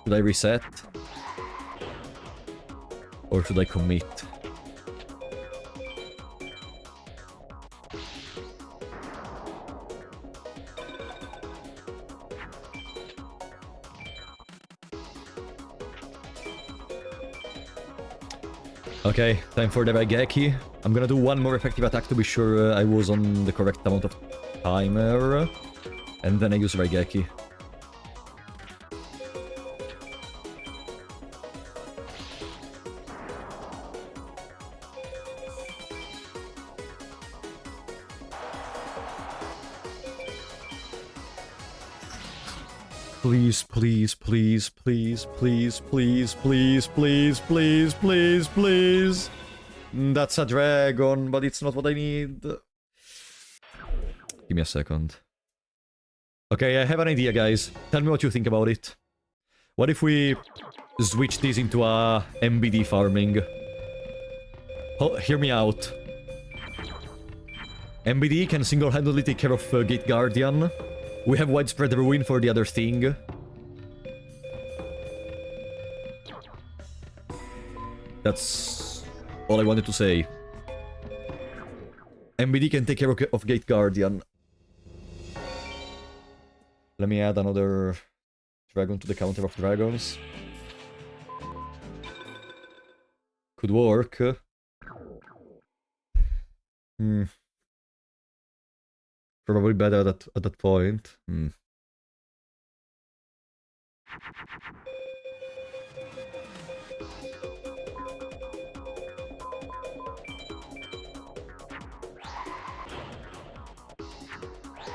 Should I reset? Or should I commit? Okay, time for the Raigeki. I'm gonna do one more effective attack to be sure I was on the correct amount of timer. And then I use Raigeki. Please, please, please, please, please, please, please, please, please, please, please. That's a dragon, but it's not what I need. Give me a second. Okay, I have an idea, guys. Tell me what you think about it. What if we switch this into a MBD farming? Oh, hear me out. MBD can single-handedly take care of Gate Guardian. We have widespread ruin for the other thing. That's all I wanted to say. MBD can take care of Gate Guardian. Let me add another dragon to the counter of dragons. Could work. Probably better at that point.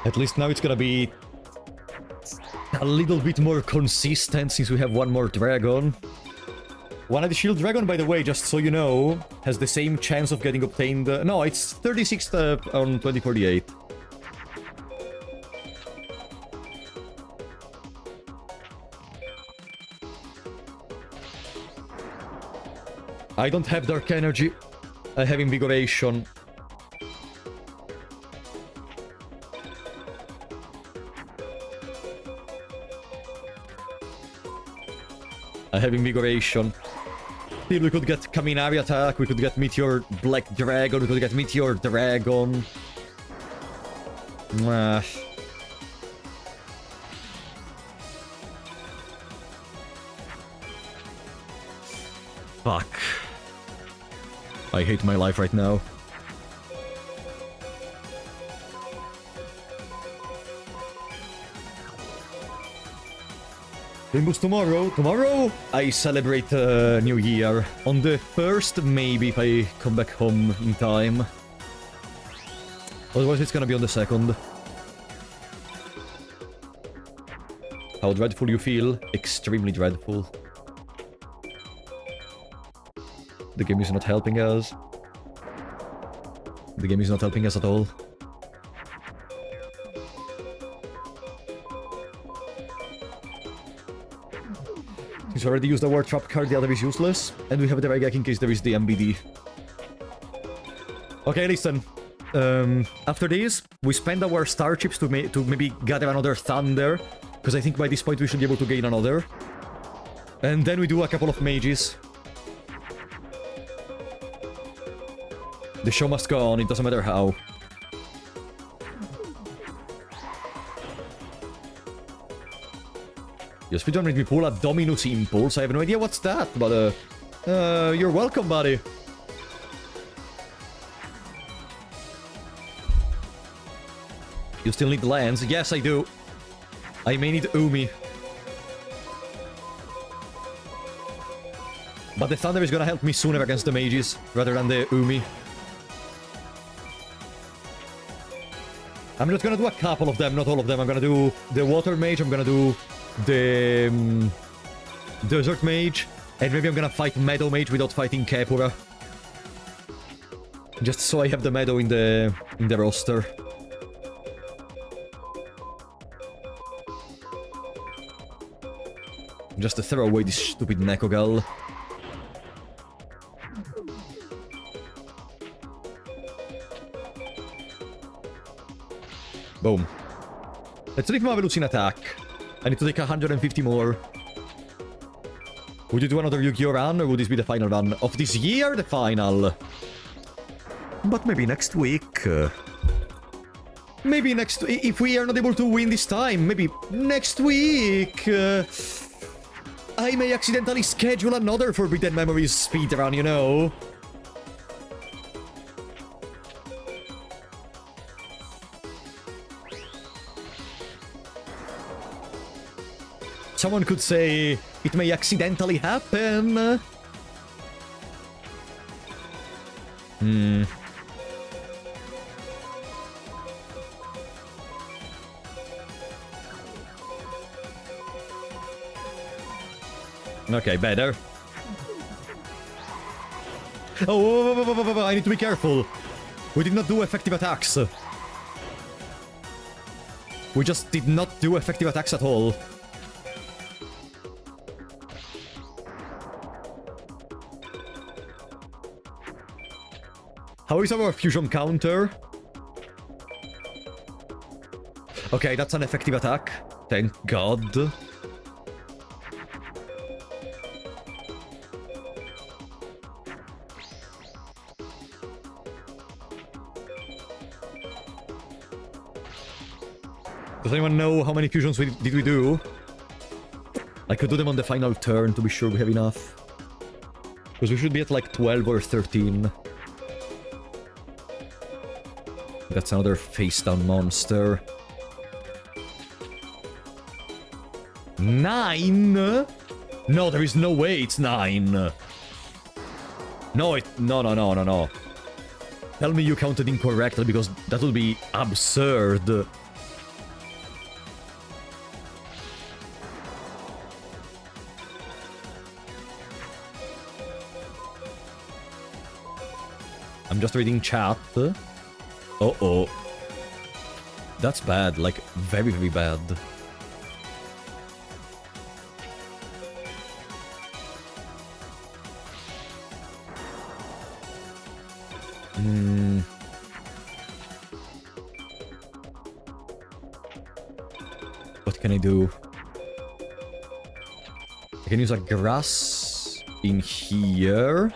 At least now it's gonna be a little bit more consistent since we have one more dragon. One of the shield dragon, by the way, just so you know, has the same chance of getting obtained... no, it's 36 on 2048. I don't have Dark Energy. I have Invigoration. I have Invigoration. Still, we could get Kaminari attack, we could get Meteor Black Dragon, we could get Meteor Dragon. Fuck. I hate my life right now. Limbus tomorrow. Tomorrow I celebrate New Year. On the 1st, maybe, if I come back home in time. Otherwise it's gonna be on the 2nd. How dreadful you feel? Extremely dreadful. The game is not helping us. The game is not helping us at all. Since we already used the War Trap card, the other is useless. And we have the Raigeki in case there is the MBD. Okay, listen. After this, we spend our star chips to maybe gather another Thunder. Because I think by this point we should be able to gain another. And then we do a couple of mages. The show must go on, it doesn't matter how. Your speedrun made me pull a Dominus Impulse. I have no idea what's that, but you're welcome, buddy. You still need lands? Yes, I do. I may need Umi. But the Thunder is gonna help me sooner against the mages, rather than the Umi. I'm just gonna do a couple of them, not all of them. I'm gonna do the Water Mage, I'm gonna do the Desert Mage, and maybe I'm gonna fight Meadow Mage without fighting Kepura. Just so I have the Meadow in the roster. Just to throw away this stupid Nekogal. Boom. Let's leave Marvelous in attack. I need to take 150 more. Would you do another Yu-Gi-Oh run, or would this be the final run of this year? The final. But maybe next week. Maybe next... If we are not able to win this time, maybe next week. I may accidentally schedule another Forbidden Memories speedrun, you know? Someone could say it may accidentally happen. Okay, better. Oh, I need to be careful. We did not do effective attacks. We just did not do effective attacks at all. How is our fusion counter? Okay, that's an effective attack. Thank God. Does anyone know how many fusions did we do? I could do them on the final turn to be sure we have enough. Because we should be at like 12 or 13. That's another face-down monster. 9? No, there is no way it's 9. No, no. Tell me you counted incorrectly, because that would be absurd. I'm just reading chat. Uh-oh. That's bad, like, very, very bad. What can I do? I can use a grass in here.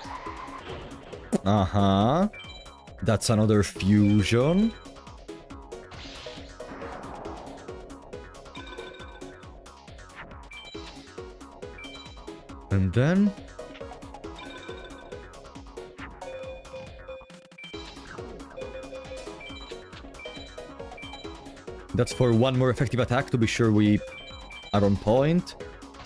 Uh-huh. That's another fusion. And then... that's for one more effective attack to be sure we are on point.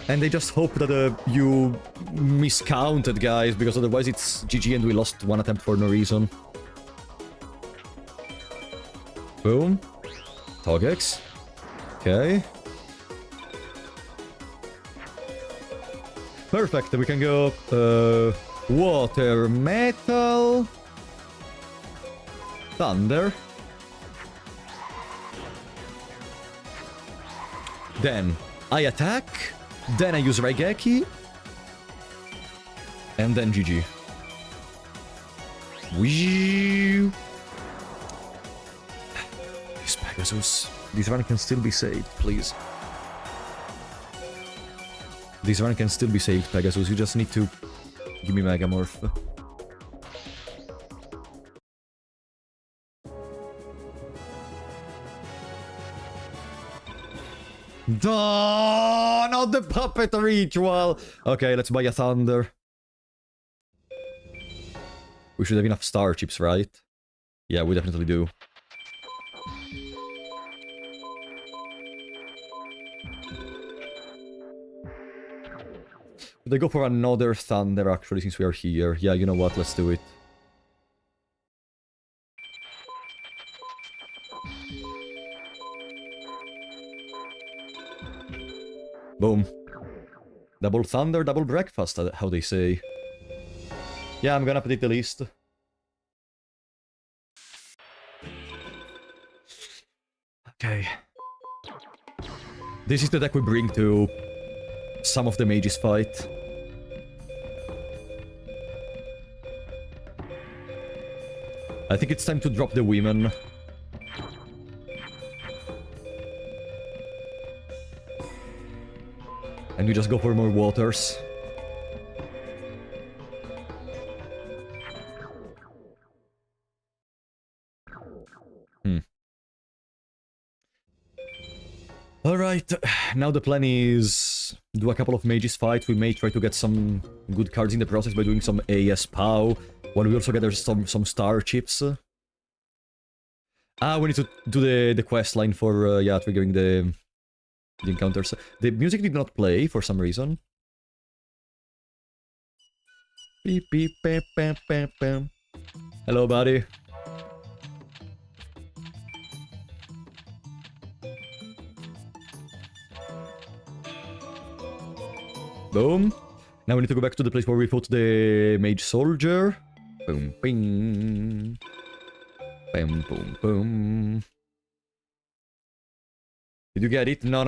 And I just hope that you miscounted, guys, because otherwise it's GG and we lost one attempt for no reason. Boom. Togex. Okay. Perfect, we can go water, metal, thunder. Then I attack, then I use Raigeki, and then GG. Wee. This Pegasus. This run can still be saved, please. This run can still be saved, Pegasus. You just need to give me Megamorph. Duh, not the puppet ritual. Okay, let's buy a thunder. We should have enough star chips, right? Yeah, we definitely do. Should I go for another thunder, actually, since we are here? Yeah, you know what? Let's do it. Boom. Double thunder, double breakfast, how they say. Yeah, I'm gonna update the list. Okay. This is the deck we bring to some of the mages fight. I think it's time to drop the women. And we just go for more waters. Alright, now the plan is do a couple of mages fights. We may try to get some good cards in the process by doing some AS POW, while we also gather some star chips. We need to do the quest line for, yeah, triggering the encounters. The music did not play for some reason. Beep, beep, bam, bam, bam, bam. Hello, buddy. Boom. Now we need to go back to the place where we fought the mage soldier. Boom, bing. Bam, boom, boom. Did you get it? No.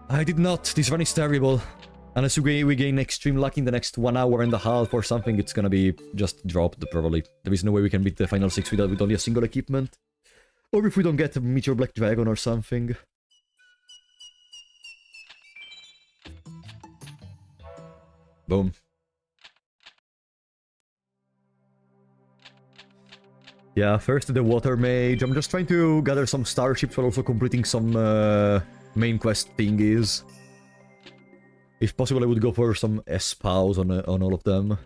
I did not. This run is terrible. Unless we gain extreme luck in the next 1 hour and a half or something, it's gonna be just dropped, probably. There is no way we can beat the final 6 with only a single equipment. Or if we don't get a Meteor Black Dragon or something. Boom. Yeah, first the Water Mage. I'm just trying to gather some starships while also completing some main quest thingies. If possible, I would go for some S-POWs on all of them.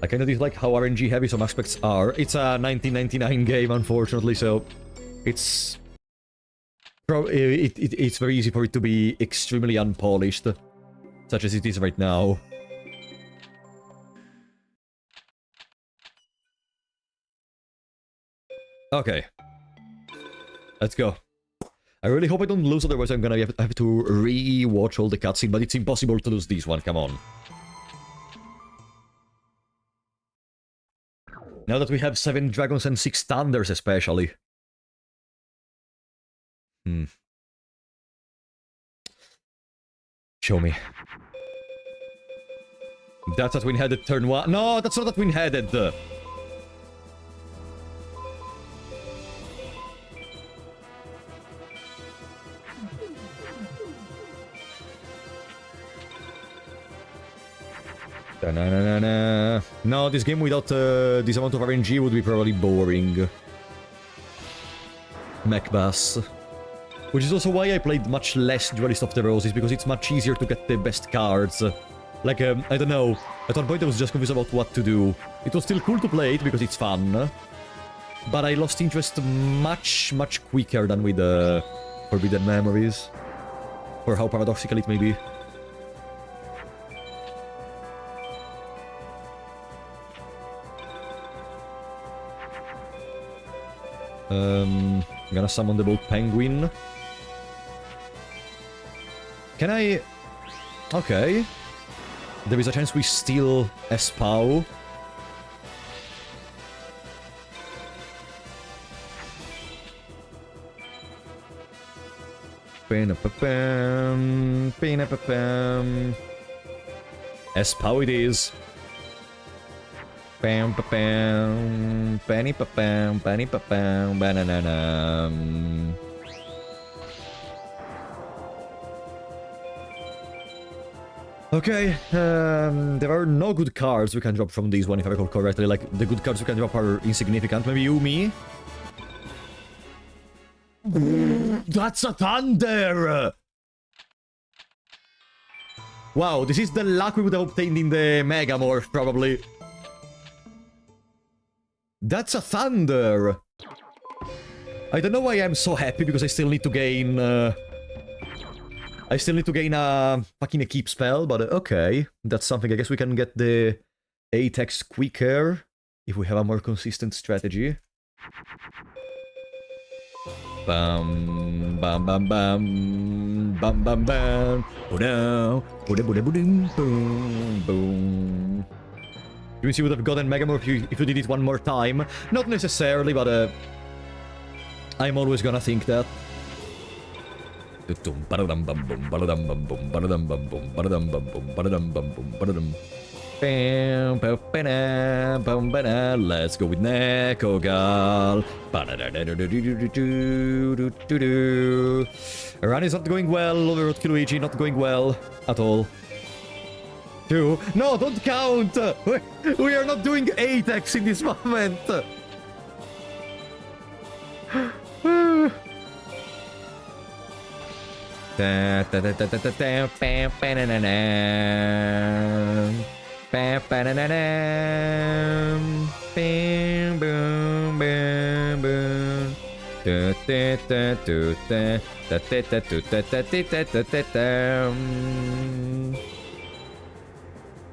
I kinda dislike how RNG heavy some aspects are. It's a 1999 game, unfortunately, so it's it's very easy for it to be extremely unpolished, such as it is right now. Okay. Let's go. I really hope I don't lose, otherwise I'm gonna have to re-watch all the cutscene, but it's impossible to lose this one, come on. Now that we have 7 dragons and 6 thunders especially. Show me. That's a twin-headed turn 1. No, that's not a twin-headed. Da-na-na-na-na. No, this game without this amount of RNG would be probably boring. Mechbass. Which is also why I played much less Duelist of the Roses, because it's much easier to get the best cards. Like, I don't know, at one point I was just confused about what to do. It was still cool to play it, because it's fun. But I lost interest much quicker than with Forbidden Memories. For how paradoxical it may be. I'm gonna summon the boat penguin. Can I... Okay. There is a chance we steal S-POW. S-POW it is. Bam pa bam, banny pa bam, banana. Okay, there are no good cards we can drop from this one, if I recall correctly. Like, the good cards we can drop are insignificant. Maybe you, me? That's a thunder! Wow, this is the luck we would have obtained in the Megamorph, probably. That's a thunder! I don't know why I'm so happy, because I still need to gain... I still need to gain a fucking keep spell, but okay. That's something. I guess we can get the Atex quicker if we have a more consistent strategy. Bam, bam, bam, bam, bam, bam, bam. Boom, boom, boom, boom. You would have gotten Megamorph if you did it one more time. Not necessarily, but I'm always gonna think that. Let's go with Nekogal. Run is not going well. Overlord Kiluigi not going well at all. 2. No, don't count! We are not doing 8x in this moment!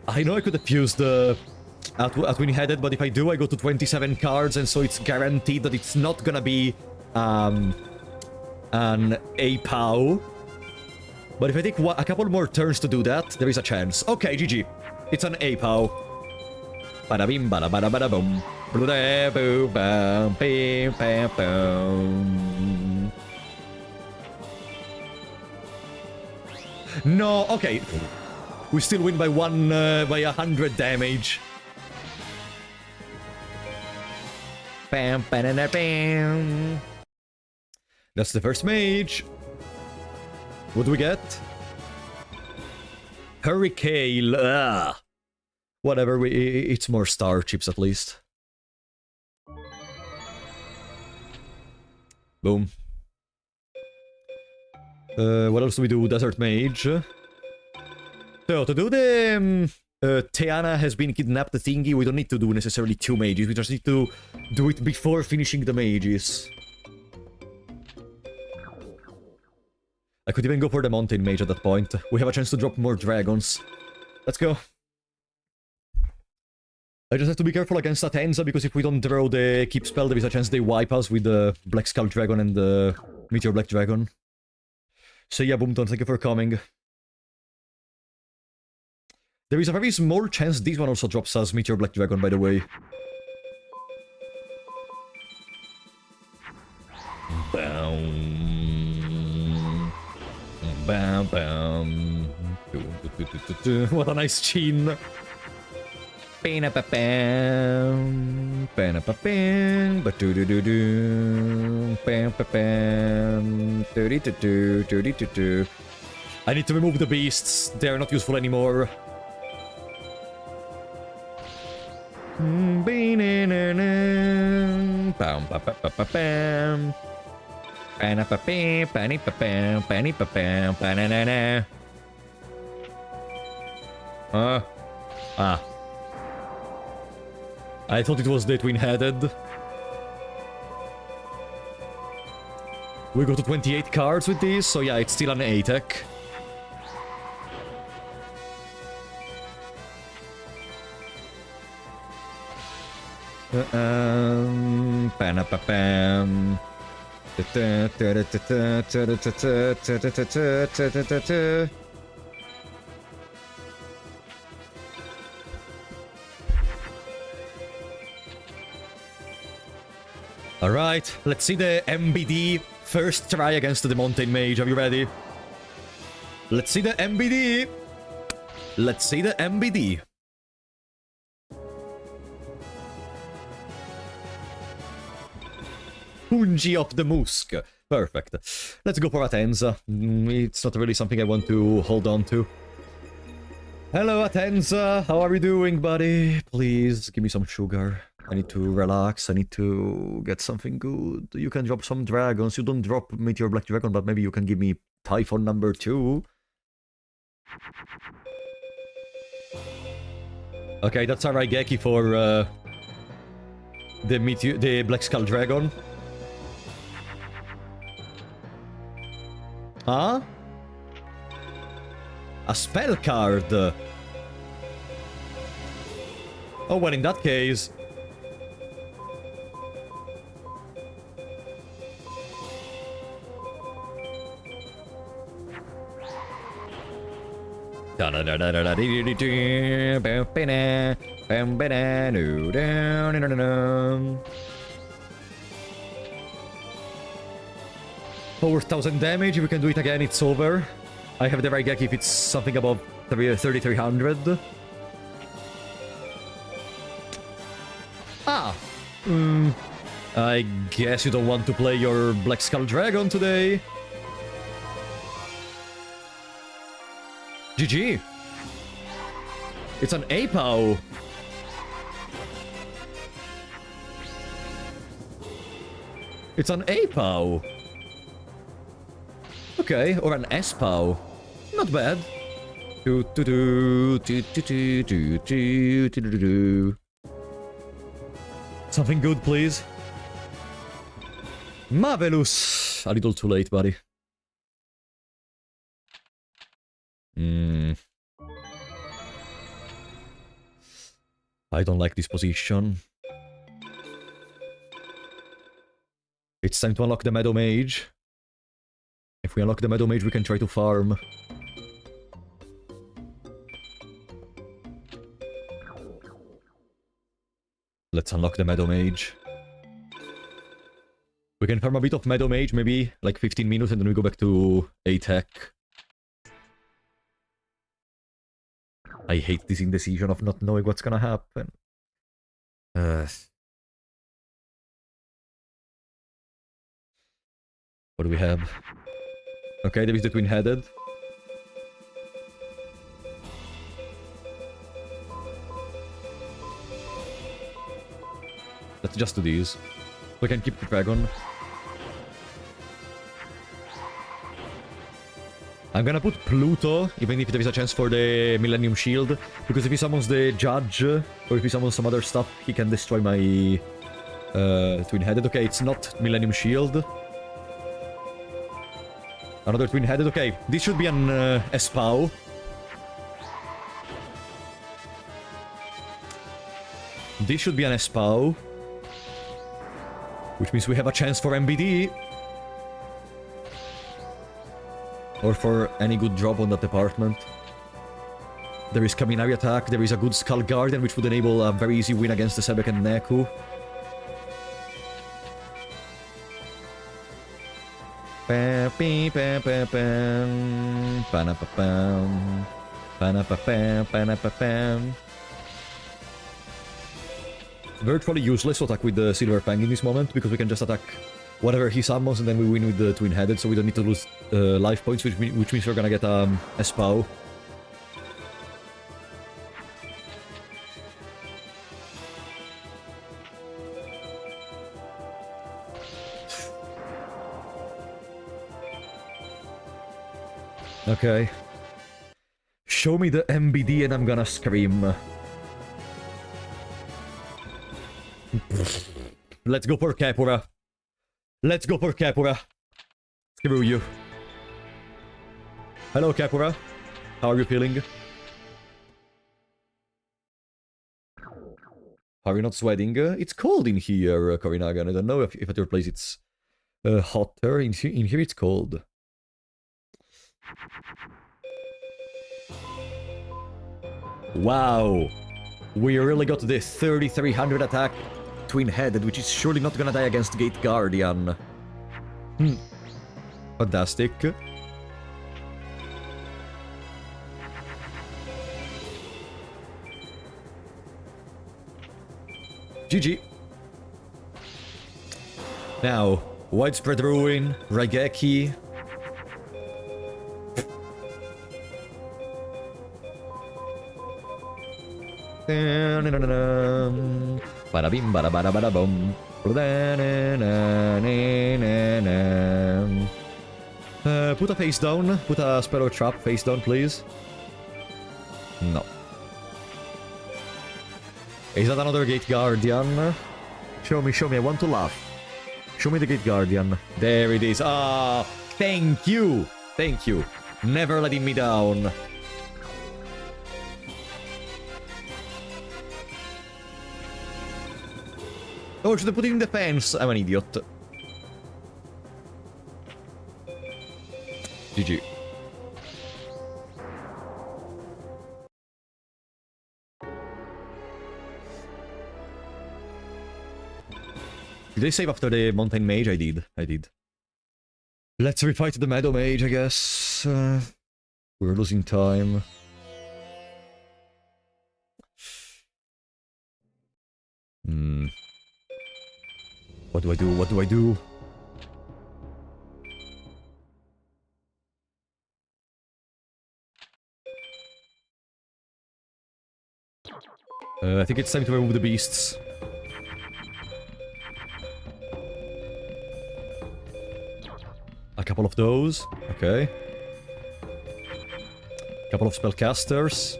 I know I could have used the at Winnie Headed, but if I do, I go to 27 cards, and so it's guaranteed that it's not gonna be an A-POW. But if I take a couple more turns to do that, there is a chance. Okay, GG. It's an A-POW. Bada-bim, bada-bada-bada-boom. No, okay. We still win by 100 damage. Bam, banana, bam. That's the first mage. What do we get? Hurricane. Whatever, it's more star chips at least. Boom. What else do we do? Desert Mage. So, to do the Tiana has been kidnapped thingy, we don't need to do necessarily 2 mages, we just need to do it before finishing the mages. I could even go for the Mountain Mage at that point. We have a chance to drop more dragons. Let's go. I just have to be careful against Atenza, because if we don't draw the Keep spell, there is a chance they wipe us with the Black Skull Dragon and the Meteor Black Dragon. So yeah, Boomton, thank you for coming. There is a very small chance this one also drops us Meteor Black Dragon, by the way. Bam. Bam, bam. What a nice chin. I need to remove the beasts. They are not useful anymore. I thought it was the twin-headed. We go to 28 cards with this, so yeah, it's still an A-Tech. Pam. Alright, let's see the MBD first try against the Mountain Mage. Are you ready? Let's see the MBD. Let's see the MBD. Punji of the Musk. Perfect. Let's go for Atenza. It's not really something I want to hold on to. Hello, Atenza. How are you doing, buddy? Please, give me some sugar. I need to relax. I need to get something good. You can drop some dragons. You don't drop Meteor Black Dragon, but maybe you can give me Typhon number 2. Okay, that's a Raigeki for the Black Skull Dragon. Huh? A spell card. Oh, well, in that case... $4,000 damage. If we can do it again, it's over. I have the Raigeki if it's something above 3,300. Ah! I guess you don't want to play your Black Skull Dragon today. GG. It's an APOW. It's an APOW. Okay, or an SPOW. Not bad. Something good, please. Marvelous. A little too late, buddy. I don't like this position. It's time to unlock the Meadow Mage. If we unlock the Meadow Mage, we can try to farm. Let's unlock the Meadow Mage. We can farm a bit of Meadow Mage, maybe like 15 minutes, and then we go back to A-Tech. I hate this indecision of not knowing what's gonna happen. What do we have? Okay, there is the twin-headed. Let's just do these. We can keep the dragon. I'm gonna put Pluto, even if there is a chance for the Millennium Shield, because if he summons the Judge, or if he summons some other stuff, he can destroy my twin-headed. Okay, it's not Millennium Shield. Another twin-headed. Okay, this should be an SPOW. This should be an SPOW. Which means we have a chance for MBD. Or for any good drop on that department. There is Kaminari attack, there is a good Skull Guardian, which would enable a very easy win against the Sebek and Neku. Virtually useless to attack with the Silver Fang in this moment, because we can just attack whatever he summons, and then we win with the twin-headed, so we don't need to lose life points, which means we're gonna get a SPOW. Okay. Show me the MBD and I'm gonna scream. Let's go for Capora. Let's go for Capora. Screw you. Hello, Capora. How are you feeling? Are you not sweating? It's cold in here, Korinagan. I don't know if at your place it's hotter. In here it's cold. Wow. We really got the 3300 attack twin-headed, which is surely not gonna die against Gate Guardian. Fantastic. GG. Now, Widespread Ruin, Raigeki. Bada-bim, bada-bada-bada-bum. Put a face down. Put a Sparrow Trap face down, please. No. Is that another Gate Guardian? Show me, I want to laugh. Show me the Gate Guardian. There it is. Ah, thank you. Thank you. Never letting me down. Oh, should I put it in defense? I'm an idiot. GG. Did I save after the Mountain Mage? I did. Let's refight the Meadow Mage, I guess. We're losing time. What do I do? What do I do? I think it's time to remove the beasts. A couple of those. Okay. A couple of spellcasters.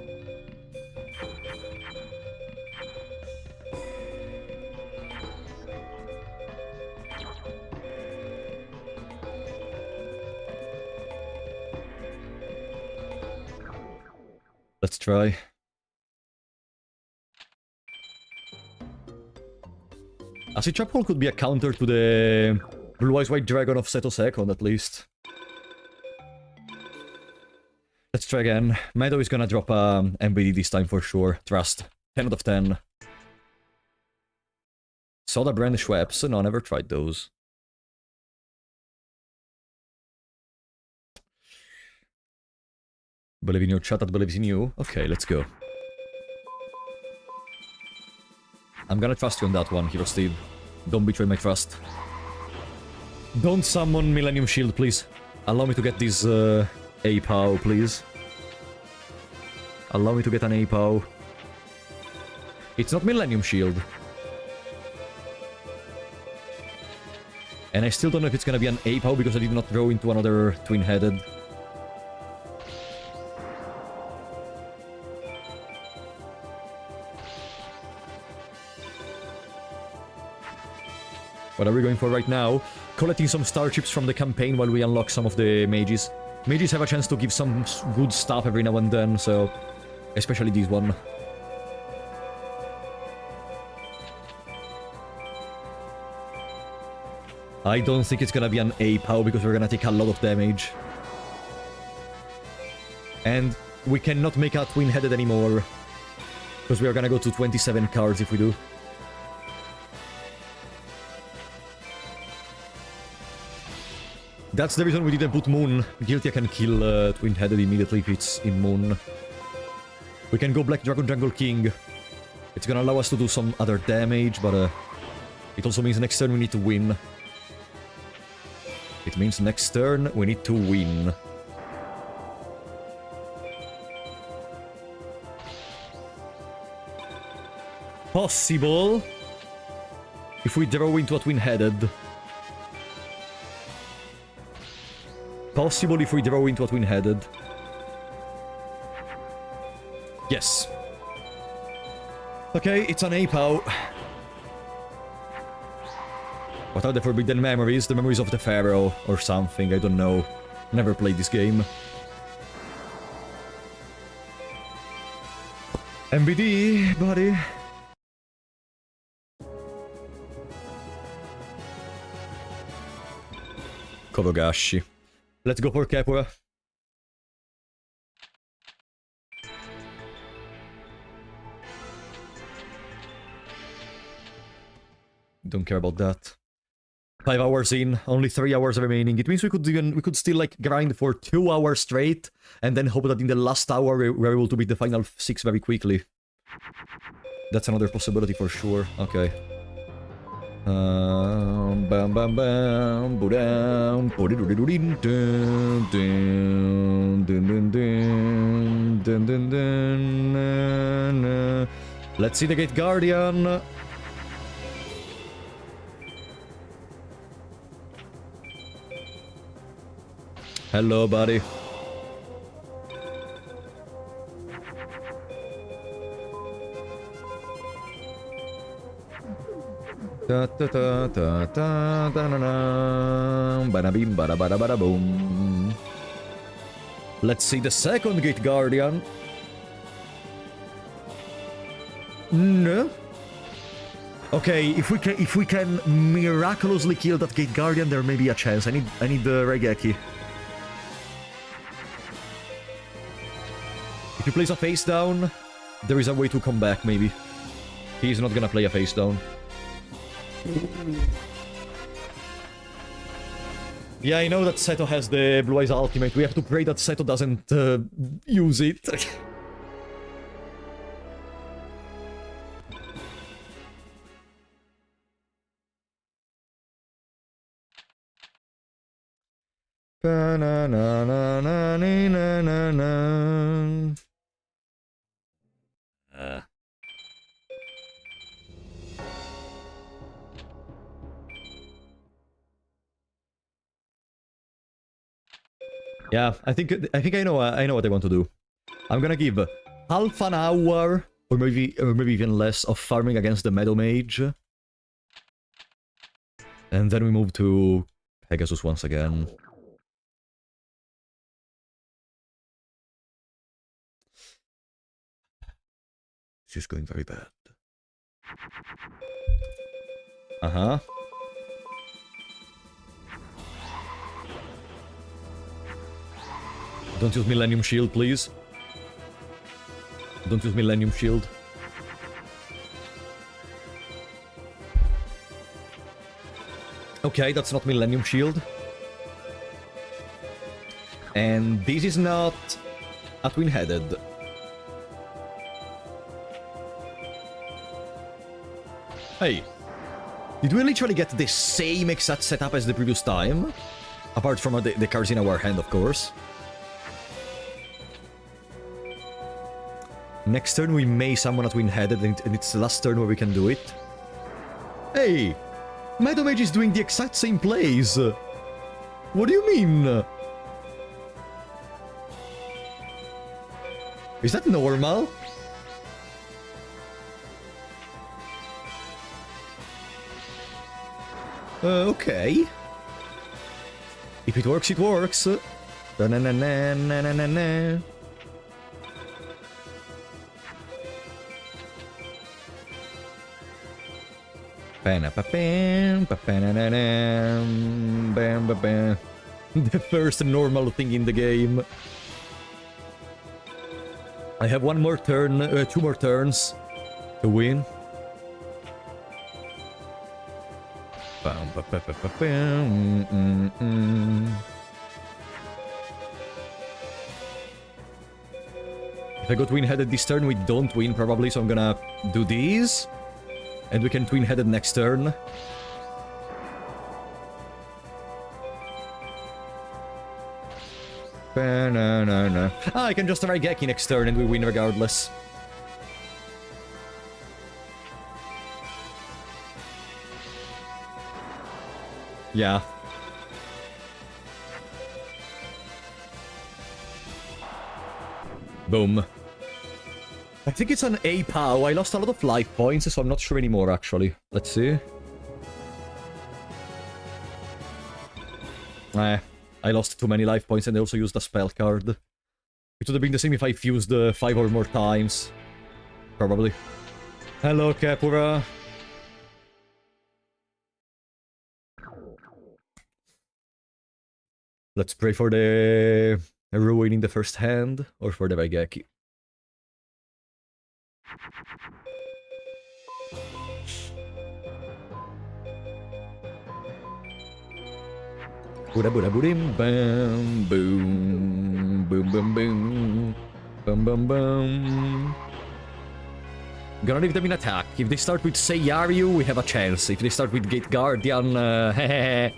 Let's try. Acid Trap Hole could be a counter to the Blue Eyes White Dragon of Seto Second, at least. Let's try again. Meadow is gonna drop MBD this time for sure. Trust. 10 out of 10. Soda Brand Schweppes. No, never tried those. Believe in your chat that believes in you. Okay, let's go. I'm gonna trust you on that one, Hero Steve. Don't betray my trust. Don't summon Millennium Shield, please. Allow me to get this APOW, please. Allow me to get an APOW. It's not Millennium Shield. And I still don't know if it's gonna be an APOW because I did not throw into another twin-headed. What are we going for right now? Collecting some star chips from the campaign while we unlock some of the mages. Mages have a chance to give some good stuff every now and then, so... especially this one. I don't think it's gonna be an APOW because we're gonna take a lot of damage. And we cannot make a twin-headed anymore. Because we are gonna go to 27 cards if we do. That's the reason we didn't put Moon. Guilty I can kill twin-headed immediately if it's in Moon. We can go Black Dragon Jungle King. It's gonna allow us to do some other damage, but it also means next turn we need to win. It means next turn we need to win. Possible if we draw into a twin-headed. Possible if we draw into a twin-headed. Yes. Okay, it's an APOW. What are the forbidden memories? The memories of the Pharaoh or something, I don't know. Never played this game. MBD, buddy. Kobogashi. Let's go for Kepura. Don't care about that. 5 hours in, only 3 hours remaining. It means we could still like grind for 2 hours straight, and then hope that in the last hour we're able to beat the final 6 very quickly. That's another possibility for sure. Okay. Bam bam bam down, let's see the Gate Guardian. Hello, buddy. Da da da da da da da da. Bada bim bada bada bada boom. Let's see the second Gate Guardian. No. Okay, if we can miraculously kill that Gate Guardian, there may be a chance. I need the Regeki. If he plays a face down, there is a way to come back. Maybe he's not gonna play a face down. Yeah, I know that Seto has the Blue Eyes ultimate. We have to pray that Seto doesn't use it. Yeah, I think I know what I want to do. I'm gonna give half an hour or maybe even less of farming against the Meadow Mage. And then we move to Pegasus once again. This is going very bad. Uh-huh. Don't use Millennium Shield, please. Don't use Millennium Shield. Okay, that's not Millennium Shield. And this is not a twin-headed. Hey, did we literally get the same exact setup as the previous time? Apart from the cards in our hand, of course. Next turn we may summon a twin-headed, and it's the last turn where we can do it. Hey! Meadow Mage is doing the exact same plays! What do you mean? Is that normal? Okay. If it works, it works. Da-na-na-na-na-na-na-na. The first normal thing in the game. I have one more turn, 2 more turns to win. If I go twin-headed this turn, we don't win probably, so I'm gonna do these. And we can twin-headed next turn. Ah, I can just Raigeki next turn and we win regardless. Yeah. Boom. I think it's an A POW. I lost a lot of life points, so I'm not sure anymore, actually. Let's see. I lost too many life points and I also used a spell card. It would have been the same if I fused 5 or more times. Probably. Hello, Kapura. Let's pray for the ruin in the first hand, or for the Raigeki. Buda buda budim bam boom boom boom boom bum bum bum. Gonna leave them in attack. If they start with say Yaryu, we have a chance. If they start with Gate Guardian, hehehe.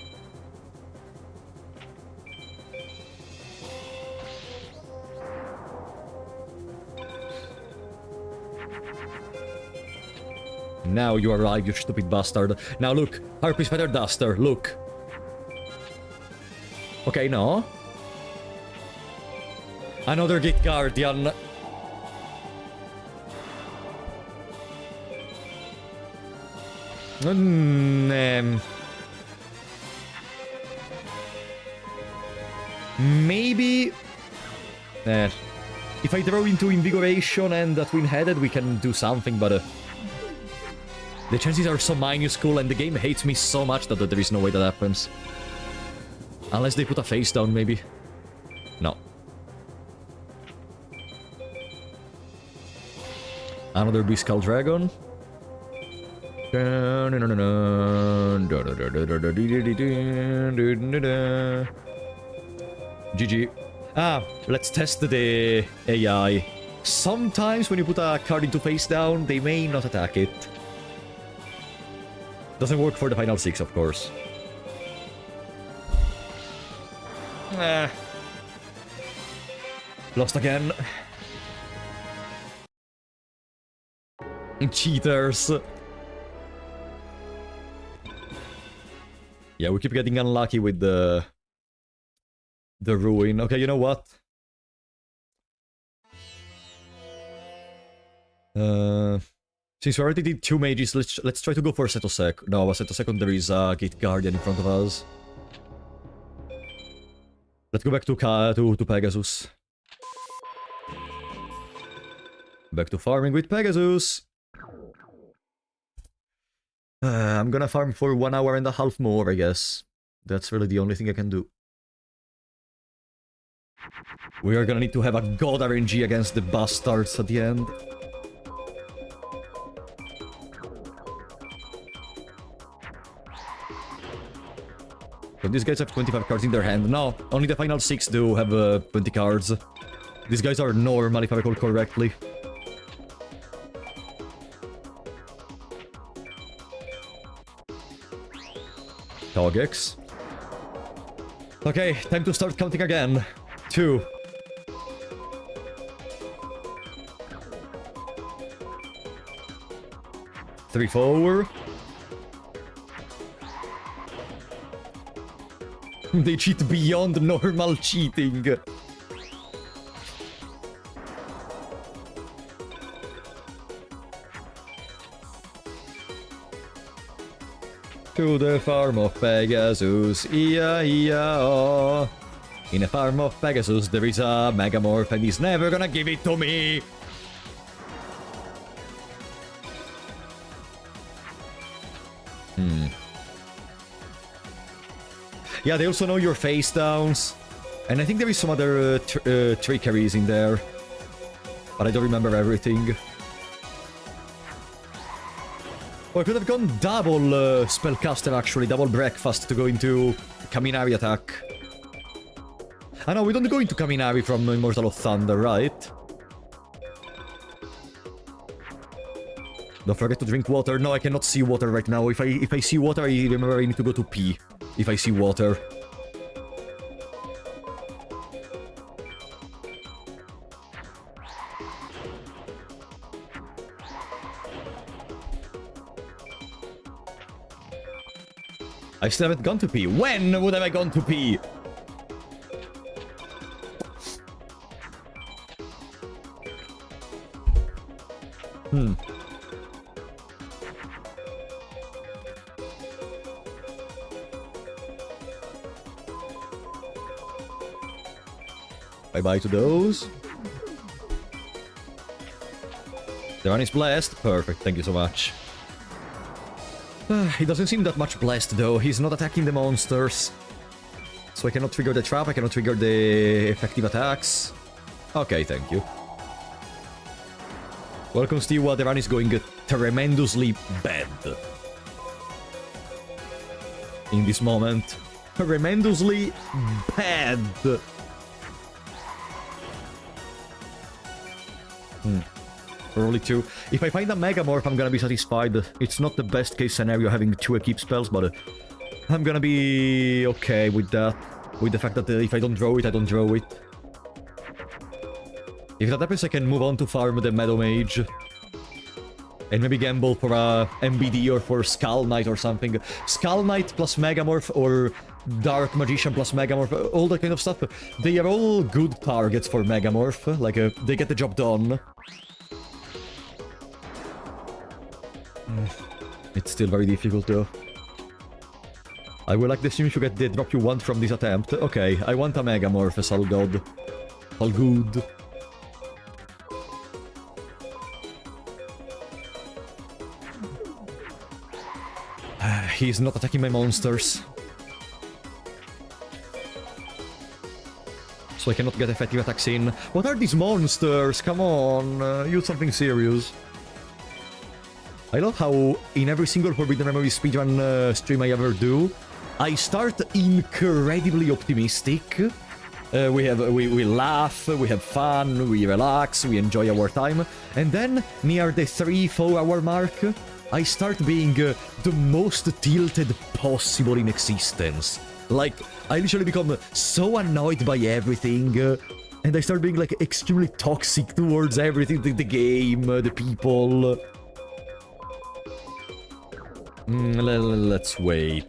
Now you arrive, you stupid bastard. Now look, Harpy's Feather Duster, look. Okay, no. Another Gate Guardian. Maybe... if I throw into Invigoration and a Twin-Headed, we can do something, but... the chances are so minuscule, and the game hates me so much that there is no way that happens. Unless they put a face down, maybe. No. Another Beast Skull Dragon. GG. Ah, let's test the AI. Sometimes when you put a card into face down, they may not attack it. Doesn't work for the final 6, of course. Lost again. Cheaters. Yeah, we keep getting unlucky with the ruin. Okay, you know what? Since we already did 2 mages, let's try to go for Seto Sec. No, Seto Second there is a Gate Guardian in front of us. Let's go back to Pegasus. Back to farming with Pegasus. I'm gonna farm for 1 hour and a half more, I guess. That's really the only thing I can do. We are gonna need to have a god RNG against the bastards at the end. But these guys have 25 cards in their hand. No, only the final 6 do have 20 cards. These guys are normal, if I recall correctly. Togex. Okay, time to start counting again. 2. 3, 4. They cheat beyond normal cheating. To the farm of Pegasus, E-I-E-I-O. In a farm of Pegasus there is a Megamorph and he's never gonna give it to me. Yeah, they also know your face downs. And I think there is some other trickeries in there. But I don't remember everything. Oh, I could have gone double Spellcaster actually, double Breakfast to go into Kaminari attack. Ah no, we don't go into Kaminari from Immortal of Thunder, right? Don't forget to drink water. No, I cannot see water right now. If I see water, I remember I need to go to pee. If I see water. I still haven't gone to pee. When would have I gone to pee? Bye-bye to those. The run is blessed. Perfect, thank you so much. He doesn't seem that much blessed though. He's not attacking the monsters. So I cannot trigger the trap, I cannot trigger the effective attacks. Okay, thank you. Welcome, Steve. The run is going tremendously bad. In this moment. Tremendously bad. Only 2. If I find a Megamorph, I'm gonna be satisfied. It's not the best case scenario having 2 equip spells, but I'm gonna be okay with that. With the fact that if I don't draw it, I don't draw it. If that happens, I can move on to farm the Meadow Mage. And maybe gamble for a MBD or for Skull Knight or something. Skull Knight plus Megamorph or Dark Magician plus Megamorph, all that kind of stuff. They are all good targets for Megamorph. Like, they get the job done. It's still very difficult though. I will like the stream to get the drop you want from this attempt. Okay, I want a Megamorph as all god. All good. He's not attacking my monsters. So I cannot get effective attacks in. What are these monsters? Come on, use something serious. I love how in every single Forbidden Memory speedrun stream I ever do, I start incredibly optimistic. We laugh, we have fun, we relax, we enjoy our time, and then near the 3-4 hour mark, I start being the most tilted possible in existence. Like, I literally become so annoyed by everything, and I start being like extremely toxic towards everything, the game, the people. Let's wait.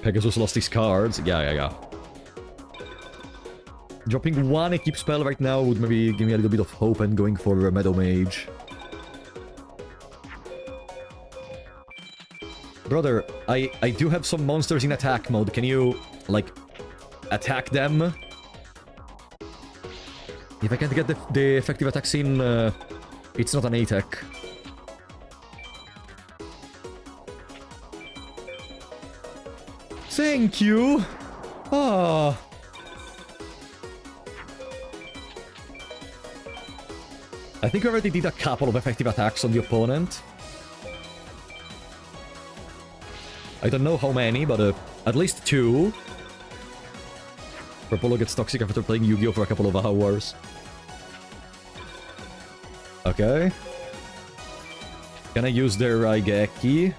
Pegasus lost his cards. Yeah. Dropping one equip spell right now would maybe give me a little bit of hope and going for a Meadow Mage. Brother, I do have some monsters in attack mode. Can you, like, attack them? If I can't get the effective attacks in, it's not an attack. Thank you! Ah. I think I already did a couple of effective attacks on the opponent. I don't know how many, but at least 2. Purpolo gets toxic after playing Yu-Gi-Oh! For a couple of hours. Okay. Can I use their Raigeki?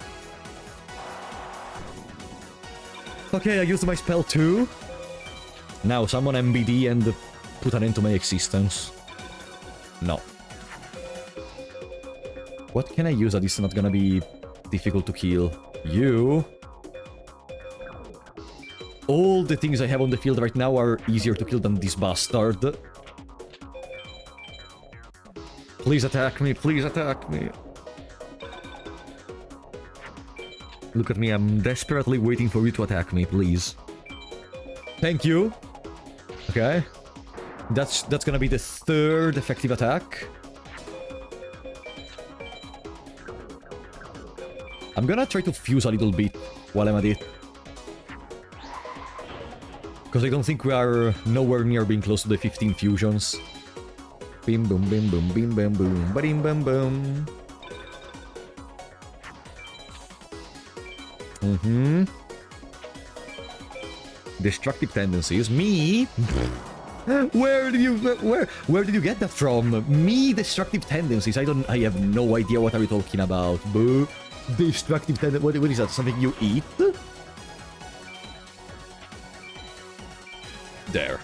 Okay, I used my spell too. Now summon MBD and put an end to my existence. No. What can I use that is not gonna be difficult to kill? You. All the things I have on the field right now are easier to kill than this bastard. Please attack me, please attack me. Look at me, I'm desperately waiting for you to attack me, please. Thank you. Okay. That's gonna be the 3rd effective attack. I'm gonna try to fuse a little bit while I'm at it. Because I don't think we are nowhere near being close to the 15 fusions. Bim boom bim boom bim bam boom ba-dim bam boom. Destructive tendencies. Me? Where did you get that from? Me destructive tendencies. I have no idea what are you talking about. Boo. Destructive tendencies. What is that? Something you eat? There.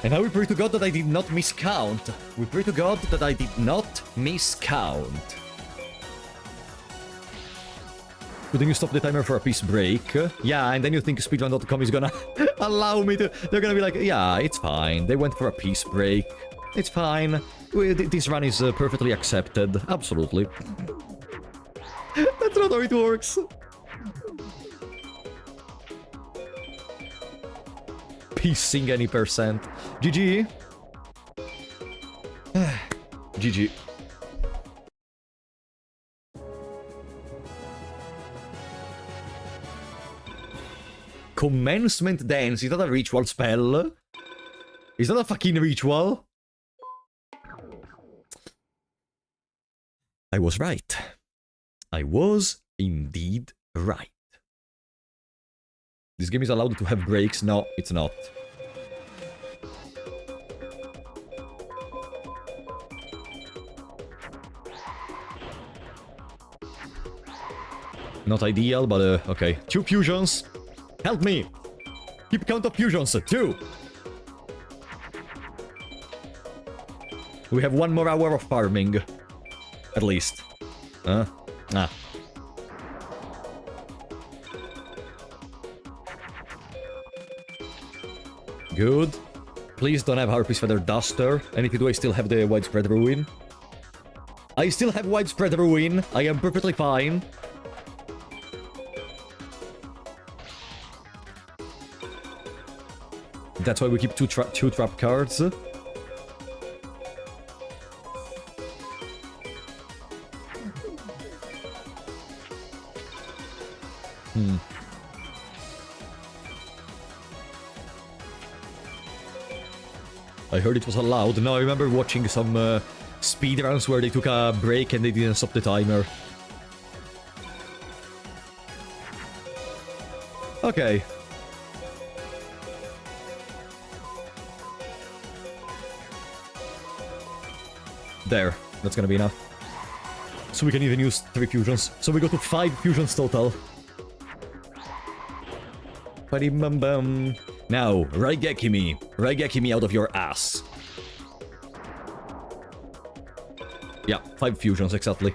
And now we pray to God that I did not miscount. We pray to God that I did not miscount. Couldn't you stop the timer for a peace break? Yeah, and then you think speedrun.com is gonna allow me to... They're gonna be like, yeah, it's fine. They went for a peace break. It's fine. This run is perfectly accepted. Absolutely. That's not how it works. Pissing any percent. GG. GG. Commencement dance. Is that a ritual spell? Is that a fucking ritual? I was right. I was indeed right. This game is allowed to have breaks. No, it's not. Not ideal, but okay. 2 fusions. Help me! Keep count of fusions. 2! We have 1 more hour of farming. At least. Good. Please don't have Harpy's Feather Duster. And if you do, I still have the Widespread Ruin. I still have Widespread Ruin. I am perfectly fine. That's why we keep two trap cards. I heard it was allowed. No, I remember watching some speedruns where they took a break and they didn't stop the timer. Okay. There. That's gonna be enough. So we can even use 3 fusions. So we go to 5 fusions total. Ba-dim-bum-bum. Now, Raigeki me. Raigeki me out of your ass. Yeah, 5 fusions, exactly.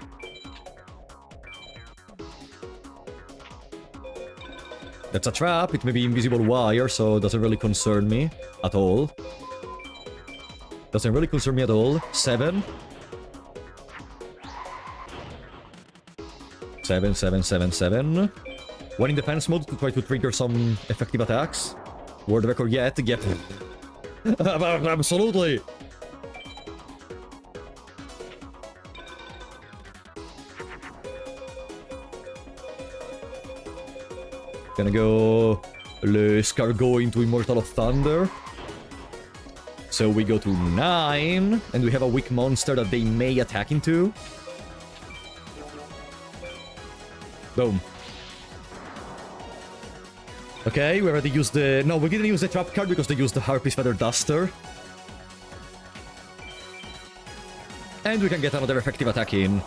That's a trap. It may be invisible wire, so it doesn't really concern me at all. Doesn't really concern me at all. 7. 7, 7, 7, 7. One in defense mode to try to trigger some effective attacks. World record yet. Get. Absolutely. Gonna go l'escargot into Immortal of Thunder. So we go to 9, and we have a weak monster that they may attack into. Boom. Okay, we already used the... No, we didn't use the trap card because they used the Harpy's Feather Duster. And we can get another effective attack in.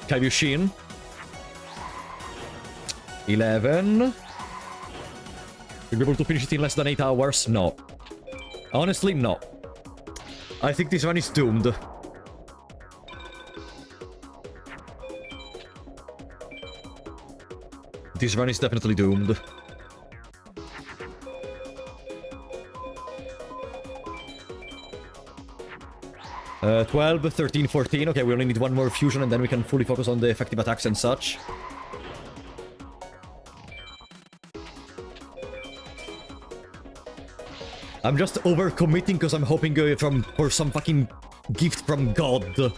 Kaibushin. 11. We'll be able to finish it in less than 8 hours? No. Honestly, no. I think this one is doomed. This run is definitely doomed. Uh, 12, 13, 14. Okay, we only need one more fusion and then we can fully focus on the effective attacks and such. I'm just overcommitting because I'm hoping for some fucking gift from God.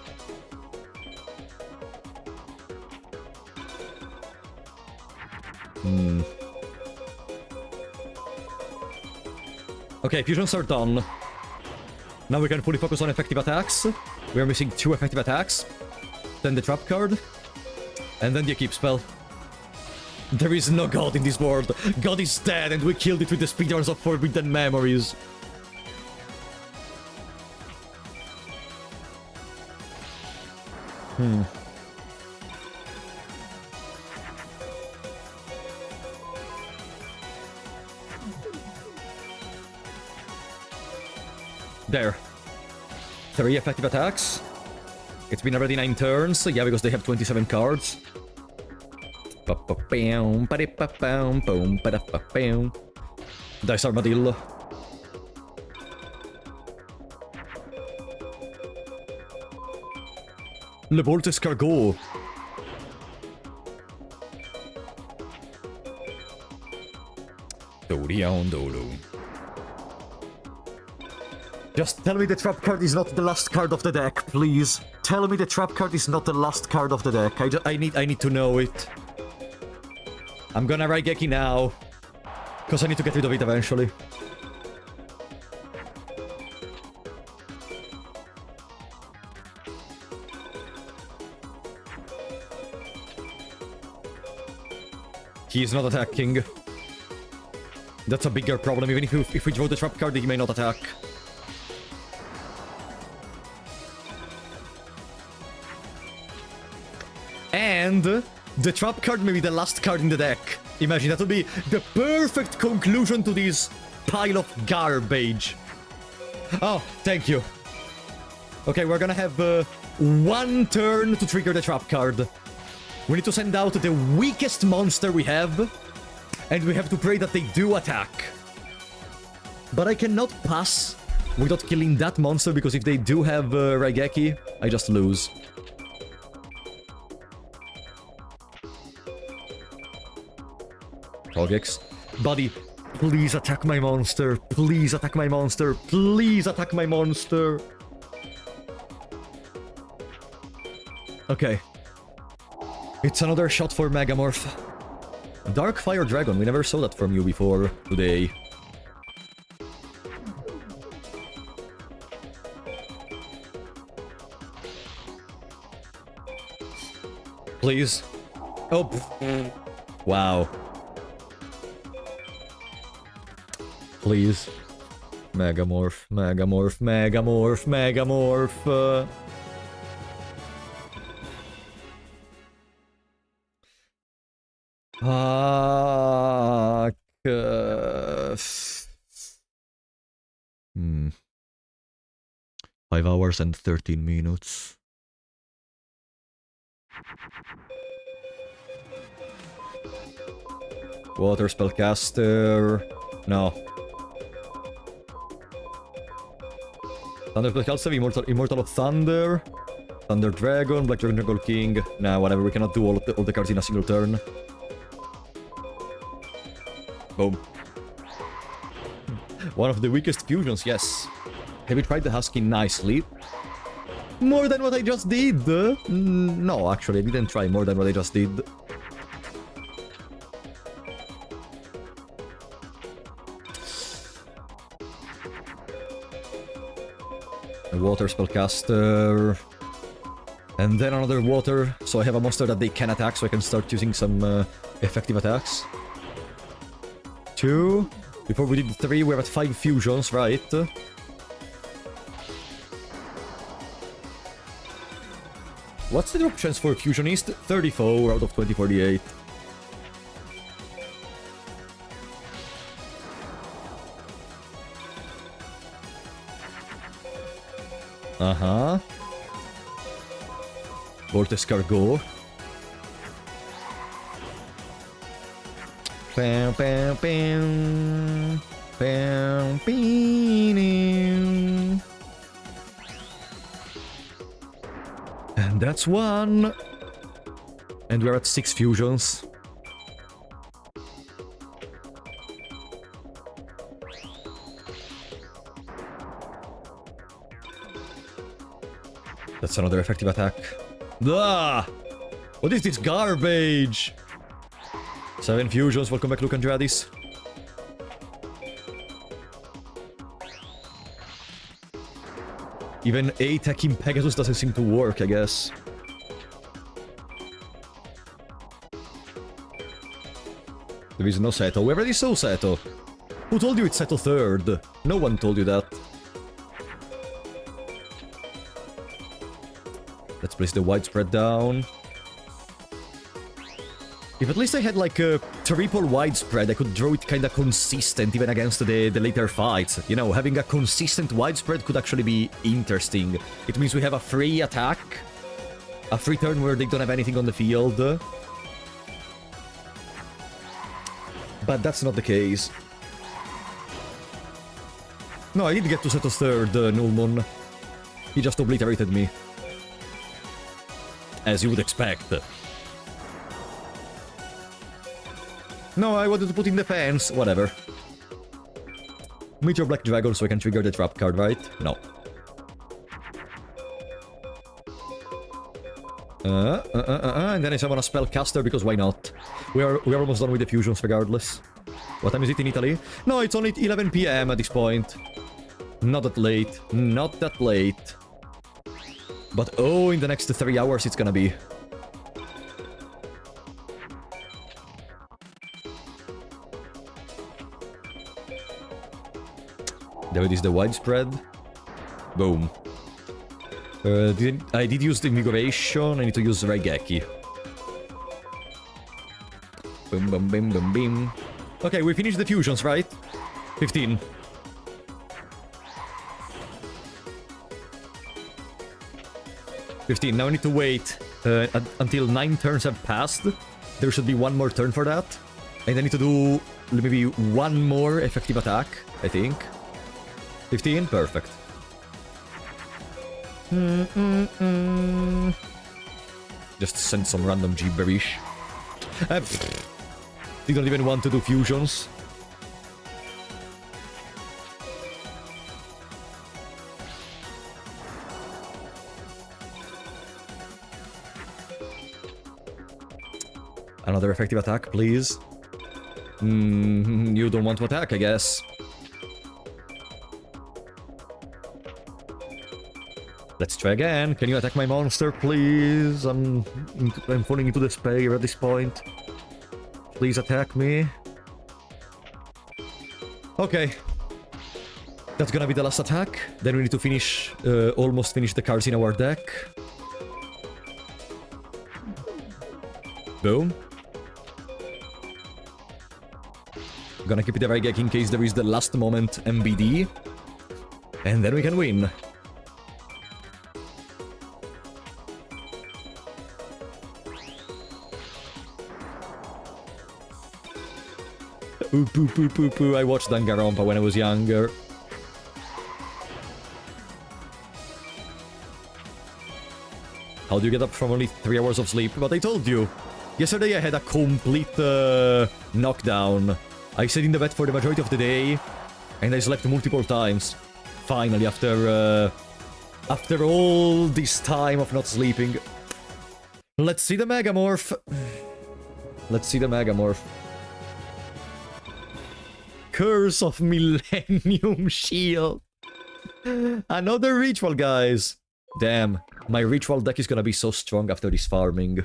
Okay, fusions are done. Now we can fully focus on effective attacks. We are missing 2 effective attacks. Then the trap card. And then the equip spell. There is no God in this world. God is dead and we killed it with the speedruns of Forbidden Memories. There. 3 effective attacks. It's been already 9 turns. Yeah, because they have 27 cards. Dice Armadillo. Le Bolt Escargot. Just tell me the trap card is not the last card of the deck, please. Tell me the trap card is not the last card of the deck. I need to know it. I'm gonna Raigeki now. Because I need to get rid of it eventually. He is not attacking. That's a bigger problem. Even if we draw the trap card, he may not attack. And the trap card may be the last card in the deck. Imagine, that would be the perfect conclusion to this pile of garbage. Oh, thank you. Okay, we're gonna have 1 turn to trigger the trap card. We need to send out the weakest monster we have, and we have to pray that they do attack. But I cannot pass without killing that monster, because if they do have Raigeki, I just lose. Trogex. Buddy, please attack my monster. Please attack my monster. Please attack my monster. Okay. It's another shot for Megamorph. Dark Fire Dragon, we never saw that from you before today. Please. Oh. Wow. Please. Megamorph, Megamorph, Megamorph, Megamorph. Fuck. 5 hours and 13 minutes. Water Spellcaster. No. Thunder Spellcaster, Immortal of Thunder. Thunder Dragon, Black Dragon, Jungle King. Nah, whatever, we cannot do all the cards in a single turn. Boom. One of the weakest fusions, yes. Have you tried the Husky nicely? More than what I just did? No, actually, I didn't try more than what I just did. A water spellcaster. And then another water, so I have a monster that they can attack, so I can start using some effective attacks. 2. Before we did 3, we're at 5 fusions, right? What's the drop chance for Fusionist? 34 out of 2048. Uh-huh. Vortex Cargo. Bam, bam, bam. Bam, bam. And that's 1. And we're at 6 fusions. That's another effective attack. Ah! What is this garbage? 7 fusions, welcome back, Luke Andradis. Even attacking Pegasus doesn't seem to work, I guess. There is no Seto. We already saw Seto. Who told you it's Seto 3rd? No one told you that. Let's place the widespread down. If at least I had like a triple widespread, I could draw it kinda consistent even against the later fights. You know, having a consistent widespread could actually be interesting. It means we have a free attack, a free turn where they don't have anything on the field. But that's not the case. No, I did get to Seto's 3rd, Nullmon. He just obliterated me. As you would expect. No, I wanted to put in defense. Whatever. Meteor Black Dragon so I can trigger the trap card, right? No. And then I summon a spellcaster because why not? We are almost done with the fusions regardless. What time is it in Italy? No, it's only 11 PM at this point. Not that late. Not that late. But oh, in the next 3 hours it's gonna be. There it is, the widespread. Boom. I did use the invigoration. I need to use Raigeki. Boom, boom, boom, boom, boom. Okay, we finished the fusions, right? 15. Now I need to wait until 9 turns have passed. There should be 1 more turn for that. And I need to do maybe 1 more effective attack, I think. 15? Perfect. Just send some random gibberish. They don't even want to do fusions. Another effective attack, please. You don't want to attack, I guess. Let's try again. Can you attack my monster, please? I'm falling into despair at this point. Please attack me. Okay. That's gonna be the last attack. Then we need to finish, almost finish the cards in our deck. Boom. Gonna keep it a Raigeki in case there is the last moment MBD. And then we can win. Ooh, poo, poo, poo, poo. I watched Danganronpa when I was younger. How do you get up from only 3 hours of sleep? But I told you. Yesterday I had a complete knockdown. I stayed in the bed for the majority of the day. And I slept multiple times. Finally, after all this time of not sleeping. Let's see the Megamorph. Let's see the Megamorph. Curse of Millennium Shield. Another ritual, guys. Damn, my ritual deck is gonna be so strong after this farming.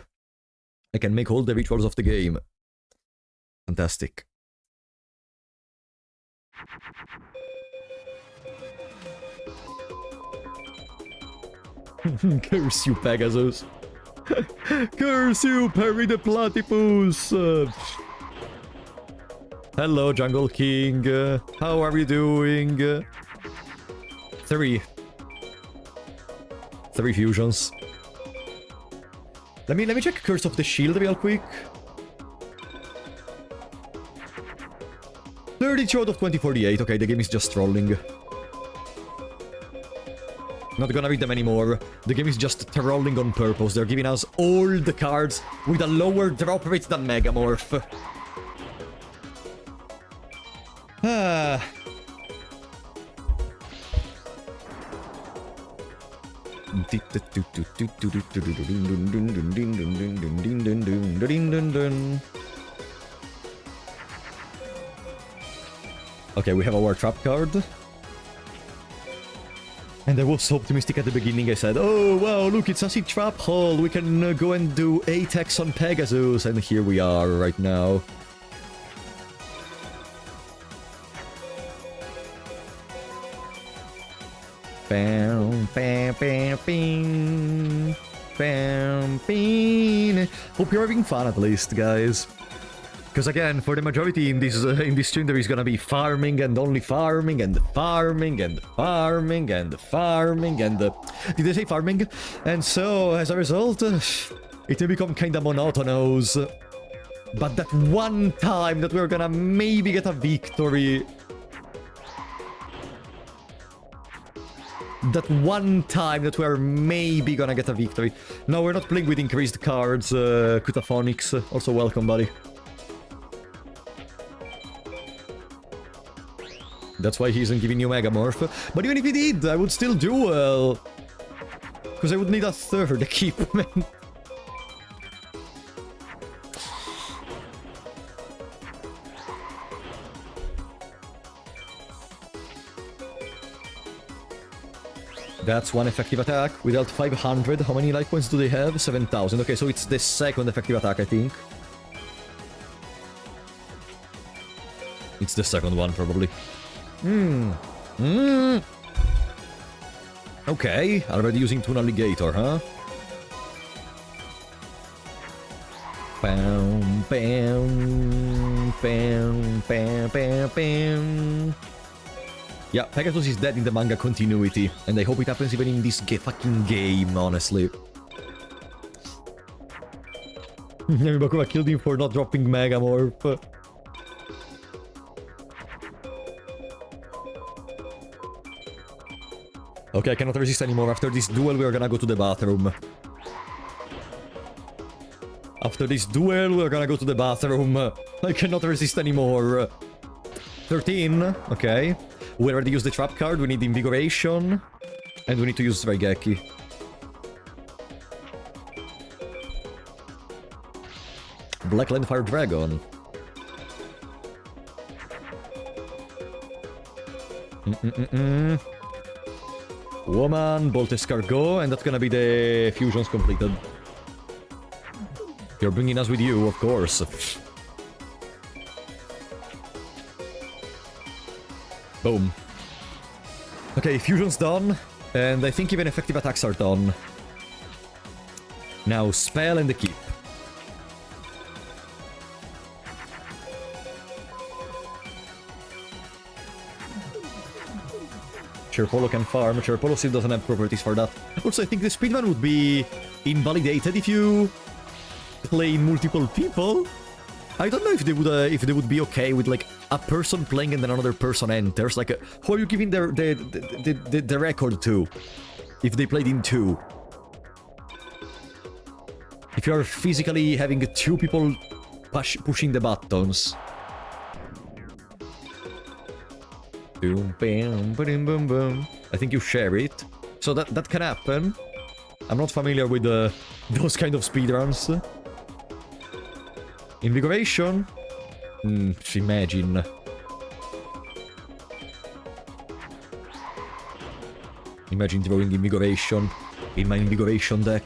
I can make all the rituals of the game. Fantastic. Curse you, Pegasus. Curse you, Perry the Platypus. Hello, Jungle King. How are you doing? 3 fusions. Let me check Curse of the Shield real quick. 32 out of 2048. Okay, the game is just trolling. Not gonna read them anymore. The game is just trolling on purpose. They're giving us all the cards with a lower drop rate than Megamorph. Ah. Okay, we have our trap card. And I was so optimistic at the beginning. I said, oh wow, look, it's a seed trap hole. We can go and do 8x on Pegasus. And here we are right now. Bam, bam, bam, bing. Bam, bing. Hope you're having fun at least, guys. Because again, for the majority in this stream, there is gonna be farming and only farming and farming and farming and farming and... did I say farming? And so, as a result, it will become kinda monotonous. But that one time that we're gonna maybe get a victory... That one time that we're maybe gonna get a victory. No, we're not playing with increased cards, Kutaphonics. Also welcome, buddy. That's why he isn't giving you Megamorph. But even if he did, I would still do well. Because I would need a third equipment. That's one effective attack. We dealt 500. How many life points do they have? 7,000. Okay, so it's the second effective attack, I think. It's the second one, probably. Okay, already using Tuna Alligator, huh? Bam, bam, bam, bam, bam, bam. Yeah, Pegasus is dead in the manga continuity, and I hope it happens even in this fucking game, honestly. Bakura killed him for not dropping Megamorph. Okay, I cannot resist anymore. After this duel, we are gonna go to the bathroom. After this duel, we are gonna go to the bathroom. I cannot resist anymore. 13, okay. We already used the trap card, we need Invigoration. And we need to use Raigeki. Black Land Fire Dragon. Woman, Bolt Escargot, and that's gonna be the fusions completed. You're bringing us with you, of course. Boom. Okay, fusion's done, and I think even effective attacks are done. Now, spell and the keep. Cherpolo can farm. Cherpolo still doesn't have properties for that. Also, I think the speedrun would be invalidated if you play multiple people. I don't know if they would be okay with like a person playing and then another person enters. Like, who are you giving the record to? If they played in two. If you are physically having two people pushing the buttons. Boom, bam, boom, boom, boom. I think you share it. So that can happen. I'm not familiar with those kind of speedruns. Invigoration? Imagine. Imagine throwing Invigoration in my Invigoration deck.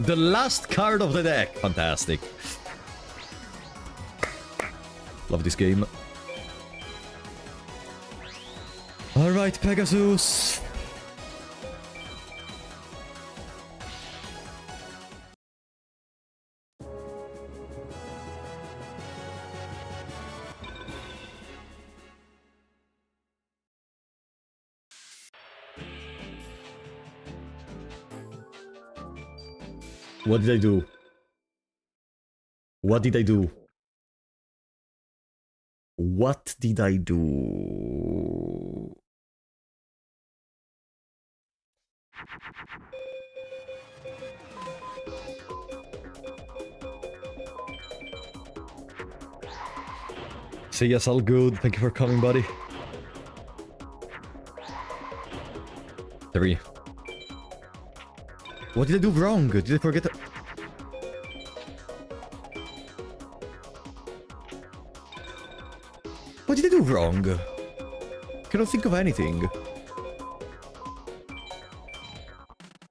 The last card of the deck. Fantastic. Love this game. Alright, Pegasus. What did I do? What did I do? What did I do? Say yes, all good. Thank you for coming, buddy. 3. What did I do wrong? Did I forget? What did I do wrong? Cannot think of anything.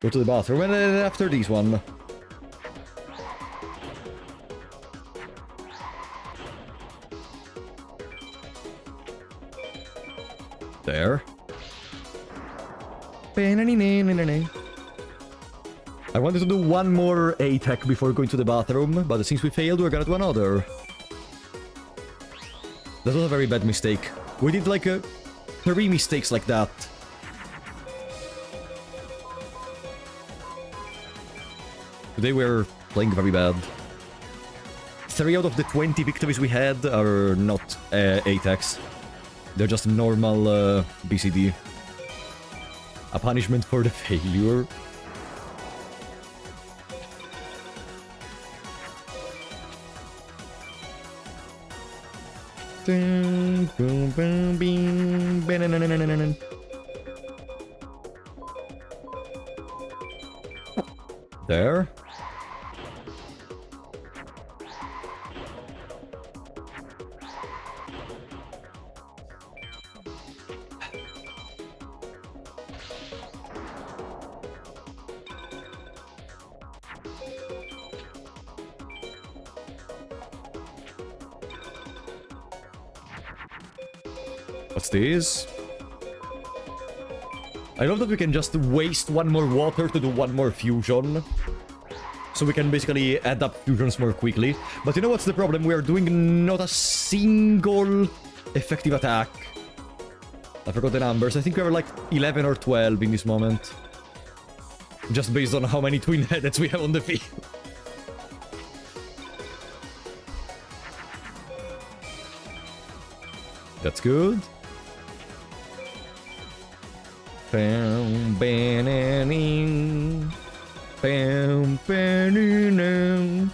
Go to the bathroom and then after this one. There. I wanted to do one more attack before going to the bathroom, but since we failed, we're gonna do another. That was a very bad mistake. We did like 3 mistakes like that. Today we're playing very bad. 3 out of the 20 victories we had are not attacks. They're just normal BCD. A punishment for the failure. There. What's this? I love that we can just waste one more water to do one more fusion. So we can basically add up fusions more quickly. But you know what's the problem? We are doing not a single effective attack. I forgot the numbers. I think we are like 11 or 12 in this moment. Just based on how many twin heads we have on the field. That's good. Bam, bananing. Bam, bananing.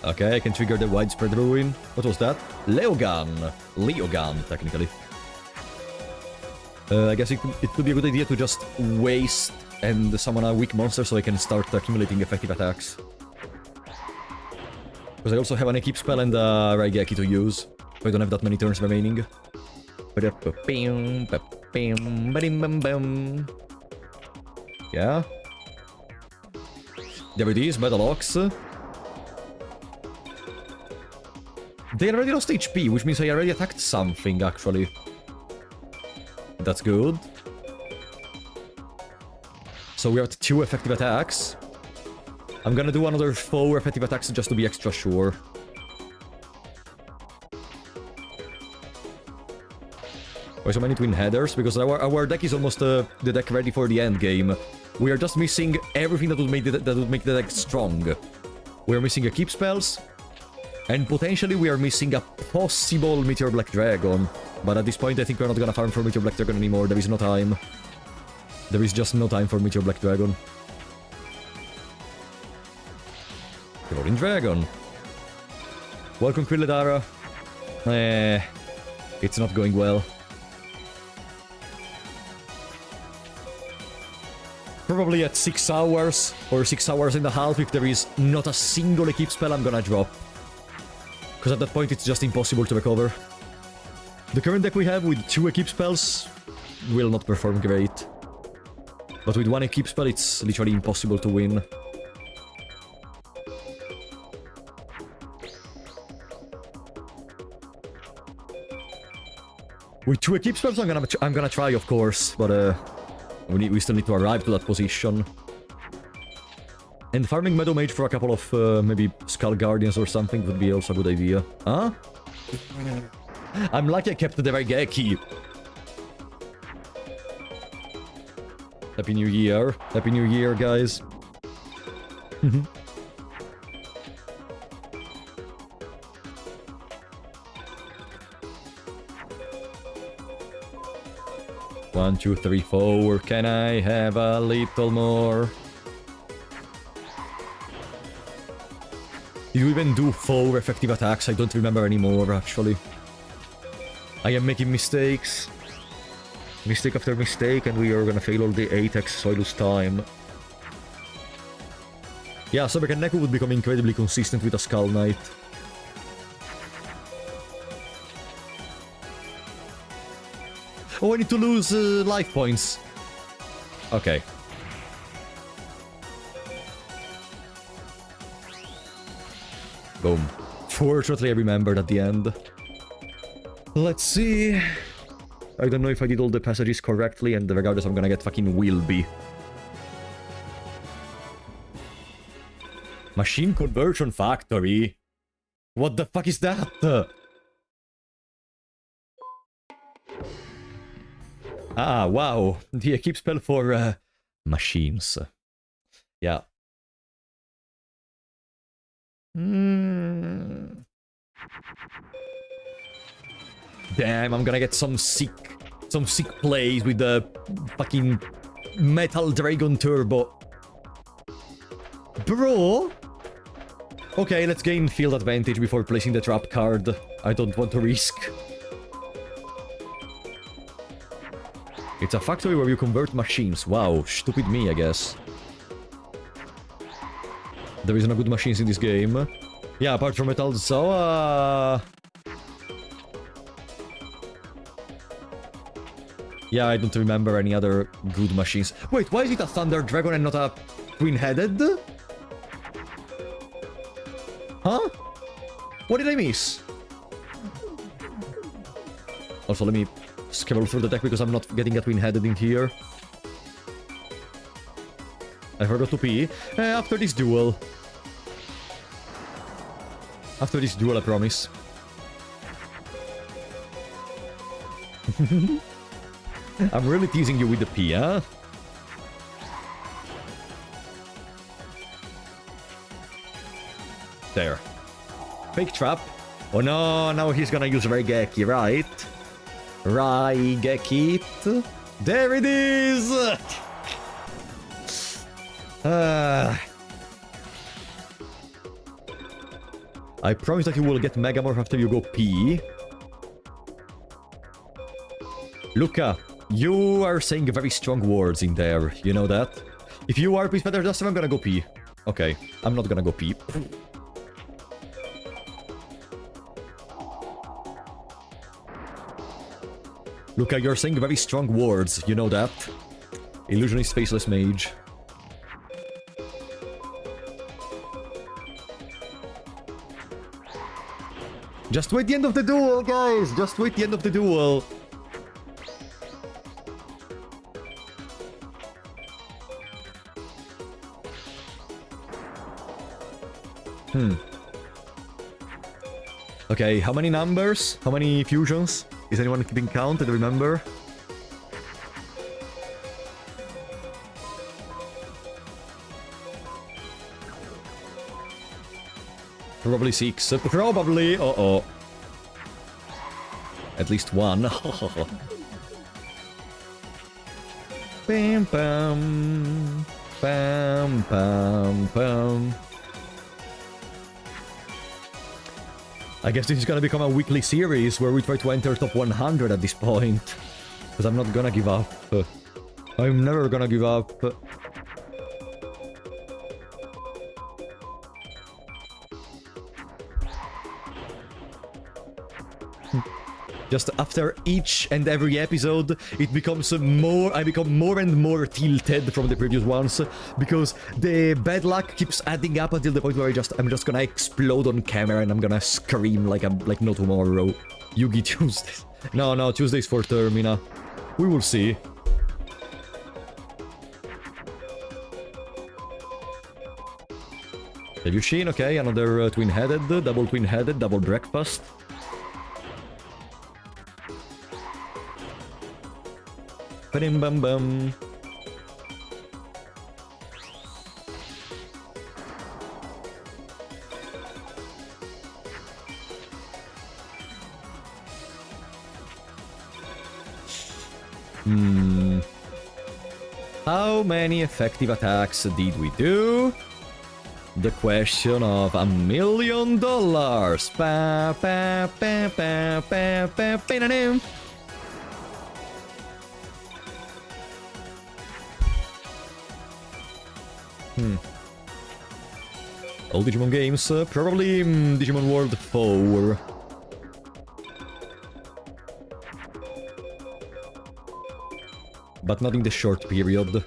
Okay, I can trigger the widespread ruin. What was that? Leogan. Leogan, technically. I guess it could be a good idea to just waste and summon a weak monster so I can start accumulating effective attacks. Because I also have an equip spell and a Raigeki to use. So I don't have that many turns remaining. Yeah. There it is, Battle Ox. They already lost HP, which means I already attacked something, actually. That's good. So we're at 2 effective attacks. I'm gonna do another 4 effective attacks just to be extra sure. Why so many twin headers? Because our deck is almost the deck ready for the end game. We are just missing everything that would make the deck strong. We're missing a keep spells, and potentially we are missing a possible Meteor Black Dragon. But at this point, I think we're not gonna farm for Meteor Black Dragon anymore. There is no time. There is just no time for Meteor Black Dragon. Rolling Dragon. Welcome, Quilladara. It's not going well. Probably at 6 hours, or 6 hours and a half, if there is not a single equip spell, I'm gonna drop. Because at that point, it's just impossible to recover. The current deck we have with 2 equip spells will not perform great. But with 1 equip spell, it's literally impossible to win. With 2 equip spells, I'm gonna try, of course, but we still need to arrive to that position. And farming Meadow Mage for a couple of maybe Skull Guardians or something would be also a good idea. Huh? I'm lucky I kept the Raigeki. Happy New Year. Happy New Year, guys. 1, 2, 3, 4. Can I have a little more? Did you even do 4 effective attacks? I don't remember anymore, actually. I am making mistakes. Mistake after mistake, and we are gonna fail all the 8x, so I lose time. Yeah, Sobek and Neko would become incredibly consistent with a Skull Knight. Oh, I need to lose life points. Okay. Boom. Fortunately, I remembered at the end. Let's see. I don't know if I did all the passages correctly, and regardless, I'm gonna get fucking Wilby. Machine Conversion Factory? What the fuck is that? Ah, wow. The equip spell for machines. Yeah. Damn, I'm gonna get some sick plays with the fucking Metal Dragon Turbo. Bro! Okay, let's gain field advantage before placing the trap card. I don't want to risk. It's a factory where you convert machines. Wow, stupid me, I guess. There is no good machines in this game. Yeah, apart from Metal Zoa... Yeah, I don't remember any other good machines. Wait, why is it a Thunder Dragon and not a Twin-Headed? Huh? What did I miss? Also, let me scroll through the deck because I'm not getting a Twin-Headed in here. I forgot to pee. After this duel. After this duel, I promise. I'm really teasing you with the pee, huh? There. Fake trap. Oh no, now he's gonna use Raigeki, right? Raigeki. There it is! I promise that you will get Megamorph after you go pee. Luca, you are saying very strong words in there, you know that? If you are Peace Feather Duster, I'm gonna go pee. Okay, I'm not gonna go pee. Luca, you're saying very strong words, you know that? Illusionist Faceless Mage. Just wait the end of the duel, guys! Just wait the end of the duel! Okay, how many numbers? How many fusions? Is anyone keeping count? I don't remember. Probably 6. Probably. Uh-oh. At least 1. Bam bam. Bam bam bam. I guess this is gonna become a weekly series where we try to enter top 100 at this point. Because I'm not gonna give up. I'm never gonna give up. Just after each and every episode, it becomes more... I become more and more tilted from the previous ones, because the bad luck keeps adding up until the point where I'm just gonna explode on camera and I'm gonna scream like no tomorrow. Yugi Tuesdays. No, Tuesdays for Termina. We will see. Have you seen? Okay, another twin-headed, double twin-headed, double breakfast. Bam bam bam. How many effective attacks did we do? The question of $1 million. Pa, pa, pa, pa, pa, pa, pa, All Digimon games, probably Digimon World 4. But not in the short period.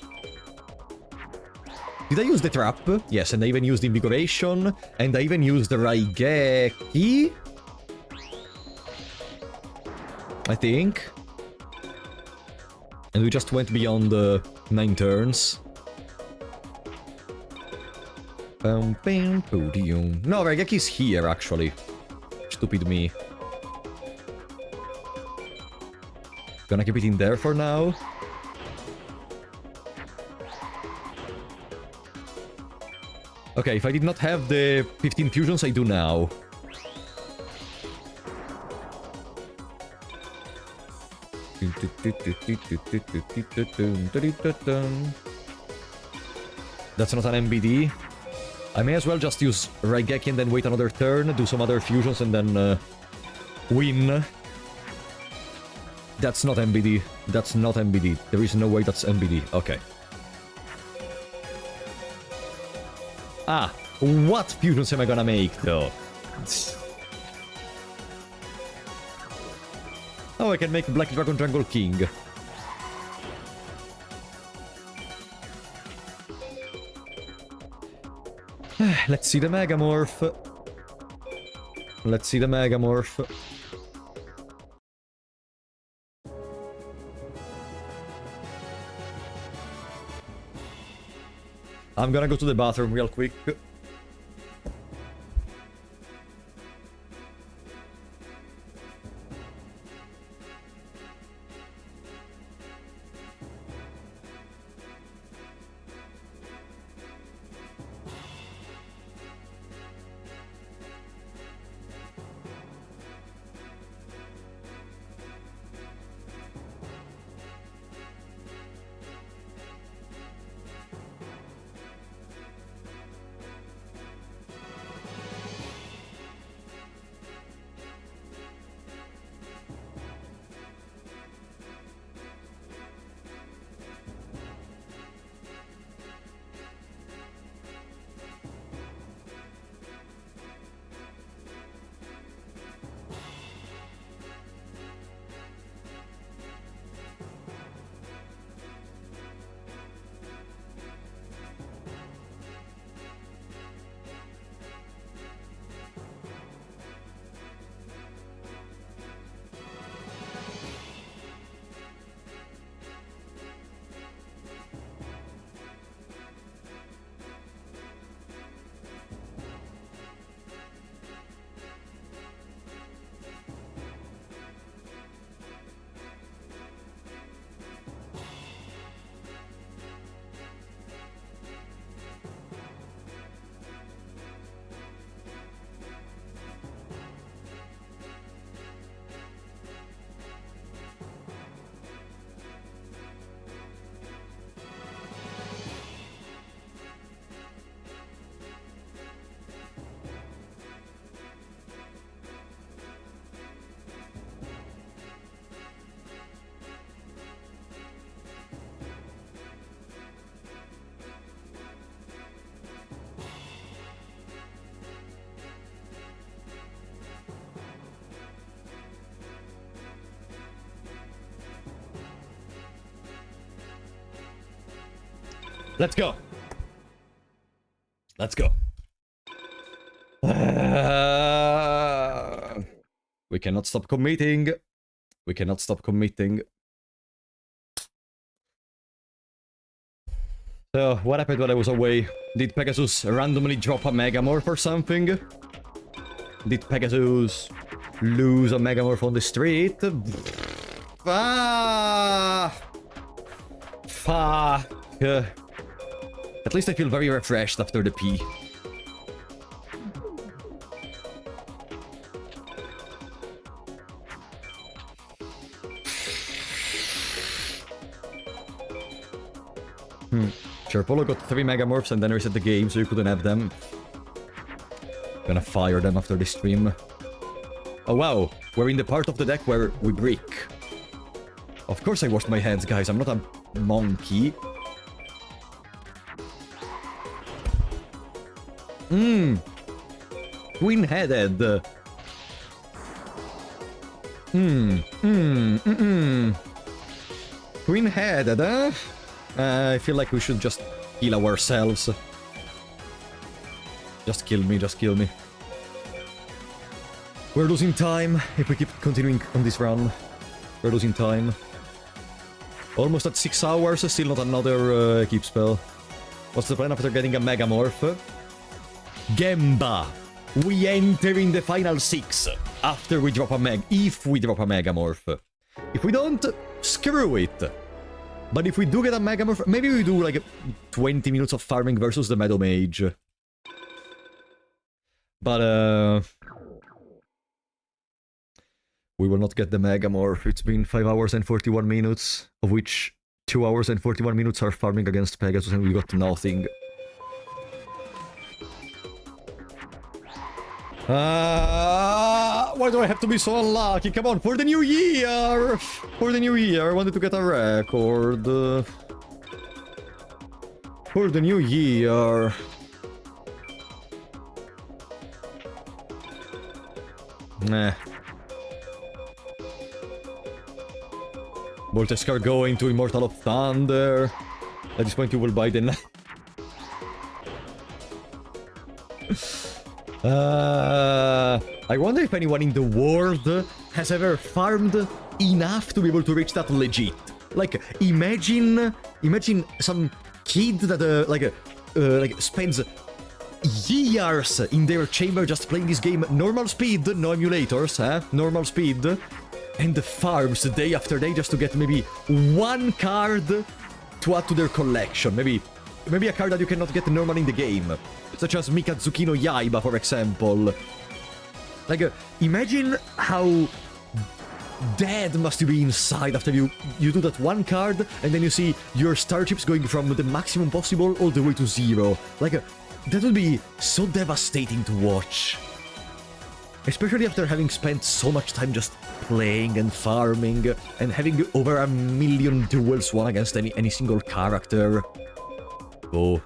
Did I use the trap? Yes, and I even used Invigoration, and I even used the Raigeki? I think. And we just went beyond the 9 turns. No, Raigeki's here, actually. Stupid me. Gonna keep it in there for now. Okay, if I did not have the 15 fusions, I do now. That's not an MBD. I may as well just use Raigeki and then wait another turn, do some other fusions and then win. That's not MBD. That's not MBD. There is no way that's MBD. Okay. Ah, what fusions am I gonna make though? Oh, I can make Black Dragon Jungle King. Let's see the Megamorph. Let's see the Megamorph. I'm gonna go to the bathroom real quick. Let's go. Let's go. We cannot stop committing. We cannot stop committing. So, what happened when I was away? Did Pegasus randomly drop a Megamorph or something? Did Pegasus lose a Megamorph on the street? Fuck. At least I feel very refreshed after the pee. Sure, Polo got 3 Megamorphs and then reset the game, so you couldn't have them. Gonna fire them after this stream. Oh wow, we're in the part of the deck where we brick. Of course I washed my hands, guys, I'm not a monkey. Twin-headed. Twin-headed, huh? I feel like we should just kill ourselves. Just kill me, just kill me. We're losing time if we keep continuing on this run. We're losing time. Almost at 6 hours, still not another keep spell. What's the plan after getting a Megamorph? Gemba! We enter in the final 6 after we drop a if we drop a Megamorph. If we don't, screw it. But if we do get a Megamorph, maybe we do like 20 minutes of farming versus the Meadow Mage. But we will not get the Megamorph. It's been 5 hours and 41 minutes, of which 2 hours and 41 minutes are farming against Pegasus, and we got nothing. Why do I have to be so unlucky? Come on, for the new year! For the new year, I wanted to get a record. For the new year. Nah. Voltescar going to Immortal of Thunder. At this point you will buy the... I wonder if anyone in the world has ever farmed enough to be able to reach that legit. Like, imagine some kid that like spends years in their chamber just playing this game normal speed, no emulators, normal speed, and farms day after day just to get maybe one card to add to their collection. Maybe a card that you cannot get normally in the game, such as Mikazuki no Yaiba, for example. Like, imagine how dead must you be inside after you do that one card, and then you see your starships going from the maximum possible all the way to 0. Like, that would be so devastating to watch. Especially after having spent so much time just playing and farming, and having over 1 million duels won against any single character. Oh.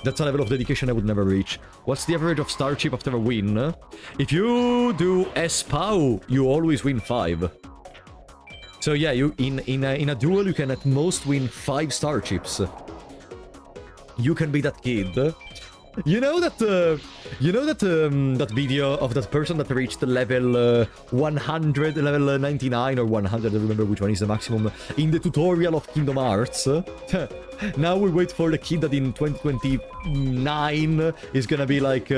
That's a level of dedication I would never reach. What's the average of Starship after a win? If you do SPOW, you always win 5. So yeah, you in a duel you can at most win 5 Starships. You can be that kid. You know that that video of that person that reached level 100, level 99 or 100, I don't remember which one is the maximum, in the tutorial of Kingdom Hearts. Now we wait for the kid that in 2029 is gonna be like,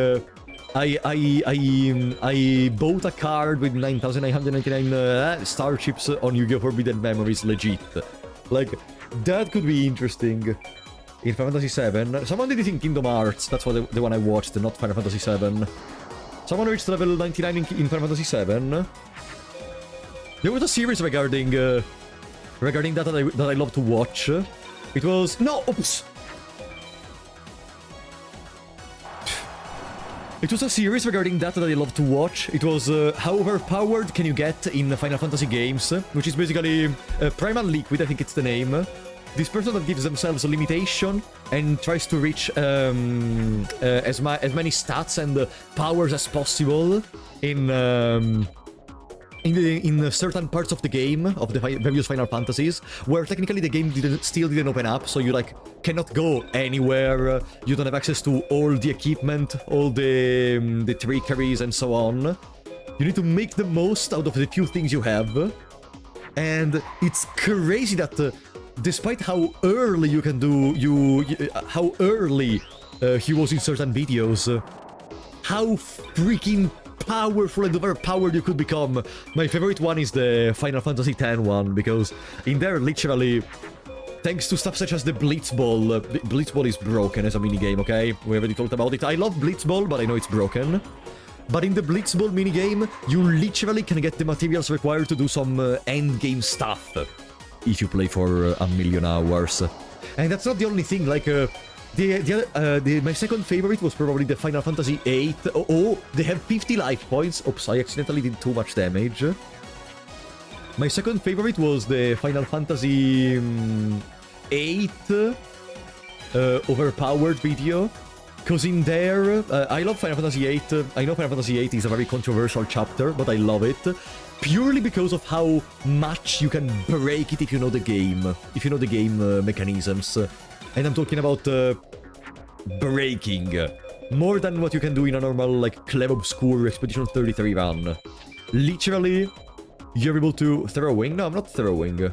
I bought a card with 9,999 starships on Yu-Gi-Oh! Forbidden Memories, legit. Like, that could be interesting. In Final Fantasy VII. Someone did it in Kingdom Hearts. That's what the one I watched, not Final Fantasy VII. Someone reached level 99 in Final Fantasy VII. There was a series regarding that I love to watch. It was... No! Oops! It was a series regarding that I love to watch. It was how overpowered can you get in Final Fantasy games, which is basically Primal Liquid, I think it's the name. This person that gives themselves a limitation and tries to reach as many stats and powers as possible in certain parts of the game, of the various Final Fantasies, where technically the game still didn't open up, so you like cannot go anywhere. You don't have access to all the equipment, all the trickeries and so on. You need to make the most out of the few things you have. And it's crazy that despite how early you can do, how early he was in certain videos, how freaking powerful and overpowered you could become. My favorite one is the Final Fantasy X one, because in there, literally, thanks to stuff such as the Blitzball, Blitzball is broken as a minigame, okay? We already talked about it. I love Blitzball, but I know it's broken. But in the Blitzball minigame, you literally can get the materials required to do some endgame stuff if you play for a million hours. And that's not the only thing, like, my second favorite was probably the Final Fantasy VIII. Oh, they have 50 life points. Oops, I accidentally did too much damage. My second favorite was the Final Fantasy VIII overpowered video. Because in there, I love Final Fantasy VIII. I know Final Fantasy VIII is a very controversial chapter, but I love it. Purely because of how much you can break it if you know the game. If you know the game mechanisms. And I'm talking about breaking. More than what you can do in a normal, like, clever obscure Expedition 33 run. Literally, you're able to... Throwing? No, I'm not throwing.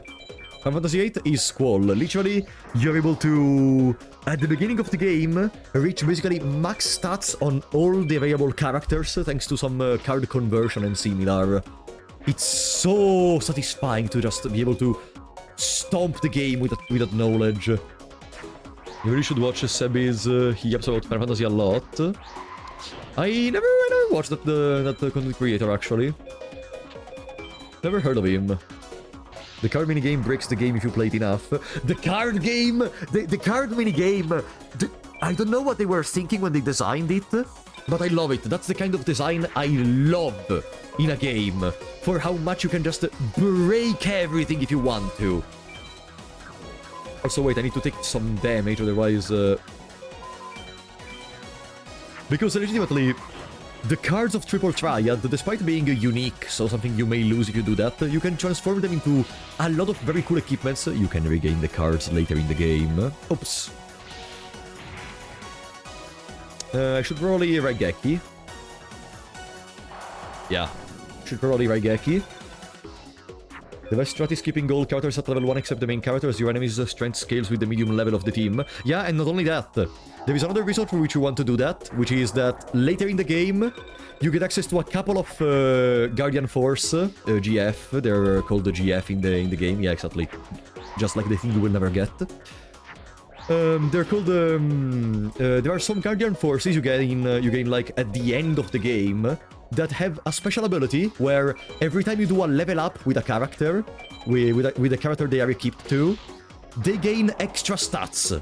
Final Fantasy VIII is Squall. Literally, you're able to, at the beginning of the game, reach basically max stats on all the available characters, thanks to some card conversion and similar. It's so satisfying to just be able to stomp the game with that knowledge. You really should watch Sebi's, he yaps about Final Fantasy a lot. I never watched that content creator, actually. Never heard of him. The card minigame breaks the game if you play it enough. The card game! The card minigame! I don't know what they were thinking when they designed it, but I love it. That's the kind of design I love in a game. For how much you can just break everything if you want to. Also, wait, I need to take some damage, otherwise... Because legitimately... The cards of Triple Triad, despite being unique, so something you may lose if you do that, you can transform them into a lot of very cool equipments. You can regain the cards later in the game. Oops. I should probably Raigeki. Yeah, should probably Raigeki. The best strat is keeping all characters at level 1 except the main character, as your enemy's strength scales with the medium level of the team. Yeah, and not only that, there is another reason for which you want to do that, which is that later in the game, you get access to a couple of Guardian Force, GF, they're called the GF in the game, yeah, exactly. Just like the thing you will never get. They're called, there are some Guardian Forces you gain like at the end of the game, that have a special ability where every time you do a level up with a character, with a character they are equipped to, they gain extra stats.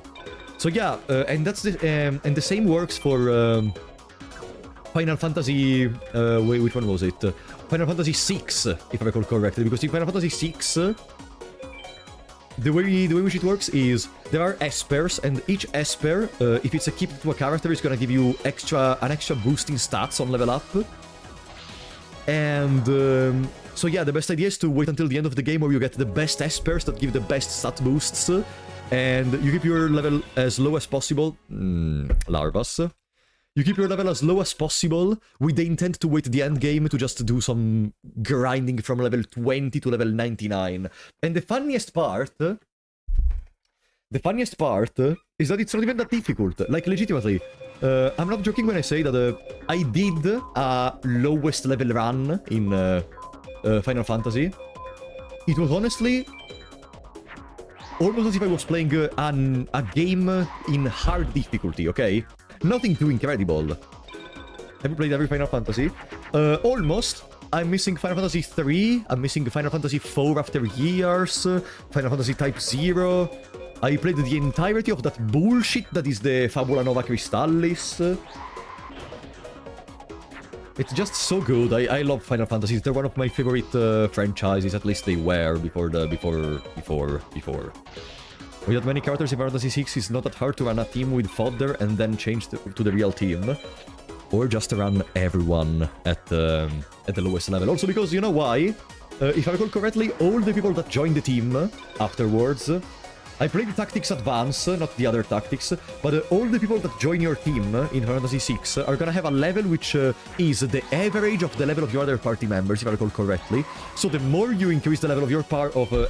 So yeah, and that's and the same works for Final Fantasy. Wait, which one was it? Final Fantasy VI, if I recall correctly, because in Final Fantasy VI, the way which it works is there are espers, and each esper, if it's equipped to a character, is gonna give you an extra boost in stats on level up. And so yeah, the best idea is to wait until the end of the game where you get the best espers that give the best stat boosts, and you keep your level as low as possible. Larvas. You keep your level as low as possible with the intent to wait the end game to just do some grinding from level 20 to level 99. And the funniest part is that it's not even that difficult. Like, legitimately. I'm not joking when I say that I did a lowest level run in Final Fantasy. It was honestly almost as if I was playing a game in hard difficulty, okay? Nothing too incredible. Have you played every Final Fantasy? Almost. I'm missing Final Fantasy 3. I'm missing Final Fantasy 4 after years. Final Fantasy Type 0. I played the entirety of that bullshit that is the Fabula Nova Crystallis. It's just so good. I love Final Fantasies. They're one of my favorite franchises. At least they were before. With that many characters in Final Fantasy 6, it's not that hard to run a team with fodder and then change to the real team. Or just to run everyone at the lowest level. Also because, you know why? If I recall correctly, all the people that joined the team afterwards I played Tactics Advance, not the other tactics, but all the people that join your team in Final Fantasy VI are gonna have a level which is the average of the level of your other party members, if I recall correctly. So the more you increase the level of your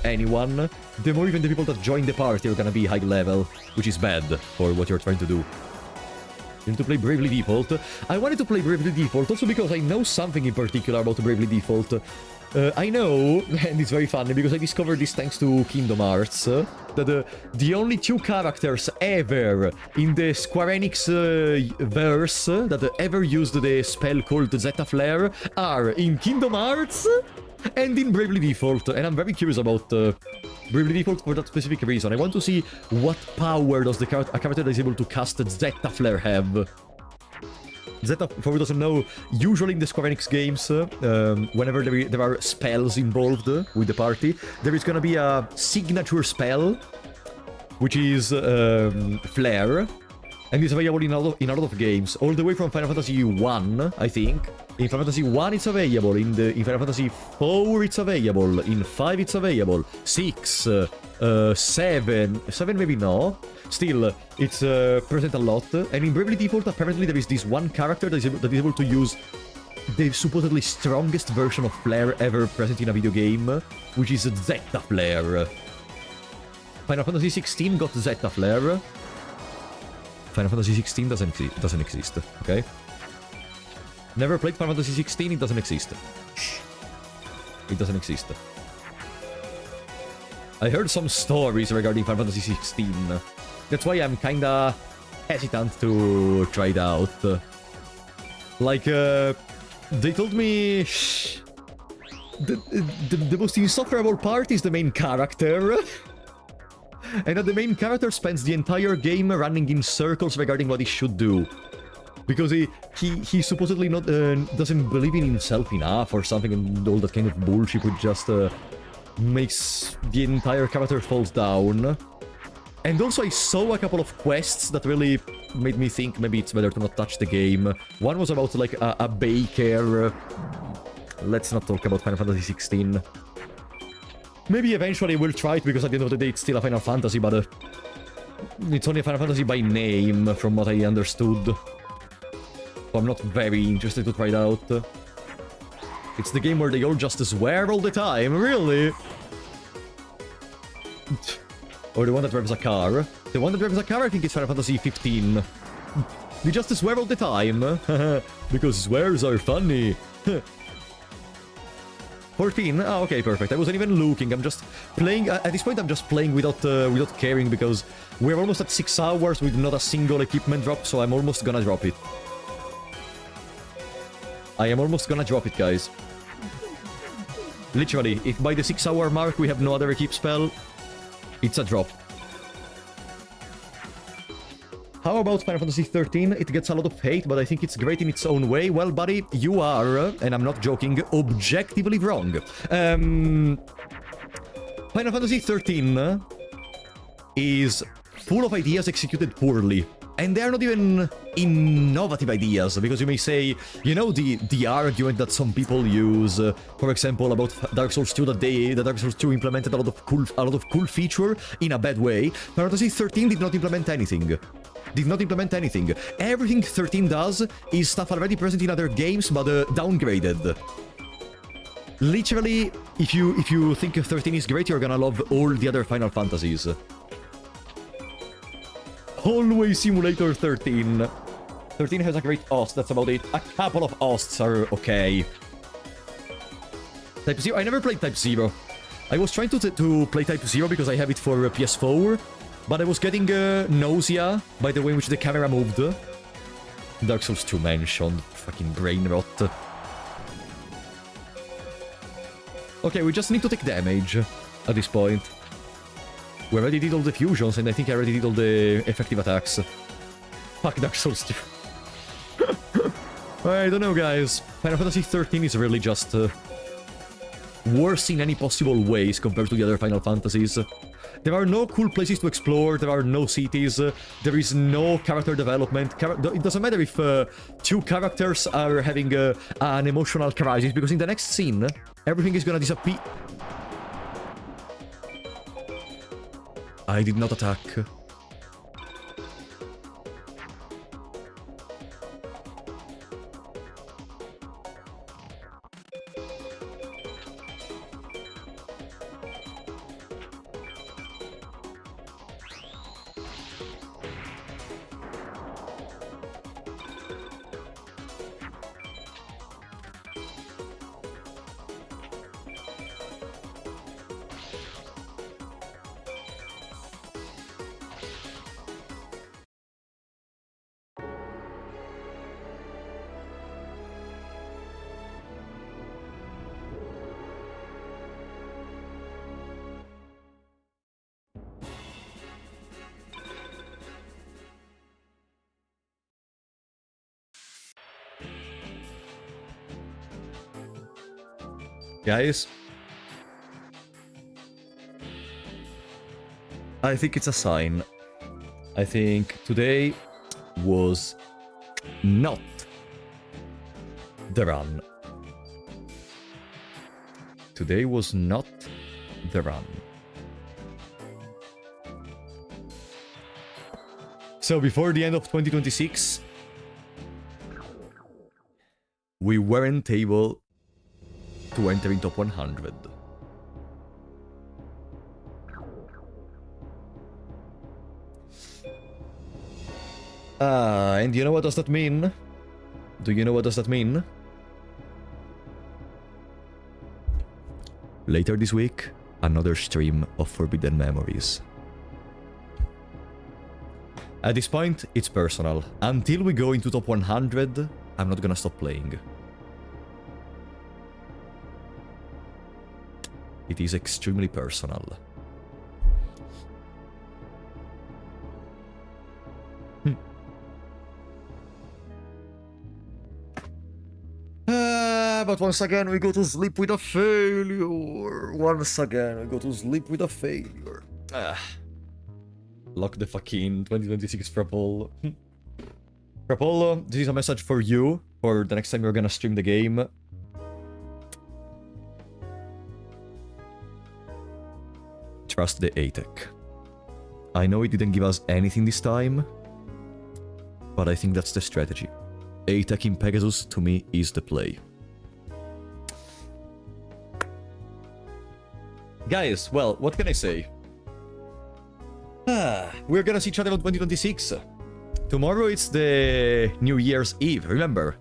anyone, the more even the people that join the party are gonna be high level, which is bad for what you're trying to do. You need to play Bravely Default. I wanted to play Bravely Default also because I know something in particular about Bravely Default. I know, and it's very funny, because I discovered this thanks to Kingdom Hearts, that the only two characters ever in the Square Enix verse that ever used the spell called Zeta Flare are in Kingdom Hearts and in Bravely Default, and I'm very curious about Bravely Default for that specific reason. I want to see what power does a character that is able to cast Zeta Flare have. Zeta, for who doesn't know, usually in the Square Enix games, whenever there are spells involved with the party, there is gonna be a signature spell, which is Flare, and it's available in a lot of games, all the way from Final Fantasy 1, I think. In Final Fantasy 1 it's available, in Final Fantasy 4 it's available, in 5 it's available, 6, 7 maybe no. Still, it's present a lot, and in Bravely Default apparently there is this one character that is able to use the supposedly strongest version of Flare ever present in a video game, which is Zeta Flare. Final Fantasy 16 got Zeta Flare. Final Fantasy 16 doesn't exist, okay? Never played Final Fantasy 16, it doesn't exist. It doesn't exist. I heard some stories regarding Final Fantasy 16. That's why I'm kinda hesitant to try it out. Like, they told me... The most insufferable part is the main character. And that the main character spends the entire game running in circles regarding what he should do. Because he supposedly not doesn't believe in himself enough or something, and all that kind of bullshit which just makes the entire character falls down. And also I saw a couple of quests that really made me think maybe it's better to not touch the game. One was about like a baker. Let's not talk about Final Fantasy 16. Maybe eventually we'll try it, because at the end of the day it's still a Final Fantasy, but it's only a Final Fantasy by name, from what I understood. So I'm not very interested to try it out. It's the game where they all just swear all the time, really? Or the one that drives a car. The one that drives a car, I think it's Final Fantasy 15. They just swear all the time. Because swears are funny. 14? Oh, okay, perfect. I wasn't even looking. I'm just playing... at this point, I'm just playing without caring, because we're almost at 6 hours with not a single equipment drop, so I'm almost gonna drop it. I am almost gonna drop it, guys. Literally, if by the 6-hour mark we have no other equip spell, it's a drop. How about Final Fantasy 13? It gets a lot of hate, but I think it's great in its own way. Well, buddy, you are, and I'm not joking, objectively wrong. Final Fantasy 13 is full of ideas executed poorly. And they are not even innovative ideas, because you may say, you know, the argument that some people use, for example, about Dark Souls 2, that Dark Souls 2 implemented a lot of cool feature in a bad way. Final Fantasy 13 did not implement anything. Everything 13 does is stuff already present in other games, but downgraded. Literally, if you think 13 is great, you're gonna love all the other Final Fantasies. Hallway Simulator 13. 13 has a great host, that's about it. A couple of hosts are okay. Type 0, I never played Type 0. I was trying to play Type 0 because I have it for PS4, but I was getting nausea by the way in which the camera moved. Dark Souls 2 mentioned. Fucking brain rot. Okay, we just need to take damage at this point. We already did all the fusions, and I think I already did all the effective attacks. Fuck Dark Souls 2. I don't know, guys. Final Fantasy 13 is really just worse in any possible ways compared to the other Final Fantasies. There are no cool places to explore, there are no cities, there is no character development. It doesn't matter if two characters are having an emotional crisis, because in the next scene, everything is gonna disappear. I did not attack. Guys, I think it's a sign. I think today was not the run. Today was not the run. So before the end of 2026, we weren't able to enter in top 100. And you know what does that mean? Do you know what does that mean? Later this week, another stream of Forbidden Memories. At this point, it's personal. Until we go into top 100, I'm not gonna stop playing. It is extremely personal. But once again, we go to sleep with a failure. Once again, we go to sleep with a failure. Lock the fucking 2026 Frapolo. Frapolo, this is a message for you for the next time you're gonna stream the game. Trust the A-Tech. I know it didn't give us anything this time, but I think that's the strategy. A-Tech in Pegasus, to me, is the play. Guys, well, what can I say? We're gonna see each other on 2026. Tomorrow it's the New Year's Eve. Remember,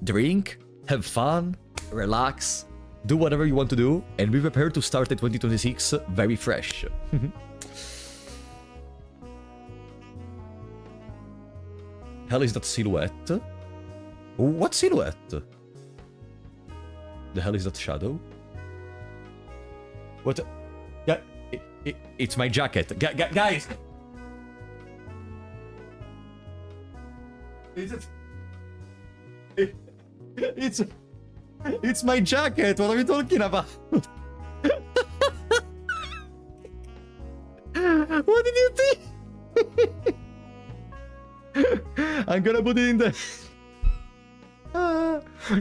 drink, have fun, relax, do whatever you want to do, and be prepared to start the 2026 very fresh. Hell is that silhouette? What silhouette? The hell is that shadow? What? Yeah, it's my jacket. Guys! It's my jacket. What are you talking about? What did you think? I'm gonna put it in the...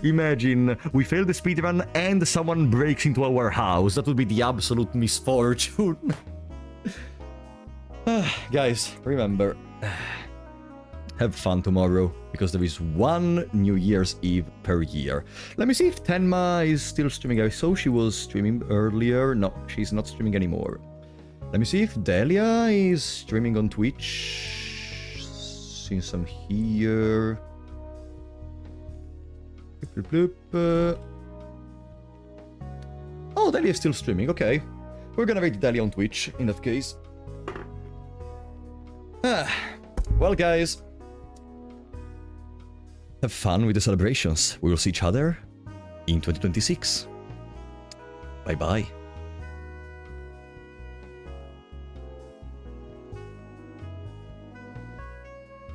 Imagine, we fail the speedrun and someone breaks into our house. That would be the absolute misfortune. Guys, remember, have fun tomorrow, because there is one New Year's Eve per year. Let me see if Tenma is still streaming. I saw she was streaming earlier. No, she's not streaming anymore. Let me see if Delia is streaming on Twitch, since I'm here. Oh, Delia is still streaming, okay. We're gonna rate Delia on Twitch, in that case. Well, guys, have fun with the celebrations. We will see each other in 2026. Bye-bye.